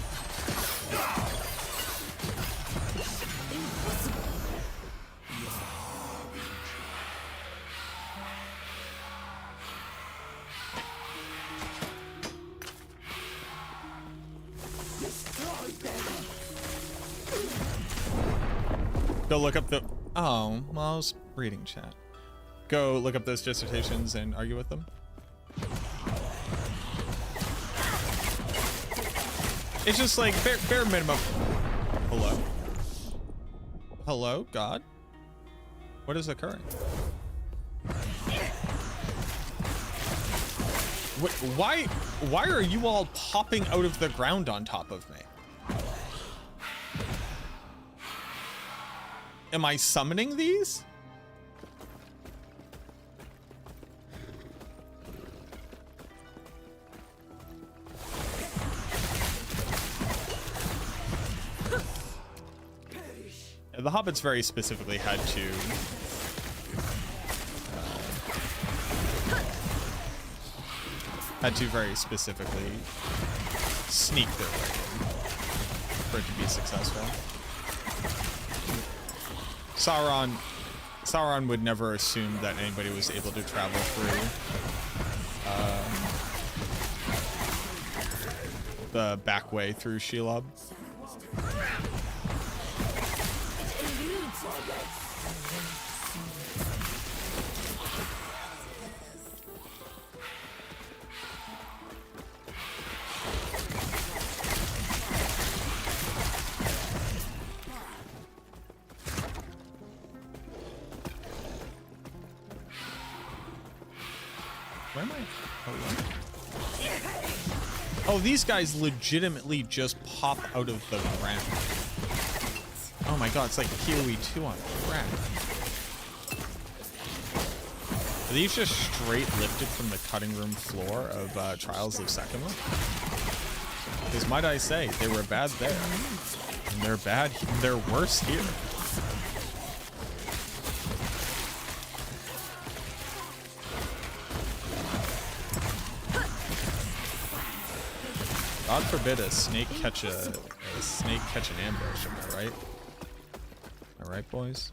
Go look up the... Oh, well, I was reading chat. Go look up those dissertations and argue with them. It's just like bare minimum. Hello? Hello, God? What is occurring? Why are you all popping out of the ground on top of me? Am I summoning these? The hobbits very specifically had to very specifically sneak their way in for it to be successful. Sauron would never assume that anybody was able to travel through the back way through Shelob. Where am I? Oh, these guys legitimately just pop out of the ground. Oh my god, it's like PoE 2 on crack. Are these just straight lifted from the cutting room floor of Trials of Sekima? Because might I say, they were bad there. And they're worse here. God forbid a snake catch an ambush, am I right? Am I right, boys?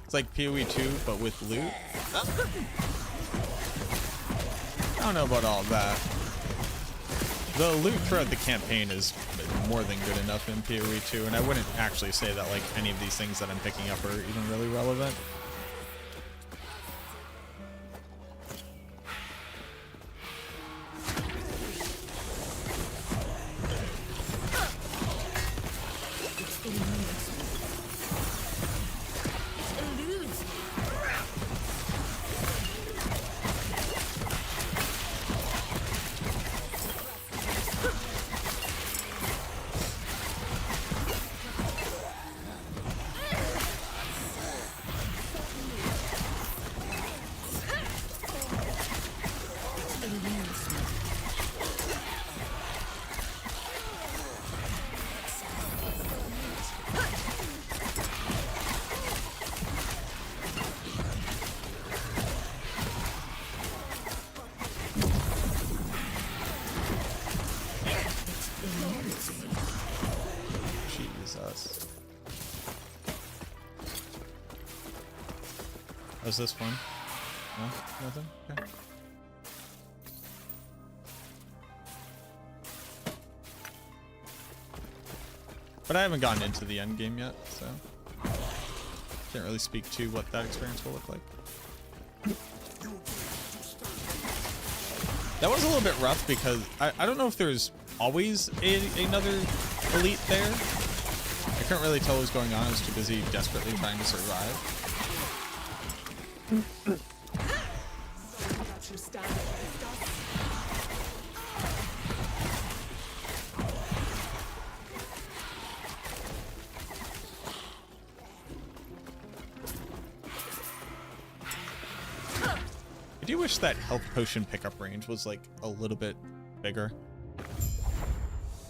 It's like PoE 2, but with loot. I don't know about all that. The loot throughout the campaign is more than good enough in PoE 2, and I wouldn't actually say that like any of these things that I'm picking up are even really relevant. How's this one? No? Nothing? Okay. But I haven't gotten into the end game yet, so can't really speak to what that experience will look like. That was a little bit rough because I don't know if there's always another elite there. I couldn't really tell what was going on. I was too busy desperately trying to survive. I do wish that health potion pickup range was like a little bit bigger.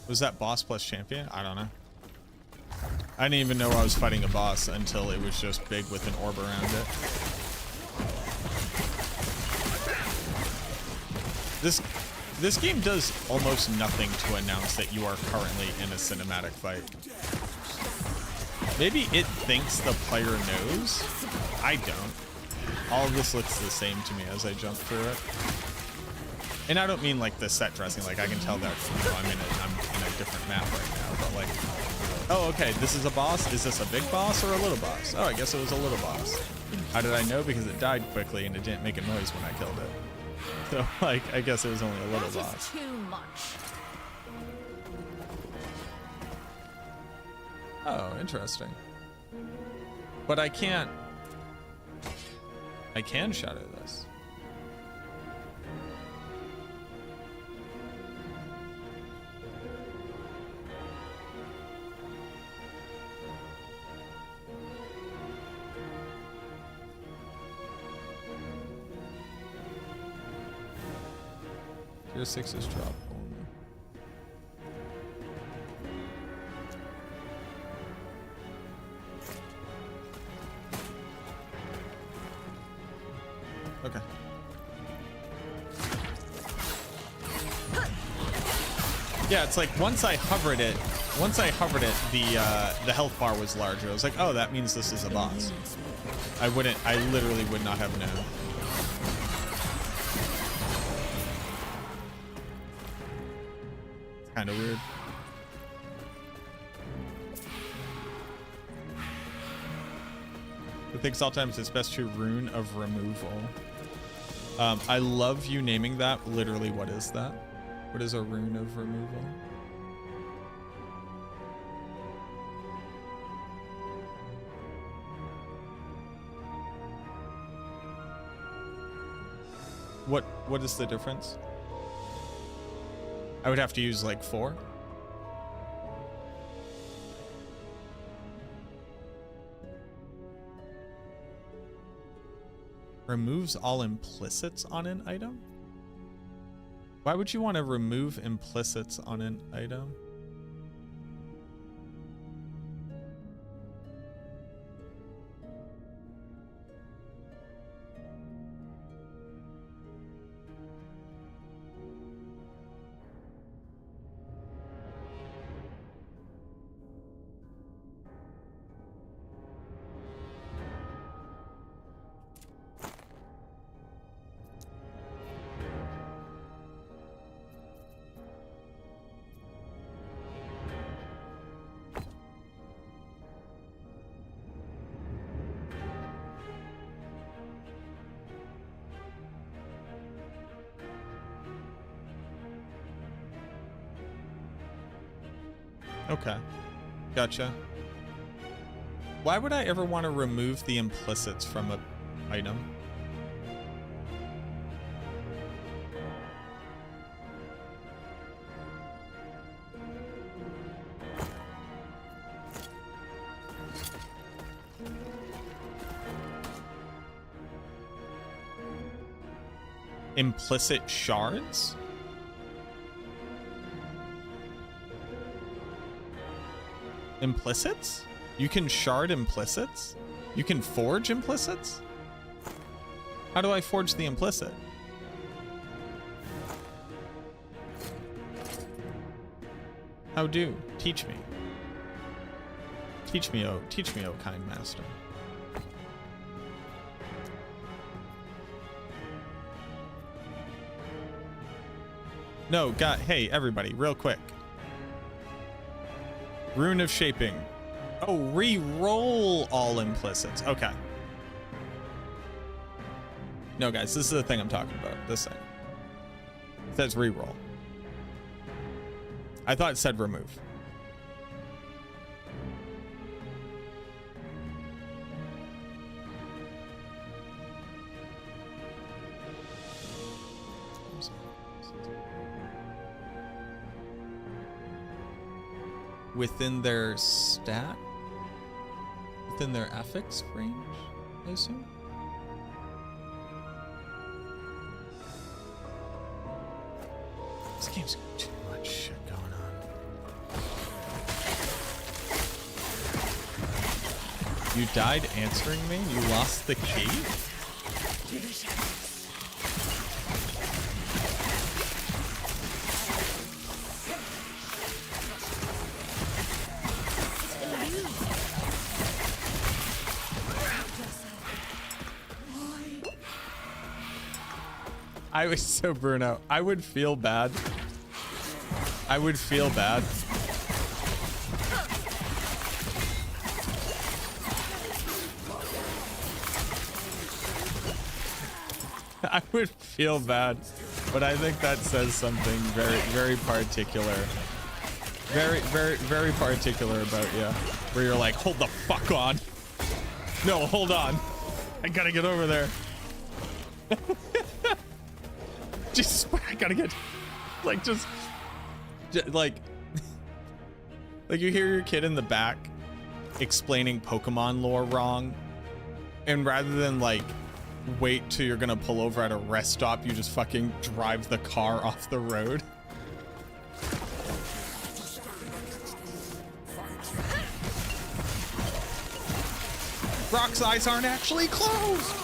Was that boss plus champion? I don't know. I didn't even know I was fighting a boss until it was just big with an orb around it. This game does almost nothing to announce that you are currently in a cinematic fight. Maybe it thinks the player knows. I don't. All of this looks the same to me as I jump through it. And I don't mean like the set dressing, like I can tell that, you know, I'm in a different map right now, but like, oh, okay, this is a boss. Is this a big boss or a little boss? Oh, I guess it was a little boss. How did I know? Because it died quickly and it didn't make a noise when I killed it. So like, I guess it was only a little boss. Too much. Oh, interesting. But I can shadow this. Tier 6 is drop only. Okay. Yeah, it's like once I hovered it, the health bar was larger. I was like, oh, that means this is a boss. I literally would not have known. It's kind of weird. I think sometimes it's best to rune of removal. I love you naming that. Literally, what is that? What is a rune of removal? What is the difference? I would have to use like 4. Removes all implicits on an item? Why would you want to remove implicits on an item? Okay, gotcha. Why would I ever want to remove the implicits from an item? Implicit shards? Implicits? You can shard implicits? You can forge implicits? How do I forge the implicit? How do? Teach me. Teach me, oh kind master. No, hey, everybody, real quick. Rune of Shaping. Oh, re-roll all implicits. Okay. No, guys, this is the thing I'm talking about. This thing. It says re-roll. I thought it said remove. Within their stat? Within their affix range, I assume? This game's got too much shit going on. You died answering me? You lost the key? I was so burnt out. I would feel bad. I would feel bad. I would feel bad, but I think that says something very, very particular. Very particular about you. Where you're like, hold the fuck on. No, hold on. I gotta get over there. Just, I gotta get, like, just like you hear your kid in the back explaining Pokemon lore wrong, and rather than like wait till you're gonna pull over at a rest stop, you just fucking drive the car off the road. Brock's eyes aren't actually closed.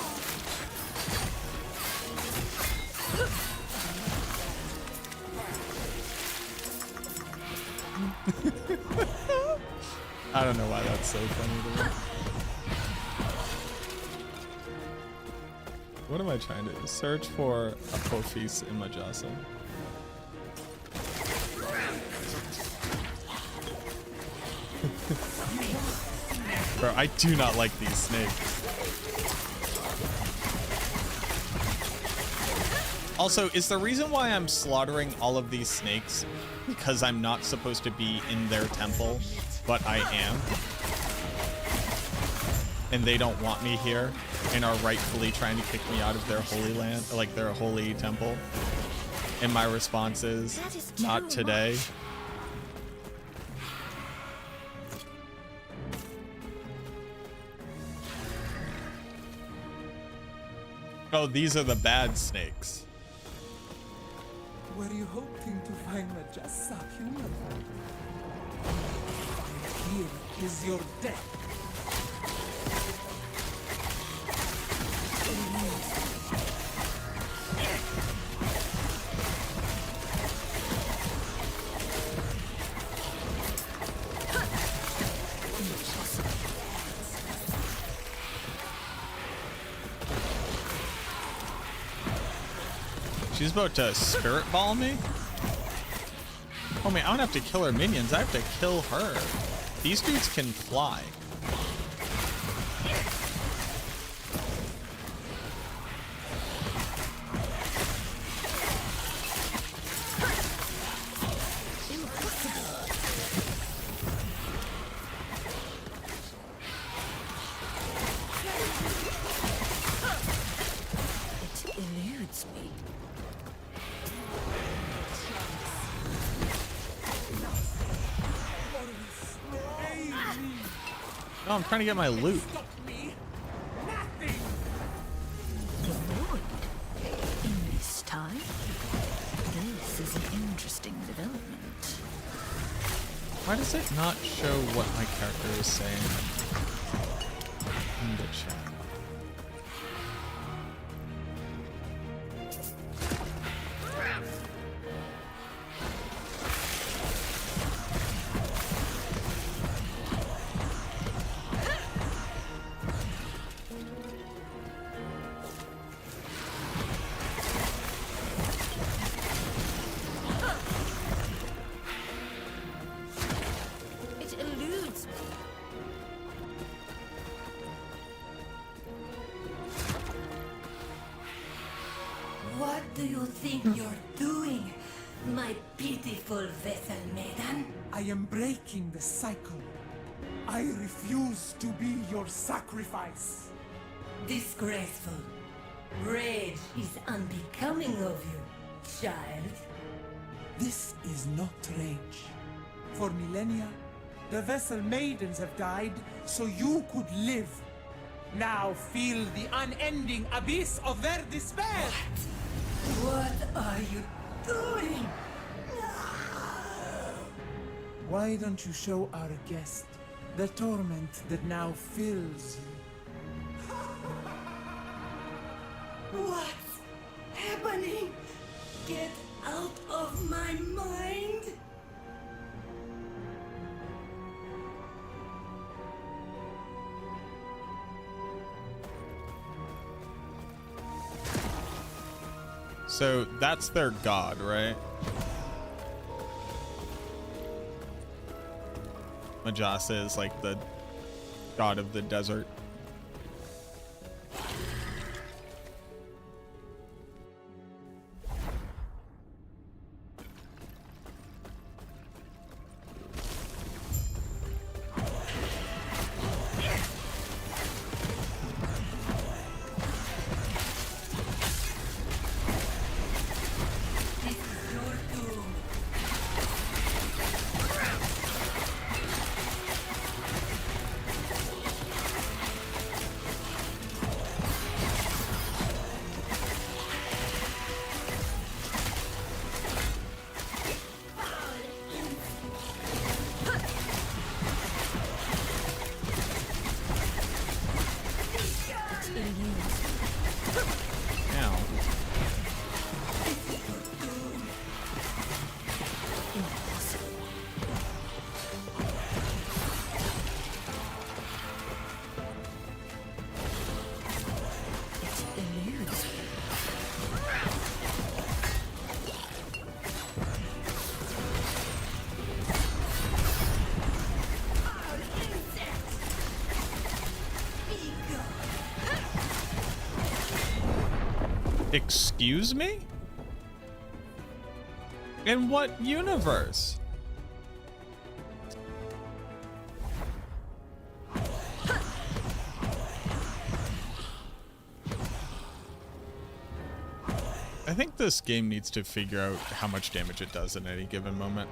I don't know why that's so funny to me. What am I trying to do? Search for Apophis in Majasa. Bro, I do not like these snakes. Also, is the reason why I'm slaughtering all of these snakes because I'm not supposed to be in their temple, but I am? And they don't want me here and are rightfully trying to kick me out of their holy land, like their holy temple? And my response is, not today. Oh, these are the bad snakes. Were you hoping to find Majasa human? Here is your death. She's about to spirit ball me? Oh man, I don't have to kill her minions, I have to kill her. These dudes can fly. It eludes me. No, I'm trying to get my loot. Lord, in this time? This is an interesting development. Why does it not show what my character is saying in the chat? do you think you're doing, my pitiful vessel maiden? I am breaking the cycle. I refuse to be your sacrifice. Disgraceful. Rage is unbecoming of you, child. This is not rage. For millennia, the vessel maidens have died so you could live. Now feel the unending abyss of their despair. What are you doing? Why don't you show our guest the torment that now fills you? What's happening? Get out of my mind! So that's their god, right? Majasa is like the god of the desert. Excuse me? In what universe? I think this game needs to figure out how much damage it does in any given moment.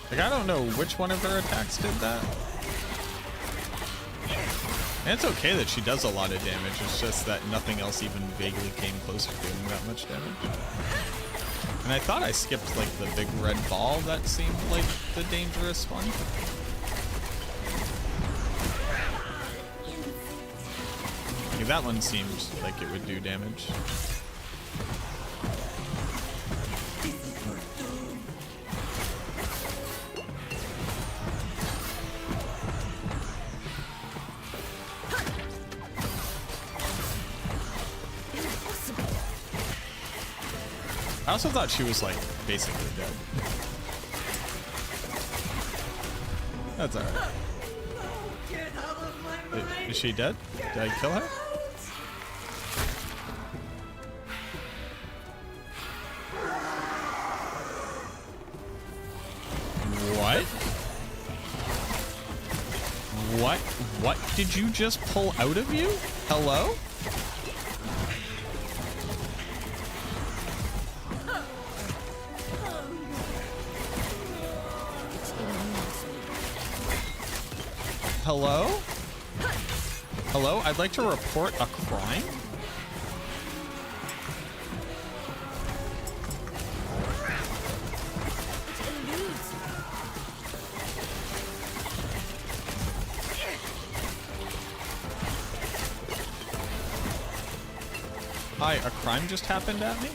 Like, I don't know which one of her attacks did that. And it's okay that she does a lot of damage, it's just that nothing else even vaguely came close to doing that much damage. And I thought I skipped, like, the big red ball that seemed like the dangerous one. Okay, that one seemed like it would do damage. I also thought she was, like, basically dead. That's alright. Is she dead? Did I kill her? What? What did you just pull out of you? Hello? Hello? Hello? I'd like to report a crime? Hi, a crime just happened at me?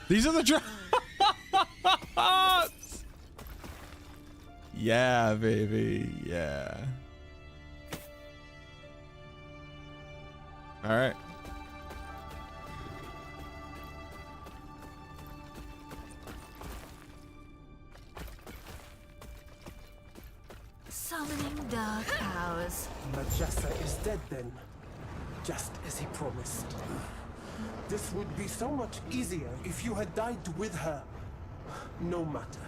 These are the drops. Yeah, baby. Yeah. All right. Summoning dark powers. Majasa is dead then, just as he promised. This would be so much easier if you had died with her. No matter.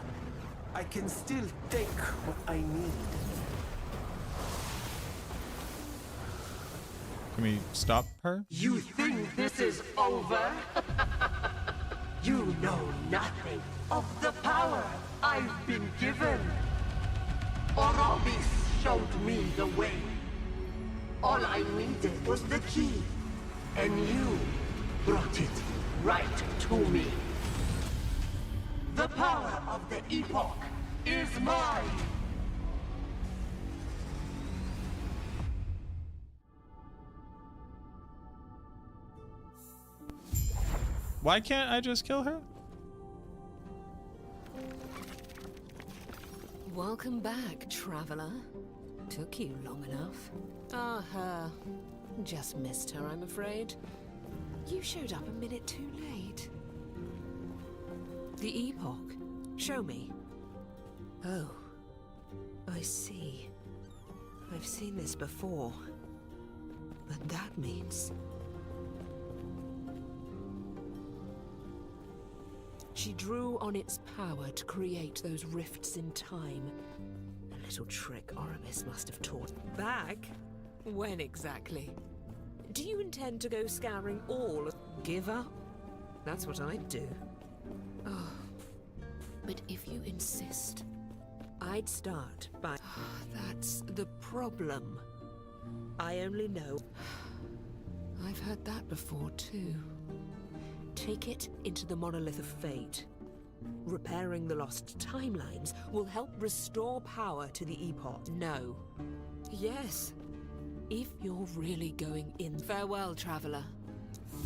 I can still take what I need. Can we stop her? You think this is over? You know nothing of the power I've been given. Orobis showed me the way. All I needed was the key, and you brought it right to me. The power of the Epoch is mine. Why can't I just kill her? Welcome back, traveler. Took you long enough. Ah, her. Just missed her, I'm afraid. You showed up a minute too late. The Epoch. Show me. Oh. I see. I've seen this before. But that means... she drew on its power to create those rifts in time. A little trick Orobis must have taught. Back? When exactly? Do you intend to go scouring all of... Give up? That's what I'd do. Oh. But if you insist, I'd start by... That's the problem. I only know... I've heard that before, too. Take it into the Monolith of Fate. Repairing the lost timelines will help restore power to the Epoch. No. Yes. If you're really going in. Farewell, traveler.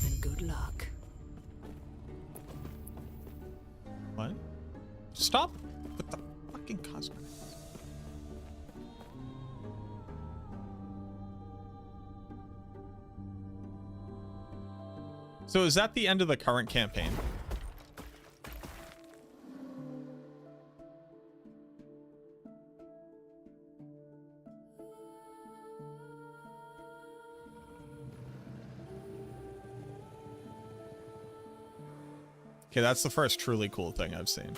And good luck. What? Stop with the fucking cosmetics. So is that the end of the current campaign? Okay, that's the first truly cool thing I've seen.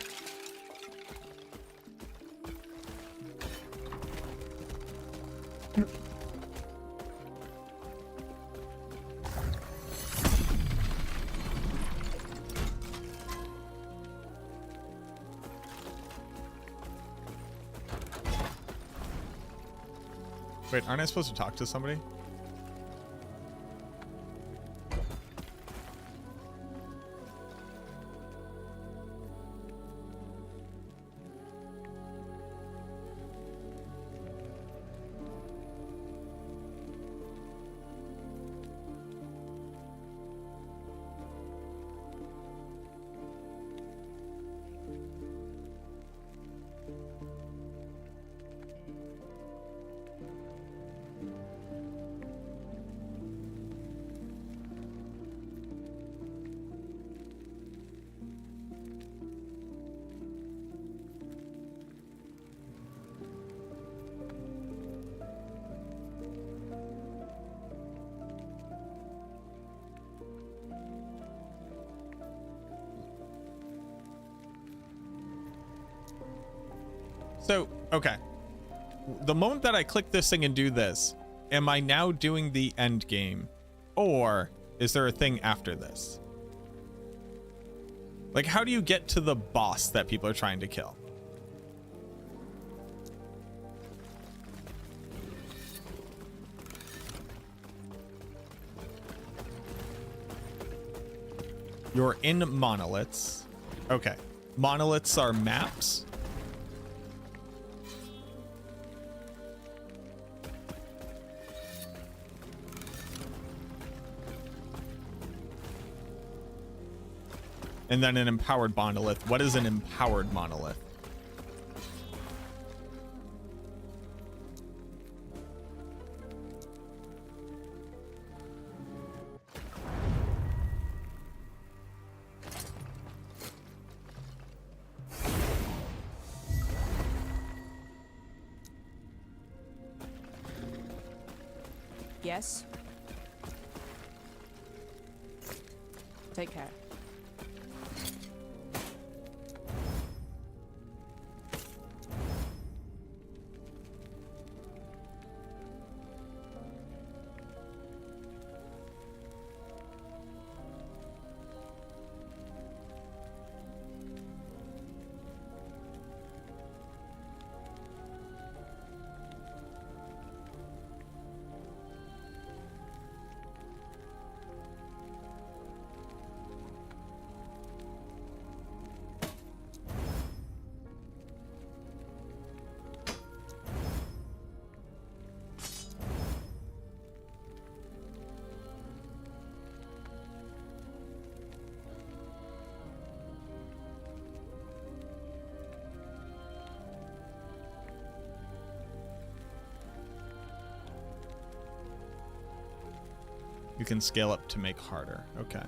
Wait, aren't I supposed to talk to somebody? So, okay. The moment that I click this thing and do this, am I now doing the end game? Or is there a thing after this? Like, how do you get to the boss that people are trying to kill? You're in monoliths. Okay. Monoliths are maps. and then an empowered monolith. What is an empowered monolith? Yes? Take care. You can scale up to make harder. Okay.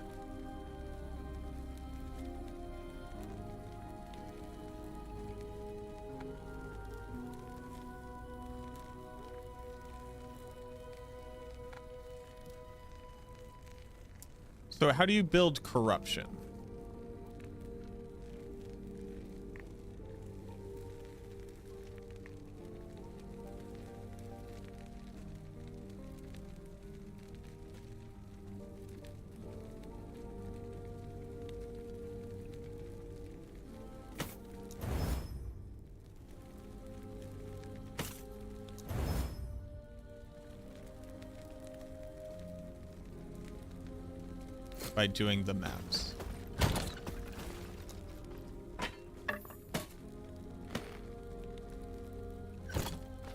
So how do you build corruption? By doing the maps.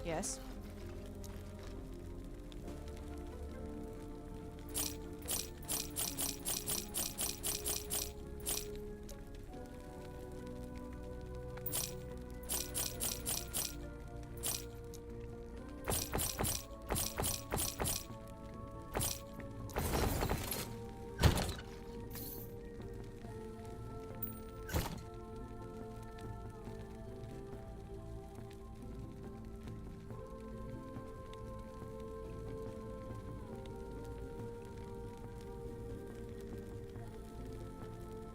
Yes?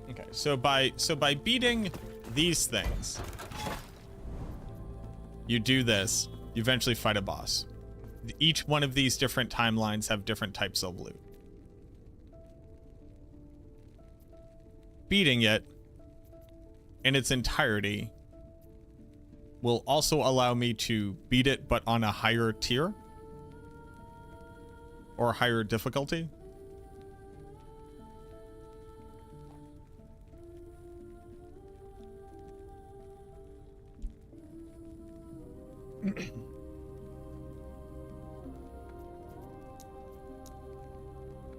Okay, so by beating these things, you do this, you eventually fight a boss. Each one of these different timelines have different types of loot. Beating it in its entirety will also allow me to beat it, but on a higher tier or higher difficulty.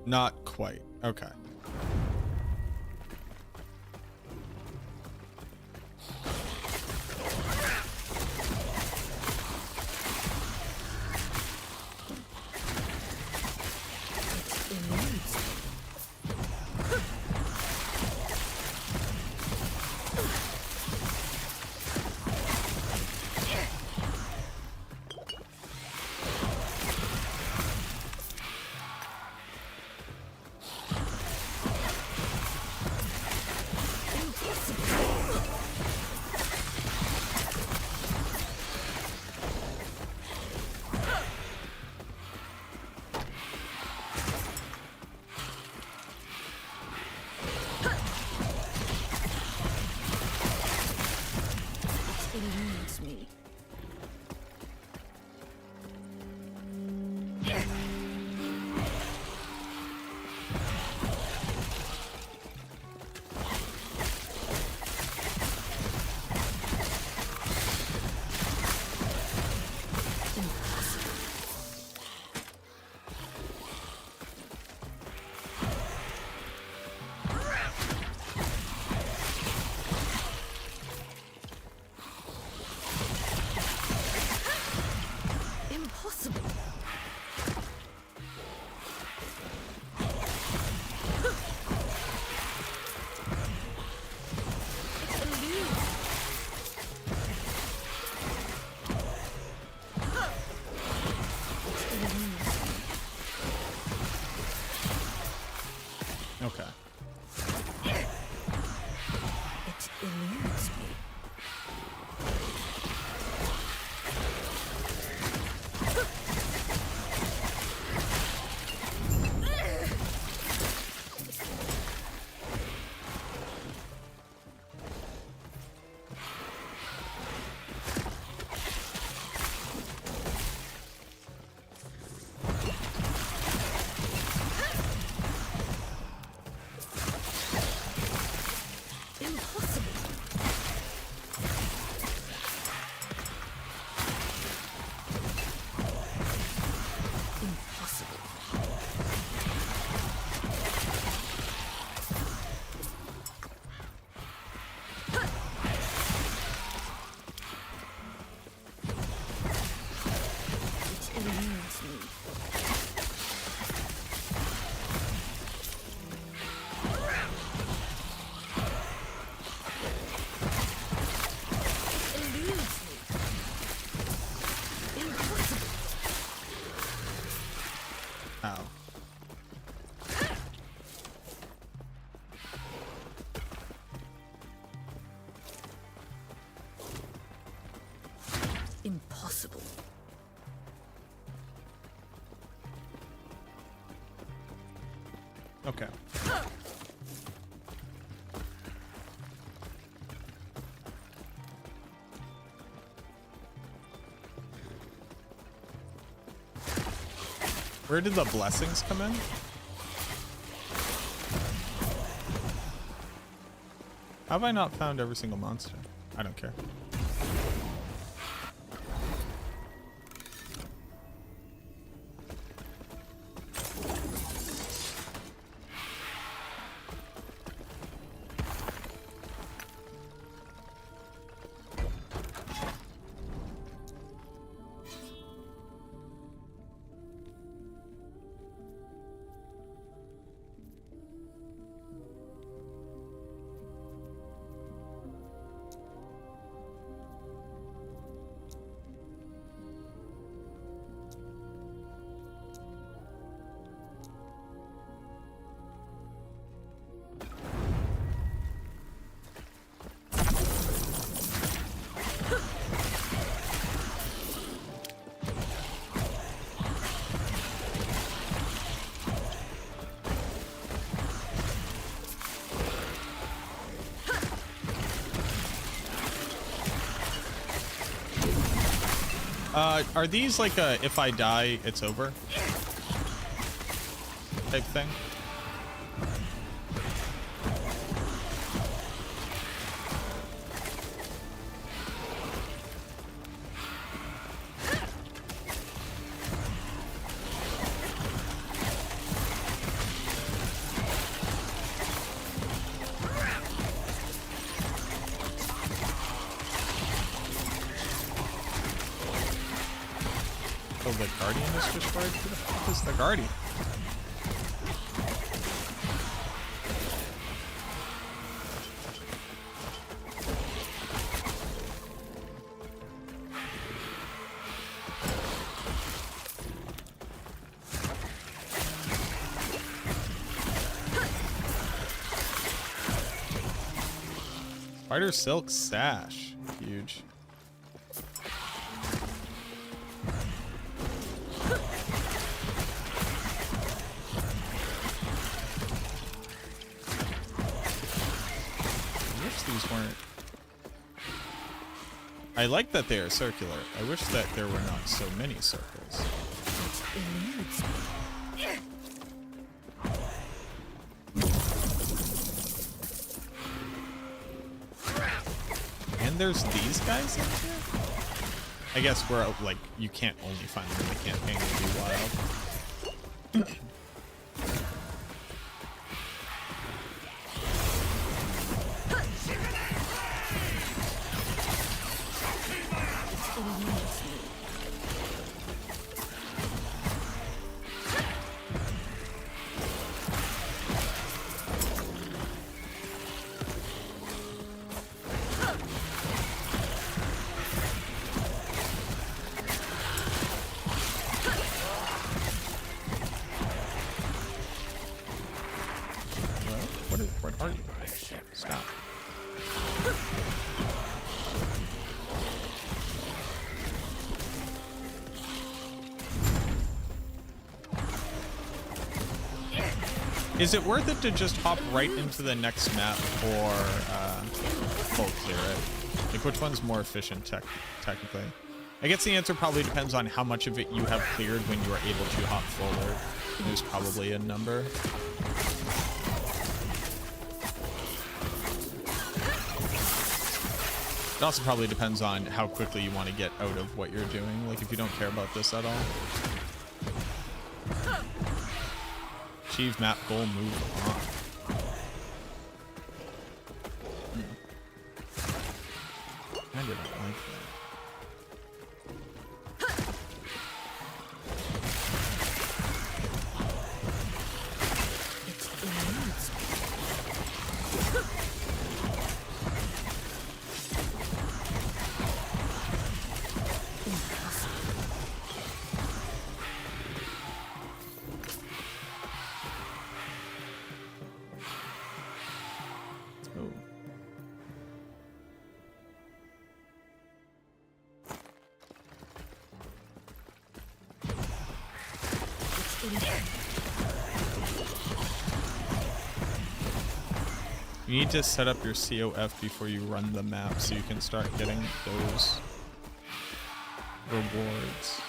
Not quite. Okay. Okay. It eludes me. Ow. Impossible. Okay. Where did the blessings come in? Have I not found every single monster? I don't care. Are these like a if I die, it's over type thing? Oh, the Guardian is destroyed? Who the fuck is the Guardian? Spider Silk Sash. Huge. I like that they are circular. I wish that there were not so many circles. And there's these guys in here? I guess we're like, you can't only find them in the campaign to be wild. Is it worth it to just hop right into the next map or full clear it? Like, which one's more efficient technically? I guess the answer probably depends on how much of it you have cleared when you are able to hop forward. There's probably a number. It also probably depends on how quickly you want to get out of what you're doing. Like, if you don't care about this at all. Achieve map goal, move on. I didn't like that. You need to set up your COF before you run the map so you can start getting those rewards.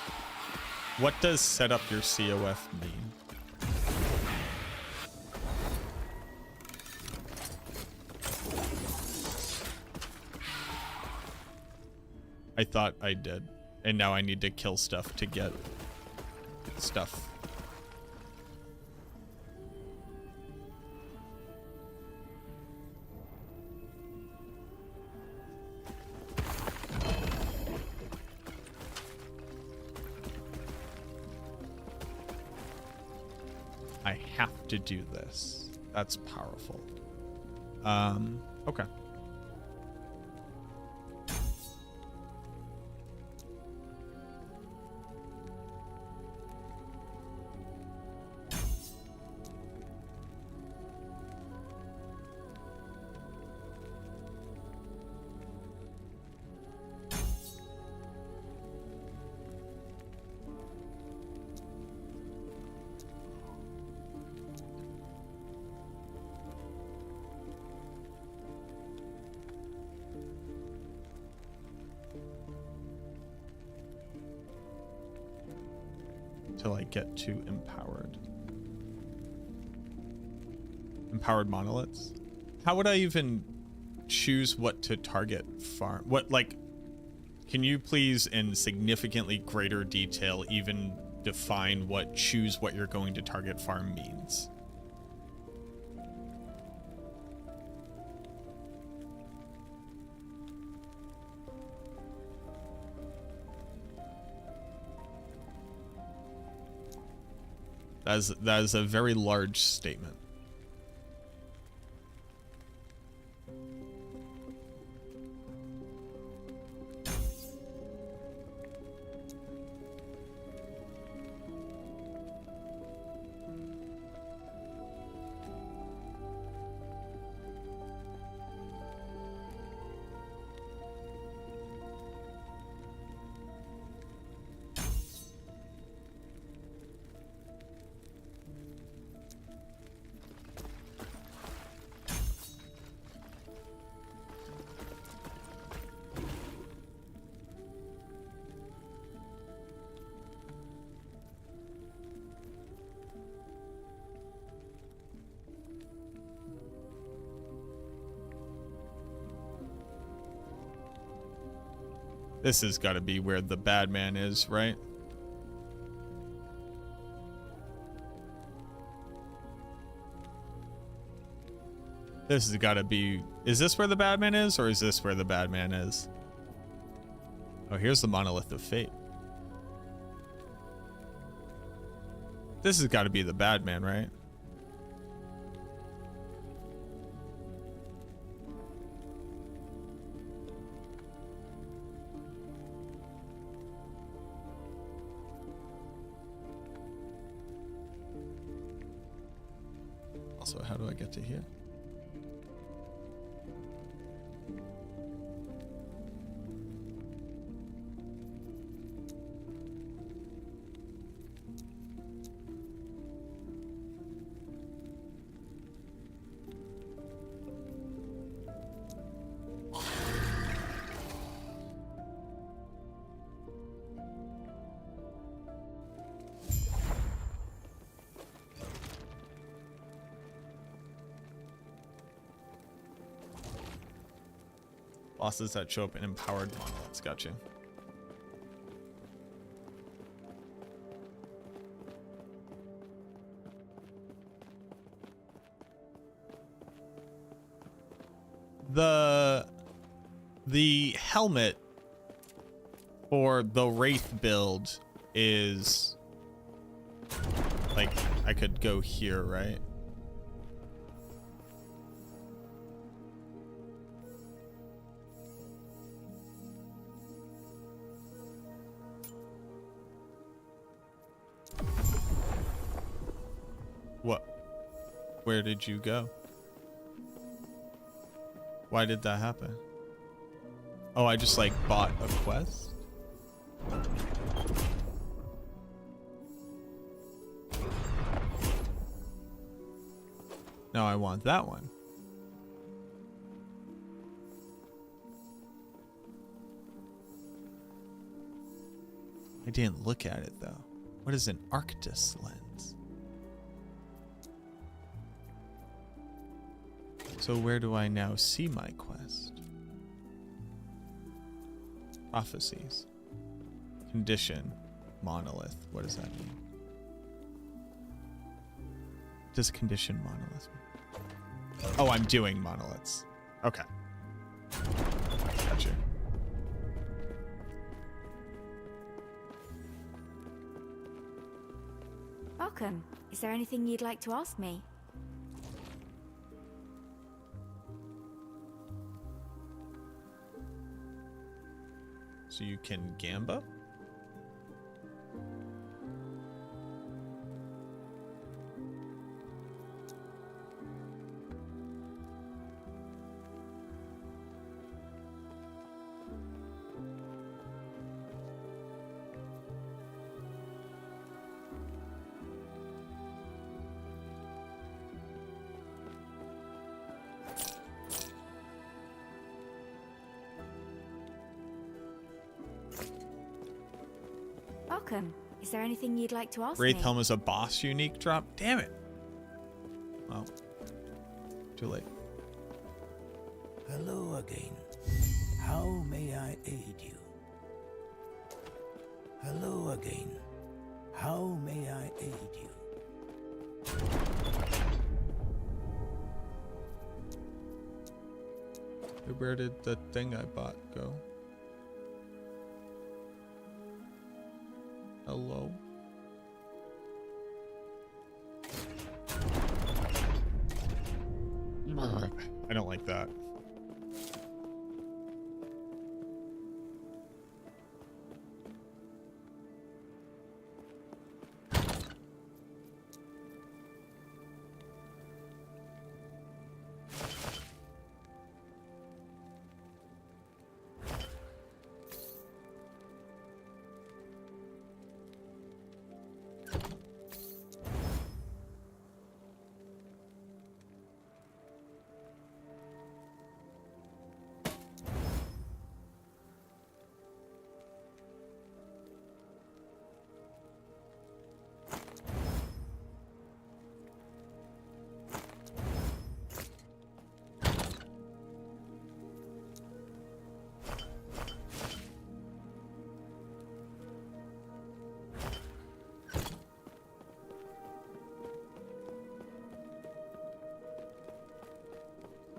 What does set up your COF mean? I thought I did, and now I need to kill stuff to get stuff. I have to do this. That's powerful. Okay. Till I get to empowered. Empowered monoliths? How would I even choose what to target farm? What, like, can you please in significantly greater detail even define what choose what you're going to target farm means? That is a very large statement. This has got to be where the bad man is, right? This has got to be... Is this where the bad man is, or is this where the bad man is? Oh, here's the Monolith of Fate. This has got to be the bad man, right? Also, how do I get to here? Bosses that show up in empowered monoliths. Gotcha. The helmet for the Wraith build is like, I could go here, right? What? Where did you go? Why did that happen? Oh, I just like bought a quest? No, I want that one. I didn't look at it though. What is an Arctis lens? So where do I now see my quest? Prophecies. Condition. Monolith. What does that mean? What does condition monolith mean? Oh, I'm doing monoliths. Okay. Gotcha. Welcome. Is there anything you'd like to ask me? So you can gamba? Welcome. Is there anything you'd like to ask Wraith me? Helm is a boss unique drop? Damn it. Well, too late. Hello again. How may I aid you? Hello again. How may I aid you? Where did the thing I bought go? Hello? I don't like that.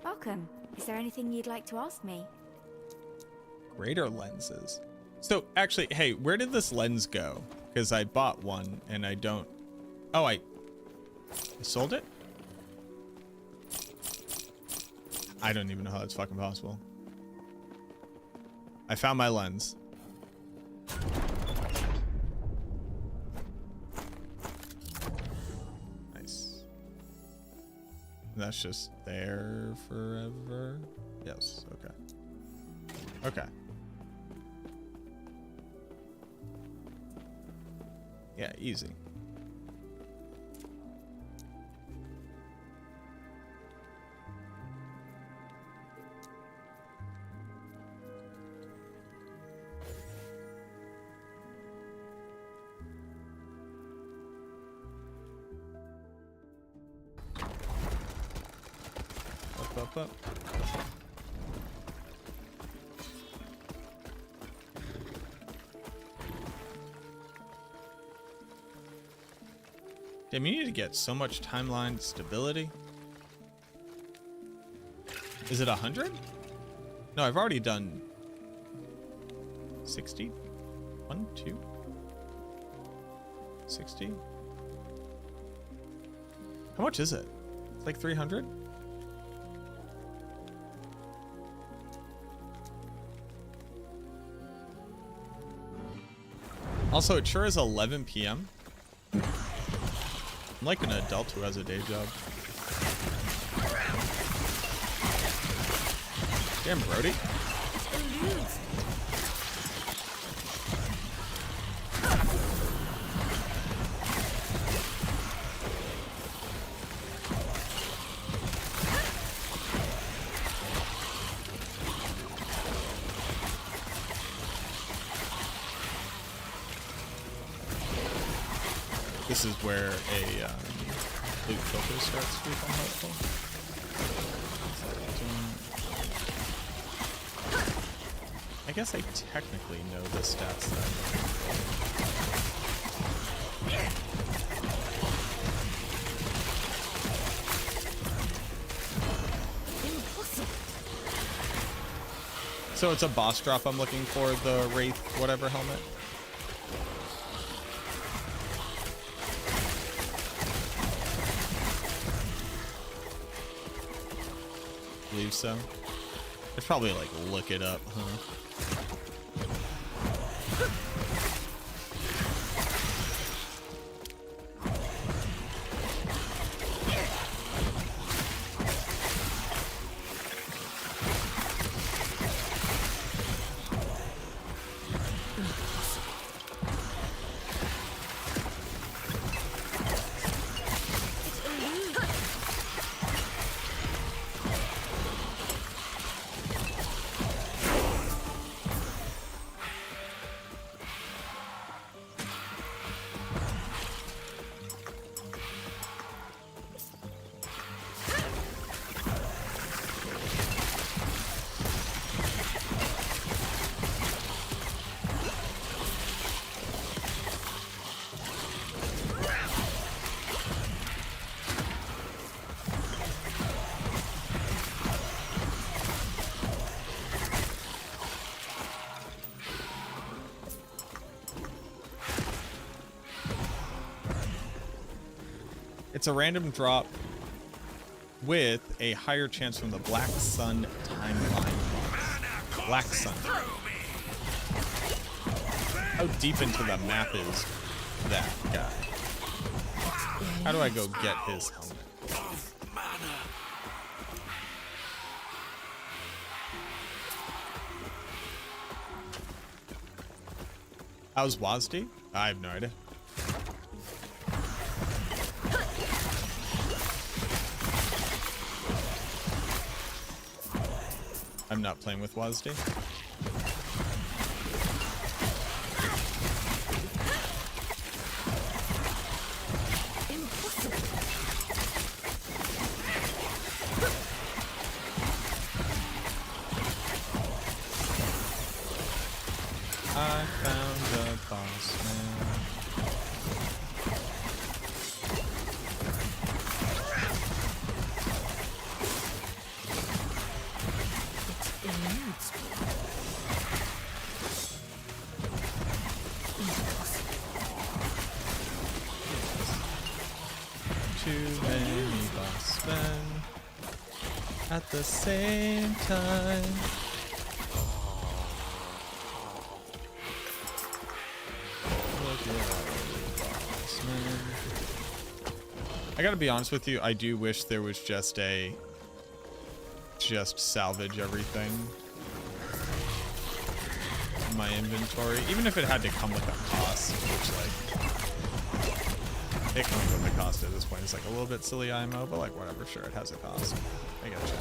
Welcome. Is there anything you'd like to ask me? Greater lenses. So actually, hey, where did this lens go? Because I bought one and I don't. Oh, I sold it? I don't even know how that's fucking possible. I found my lens. Nice. That's just there forever. Yes, okay. Okay. Yeah, easy. Up. Damn, you need to get so much timeline stability. Is it 100? No, I've already done 60. 1, 2, 60. How much is it? It's like 300? Also, it sure is 11 p.m. I'm like an adult who has a day job. Damn, Brody. This is where a blue filter starts to become helpful. I guess I technically know the stats then. So it's a boss drop I'm looking for, the Wraith whatever helmet. Believe so. I'd probably like look it up, huh? It's a random drop with a higher chance from the Black Sun timeline. Black Sun. How deep into the map is that guy? How do I go get his helmet? How's Wazdi? I have no idea. I'm not playing with Wazdi. I found the boss man. Too many boss men at the same time. I gotta be honest with you, I do wish there was just salvage everything in my inventory, even if it had to come with a cost, which like, it comes with a cost at this point. It's like a little bit silly IMO, but like whatever, sure, it has a cost. I gotcha.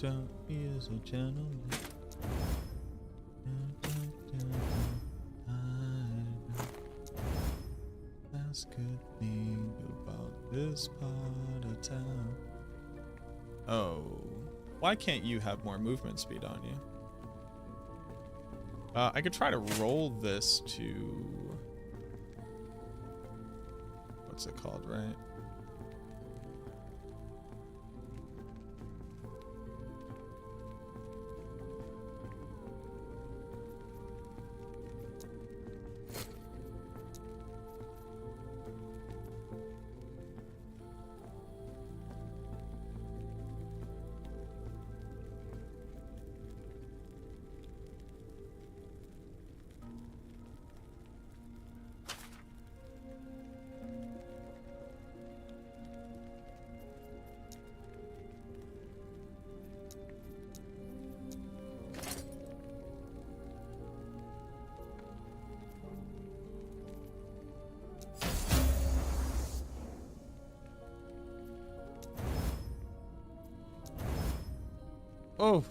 Don't be as a gentleman. That's good thing about this part of town. Oh, why can't you have more movement speed on you? I could try to roll this to... What's it called, right? Oh.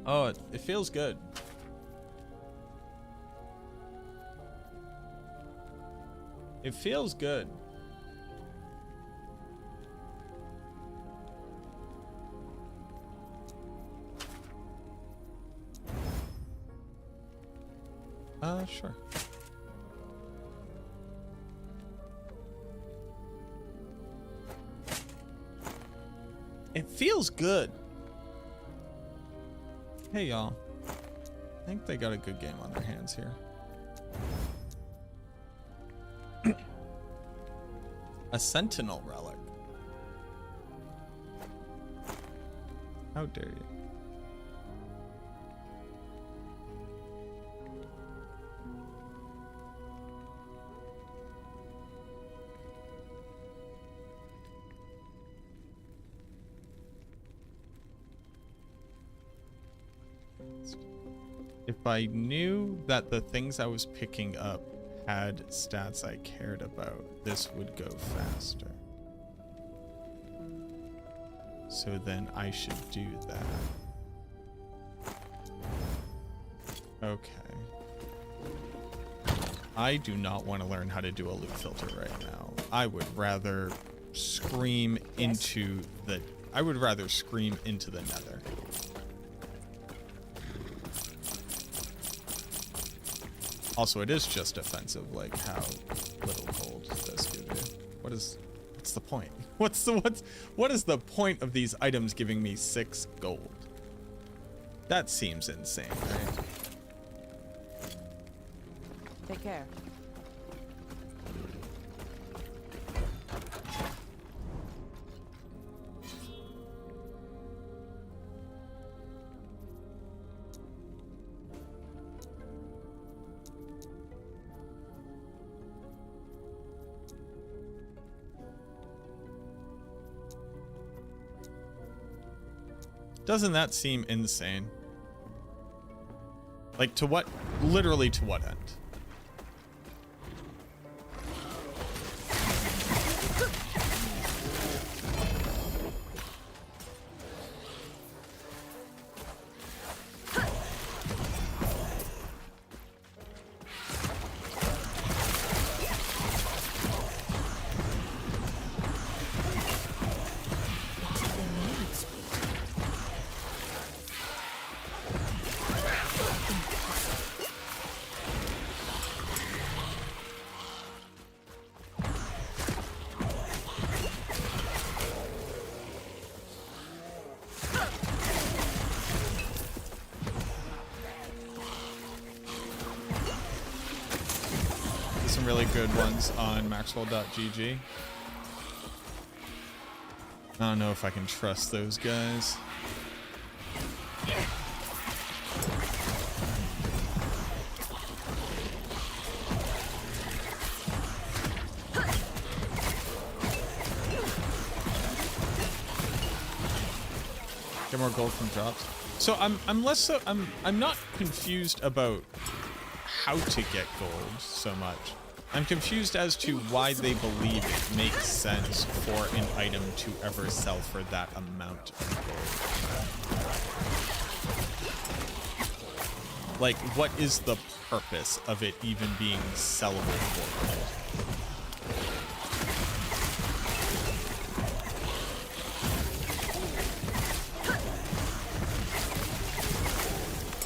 Oh, it feels good. It feels good. Sure. It feels good. Hey, y'all. I think they got a good game on their hands here. A Sentinel relic. How dare you? If I knew that the things I was picking up had stats I cared about, this would go faster. So then I should do that. Okay. I do not want to learn how to do a loot filter right now. I would rather scream into the... I would rather scream into the nether. Also, it is just offensive, like how little gold this gives you. What's the point? What is the point of these items giving me 6 gold? That seems insane, right? Take care. Doesn't that seem insane? Like, to what? Literally to what end? Really good ones on Maxwell.gg. I don't know if I can trust those guys. Get more gold from drops. So I'm not confused about how to get gold so much. I'm confused as to why they believe it makes sense for an item to ever sell for that amount of gold. Like, what is the purpose of it even being sellable for gold?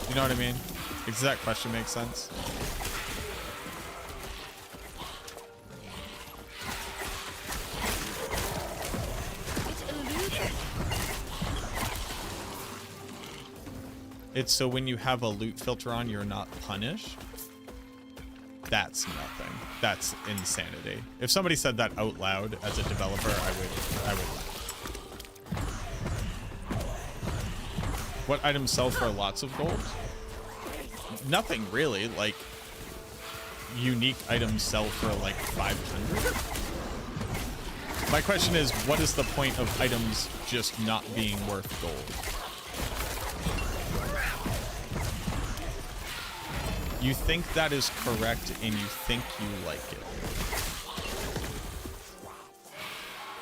You know what I mean? Does that question make sense? It's so when you have a loot filter on, you're not punished. That's nothing. That's insanity. If somebody said that out loud as a developer, I would laugh. What items sell for lots of gold? Nothing really. Like, unique items sell for like 500. My question is, what is the point of items just not being worth gold? You think that is correct and you think you like it.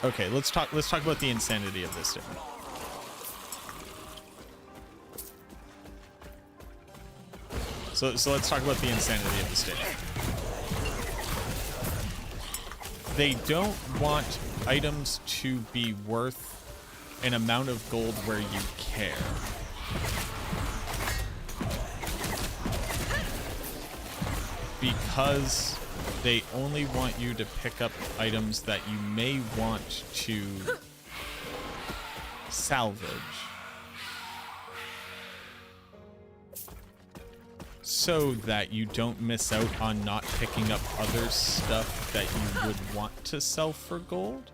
Okay, let's talk about the insanity of this statement. So let's talk about the insanity of the statement. They don't want items to be worth an amount of gold where you care. Because they only want you to pick up items that you may want to salvage. So that you don't miss out on not picking up other stuff that you would want to sell for gold.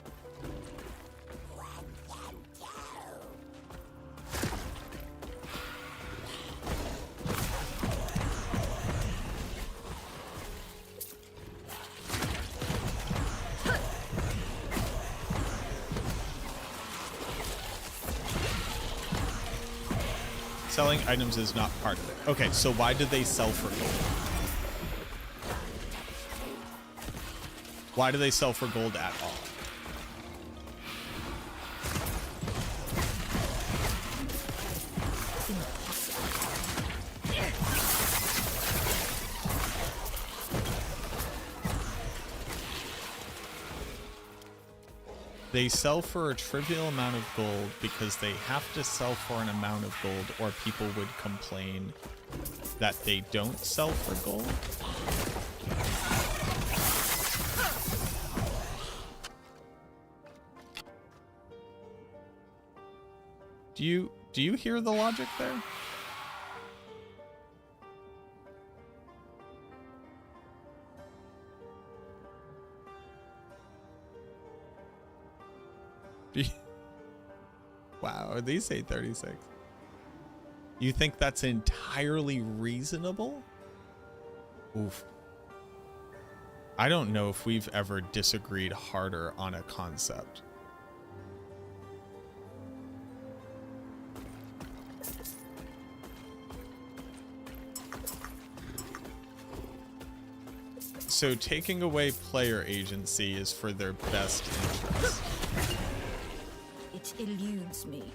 Selling items is not part of it. Okay, so why do they sell for gold? Why do they sell for gold at all? They sell for a trivial amount of gold because they have to sell for an amount of gold or people would complain that they don't sell for gold. Do you hear the logic there? Wow, these say 36. You think that's entirely reasonable? Oof. I don't know if we've ever disagreed harder on a concept. So taking away player agency is for their best interest. It eludes me.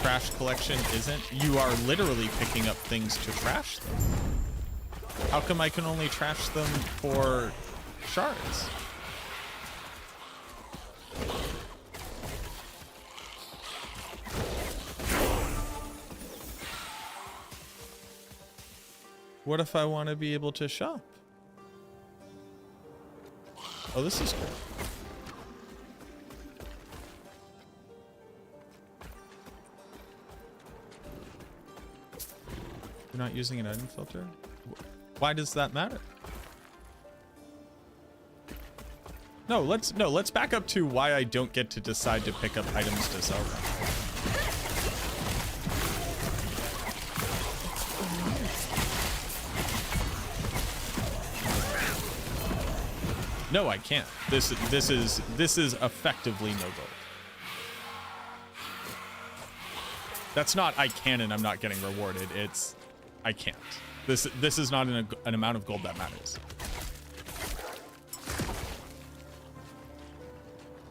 Trash collection isn't. You are literally picking up things to trash them. How come I can only trash them for shards? What if I want to be able to shop? Oh, this is cool. You're not using an item filter? Why does that matter? No, let's back up to why I don't get to decide to pick up items to sell them. No, I can't. This is effectively no gold. That's not I can and I'm not getting rewarded. It's I can't. This is not an amount of gold that matters.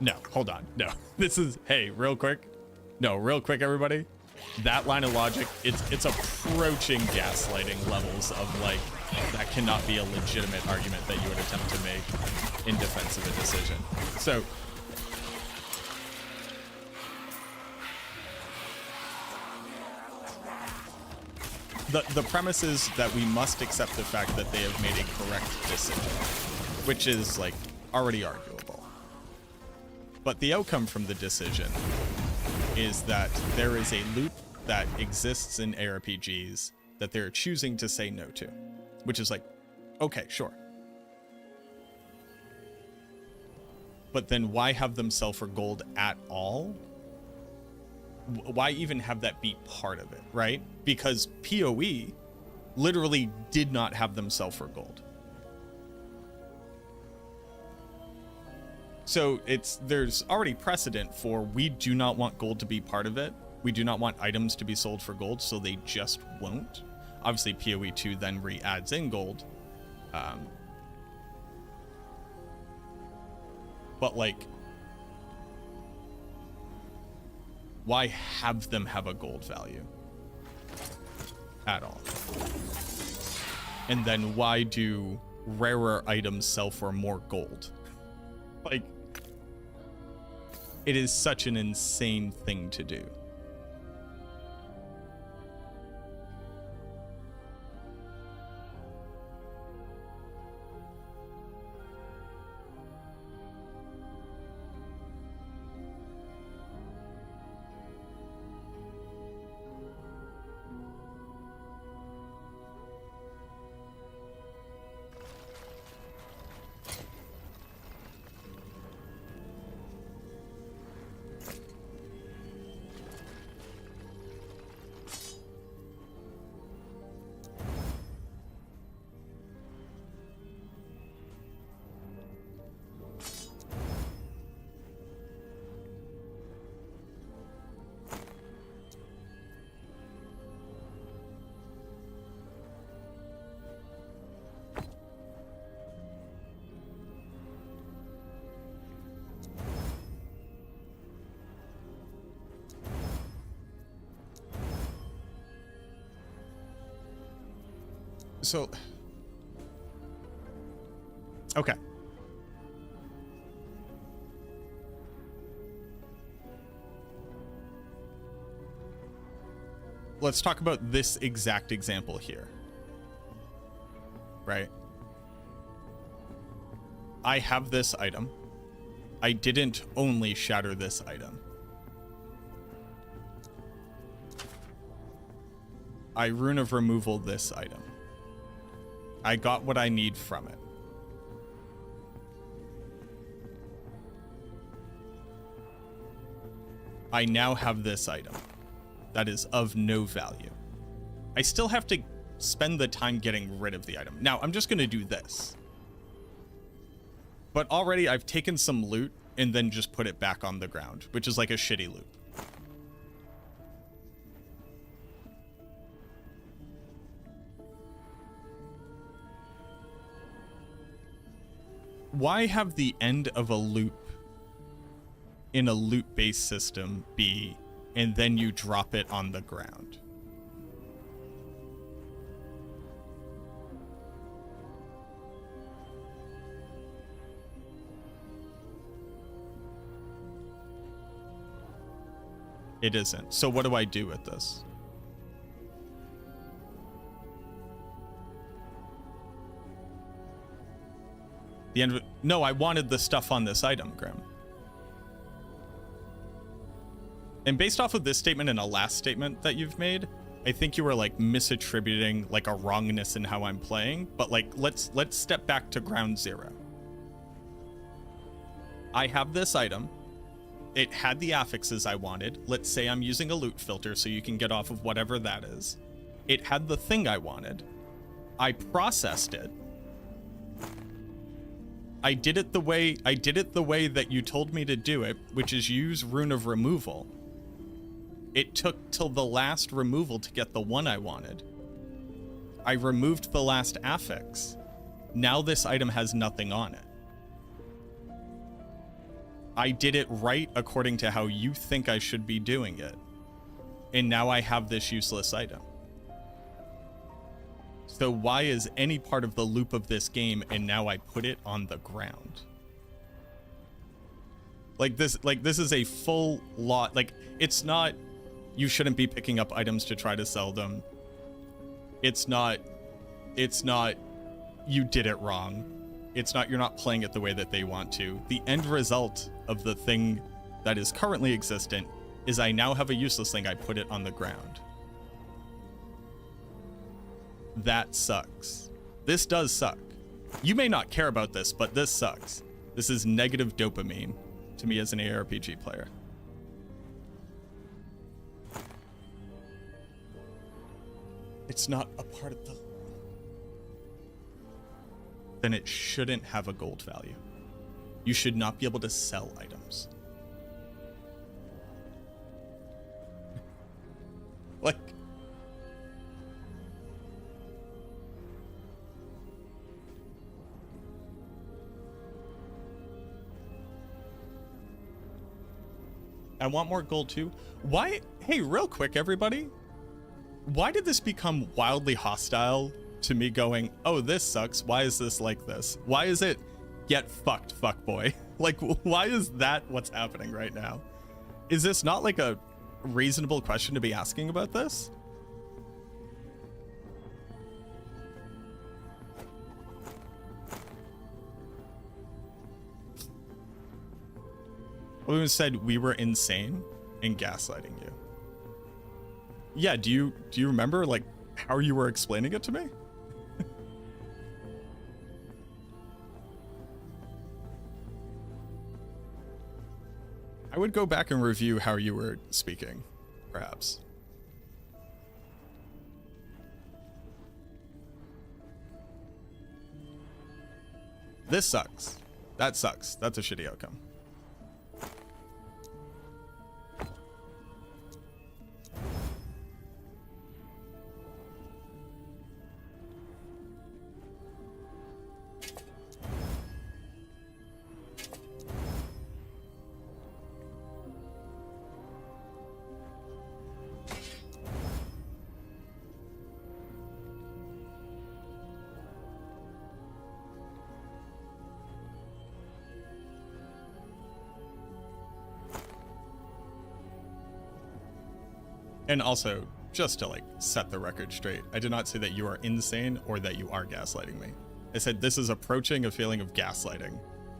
No, hold on. No, this is, hey, real quick. No, real quick, everybody. That line of logic, it's approaching gaslighting levels of like, that cannot be a legitimate argument that you would attempt to make in defense of a decision. So, the premise is that we must accept the fact that they have made a correct decision, which is like already arguable. But the outcome from the decision is that there is a loop that exists in ARPGs that they're choosing to say no to, which is like, okay, sure. But then why have them sell for gold at all? Why even have that be part of it, right? Because PoE literally did not have them sell for gold. So there's already precedent for, we do not want gold to be part of it. We do not want items to be sold for gold, so they just won't. Obviously, PoE 2 then re-adds in gold. But like, why have them have a gold value at all? And then why do rarer items sell for more gold? Like, it is such an insane thing to do. So, okay. Let's talk about this exact example here. Right? I have this item. I didn't only shatter this item. I rune of removal this item. I got what I need from it. I now have this item that is of no value. I still have to spend the time getting rid of the item. Now, I'm just going to do this. But already I've taken some loot and then just put it back on the ground, which is like a shitty loot. Why have the end of a loop in a loot-based system be, and then you drop it on the ground? It isn't. So what do I do with this? The end of it. No, I wanted the stuff on this item, Grim. And based off of this statement and a last statement that you've made, I think you were like misattributing like a wrongness in how I'm playing, but like let's step back to ground zero. I have this item. It had the affixes I wanted. Let's say I'm using a loot filter so you can get off of whatever that is. It had the thing I wanted. I processed it. I did it the way that you told me to do it, which is use Rune of Removal. It took till the last removal to get the one I wanted. I removed the last affix. Now this item has nothing on it. I did it right according to how you think I should be doing it. And now I have this useless item. So why is any part of the loop of this game and now I put it on the ground? Like this is a full lot. Like, it's not, you shouldn't be picking up items to try to sell them. It's not, you did it wrong. It's not, you're not playing it the way that they want to. The end result of the thing that is currently existent is I now have a useless thing. I put it on the ground. That sucks. This does suck. You may not care about this, but this sucks. This is negative dopamine to me as an ARPG player. It's not a part of the... Then it shouldn't have a gold value. You should not be able to sell items. Like... I want more gold too. Why? Hey, real quick, everybody. Why did this become wildly hostile to me going, oh, this sucks. Why is this like this? Why is it get fucked, fuckboy? Like, why is that what's happening right now? Is this not like a reasonable question to be asking about this? Who said we were insane in gaslighting you? Yeah, do you remember like how you were explaining it to me? I would go back and review how you were speaking, perhaps. This sucks. That sucks. That's a shitty outcome. And also, just to like set the record straight, I did not say that you are insane or that you are gaslighting me. I said this is approaching a feeling of gaslighting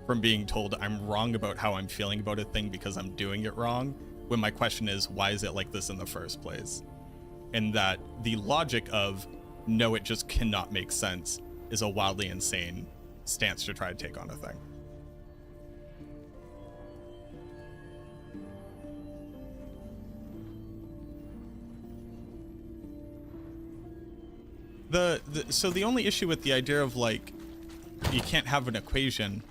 from being told I'm wrong about how I'm feeling about a thing because I'm doing it wrong, when my question is, why is it like this in the first place? And that the logic of, no, it just cannot make sense, is a wildly insane stance to try to take on a thing. So the only issue with the idea of like you can't have an equation,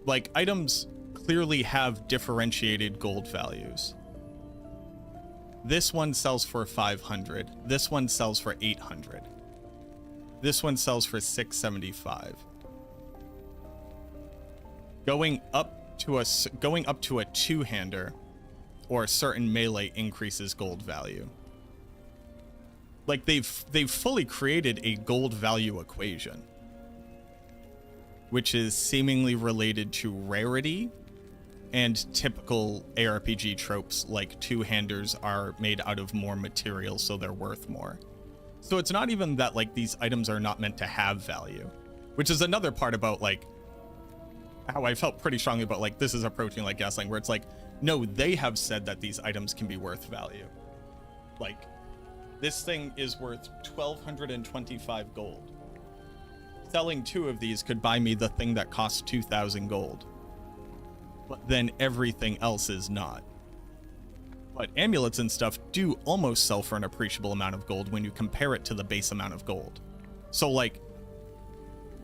like items clearly have differentiated gold values. This one sells for 500. This one sells for 800. This one sells for 675. Going up to a two-hander or a certain melee increases gold value. Like they've fully created a gold value equation, which is seemingly related to rarity and typical ARPG tropes like two-handers are made out of more material so they're worth more. So it's not even that like these items are not meant to have value, which is another part about like how I felt pretty strongly about like this is approaching like gaslighting, where it's like, no, they have said that these items can be worth value. Like, this thing is worth 1,225 gold. Selling 2 of these could buy me the thing that costs 2,000 gold. But then everything else is not. But amulets and stuff do almost sell for an appreciable amount of gold when you compare it to the base amount of gold. So like,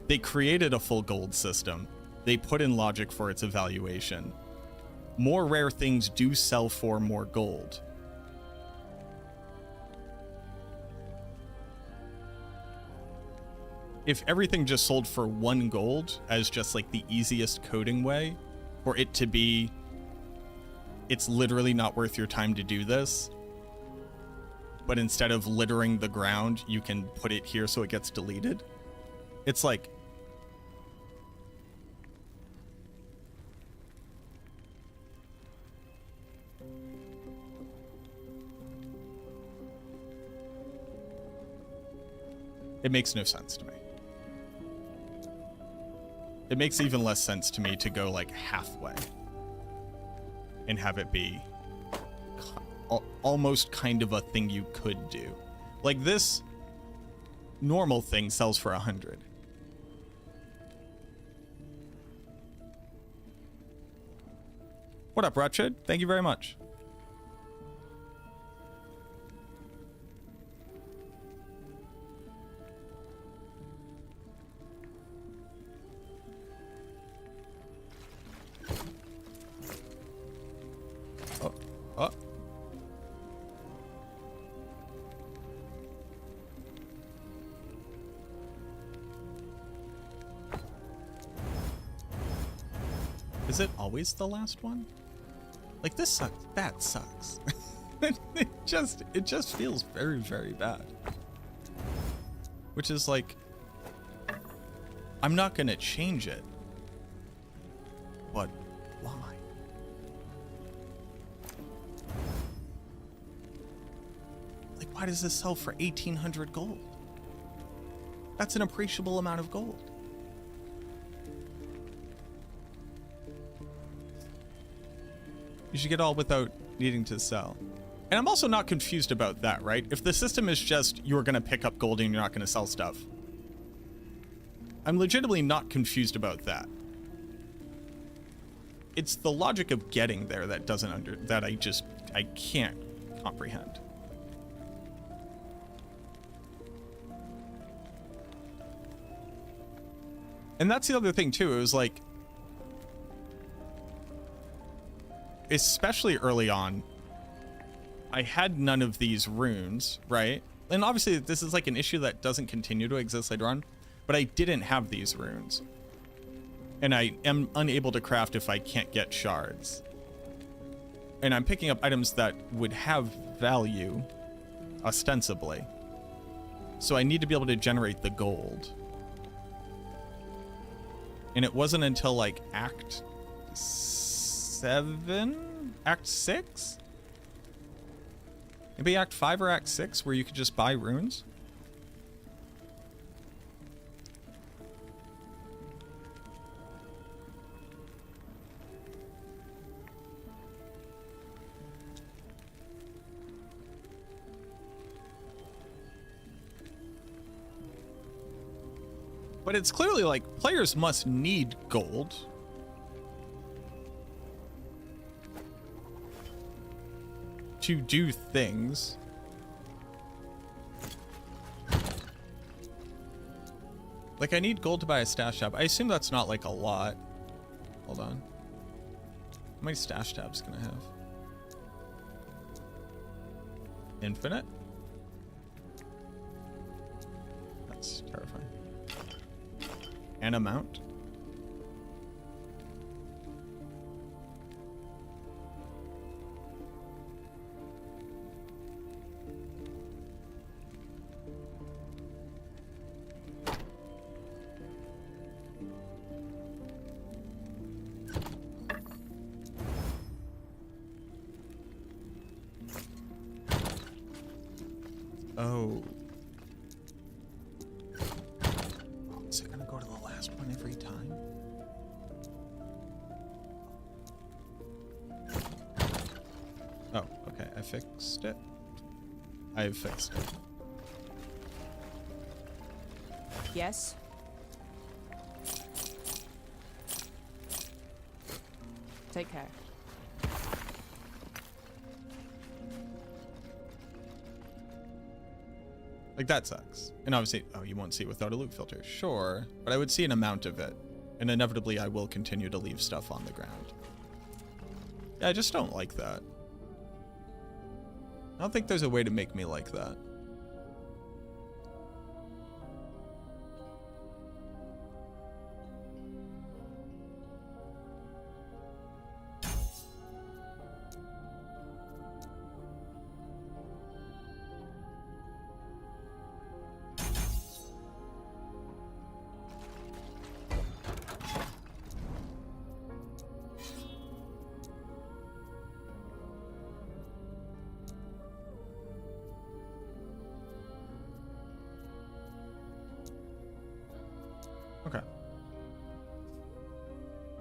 they created a full gold system. They put in logic for its evaluation. More rare things do sell for more gold. if everything just sold for 1 gold as just like the easiest coding way for it to be, it's literally not worth your time to do this, but instead of littering the ground, you can put it here so it gets deleted. It's like, it makes no sense to me. It makes even less sense to me to go like halfway and have it be almost kind of a thing you could do. Like this normal thing sells for 100. What up, Ratched? Thank you very much. Oh. Is it always the last one? Like this sucks. That sucks. it just feels very, very bad. Which is like, I'm not gonna change it. But why? Like, why does this sell for 1,800 gold? That's an appreciable amount of gold. You should get all without needing to sell. And I'm also not confused about that, right? If the system is just, you're gonna pick up gold and you're not gonna sell stuff, I'm legitimately not confused about that. It's the logic of getting there that I can't comprehend. And that's the other thing too, it was like, especially early on, I had none of these runes, right? And obviously this is like an issue that doesn't continue to exist later on, but I didn't have these runes. And I am unable to craft if I can't get shards. And I'm picking up items that would have value, ostensibly. So I need to be able to generate the gold. And it wasn't until like Act 7? Act 6? Maybe Act 5 or Act 6 where you could just buy runes? But it's clearly like players must need gold. To do things. Like I need gold to buy a stash tab. I assume that's not like a lot. Hold on. How many stash tabs can I have? Infinite? That's terrifying. An amount? Oh. Is it gonna go to the last one every time? Oh, okay. I fixed it. I've fixed it. Yes? Take care. Like that sucks. And obviously, oh, you won't see it without a loot filter. Sure, but I would see an amount of it. And inevitably I will continue to leave stuff on the ground. Yeah, I just don't like that. I don't think there's a way to make me like that.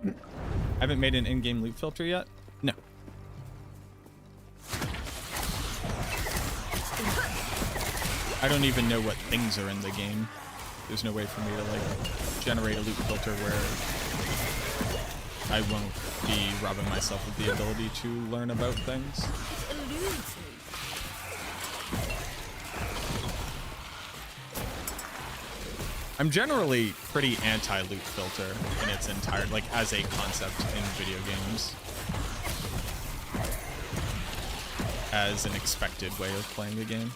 I haven't made an in-game loot filter yet? No. I don't even know what things are in the game. There's no way for me to like generate a loot filter where I won't be robbing myself of the ability to learn about things. It eludes me. I'm generally pretty anti-loot filter in its entire, like as a concept in video games. As an expected way of playing a game.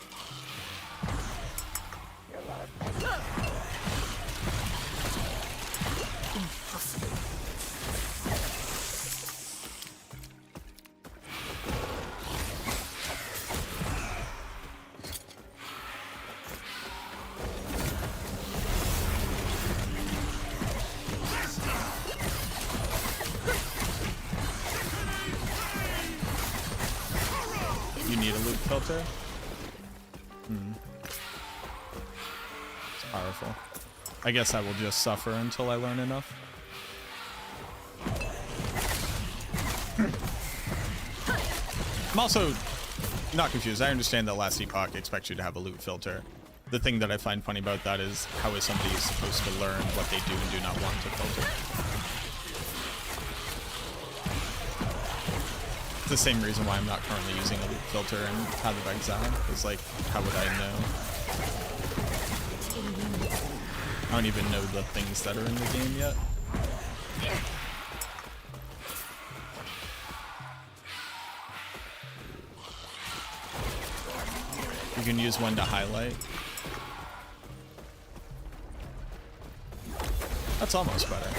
You need a loot filter? It's powerful. I guess I will just suffer until I learn enough. I'm also not confused. I understand that Last Epoch expects you to have a loot filter. The thing that I find funny about that is how is somebody supposed to learn what they do and do not want to filter? It's the same reason why I'm not currently using a loot filter in Path of Exile. It's like, how would I know? I don't even know the things that are in the game yet. You can use one to highlight. That's almost better.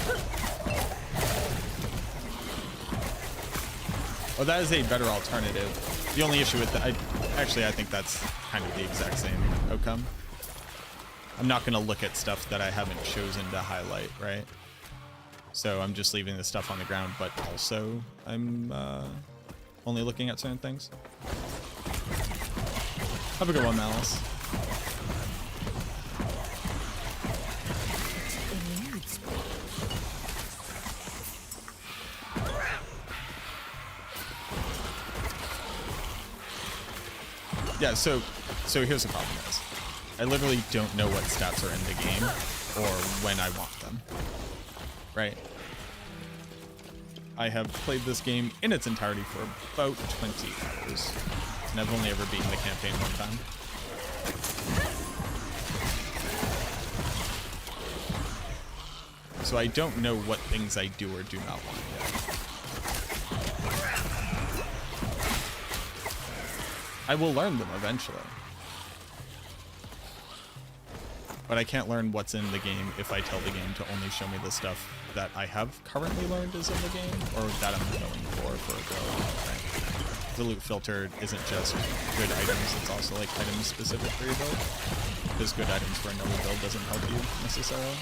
Well, that is a better alternative. The only issue with that, I think that's kind of the exact same outcome. I'm not going to look at stuff that I haven't chosen to highlight, right? So I'm just leaving the stuff on the ground, but also I'm only looking at certain things. Have a good one, Malice. Yeah, so here's the problem is, I literally don't know what stats are in the game or when I want them, right? I have played this game in its entirety for about 20 hours, and I've only ever beaten the campaign one time. So I don't know what things I do or do not want yet. I will learn them eventually. But I can't learn what's in the game if I tell the game to only show me the stuff that I have currently learned is in the game, or that I'm going for a build. Right? The loot filter isn't just good items, it's also like items specific for your build. Because good items for another build doesn't help you necessarily.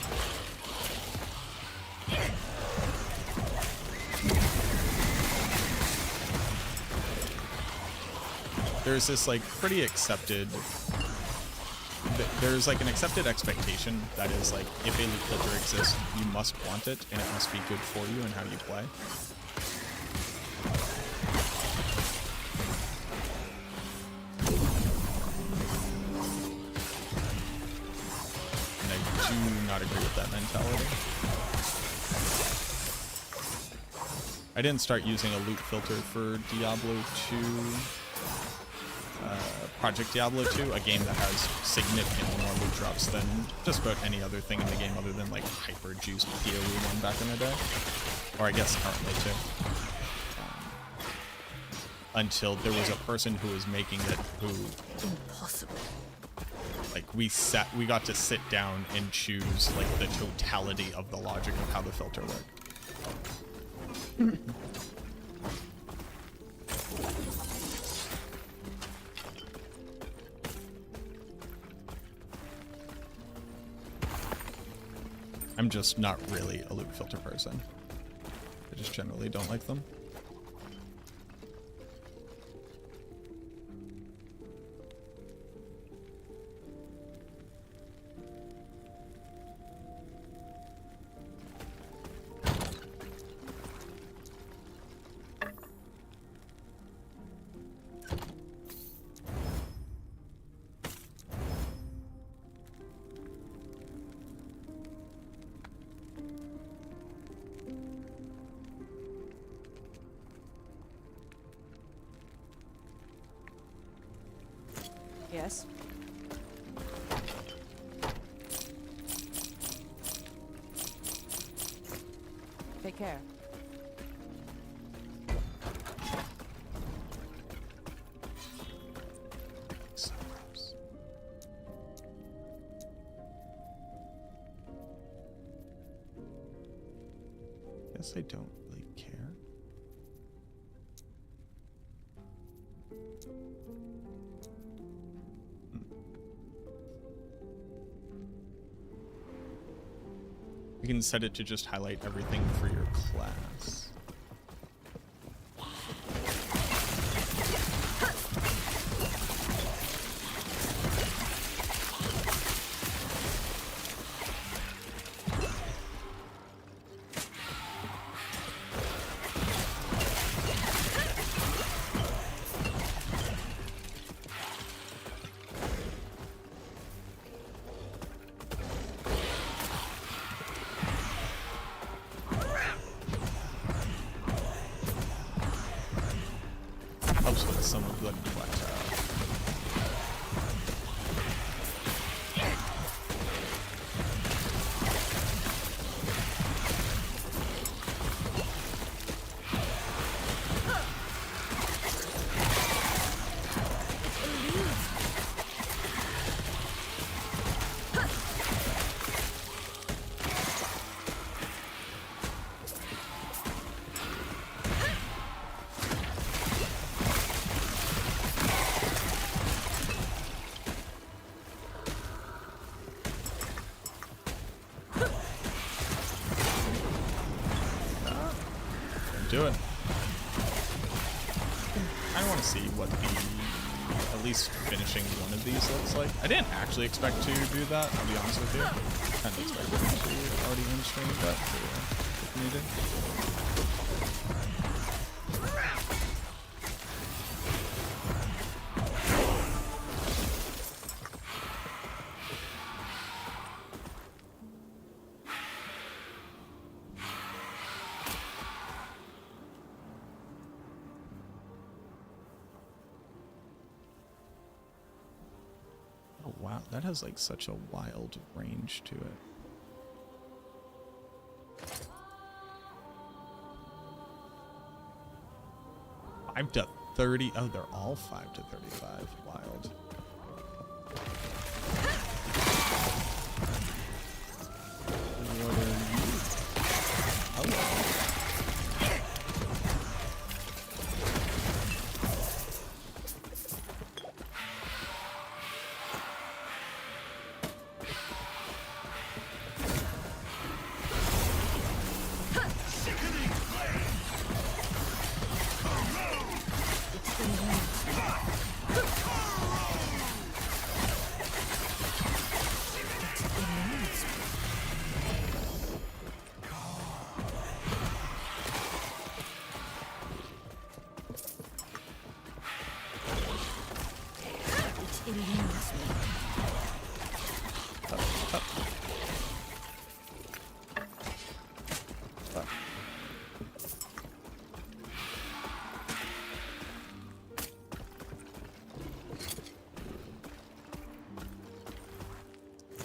There's this like pretty accepted, there's like an accepted expectation that is like, if a loot filter exists, you must want it and it must be good for you and how you play. And I do not agree with that mentality. I didn't start using a loot filter for Diablo 2. Project Diablo 2, a game that has significantly more loot drops than just about any other thing in the game other than like hyper-juiced PoE 1 back in the day. Or I guess currently too. Until there was a person who was making it who... Impossible. Like we got to sit down and choose like the totality of the logic of how the filter worked. I'm just not really a loot filter person. I just generally don't like them. Yes. Take care. Guess I don't really care. You can set it to just highlight everything for your class. Helps with some of the plateau. Do it. I want to see what the, at least finishing one of these looks like. I didn't actually expect to do that, I'll be honest with you. Kind of expected to already win stream, but if needed. Oh wow, that has like such a wild range to it. 5 to 30. Oh, they're all 5 to 35. Wild. What are you? Hello.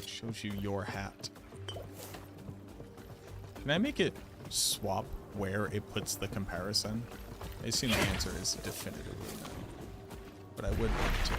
Shows you your hat. Can I make it swap where it puts the comparison? I assume the answer is definitively no, but I would like to.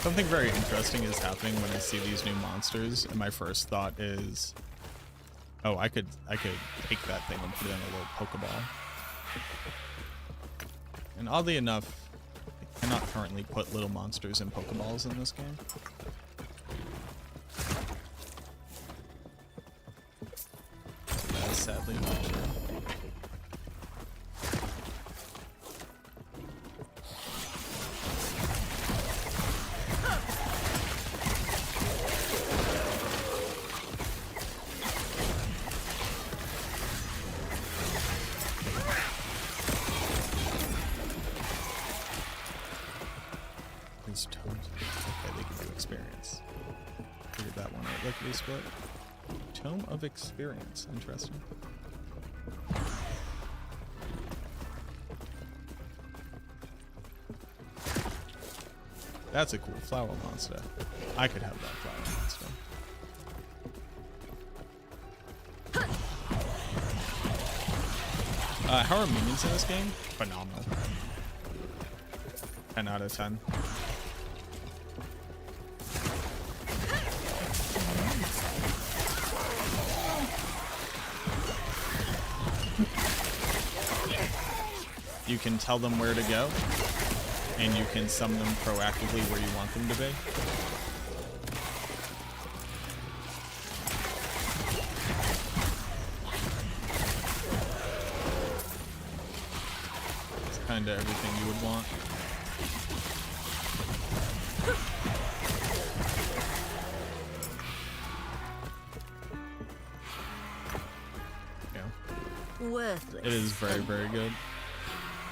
Something very interesting is happening when I see these new monsters, and my first thought is, oh, I could take that thing and put it in a little Pokeball. And oddly enough, I cannot currently put little monsters in Pokeballs in this game. That is sadly not true. Split. Tome of Experience. Interesting. That's a cool flower monster. I could have that flower monster. How are minions in this game? Phenomenal. 10 out of 10. You can tell them where to go, and you can summon them proactively where you want them to be. It's kind of everything you would want. Yeah. Worthless. It is very, very good.